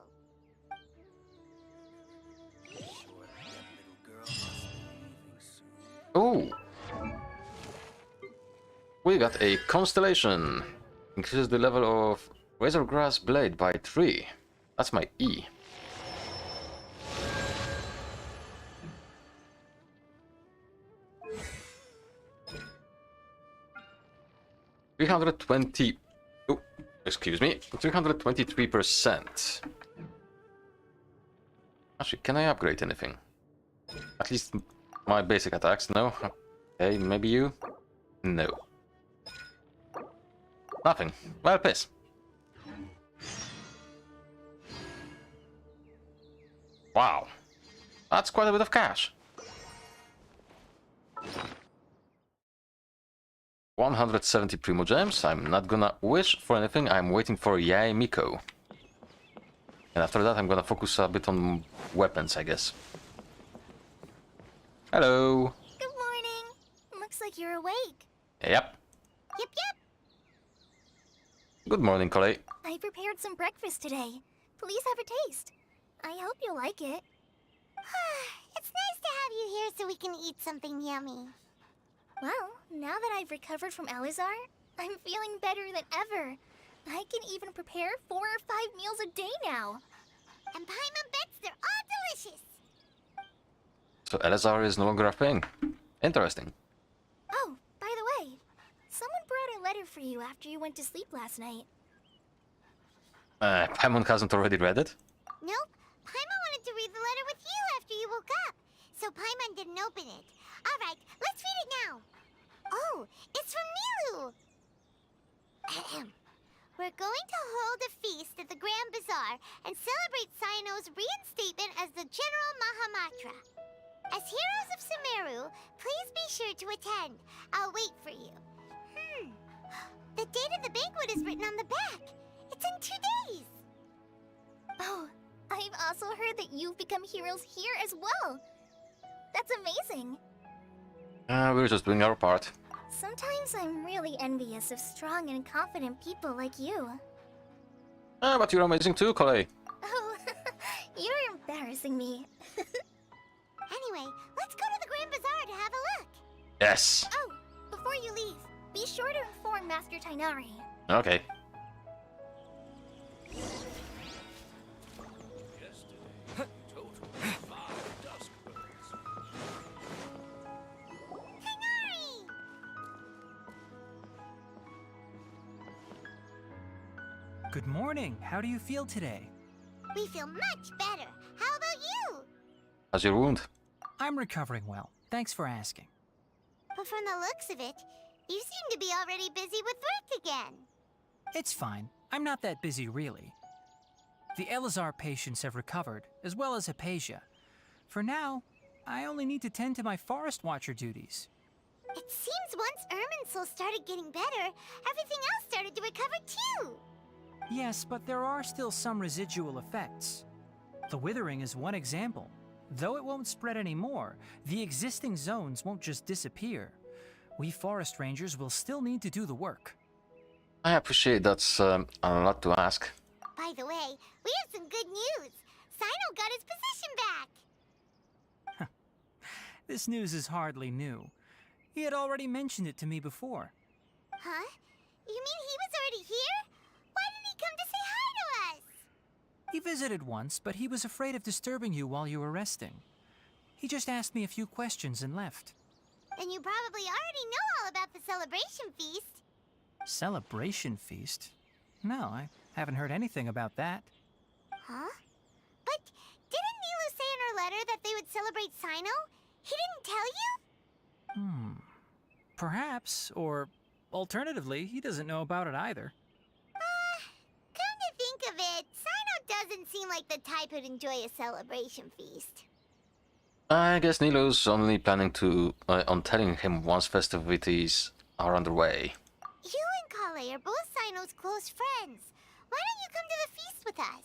Oh! We got a constellation. Increases the level of Razor Grass Blade by 3. That's my E. Oh, excuse me, 323%. Actually, can I upgrade anything? At least my basic attacks, no? Okay, maybe you? No. Nothing. Well, piss. Wow. That's quite a bit of cash. 170 Primo Gems. I'm not gonna wish for anything. I'm waiting for Yae Miko. And after that, I'm gonna focus a bit on weapons, I guess. Hello. Good morning. Looks like you're awake. Yep. Yep, yep. Good morning, Kolei. I prepared some breakfast today. Please have a taste. I hope you'll like it. It's nice to have you here so we can eat something yummy. Well, now that I've recovered from Elazar, I'm feeling better than ever. I can even prepare 4 or 5 meals a day now. And Paimon bets they're all delicious. So Elazar is no longer a thing. Interesting. Oh, by the way, someone brought a letter for you after you went to sleep last night. Paimon hasn't already read it? Nope. Paimon wanted to read the letter with you after you woke up. So Paimon didn't open it. Alright, let's read it now. Oh, it's from Milu. Ahem. We're going to hold a feast at the Grand Bazaar and celebrate Sino's reinstatement as the General Mahamatra. As heroes of Sumeru, please be sure to attend. I'll wait for you. The date of the banquet is written on the back. It's in 2 days. Oh, I've also heard that you've become heroes here as well. That's amazing. We're just doing our part. Sometimes I'm really envious of strong and confident people like you. But you're amazing too, Kolei. Oh, you're embarrassing me. Anyway, let's go to the Grand Bazaar to have a look. Yes. Oh, before you leave, be sure to inform Master Tainari. Okay. Good morning. How do you feel today? We feel much better. How about you? How's your wound? I'm recovering well. Thanks for asking. But from the looks of it, you seem to be already busy with work again. It's fine. I'm not that busy, really. The Elazar patients have recovered, as well as Hypatia. For now, I only need to tend to my Forest Watcher duties. It seems once Irminsul started getting better, everything else started to recover too. Yes, but there are still some residual effects. The withering is one example. Though it won't spread anymore, the existing zones won't just disappear. We forest rangers will still need to do the work. I appreciate that's a lot to ask. By the way, we have some good news. Sino got his position back. This news is hardly new. He had already mentioned it to me before. Huh? You mean he was already here? Why didn't he come to say hi to us? He visited once, but he was afraid of disturbing you while you were resting. He just asked me a few questions and left. Then you probably already know all about the celebration feast. Celebration feast? No, I haven't heard anything about that. Huh? But didn't Nilu say in her letter that they would celebrate Sino? He didn't tell you? Perhaps, or alternatively, he doesn't know about it either. Come to think of it, Sino doesn't seem like the type who'd enjoy a celebration feast. I guess Nilo's only planning to on telling him once festivities are underway. You and Kale are both Sino's close friends. Why don't you come to the feast with us?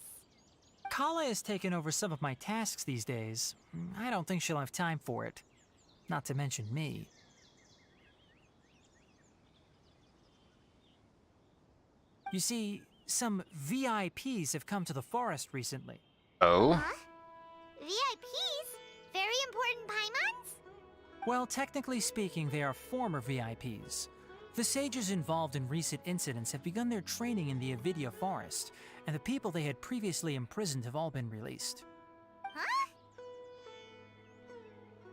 Kala has taken over some of my tasks these days. I don't think she'll have time for it. Not to mention me. You see, some VIPs have come to the forest recently. Oh? Huh? VIPs? Very important Paimons? Well, technically speaking, they are former VIPs. The sages involved in recent incidents have begun their training in the Avidia forest, and the people they had previously imprisoned have all been released. Huh?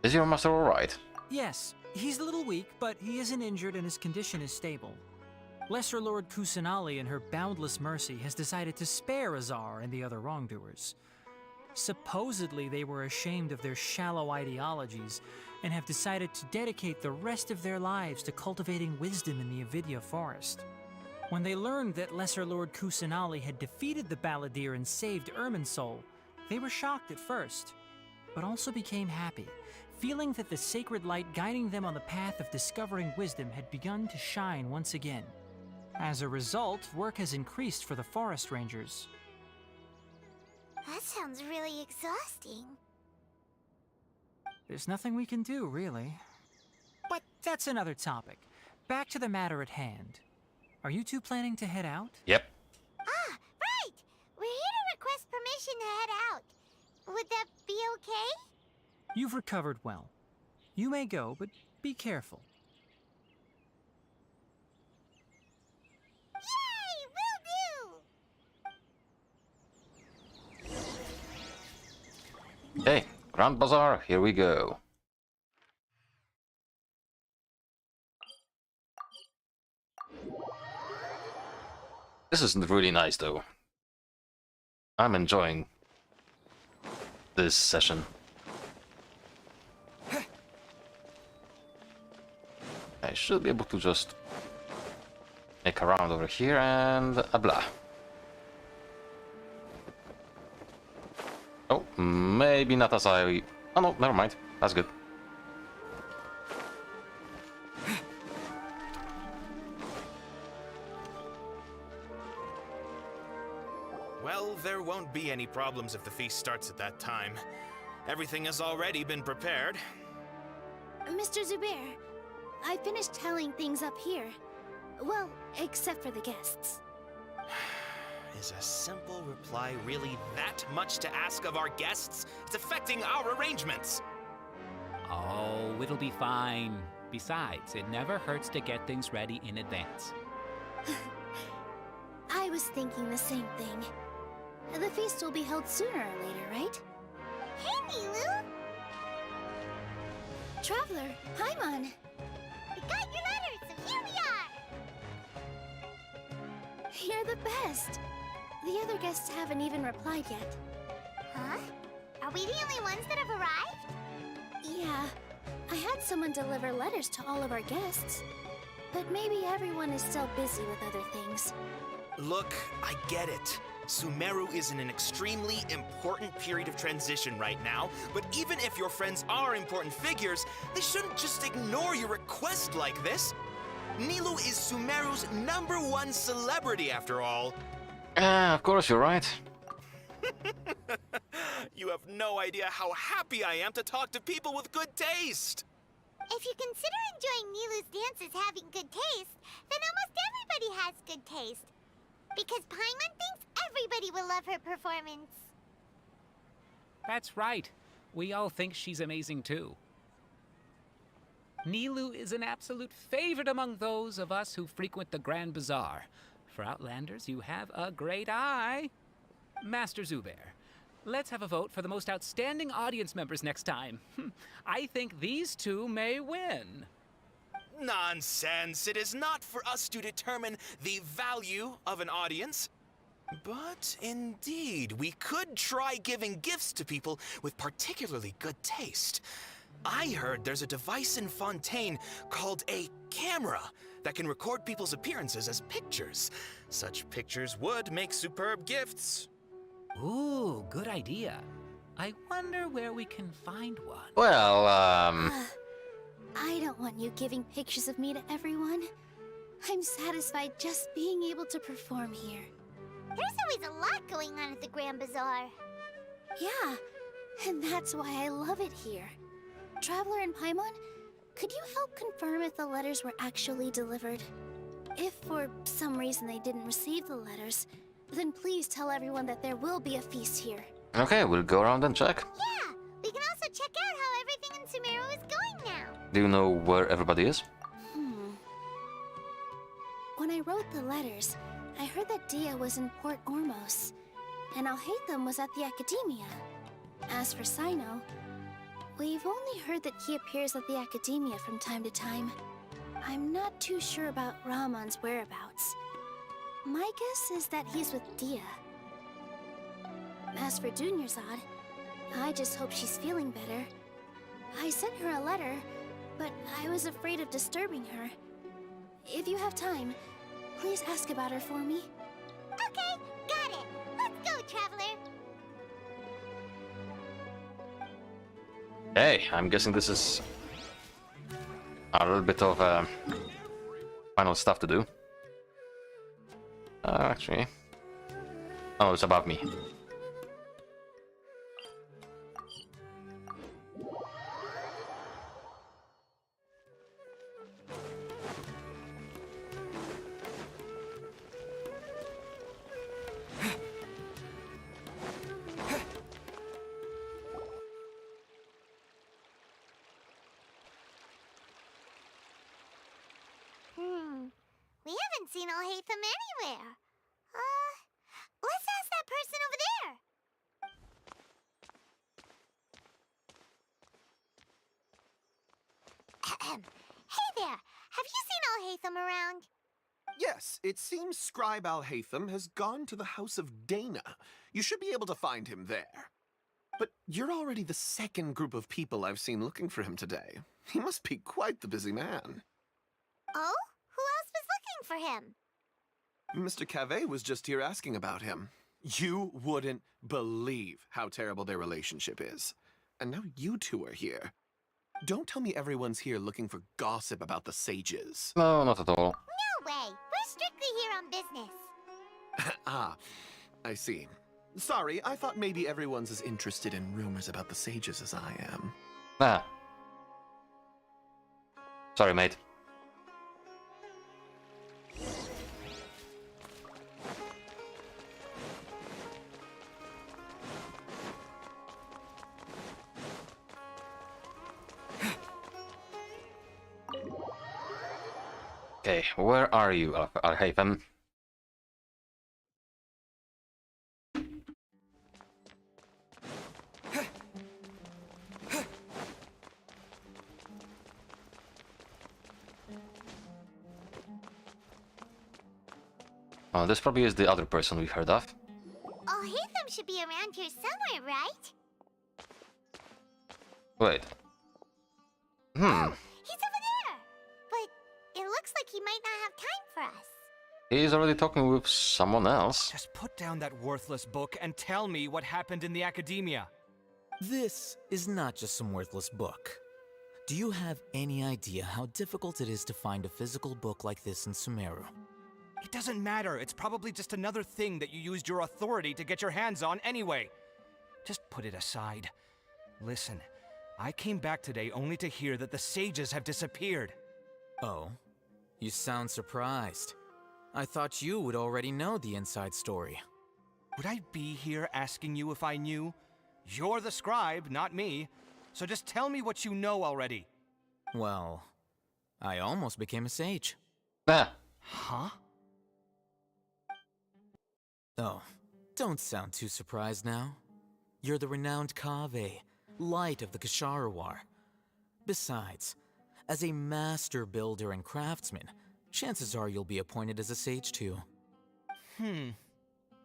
Is your master alright? Yes, he's a little weak, but he isn't injured and his condition is stable. Lesser Lord Kusanali, in her boundless mercy, has decided to spare Azar and the other wrongdoers. Supposedly, they were ashamed of their shallow ideologies and have decided to dedicate the rest of their lives to cultivating wisdom in the Avidia forest. When they learned that Lesser Lord Kusanali had defeated the Balladeer and saved Irminsul, they were shocked at first, but also became happy, feeling that the sacred light guiding them on the path of discovering wisdom had begun to shine once again. As a result, work has increased for the forest rangers. That sounds really exhausting. There's nothing we can do, really. But that's another topic. Back to the matter at hand. Are you two planning to head out? Yep. Ah, right! We're here to request permission to head out. Would that be okay? You've recovered well. You may go, but be careful. Yay! Will do! Okay, Grand Bazaar, here we go. This is really nice though. I'm enjoying this session. I should be able to just make a round over here and a blah. Oh, maybe not as I... Oh no, never mind. That's good. Well, there won't be any problems if the feast starts at that time. Everything has already been prepared. Mr. Zubair, I finished telling things up here. Well, except for the guests. Is a simple reply really that much to ask of our guests? It's affecting our arrangements. Oh, it'll be fine. Besides, it never hurts to get things ready in advance. I was thinking the same thing. The feast will be held sooner or later, right? Hey, Nilu! Traveler, Paimon! We got your letters, and here we are! You're the best! The other guests haven't even replied yet. Huh? Are we the only ones that have arrived? Yeah. I had someone deliver letters to all of our guests. But maybe everyone is still busy with other things. Look, I get it. Sumeru is in an extremely important period of transition right now, but even if your friends are important figures, they shouldn't just ignore your request like this. Nilu is Sumeru's #1 celebrity after all. Of course you're right. You have no idea how happy I am to talk to people with good taste. If you consider enjoying Nilu's dance as having good taste, then almost everybody has good taste. Because Paimon thinks everybody will love her performance. That's right. We all think she's amazing too. Nilu is an absolute favorite among those of us who frequent the Grand Bazaar. For Outlanders, you have a great eye. Master Zubair, Let's have a vote for the most outstanding audience members next time. I think these two may win. Nonsense. It is not for us to determine the value of an audience. But indeed, we could try giving gifts to people with particularly good taste. I heard there's a device in Fontaine called a camera that can record people's appearances as pictures. Such pictures would make superb gifts. Ooh, good idea. I wonder where we can find one. Well, I don't want you giving pictures of me to everyone. I'm satisfied just being able to perform here. There's always a lot going on at the Grand Bazaar. Yeah, and that's why I love it here. Traveler and Paimon, could you help confirm if the letters were actually delivered? If for some reason they didn't receive the letters, then please tell everyone that there will be a feast here. okay, we'll go around and check. Yeah, we can also check out how everything in Sumeru is going now. Do you know where everybody is? When I wrote the letters, I heard that Dia was in Port Ormos, and Alhaitham was at the Academia. As for Sino, we've only heard that he appears at the Academia from time to time. I'm not too sure about Ramon's whereabouts. My guess is that he's with Dia. As for Dunyarzad, I just hope she's feeling better. I sent her a letter, but I was afraid of disturbing her. If you have time, please ask about her for me. Okay, got it. Let's go, Traveler. Hey, I'm guessing this is a little bit of final stuff to do. Actually... Oh, it's above me. We haven't seen Alhaitham anywhere. Let's ask that person over there. Hey there, have you seen Alhaitham around? Yes, it seems Scribe Alhaitham has gone to the House of Dana. You should be able to find him there. But you're already the second group of people I've seen looking for him today. He must be quite the busy man. Oh? Who else was looking for him? Mr. Cave was just here asking about him. You wouldn't believe how terrible their relationship is. And now you two are here. Don't tell me everyone's here looking for gossip about the sages. No, not at all. No way. We're strictly here on business. Ah, I see. Sorry, I thought maybe everyone's as interested in rumors about the sages as I am. Ah. Sorry, mate. Okay, where are you, Alhaitham? Oh, this probably is the other person we heard of. Alhaitham should be around here somewhere, right? Wait. He's over there! But it looks like he might not have time for us. He's already talking with someone else. Just put down that worthless book and tell me what happened in the Academia. This is not just some worthless book. Do you have any idea how difficult it is to find a physical book like this in Sumeru? It doesn't matter. It's probably just another thing that you used your authority to get your hands on anyway. Just put it aside. Listen, I came back today only to hear that the sages have disappeared. Oh? You sound surprised. I thought you would already know the inside story. Would I be here asking you if I knew? You're the scribe, not me. So just tell me what you know already. Well, I almost became a sage. Ah. Huh? Oh, don't sound too surprised now. You're the renowned Kaveh, light of the Ksharawar. Besides, as a master builder and craftsman, chances are you'll be appointed as a sage too.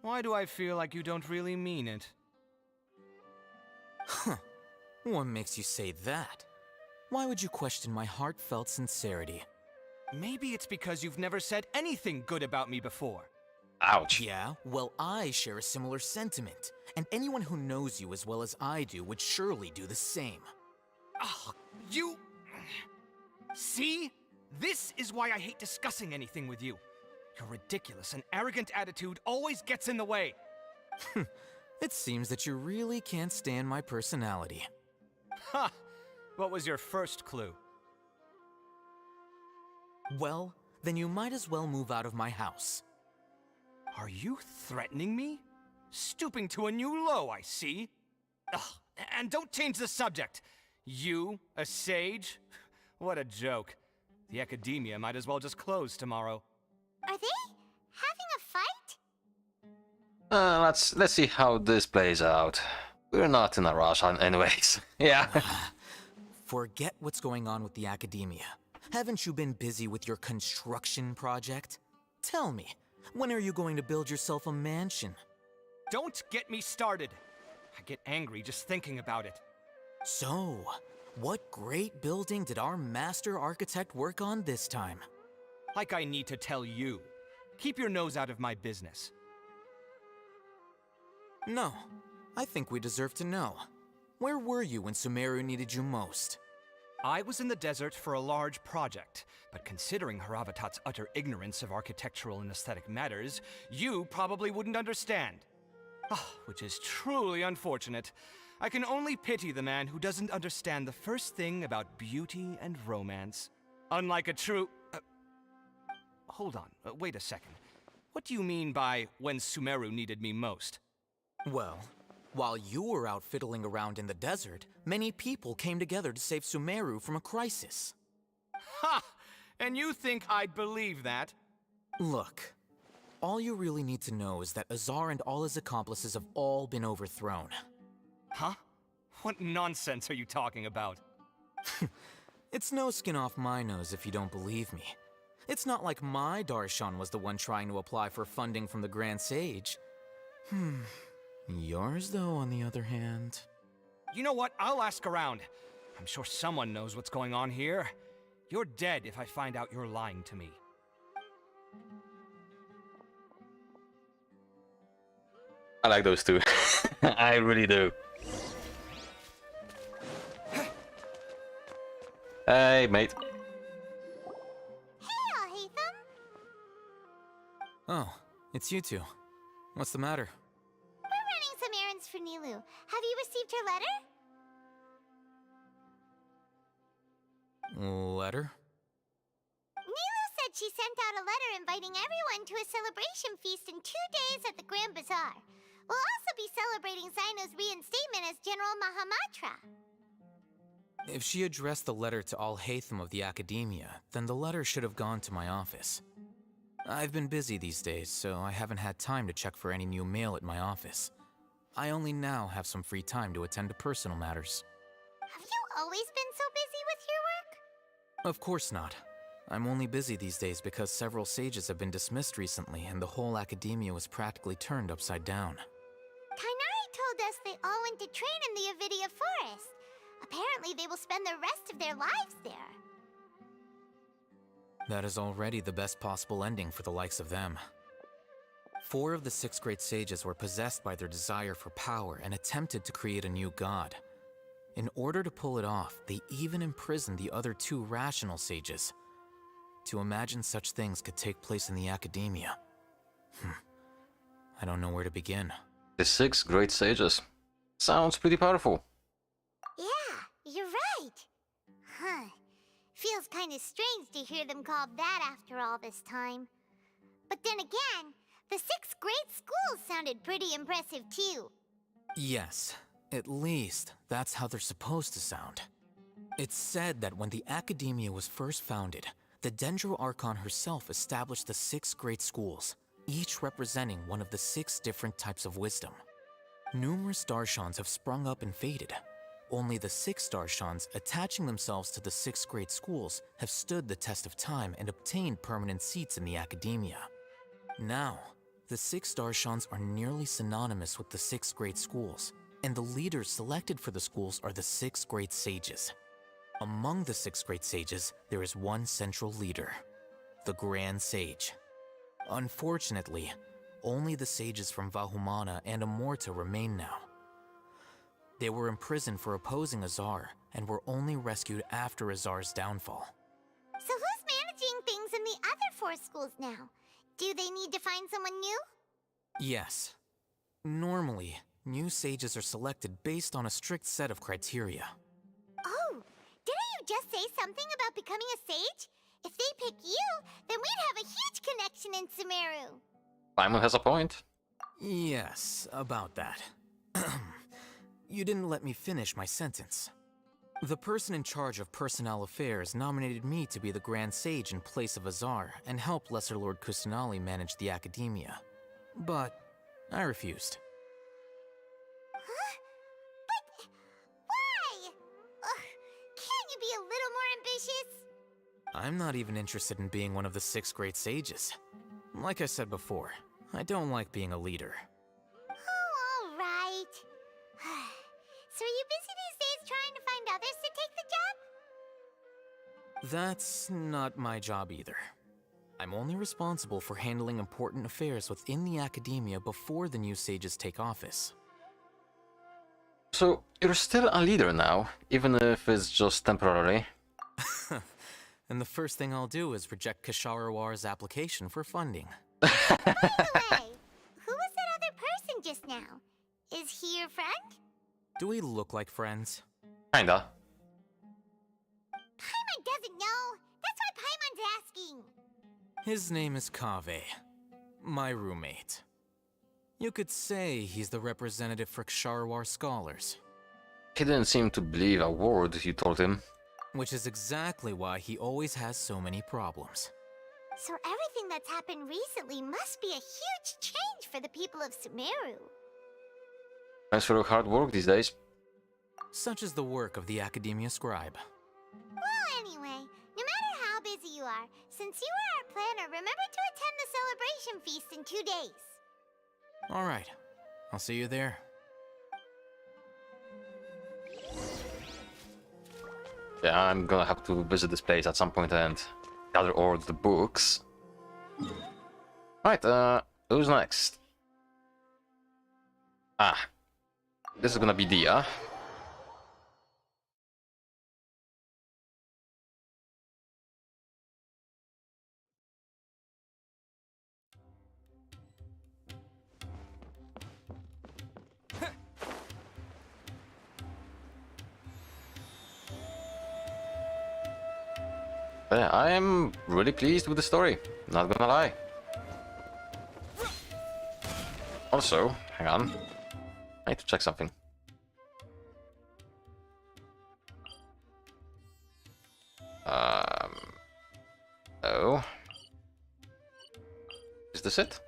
Why do I feel like you don't really mean it? Huh. What makes you say that? Why would you question my heartfelt sincerity? Maybe it's because you've never said anything good about me before. Ouch. Yeah, well, I share a similar sentiment, and anyone who knows you as well as I do would surely do the same. Ah, you... See? This is why I hate discussing anything with you. Your ridiculous and arrogant attitude always gets in the way. It seems that you really can't stand my personality. Ha! What was your first clue? Well, then you might as well move out of my house. Are you threatening me? Stooping to a new low, I see. Ugh, and don't change the subject. You, a sage? What a joke. The academia might as well just close tomorrow. Are they having a fight? Let's see how this plays out. We're not in a rush anyways. Yeah. Forget what's going on with the academia. Haven't you been busy with your construction project? Tell me, when are you going to build yourself a mansion? Don't get me started. I get angry just thinking about it. So, what great building did our master architect work on this time? Like I need to tell you. Keep your nose out of my business. No, I think we deserve to know. Where were you when Sumeru needed you most? I was in the desert for a large project, but considering Haravatat's utter ignorance of architectural and aesthetic matters, you probably wouldn't understand. Which is truly unfortunate. I can only pity the man who doesn't understand the first thing about beauty and romance. Unlike a true... hold on, wait a second. What do you mean by when Sumeru needed me most? Well, while you were out fiddling around in the desert, many people came together to save Sumeru from a crisis. Ha! And you think I'd believe that? Look, all you really need to know is that Azar and all his accomplices have all been overthrown. Huh? What nonsense are you talking about? It's no skin off my nose if you don't believe me. It's not like my Darshan was the one trying to apply for funding from the Grand Sage. Yours, though, on the other hand... You know what? I'll ask around. I'm sure someone knows what's going on here. You're dead if I find out you're lying to me. I like those two. I really do. Hey, mate. Hey, Alhaitham! Oh, it's you two. What's the matter? We're running some errands for Nilu. Have you received her letter? Letter? Nilu said she sent out a letter inviting everyone to a celebration feast in 2 days at the Grand Bazaar. We'll also be celebrating Zaino's reinstatement as General Mahamatra. If she addressed the letter to Alhaitham of the Academia, then the letter should have gone to my office. I've been busy these days, so I haven't had time to check for any new mail at my office. I only now have some free time to attend to personal matters. Have you always been so busy with your work? Of course not. I'm only busy these days because several sages have been dismissed recently and the whole Academia was practically turned upside down. Kainari told us they all went to train in the Avidia Forest. Apparently they will spend the rest of their lives there. That is already the best possible ending for the likes of them. 4 of the 6 great sages were possessed by their desire for power and attempted to create a new god. In order to pull it off, they even imprisoned the other 2 rational sages. To imagine such things could take place in the Academia. I don't know where to begin. The 6 great sages. Sounds pretty powerful. Yeah, you're right. Huh. Feels kind of strange to hear them called that after all this time. But then again, the 6 great schools sounded pretty impressive too. Yes, at least that's how they're supposed to sound. It's said that when the Academia was first founded, the Dendro Archon herself established the 6 great schools, each representing one of the 6 different types of wisdom. Numerous Darshans have sprung up and faded. Only the 6 Darshans attaching themselves to the 6th grade schools have stood the test of time and obtained permanent seats in the academia. Now, the 6 Darshans are nearly synonymous with the 6th grade schools, and the leaders selected for the schools are the 6th grade sages. Among the 6th grade sages, there is one central leader, the Grand Sage. Unfortunately, only the sages from Vahumana and Amorta remain now. They were imprisoned for opposing Azar and were only rescued after Azar's downfall. So who's managing things in the other 4 schools now? Do they need to find someone new? Yes. Normally, new sages are selected based on a strict set of criteria. Oh, didn't you just say something about becoming a sage? If they pick you, then we'd have a huge connection in Sumeru. Paimon has a point. Yes, about that. You didn't let me finish my sentence. The person in charge of personnel affairs nominated me to be the Grand Sage in place of Azar and help Lesser Lord Kusanali manage the academia. But I refused. Huh? But why? Can't you be a little more ambitious? I'm not even interested in being one of the 6th grade sages. Like I said before, I don't like being a leader. Oh, all right. So are you busy these days trying to find others to take the job? That's not my job either. I'm only responsible for handling important affairs within the academia before the new sages take office. So, you're still a leader now, even if it's just temporarily. And the first thing I'll do is reject Kasharawar's application for funding. By the way, who was that other person just now? Is he your friend? Do we look like friends? Kinda. Paimon doesn't know. That's why Paimon's asking. His name is Kaveh, my roommate. You could say he's the representative for Ksharawar scholars. He didn't seem to believe a word you told him. Which is exactly why he always has so many problems. So everything that's happened recently must be a huge change for the people of Sumeru. Thanks for your hard work these days. Such is the work of the Academia Scribe. Well, anyway, no matter how busy you are, since you are our planner, remember to attend the celebration feast in 2 days. Alright, I'll see you there. Yeah, I'm gonna have to visit this place at some point and gather all the books. Right, who's next? Ah, this is gonna be Dia. Yeah, I am really pleased with the story, not gonna lie. Also, hang on, I need to check something. Oh. Is this it?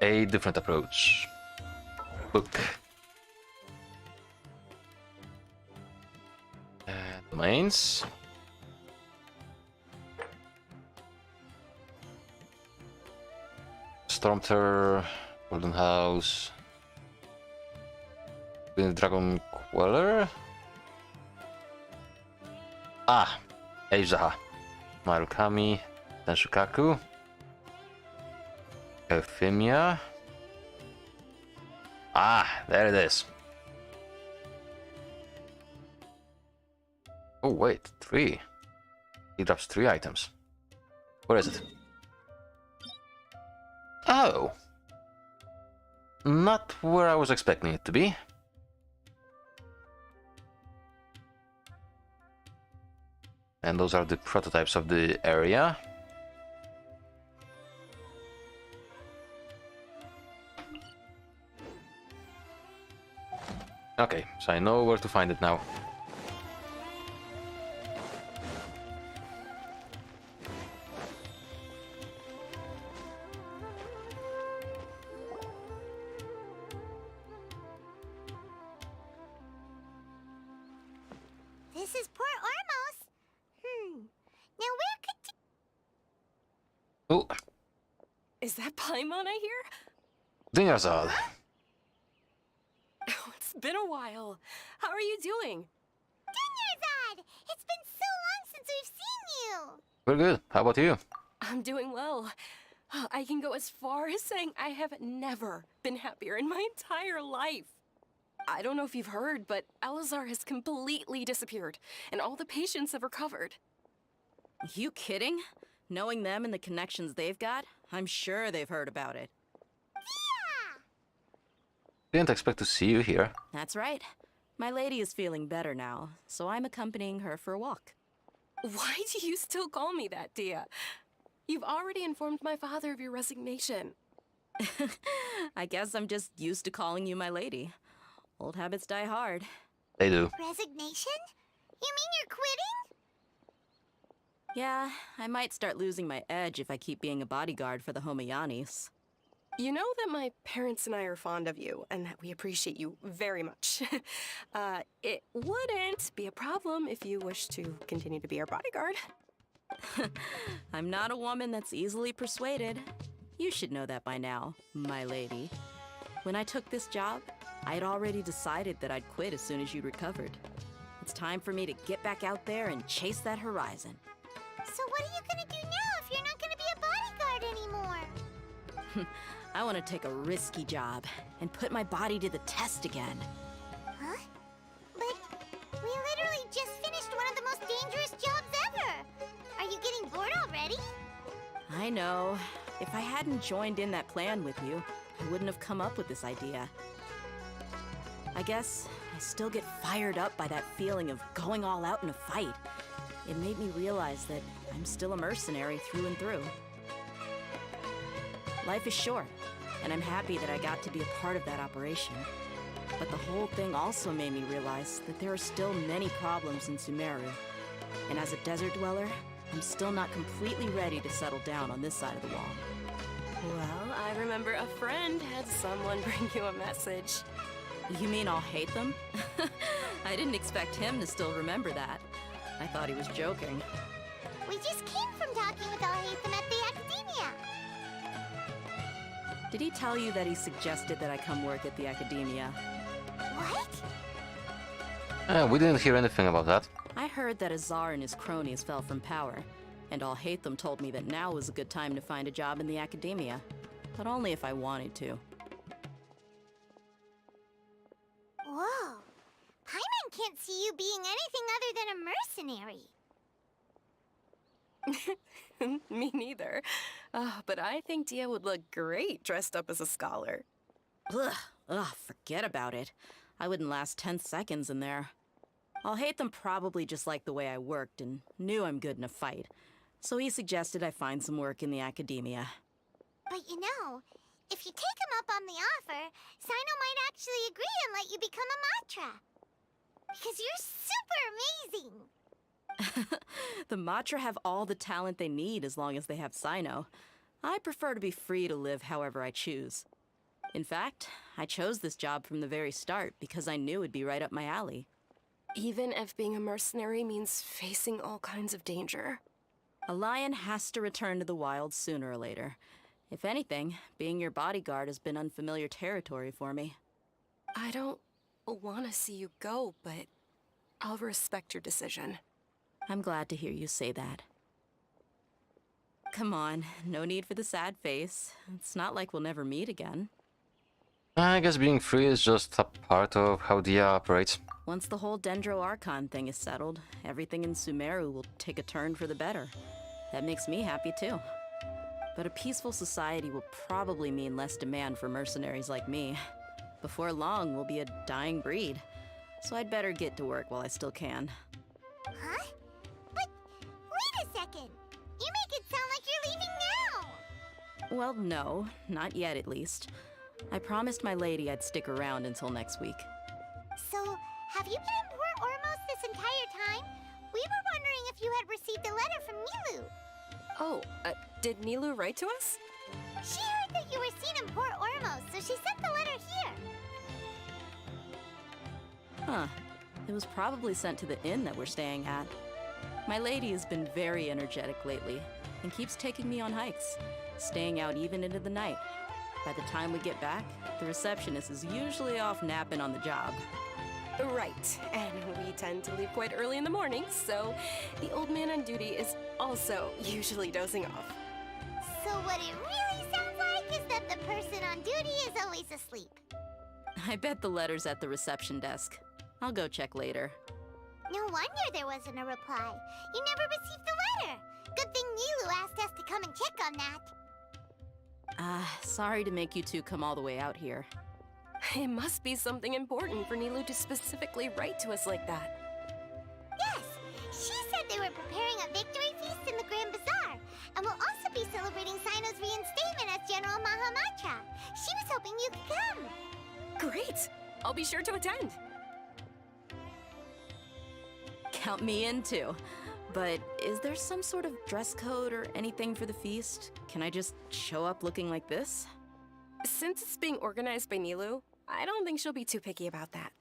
A different approach. Book. Domains. Stormter, Golden House, Dragon Queller. Ah, Eizaha, Marukami, Tenshukaku, Euphemia. Ah, there it is. Oh wait, 3. He drops 3 items. Where is it? Oh! Not where I was expecting it to be. And those are the prototypes of the area. Okay, so I know where to find it now. Is that Paimon I hear? Dingerzad. Oh, it's been a while. How are you doing? Dingerzad! It's been so long since we've seen you! We're good. How about you? I'm doing well. I can go as far as saying I have never been happier in my entire life. I don't know if you've heard, but Elazar has completely disappeared, and all the patients have recovered. You kidding? Knowing them and the connections they've got, I'm sure they've heard about it. Didn't expect to see you here. That's right. My lady is feeling better now, so I'm accompanying her for a walk. Why do you still call me that, Dia? You've already informed my father of your resignation. I guess I'm just used to calling you my lady. Old habits die hard. They do. Resignation? You mean you're quitting? Yeah, I might start losing my edge if I keep being a bodyguard for the Homayanis. You know that my parents and I are fond of you, and that we appreciate you very much. It wouldn't be a problem if you wish to continue to be our bodyguard. I'm not a woman that's easily persuaded. You should know that by now, my lady. When I took this job, I'd already decided that I'd quit as soon as you'd recovered. It's time for me to get back out there and chase that horizon. So what are you gonna do now if you're not gonna be a bodyguard anymore? I want to take a risky job and put my body to the test again. Huh? But we literally just finished one of the most dangerous jobs ever! Are you getting bored already? I know. If I hadn't joined in that plan with you, I wouldn't have come up with this idea. I guess I still get fired up by that feeling of going all out in a fight. It made me realize that I'm still a mercenary through and through. Life is short, and I'm happy that I got to be a part of that operation. But the whole thing also made me realize that there are still many problems in Sumeru. And as a desert dweller, I'm still not completely ready to settle down on this side of the wall. Well, I remember a friend had someone bring you a message. You mean I'll hate them? I didn't expect him to still remember that. I thought he was joking. We just came from talking with Al-Haytham at the Academia. Did he tell you that he suggested that I come work at the Academia? What? We didn't hear anything about that. I heard that Azar and his cronies fell from power, and Al-Haytham told me that now was a good time to find a job in the Academia, but only if I wanted to. Whoa. Paimon can't see you being anything other than a mercenary. Me neither. But I think Dia would look great dressed up as a scholar. Ugh, forget about it. I wouldn't last 10 seconds in there. Al-Haytham probably just liked the way I worked and knew I'm good in a fight, so he suggested I find some work in the Academia. But you know, if you take him up on the offer, Sino might actually agree and let you become a Matra. Because you're super amazing! The Matra have all the talent they need as long as they have Sino. I prefer to be free to live however I choose. In fact, I chose this job from the very start because I knew it'd be right up my alley. Even if being a mercenary means facing all kinds of danger. A lion has to return to the wild sooner or later. If anything, being your bodyguard has been unfamiliar territory for me. I don't want to see you go, but I'll respect your decision. I'm glad to hear you say that. Come on, no need for the sad face. It's not like we'll never meet again. I guess being free is just a part of how Dia operates. Once the whole Dendro Archon thing is settled, everything in Sumeru will take a turn for the better. That makes me happy too. But a peaceful society will probably mean less demand for mercenaries like me. Before long, we'll be a dying breed. So I'd better get to work while I still can. Huh? But wait a second! You make it sound like you're leaving now! Well, no, not yet at least. I promised my lady I'd stick around until next week. So, have you been in Port Ormos this entire time? We were wondering if you had received a letter from Nilu. Oh, did Nilu write to us? She heard that you were seen in Port Ormos, so she sent the letter here. Huh. It was probably sent to the inn that we're staying at. My lady has been very energetic lately and keeps taking me on hikes. staying out even into the night. By the time we get back, the receptionist is usually off napping on the job. Right, and we tend to leave quite early in the morning, so the old man on duty is also usually dozing off. So what it really sounds like is that the person on duty is always asleep. I bet the letter's at the reception desk. I'll go check later. No wonder there wasn't a reply. You never received the letter. Good thing Nilu asked us to come and check on that. Sorry to make you two come all the way out here. It must be something important for Nilu to specifically write to us like that. Yes, she said they were preparing a victory feast in the Grand Bazaar, and will also be celebrating Sino's reinstatement as General Mahamatra. She was hoping you could come. Great! I'll be sure to attend. Count me in too. But is there some sort of dress code or anything for the feast? Can I just show up looking like this? Since it's being organized by Nilu, I don't think she'll be too picky about that.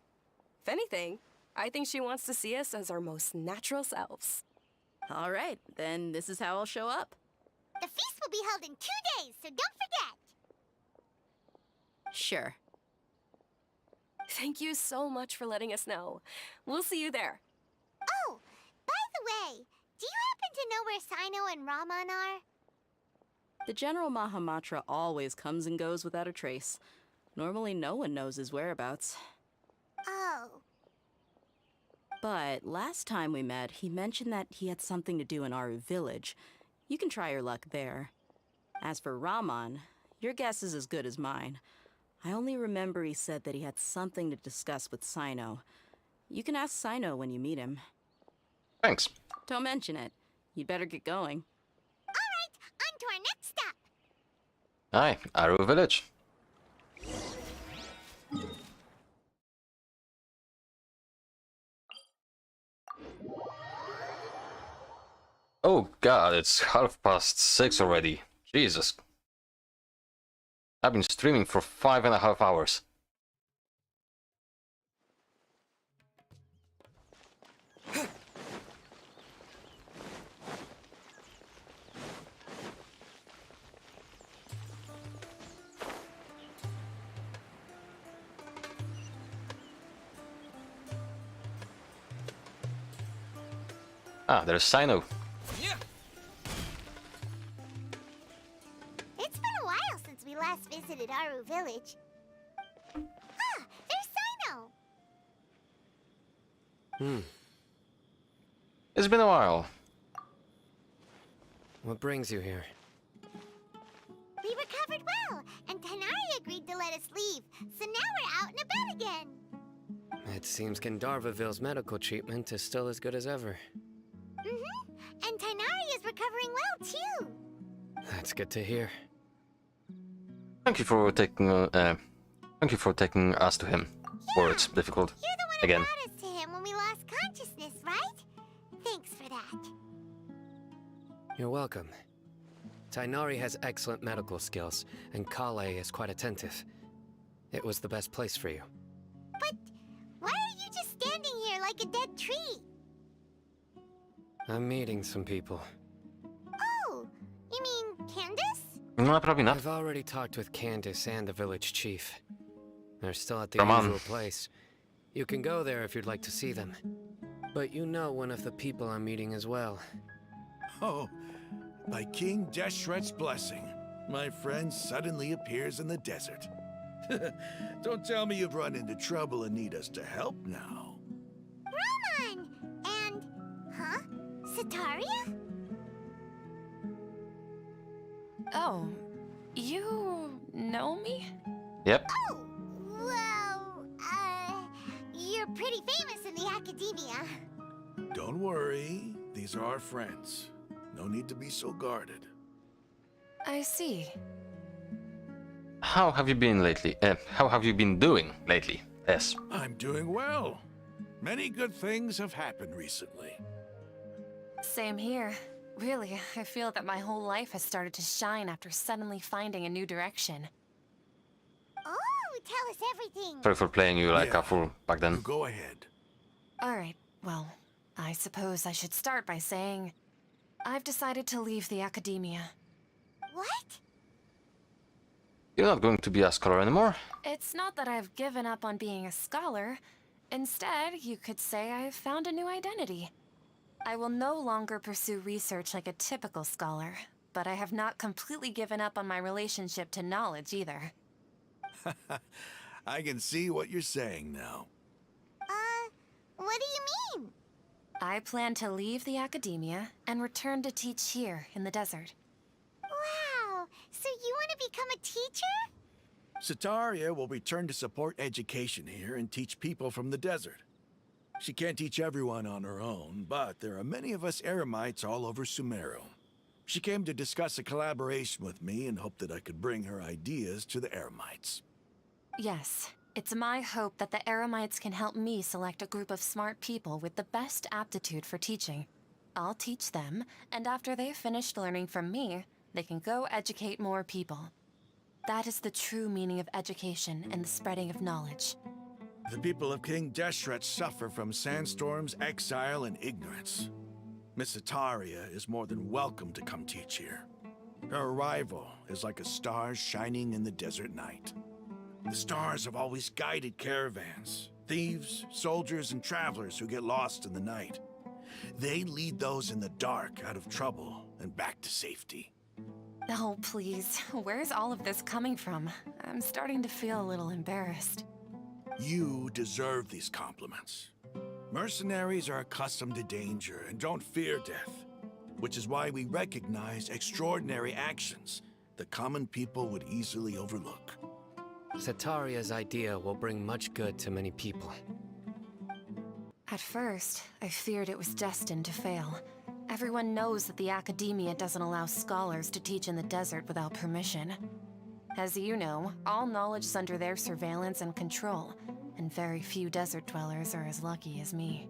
If anything, I think she wants to see us as our most natural selves. All right, then this is how I'll show up. The feast will be held in 2 days, so don't forget. Sure. Thank you so much for letting us know. We'll see you there. Oh, by the way, do you happen to know where Sino and Raman are? The General Mahamatra always comes and goes without a trace. Normally no one knows his whereabouts. Oh. But last time we met, he mentioned that he had something to do in Aru village. You can try your luck there. As for Raman, your guess is as good as mine. I only remember he said that he had something to discuss with Sino. You can ask Sino when you meet him. Thanks. Don't mention it. You'd better get going. Alright, on to our next stop. Aye, Aru village. Oh god, it's 6:30 already. Jesus. I've been streaming for 5.5 hours. Ah, there's Sino. It's been a while since we last visited Aru village. Ah, there's Sino. It's been a while. What brings you here? We recovered well, and Tanari agreed to let us leave, so now we're out and about again. It seems Gandharvaville's medical treatment is still as good as ever. And Tanari is recovering well, too. That's good to hear. Thank you for taking us to him. Words difficult. You're the one who Again. brought us to him when we lost consciousness, right? Thanks for that. You're welcome. Tainari has excellent medical skills, and Kale is quite attentive. It was the best place for you. But why are you just standing here like a dead tree? I'm meeting some people. Oh, you mean Candace? No, probably not. I've already talked with Candace and the village chief. They're still at the Come on. usual place. You can go there if you'd like to see them. But you know one of the people I'm meeting as well. Oh, by King Deshret's blessing, my friend suddenly appears in the desert. Don't tell me you've run into trouble and need us to help now. Raman! And... huh? Sataria? Oh, you know me? Yep. Oh, well, you're pretty famous in the academia. Don't worry, these are our friends. No need to be so guarded. I see. How have you been lately? How have you been doing lately? Yes. I'm doing well. Many good things have happened recently. Same here. Really, I feel that my whole life has started to shine after suddenly finding a new direction. Oh, tell us everything. Sorry for playing you like a fool back then. Go ahead. Alright, well, I suppose I should start by saying I've decided to leave the academia. What? You're not going to be a scholar anymore. It's not that I've given up on being a scholar. Instead, you could say I've found a new identity. I will no longer pursue research like a typical scholar, but I have not completely given up on my relationship to knowledge either. I can see what you're saying now. What do you mean? I plan to leave the academia and return to teach here in the desert. Wow, so you want to become a teacher? Sataria will return to support education here and teach people from the desert. She can't teach everyone on her own, but there are many of us Eremites all over Sumeru. She came to discuss a collaboration with me and hoped that I could bring her ideas to the Eremites. Yes, it's my hope that the Eremites can help me select a group of smart people with the best aptitude for teaching. I'll teach them, and after they've finished learning from me, they can go educate more people. That is the true meaning of education and the spreading of knowledge. The people of King Deshret suffer from sandstorms, exile, and ignorance. Miss Ataria is more than welcome to come teach here. Her arrival is like a star shining in the desert night. The stars have always guided caravans, thieves, soldiers, and travelers who get lost in the night. They lead those in the dark out of trouble and back to safety. Oh, please. Where's all of this coming from? I'm starting to feel a little embarrassed. You deserve these compliments. Mercenaries are accustomed to danger and don't fear death, which is why we recognize extraordinary actions that common people would easily overlook. Sataria's idea will bring much good to many people. At first, I feared it was destined to fail. Everyone knows that the academia doesn't allow scholars to teach in the desert without permission. As you know, all knowledge is under their surveillance and control, and very few desert dwellers are as lucky as me.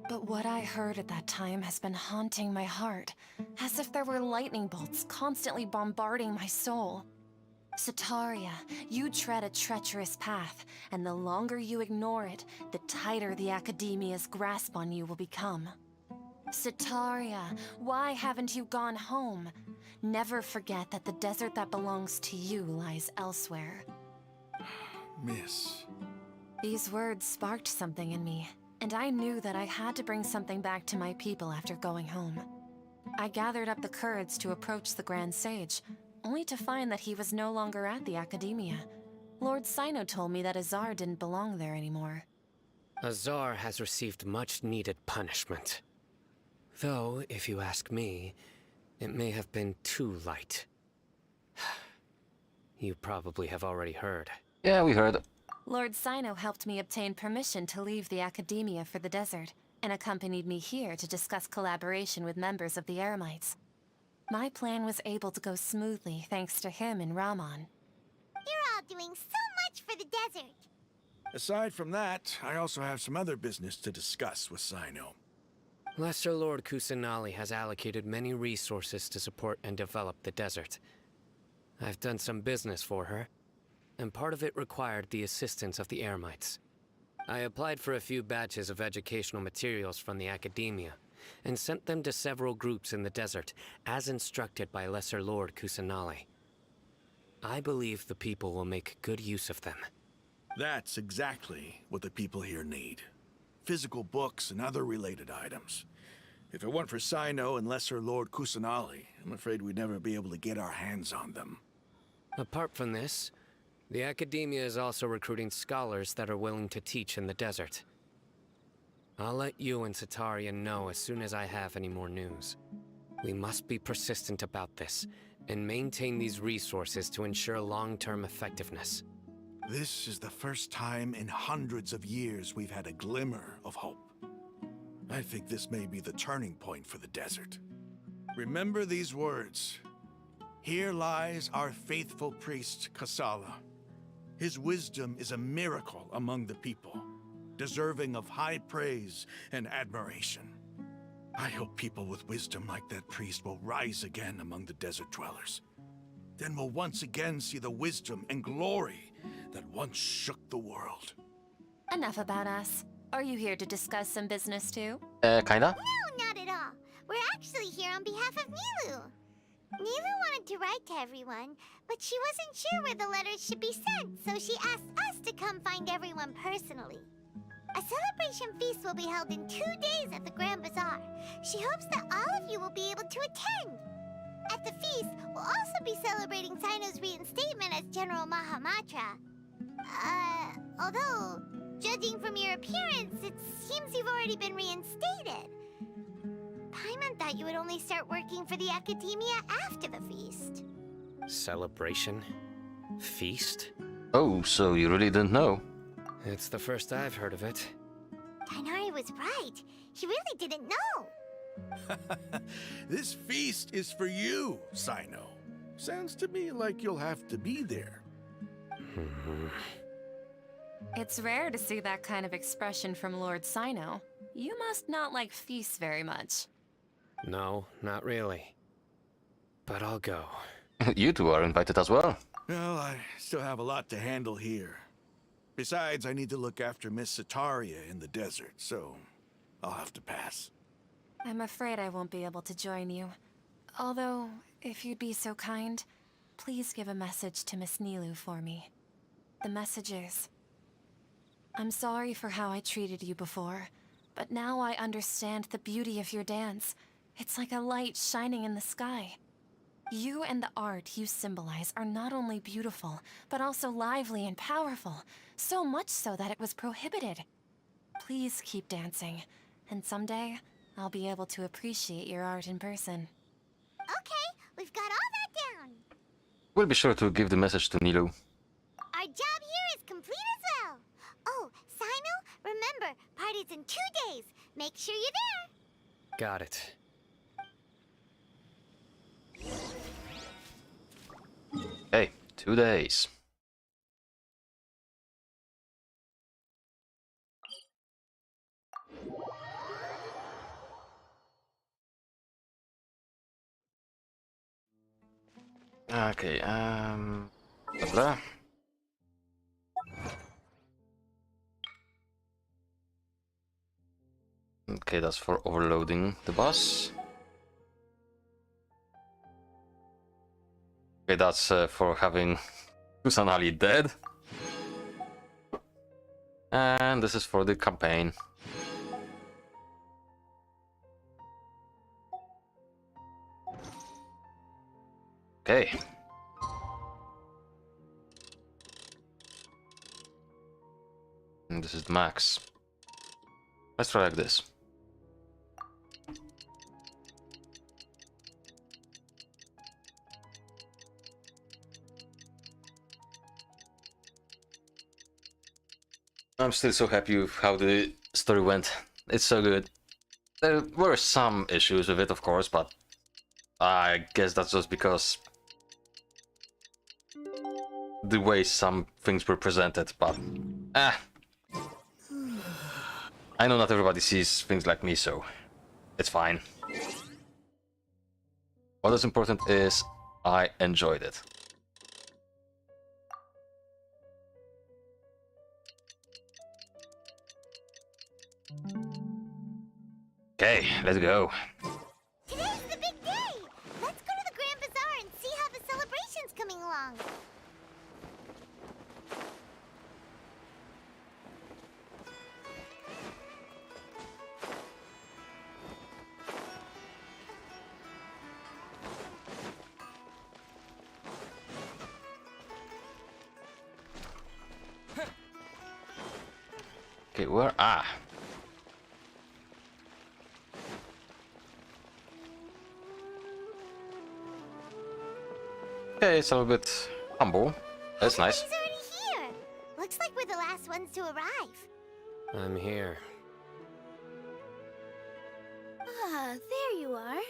But what I heard at that time has been haunting my heart, as if there were lightning bolts constantly bombarding my soul. Sataria, you tread a treacherous path, and the longer you ignore it, the tighter the academia's grasp on you will become. Sataria, why haven't you gone home? Never forget that the desert that belongs to you lies elsewhere. Miss. These words sparked something in me, and I knew that I had to bring something back to my people after going home. I gathered up the courage to approach the Grand Sage, only to find that he was no longer at the Academia. Lord Sino told me that Azar didn't belong there anymore. Azar has received much-needed punishment. Though, if you ask me, it may have been too light. You probably have already heard. Yeah, we heard. Lord Sino helped me obtain permission to leave the Academia for the desert, and accompanied me here to discuss collaboration with members of the Eremites. My plan was able to go smoothly thanks to him and Rahman. You're all doing so much for the desert. Aside from that, I also have some other business to discuss with Sino. Lesser Lord Kusanali has allocated many resources to support and develop the desert. I've done some business for her, and part of it required the assistance of the Eremites. I applied for a few batches of educational materials from the Academia, and sent them to several groups in the desert, as instructed by Lesser Lord Kusanali. I believe the people will make good use of them. That's exactly what the people here need. Physical books and other related items. If it weren't for Sino and Lesser Lord Kusanali, I'm afraid we'd never be able to get our hands on them. Apart from this, the Academia is also recruiting scholars that are willing to teach in the desert. I'll let you and Sataria know as soon as I have any more news. We must be persistent about this, and maintain these resources to ensure long-term effectiveness. This is the first time in hundreds of years we've had a glimmer of hope. I think this may be the turning point for the desert. Remember these words. Here lies our faithful priest, Kasala. His wisdom is a miracle among the people, deserving of high praise and admiration. I hope people with wisdom like that priest will rise again among the desert dwellers. Then we'll once again see the wisdom and glory that once shook the world. Enough about us. Are you here to discuss some business too? Kinda. No, not at all. We're actually here on behalf of Milu. Neva wanted to write to everyone, but she wasn't sure where the letters should be sent, so she asked us to come find everyone personally. A celebration feast will be held in 2 days at the Grand Bazaar. She hopes that all of you will be able to attend. At the feast, we'll also be celebrating Sino's reinstatement as General Mahamatra. Although, judging from your appearance, it seems you've already been reinstated. Paimon thought you would only start working for the Academia after the feast. Celebration? Feast? Oh, so you really didn't know? It's the first I've heard of it. Tighnari was right. He really didn't know. This feast is for you, Sino. Sounds to me like you'll have to be there. It's rare to see that kind of expression from Lord Sino. You must not like feasts very much. No, not really. But I'll go. You two are invited as well. Well, I still have a lot to handle here. Besides, I need to look after Miss Sataria in the desert, so I'll have to pass. I'm afraid I won't be able to join you. Although, if you'd be so kind, please give a message to Miss Nilu for me. The message is, I'm sorry for how I treated you before, but now I understand the beauty of your dance. It's like a light shining in the sky. You and the art you symbolize are not only beautiful, but also lively and powerful, so much so that it was prohibited. Please keep dancing, and someday, I'll be able to appreciate your art in person. Okay, we've got all that down. We'll be sure to give the message to Nilu. Our job here is complete as well. Oh, Sino, remember, party's in 2 days. Make sure you're there. Got it. Hey, 2 days. Okay, blah, blah. Okay, that's for overloading the bus. Okay, that's for having Kusanali dead. And this is for the campaign. Okay. And this is the max. Let's try like this. I'm still so happy with how the story went. It's so good. There were some issues with it, of course, but I guess that's just because the way some things were presented, but I know not everybody sees things like me, so it's fine. What is important is I enjoyed it. Okay, let's go. Today's the big day. Let's go to the Grand Bazaar and see how the celebration's coming along. Okay, where? Ah. Okay, it's a little bit humble. That's nice. Everybody's already here. Looks like we're the last ones to arrive. I'm here. Ah, there you are.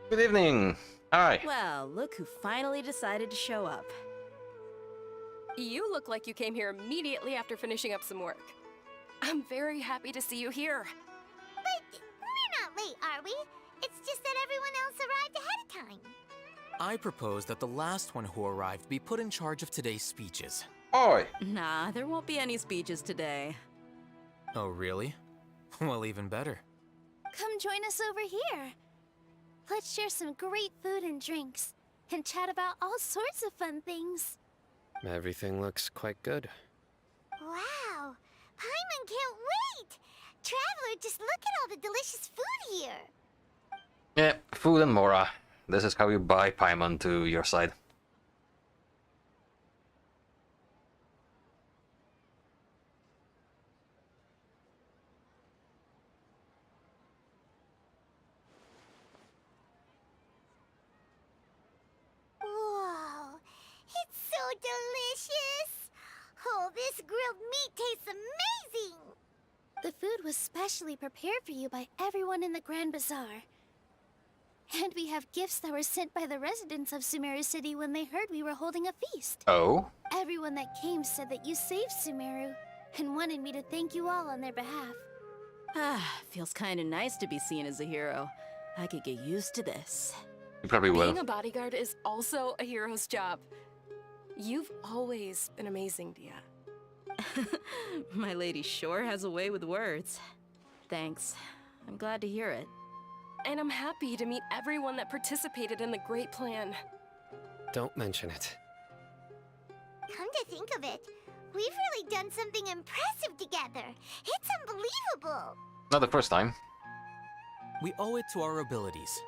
Good evening. Hi. Well, look who finally decided to show up. You look like you came here immediately after finishing up some work. I'm very happy to see you here. But we're not late, are we? It's just that everyone else arrived ahead of time. I propose that the last one who arrived be put in charge of today's speeches. Oi! Nah, there won't be any speeches today. Oh, really? Well, even better. Come join us over here. Let's share some great food and drinks, and chat about all sorts of fun things. Everything looks quite good. Wow! Paimon can't wait! Traveler, just look at all the delicious food here! Yeah, food and Mora. This is how you buy Paimon to your side. Whoa! It's so delicious! Oh, this grilled meat tastes amazing! The food was specially prepared for you by everyone in the Grand Bazaar. And we have gifts that were sent by the residents of Sumeru City when they heard we were holding a feast. Oh? Everyone that came said that you saved Sumeru, and wanted me to thank you all on their behalf. Feels kinda nice to be seen as a hero. I could get used to this. You probably will. Being a bodyguard is also a hero's job. You've always been amazing, Dia. My lady sure has a way with words. Thanks. I'm glad to hear it. And I'm happy to meet everyone that participated in the great plan. Don't mention it. Come to think of it, we've really done something impressive together. It's unbelievable. Not the first time. We owe it to our abilities.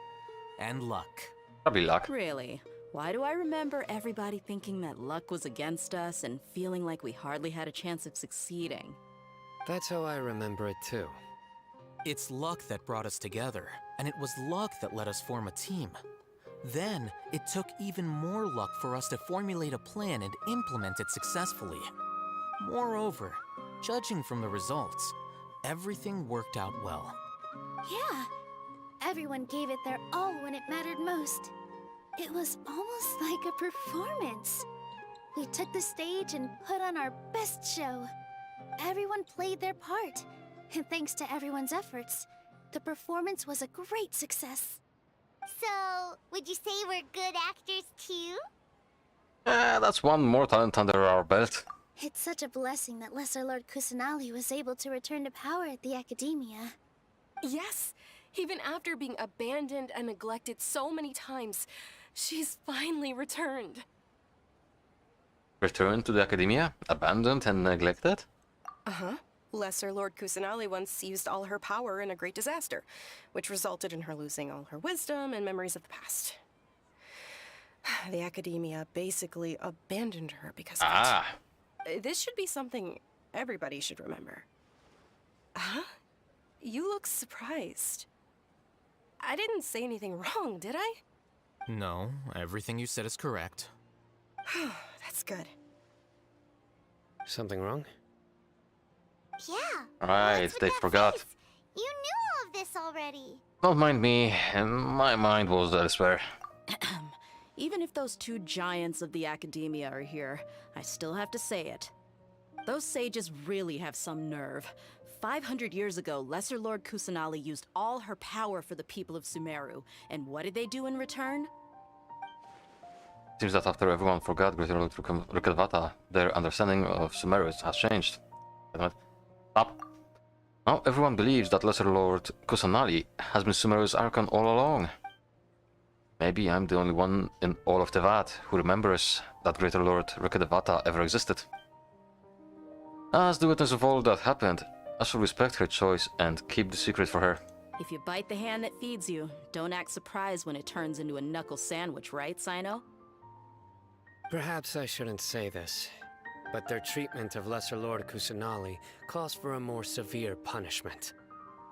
And luck. Probably luck. Really? Why do I remember everybody thinking that luck was against us and feeling like we hardly had a chance of succeeding? That's how I remember it too. It's luck that brought us together, and it was luck that let us form a team. Then, it took even more luck for us to formulate a plan and implement it successfully. Moreover, judging from the results, everything worked out well. Yeah, everyone gave it their all when it mattered most. It was almost like a performance. We took the stage and put on our best show. Everyone played their part, and thanks to everyone's efforts, the performance was a great success. So, would you say we're good actors too? That's one more talent under our belt. It's such a blessing that Lesser Lord Kusanali was able to return to power at the Academia. Yes, even after being abandoned and neglected so many times, she's finally returned. Returned to the Academia? Abandoned and neglected? Uh-huh. Lesser Lord Kusanali once used all her power in a great disaster, which resulted in her losing all her wisdom and memories of the past. The Academia basically abandoned her because of it. This should be something everybody should remember. Huh? You look surprised. I didn't say anything wrong, did I? No, everything you said is correct. That's good. Something wrong? Yeah. Right, they forgot. You knew all of this already. Don't mind me, my mind was elsewhere. Even if those two giants of the Academia are here, I still have to say it. Those sages really have some nerve. 500 years ago, Lesser Lord Kusanali used all her power for the people of Sumeru, and what did they do in return? Seems that after everyone forgot Greater Lord Rukadvata, their understanding of Sumeru has changed. Stop. Now everyone believes that Lesser Lord Kusanali has been Sumeru's Archon all along. Maybe I'm the only one in all of Tevat who remembers that Greater Lord Rukadvata ever existed. As the witness of all that happened, I shall respect her choice and keep the secret for her. If you bite the hand that feeds you, don't act surprised when it turns into a knuckle sandwich, right, Sino? Perhaps I shouldn't say this, but their treatment of Lesser Lord Kusanali calls for a more severe punishment.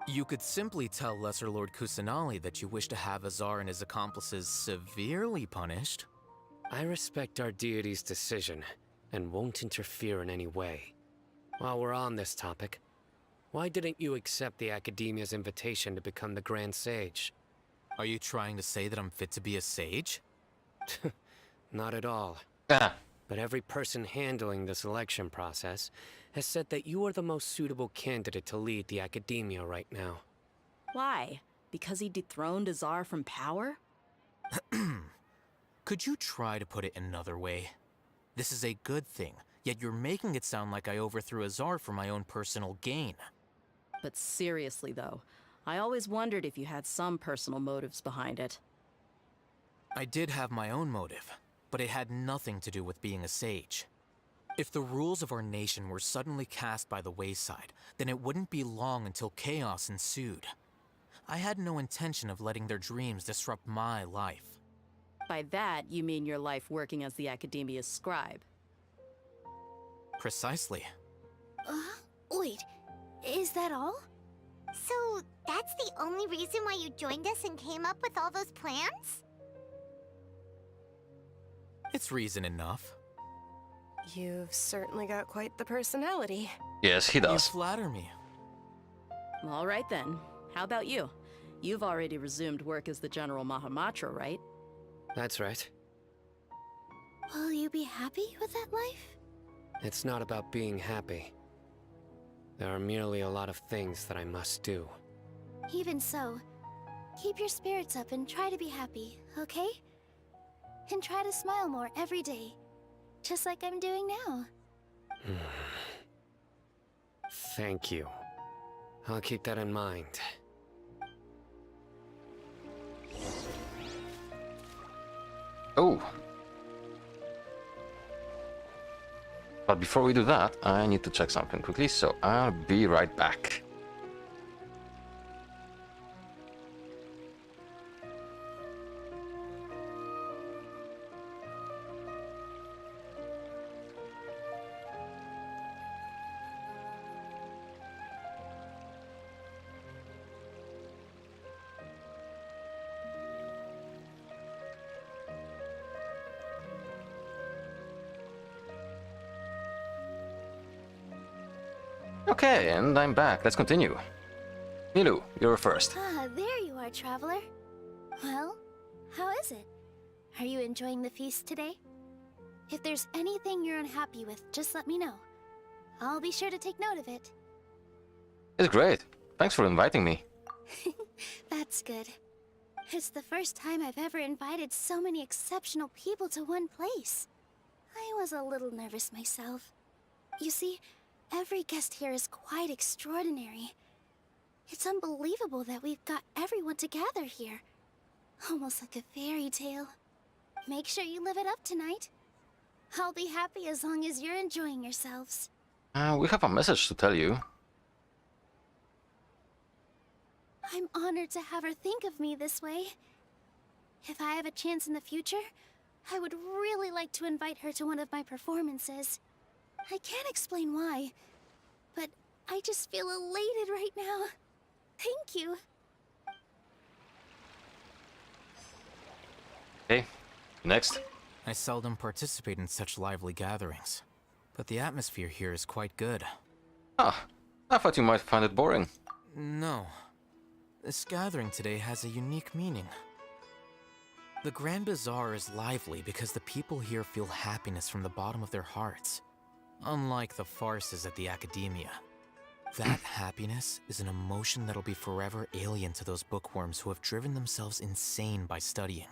You could simply tell Lesser Lord Kusanali that you wish to have Azar and his accomplices severely punished. I respect our deity's decision, and won't interfere in any way. While we're on this topic, why didn't you accept the Academia's invitation to become the Grand Sage? Are you trying to say that I'm fit to be a sage? Not at all. But every person handling the selection process has said that you are the most suitable candidate to lead the Academia right now. Why? Because he dethroned Azar from power? Could you try to put it another way? This is a good thing, yet you're making it sound like I overthrew Azar for my own personal gain. But seriously though, I always wondered if you had some personal motives behind it. I did have my own motive, but it had nothing to do with being a sage. If the rules of our nation were suddenly cast by the wayside, then it wouldn't be long until chaos ensued. I had no intention of letting their dreams disrupt my life. By that, you mean your life working as the Academia's scribe. Precisely. Wait, is that all? So, that's the only reason why you joined us and came up with all those plans? It's reason enough. You've certainly got quite the personality. Yes, he does. You flatter me. All right then. How about you? You've already resumed work as the General Mahamatra, right? That's right. Will you be happy with that life? It's not about being happy. There are merely a lot of things that I must do. Even so, keep your spirits up and try to be happy, okay? And try to smile more every day, just like I'm doing now. Thank you. I'll keep that in mind. Oh. But before we do that, I need to check something quickly, so I'll be right back. Okay, and I'm back. Let's continue. Milu, you're first. Ah, there you are, traveler. Well, how is it? Are you enjoying the feast today? If there's anything you're unhappy with, just let me know. I'll be sure to take note of it. It's great. Thanks for inviting me. That's good. It's the first time I've ever invited so many exceptional people to one place. I was a little nervous myself. You see, every guest here is quite extraordinary. It's unbelievable that we've got everyone together here. Almost like a fairy tale. Make sure you live it up tonight. I'll be happy as long as you're enjoying yourselves. We have a message to tell you. I'm honored to have her think of me this way. If I have a chance in the future, I would really like to invite her to one of my performances. I can't explain why, but I just feel elated right now. Thank you. Okay, next. I seldom participate in such lively gatherings, but the atmosphere here is quite good. Ah, I thought you might find it boring. No. This gathering today has a unique meaning. The Grand Bazaar is lively because the people here feel happiness from the bottom of their hearts. Unlike the farces at the Academia. That happiness is an emotion that'll be forever alien to those bookworms who have driven themselves insane by studying.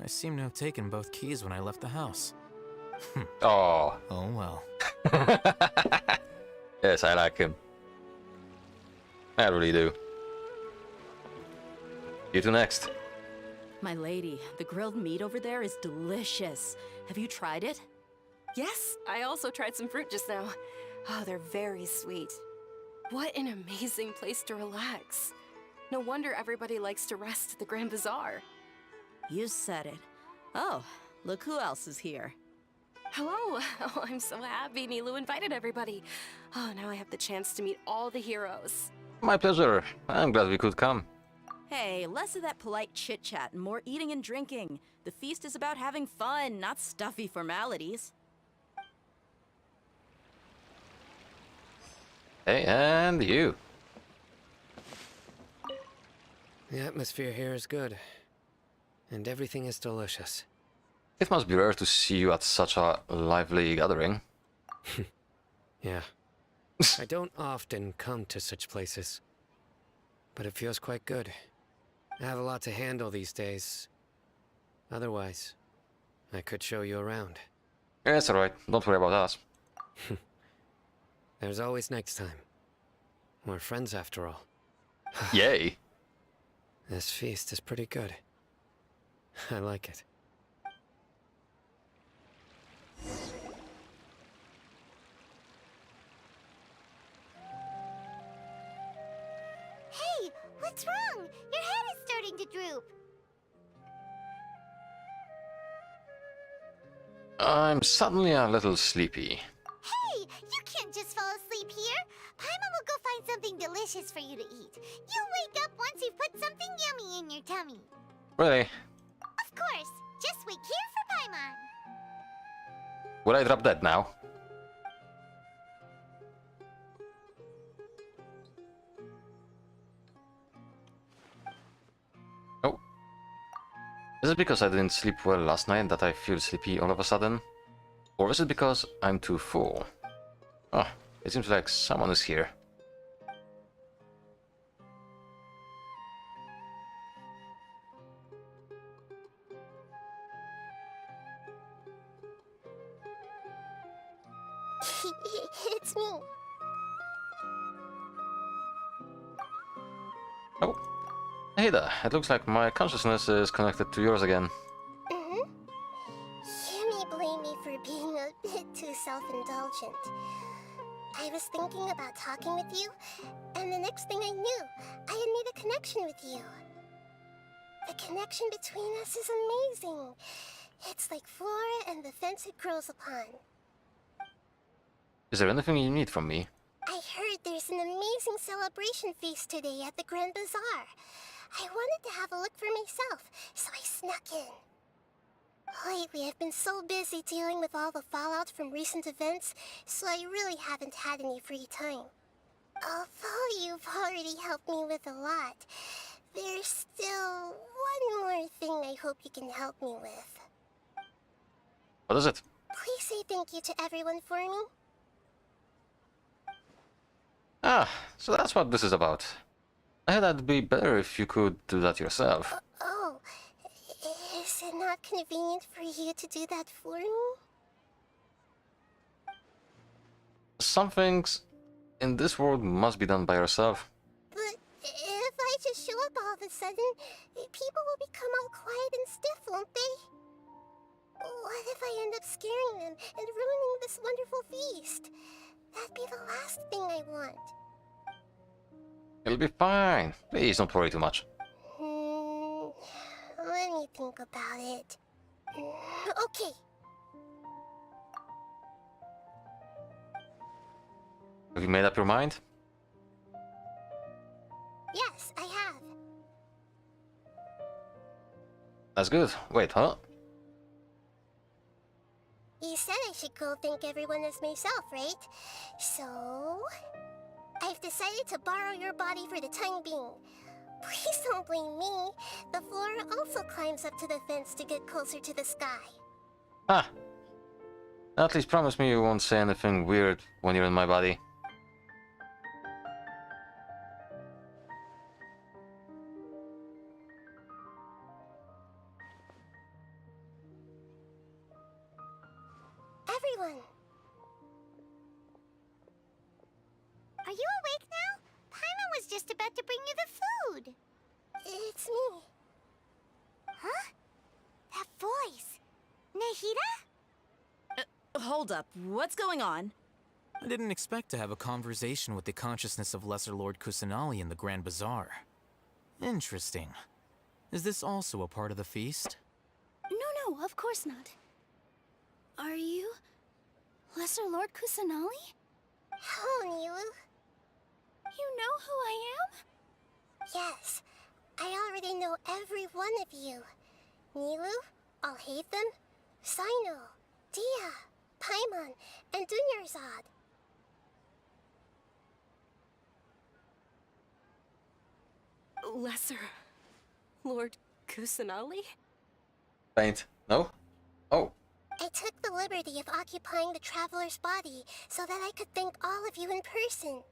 I seem to have taken both keys when I left the house. Oh. Oh well. Yes, I like him. I really do. You two next. My lady, the grilled meat over there is delicious. Have you tried it? Yes, I also tried some fruit just now. Oh, they're very sweet. What an amazing place to relax. No wonder everybody likes to rest at the Grand Bazaar. You said it. Oh, look who else is here. Hello! Oh, I'm so happy Nilu invited everybody. Oh, now I have the chance to meet all the heroes. My pleasure. I'm glad we could come. Hey, less of that polite chit-chat and more eating and drinking. The feast is about having fun, not stuffy formalities. Hey, and you. The atmosphere here is good, and everything is delicious. It must be rare to see you at such a lively gathering. Yeah. I don't often come to such places, but it feels quite good. I have a lot to handle these days. Otherwise, I could show you around. Yeah, it's alright. Don't worry about us. There's always next time. We're friends after all. Yay. This feast is pretty good. I like it. Hey, what's wrong? Your head is starting to droop. I'm suddenly a little sleepy. Hey, you can't just fall asleep here. Paimon will go find something delicious for you to eat. You'll wake up once you've put something yummy in your tummy. Really? Of course. Just wait here for Paimon. Would I drop dead now? Oh. Is it because I didn't sleep well last night that I feel sleepy all of a sudden? Or is it because I'm too full? Oh, it seems like someone is here. It's me. Oh. Hey there, it looks like my consciousness is connected to yours again. Mm-hmm. You may blame me for being a bit too self-indulgent. I was thinking about talking with you, and the next thing I knew, I had made a connection with you. The connection between us is amazing. It's like flora and the fence it grows upon. Is there anything you need from me? I heard there's an amazing celebration feast today at the Grand Bazaar. I wanted to have a look for myself, so I snuck in. Lately, I've been so busy dealing with all the fallout from recent events, so I really haven't had any free time. Although you've already helped me with a lot, there's still one more thing I hope you can help me with. What is it? Please say thank you to everyone for me. Ah, so that's what this is about. I thought it'd be better if you could do that yourself. Oh, is it not convenient for you to do that for me? Some things in this world must be done by yourself. But if I just show up all of a sudden, people will become all quiet and stiff, won't they? What if I end up scaring them and ruining this wonderful feast? That'd be the last thing I want. It'll be fine. Please don't worry too much. Let me think about it. Okay. Have you made up your mind? Yes, I have. That's good. Wait, huh? You said I should go thank everyone as myself, right? So... I've decided to borrow your body for the time being. Please don't blame me. The flora also climbs up to the fence to get closer to the sky. Ah. At least promise me you won't say anything weird when you're in my body. Everyone! Are you awake now? Paimon was just about to bring you the food. It's me. Huh? That voice. Nahida? Hold up. What's going on? I didn't expect to have a conversation with the consciousness of Lesser Lord Kusanali in the Grand Bazaar. Interesting. Is this also a part of the feast? No, of course not. Are you... Lesser Lord Kusanali? Hello, Nilu. You know who I am? Yes, I already know every one of you. Nilu, Alhaitham, Sino, Dia, Paimon, and Dunyarzad. Lesser Lord Kusanali? Faint. No? Oh. I took the liberty of occupying the traveler's body so that I could thank all of you in person.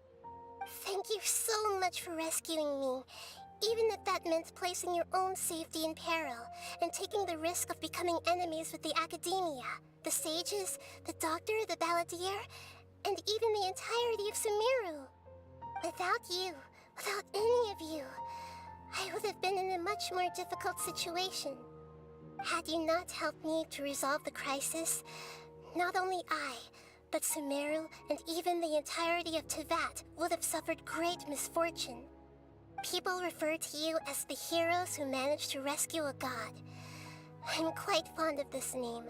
Thank you so much for rescuing me, even if that meant placing your own safety in peril and taking the risk of becoming enemies with the Academia, the sages, the doctor, the balladeer, and even the entirety of Sumeru. Without you, without any of you, I would have been in a much more difficult situation. Had you not helped me to resolve the crisis, not only I, but Sumeru and even the entirety of Tevat would have suffered great misfortune. People refer to you as the heroes who managed to rescue a god. I'm quite fond of this name.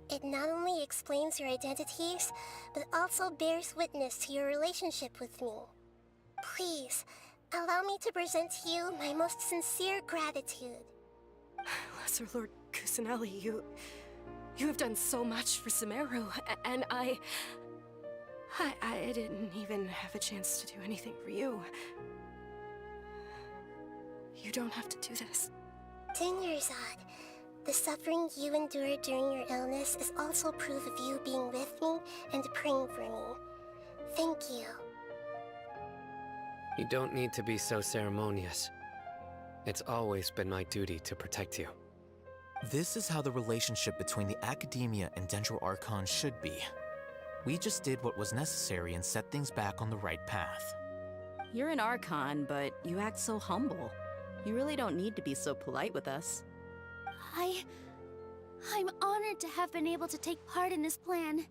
It not only explains your identities, but also bears witness to your relationship with me. Please, allow me to present to you my most sincere gratitude. Lesser Lord Kusanali, you have done so much for Sumeru, and I didn't even have a chance to do anything for you. You don't have to do this. Dinyarzad, the suffering you endured during your illness is also proof of you being with me and praying for me. Thank you. You don't need to be so ceremonious. It's always been my duty to protect you. This is how the relationship between the Academia and Dendro Archon should be. We just did what was necessary and set things back on the right path. You're an Archon, but you act so humble. You really don't need to be so polite with us. I'm honored to have been able to take part in this plan.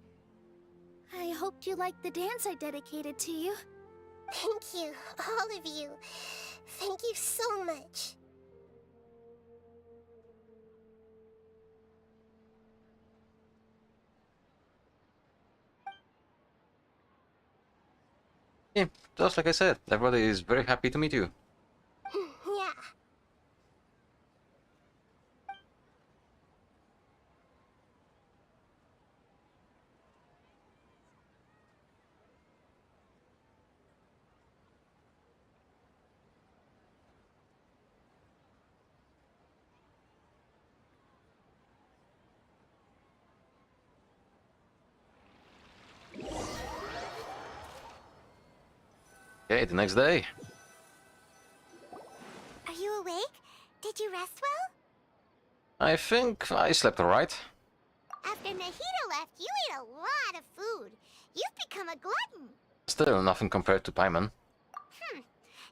I hoped you liked the dance I dedicated to you. Thank you, all of you. Thank you so much. Yeah, just like I said, everybody is very happy to meet you. Yeah. Okay, the next day. Are you awake? Did you rest well? I think I slept alright. After Nahida left, you ate a lot of food. You've become a glutton. Still nothing compared to Paimon.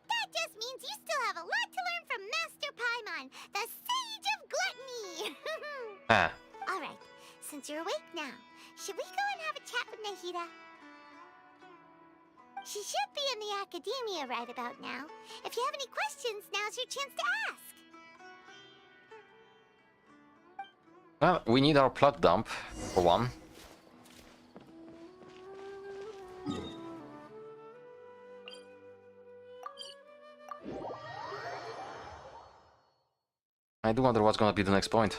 That just means you still have a lot to learn from Master Paimon, the Sage of Gluttony. Ah, Alright, since you're awake now, should we go and have a chat with Nahida? She should be in the Academia right about now. If you have any questions, now's your chance to ask. well, we need our plot dump, for one. I do wonder what's gonna be the next point.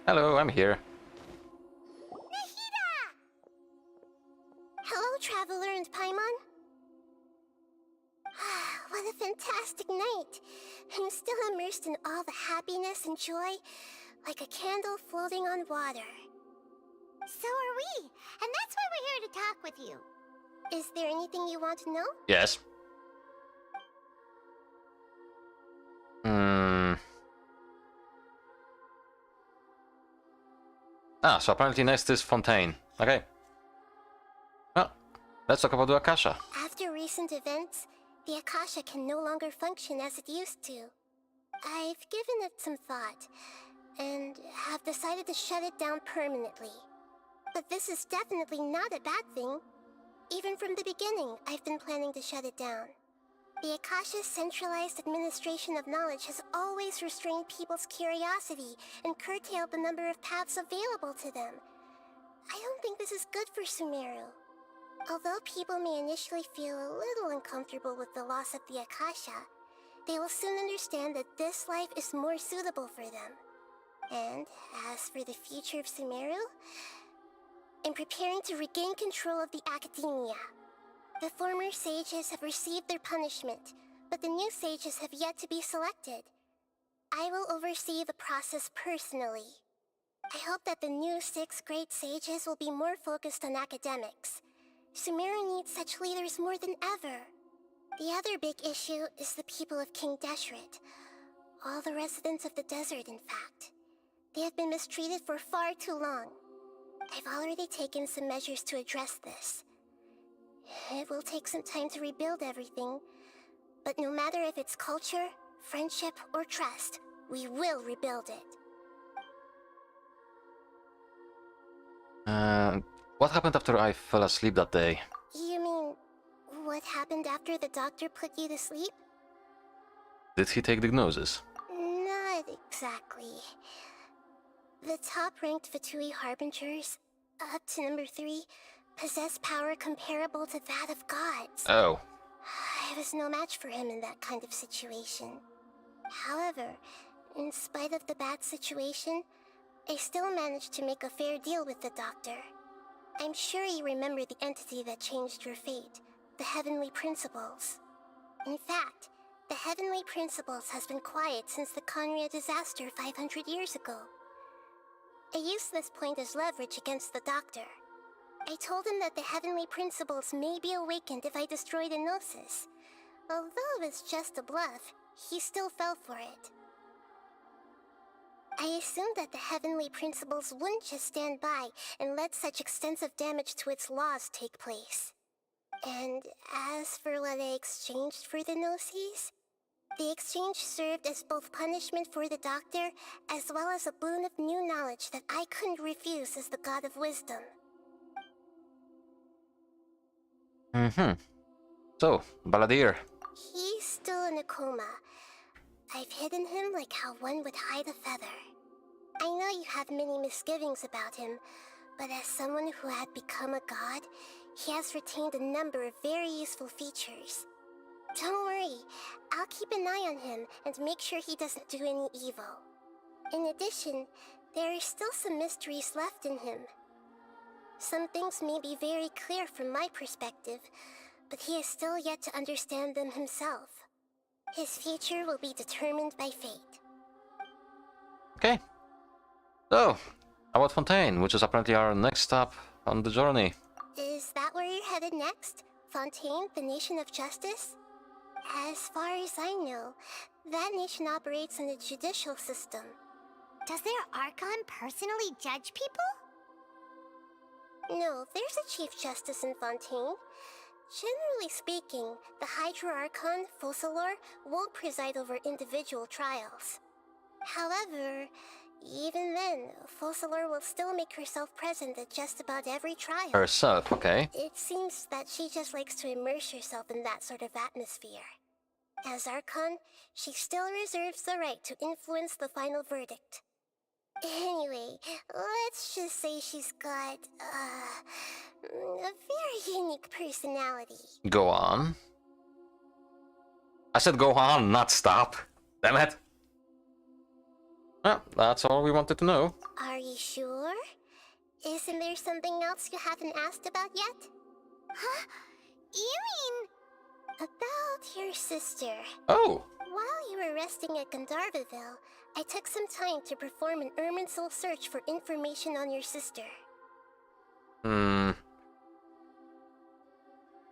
Hello, I'm here. Nahida! Hello, Traveler and Paimon. What a fantastic night. I'm still immersed in all the happiness and joy, like a candle floating on water. So are we, and that's why we're here to talk with you. Is there anything you want to know? Yes. Ah, so apparently next is Fontaine. Okay. Well, let's talk about the Akasha. After recent events, the Akasha can no longer function as it used to. I've given it some thought, and have decided to shut it down permanently. But this is definitely not a bad thing. Even from the beginning, I've been planning to shut it down. The Akasha's centralized administration of knowledge has always restrained people's curiosity and curtailed the number of paths available to them. I don't think this is good for Sumeru. Although people may initially feel a little uncomfortable with the loss of the Akasha, they will soon understand that this life is more suitable for them. And as for the future of Sumeru, I'm preparing to regain control of the Academia. The former sages have received their punishment, but the new sages have yet to be selected. I will oversee the process personally. I hope that the new 6 great sages will be more focused on academics. Sumeru needs such leaders more than ever. The other big issue is the people of King Deshret. All the residents of the desert, in fact. They have been mistreated for far too long. I've already taken some measures to address this. It will take some time to rebuild everything, but no matter if it's culture, friendship, or trust, we will rebuild it. What happened after I fell asleep that day? You mean, what happened after the doctor put you to sleep? Did he take the gnosis? Not exactly. The top-ranked Fatui Harbingers, up to number 3, possess power comparable to that of gods. Oh. I was no match for him in that kind of situation. However, in spite of the bad situation, I still managed to make a fair deal with the doctor. I'm sure you remember the entity that changed your fate, the Heavenly Principles. In fact, the Heavenly Principles has been quiet since the Conria disaster 500 years ago. I used this point as leverage against the doctor. I told him that the Heavenly Principles may be awakened if I destroy the Gnosis. Although it was just a bluff, he still fell for it. I assumed that the Heavenly Principles wouldn't just stand by and let such extensive damage to its laws take place. And as for what I exchanged for the Gnosis, the exchange served as both punishment for the doctor as well as a boon of new knowledge that I couldn't refuse as the God of Wisdom. So, Balladeer. He's still in a coma. I've hidden him like how one would hide a feather. I know you have many misgivings about him, but as someone who had become a god, he has retained a number of very useful features. Don't worry, I'll keep an eye on him and make sure he doesn't do any evil. In addition, there are still some mysteries left in him. Some things may be very clear from my perspective, but he is still yet to understand them himself. His future will be determined by fate. Okay. So, about Fontaine, which is apparently our next stop on the journey. Is that where you're headed next? Fontaine, the nation of justice? As far as I know, that nation operates in a judicial system. Does their Archon personally judge people? No, there's a Chief Justice in Fontaine. Generally speaking, the Hydra Archon, Focalor, won't preside over individual trials. However, even then, Focalor will still make herself present at just about every trial. Herself, okay. It seems that she just likes to immerse herself in that sort of atmosphere. As Archon, she still reserves the right to influence the final verdict. Anyway, let's just say she's got, a very unique personality. Go on. I said go on, not stop. Damn it. Well, that's all we wanted to know. Are you sure? Isn't there something else you haven't asked about yet? Huh? You mean... About your sister. Oh! While you were resting at Gandharvaville, I took some time to perform an Irminsul search for information on your sister.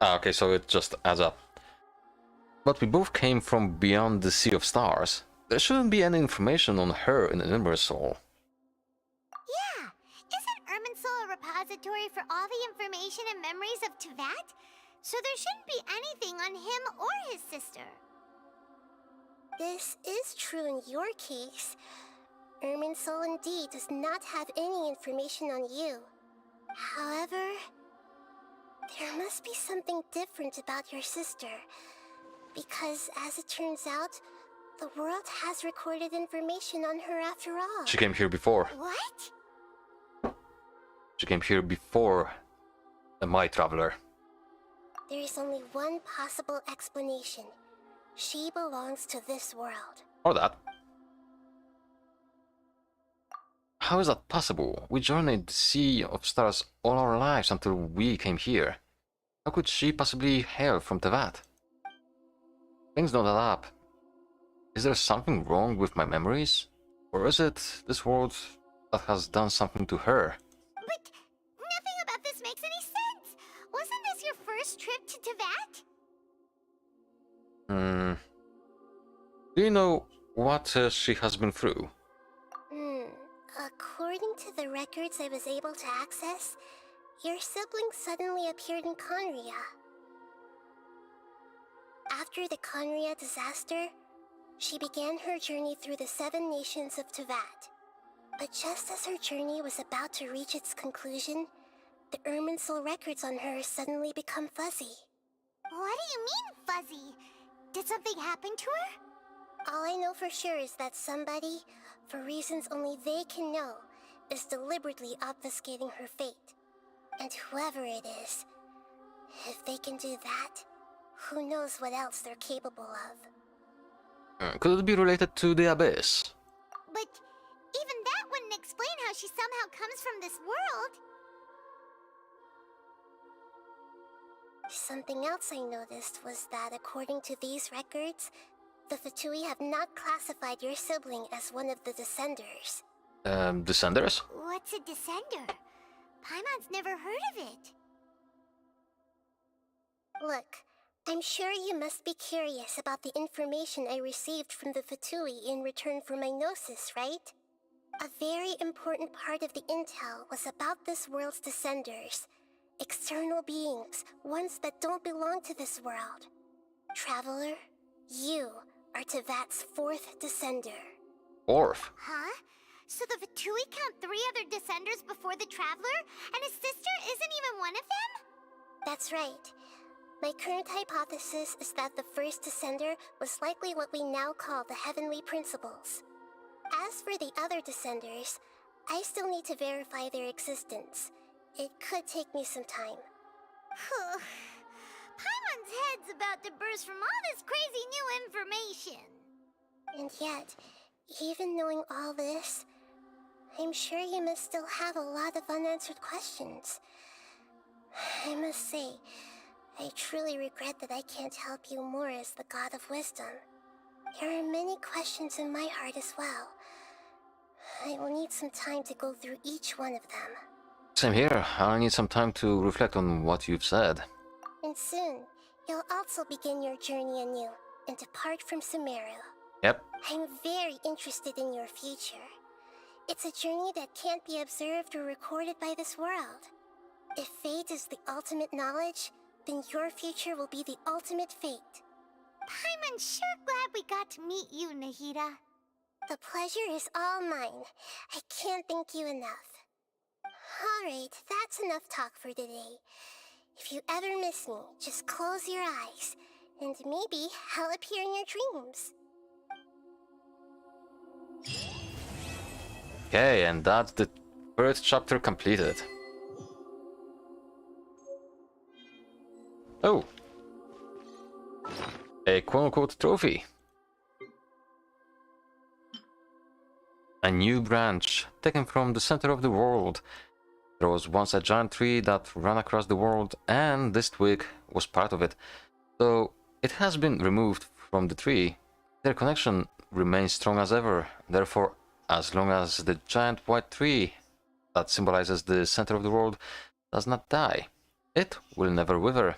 Okay, so it just adds up. But we both came from beyond the Sea of Stars. There shouldn't be any information on her in Irminsul. Yeah! Isn't Irminsul a repository for all the information and memories of Tevat? So there shouldn't be anything on him or his sister. This is true in your case. Irminsul indeed does not have any information on you. However, there must be something different about your sister. Because as it turns out, the world has recorded information on her after all. She came here before. What? She came here before my traveler. There is only one possible explanation. She belongs to this world. Or that. How is that possible? We journeyed the Sea of Stars all our lives until we came here. How could she possibly hail from Tevat? Things don't add up. Is there something wrong with my memories? Or is it this world that has done something to her? But nothing about this makes any sense! Wasn't this your first trip to Teyvat? Do you know what she has been through? According to the records I was able to access, your sibling suddenly appeared in Conria. After the Conria disaster, she began her journey through the 7 nations of Teyvat. But just as her journey was about to reach its conclusion, the Irminsul records on her suddenly become fuzzy. What do you mean, fuzzy? Did something happen to her? All I know for sure is that somebody, for reasons only they can know, is deliberately obfuscating her fate. And whoever it is, if they can do that, who knows what else they're capable of. Could it be related to the Abyss? But even that wouldn't explain how she somehow comes from this world. Something else I noticed was that according to these records, the Fatui have not classified your sibling as one of the Descenders. Descenders? What's a Descender? Paimon's never heard of it. Look, I'm sure you must be curious about the information I received from the Fatui in return for my gnosis, right? A very important part of the intel was about this world's Descenders. External beings, ones that don't belong to this world. Traveler, you are Teyvat's 4th Descender. 4th? Huh? So the Fatui count 3 other Descenders before the Traveler, and his sister isn't even one of them? That's right. My current hypothesis is that the first Descender was likely what we now call the Heavenly Principles. As for the other Descenders, I still need to verify their existence. It could take me some time. Paimon's head's about to burst from all this crazy new information. And yet, even knowing all this, I'm sure you must still have a lot of unanswered questions. I must say, I truly regret that I can't help you more as the God of Wisdom. There are many questions in my heart as well. I will need some time to go through each one of them. Same here. I'll need some time to reflect on what you've said. And soon, you'll also begin your journey anew and depart from Sumeru. Yep. I'm very interested in your future. It's a journey that can't be observed or recorded by this world. If fate is the ultimate knowledge, then your future will be the ultimate fate. Paimon's sure glad we got to meet you, Nahida. The pleasure is all mine. I can't thank you enough. Alright, that's enough talk for today. If you ever miss me, just close your eyes, and maybe I'll appear in your dreams. Okay, and that's the first chapter completed. Oh! A quote-unquote trophy. A new branch, taken from the center of the world. There was once a giant tree that ran across the world, and this twig was part of it. Though it has been removed from the tree, their connection remains strong as ever. Therefore, as long as the giant white tree that symbolizes the center of the world does not die, it will never wither.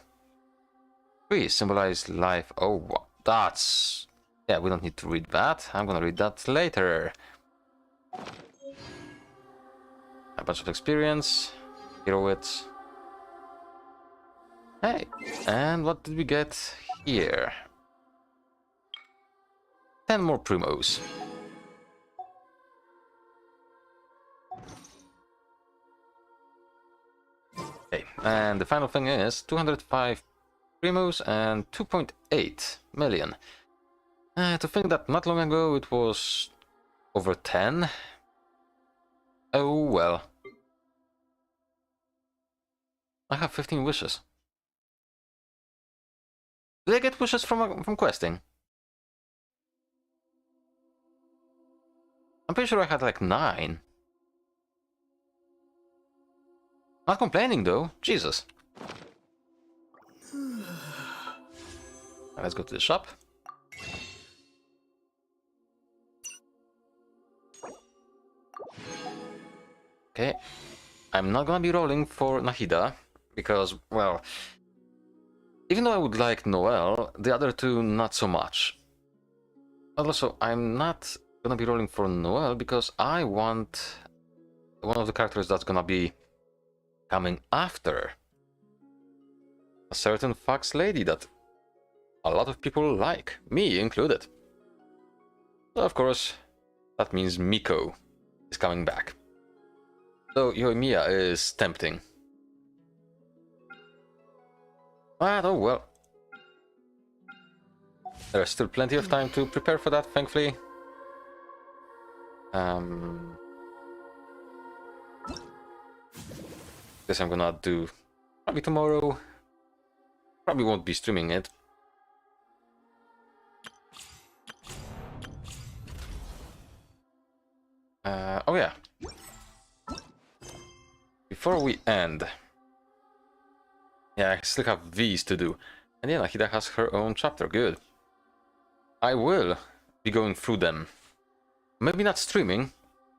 Trees symbolize life. Oh, that's... yeah, we don't need to read that. I'm gonna read that later. A bunch of experience. Hero it. Hey, and what did we get here? 10 more primos. Okay, and the final thing is 205 primos and 2.8 million. To think that not long ago it was over 10. Oh well. I have 15 wishes. Do I get wishes from questing? I'm pretty sure I had like 9. Not complaining though, Jesus. Let's go to the shop. Okay, I'm not gonna be rolling for Nahida, because, well, even though I would like Noelle, the other two not so much. But also, I'm not gonna be rolling for Noelle because I want one of the characters that's gonna be coming after. A certain fox lady that a lot of people like, me included. So of course, that means Miko is coming back. So Yoimiya is tempting. But oh well. There's still plenty of time to prepare for that, thankfully. Guess I'm gonna do probably tomorrow. Probably won't be streaming it. Oh yeah. Before we end, yeah, I still have these to do. And yeah, Nahida has her own chapter, good. I will be going through them. Maybe not streaming,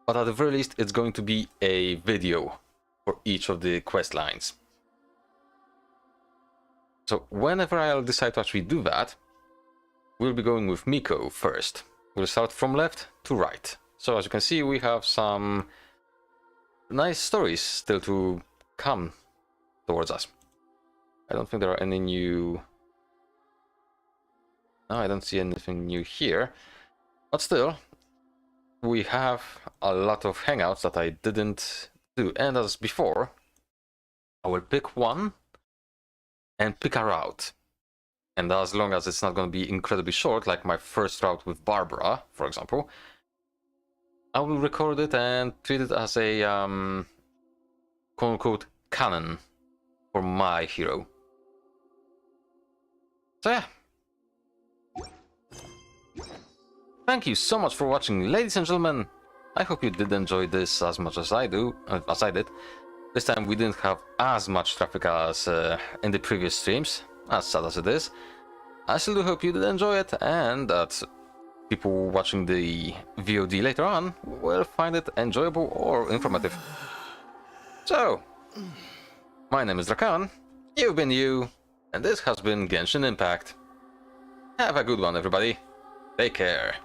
but at the very least it's going to be a video for each of the quest lines. So whenever I'll decide to actually do that, we'll be going with Miko first. We'll start from left to right. So as you can see, we have some nice stories still to come towards us. I don't think there are any new... No, I don't see anything new here. But still, we have a lot of hangouts that I didn't do. And as before, I will pick one and pick a route. And as long as it's not going to be incredibly short, like my first route with Barbara, for example, I will record it and treat it as a quote-unquote canon for my hero. So yeah. Thank you so much for watching, ladies and gentlemen. I hope you did enjoy this as much as I did. This time we didn't have as much traffic as in the previous streams, as sad as it is. I still do hope you did enjoy it, and that people watching the VOD later on will find it enjoyable or informative. So, my name is Drakan, you've been you, and this has been Genshin Impact. Have a good one, everybody. Take care.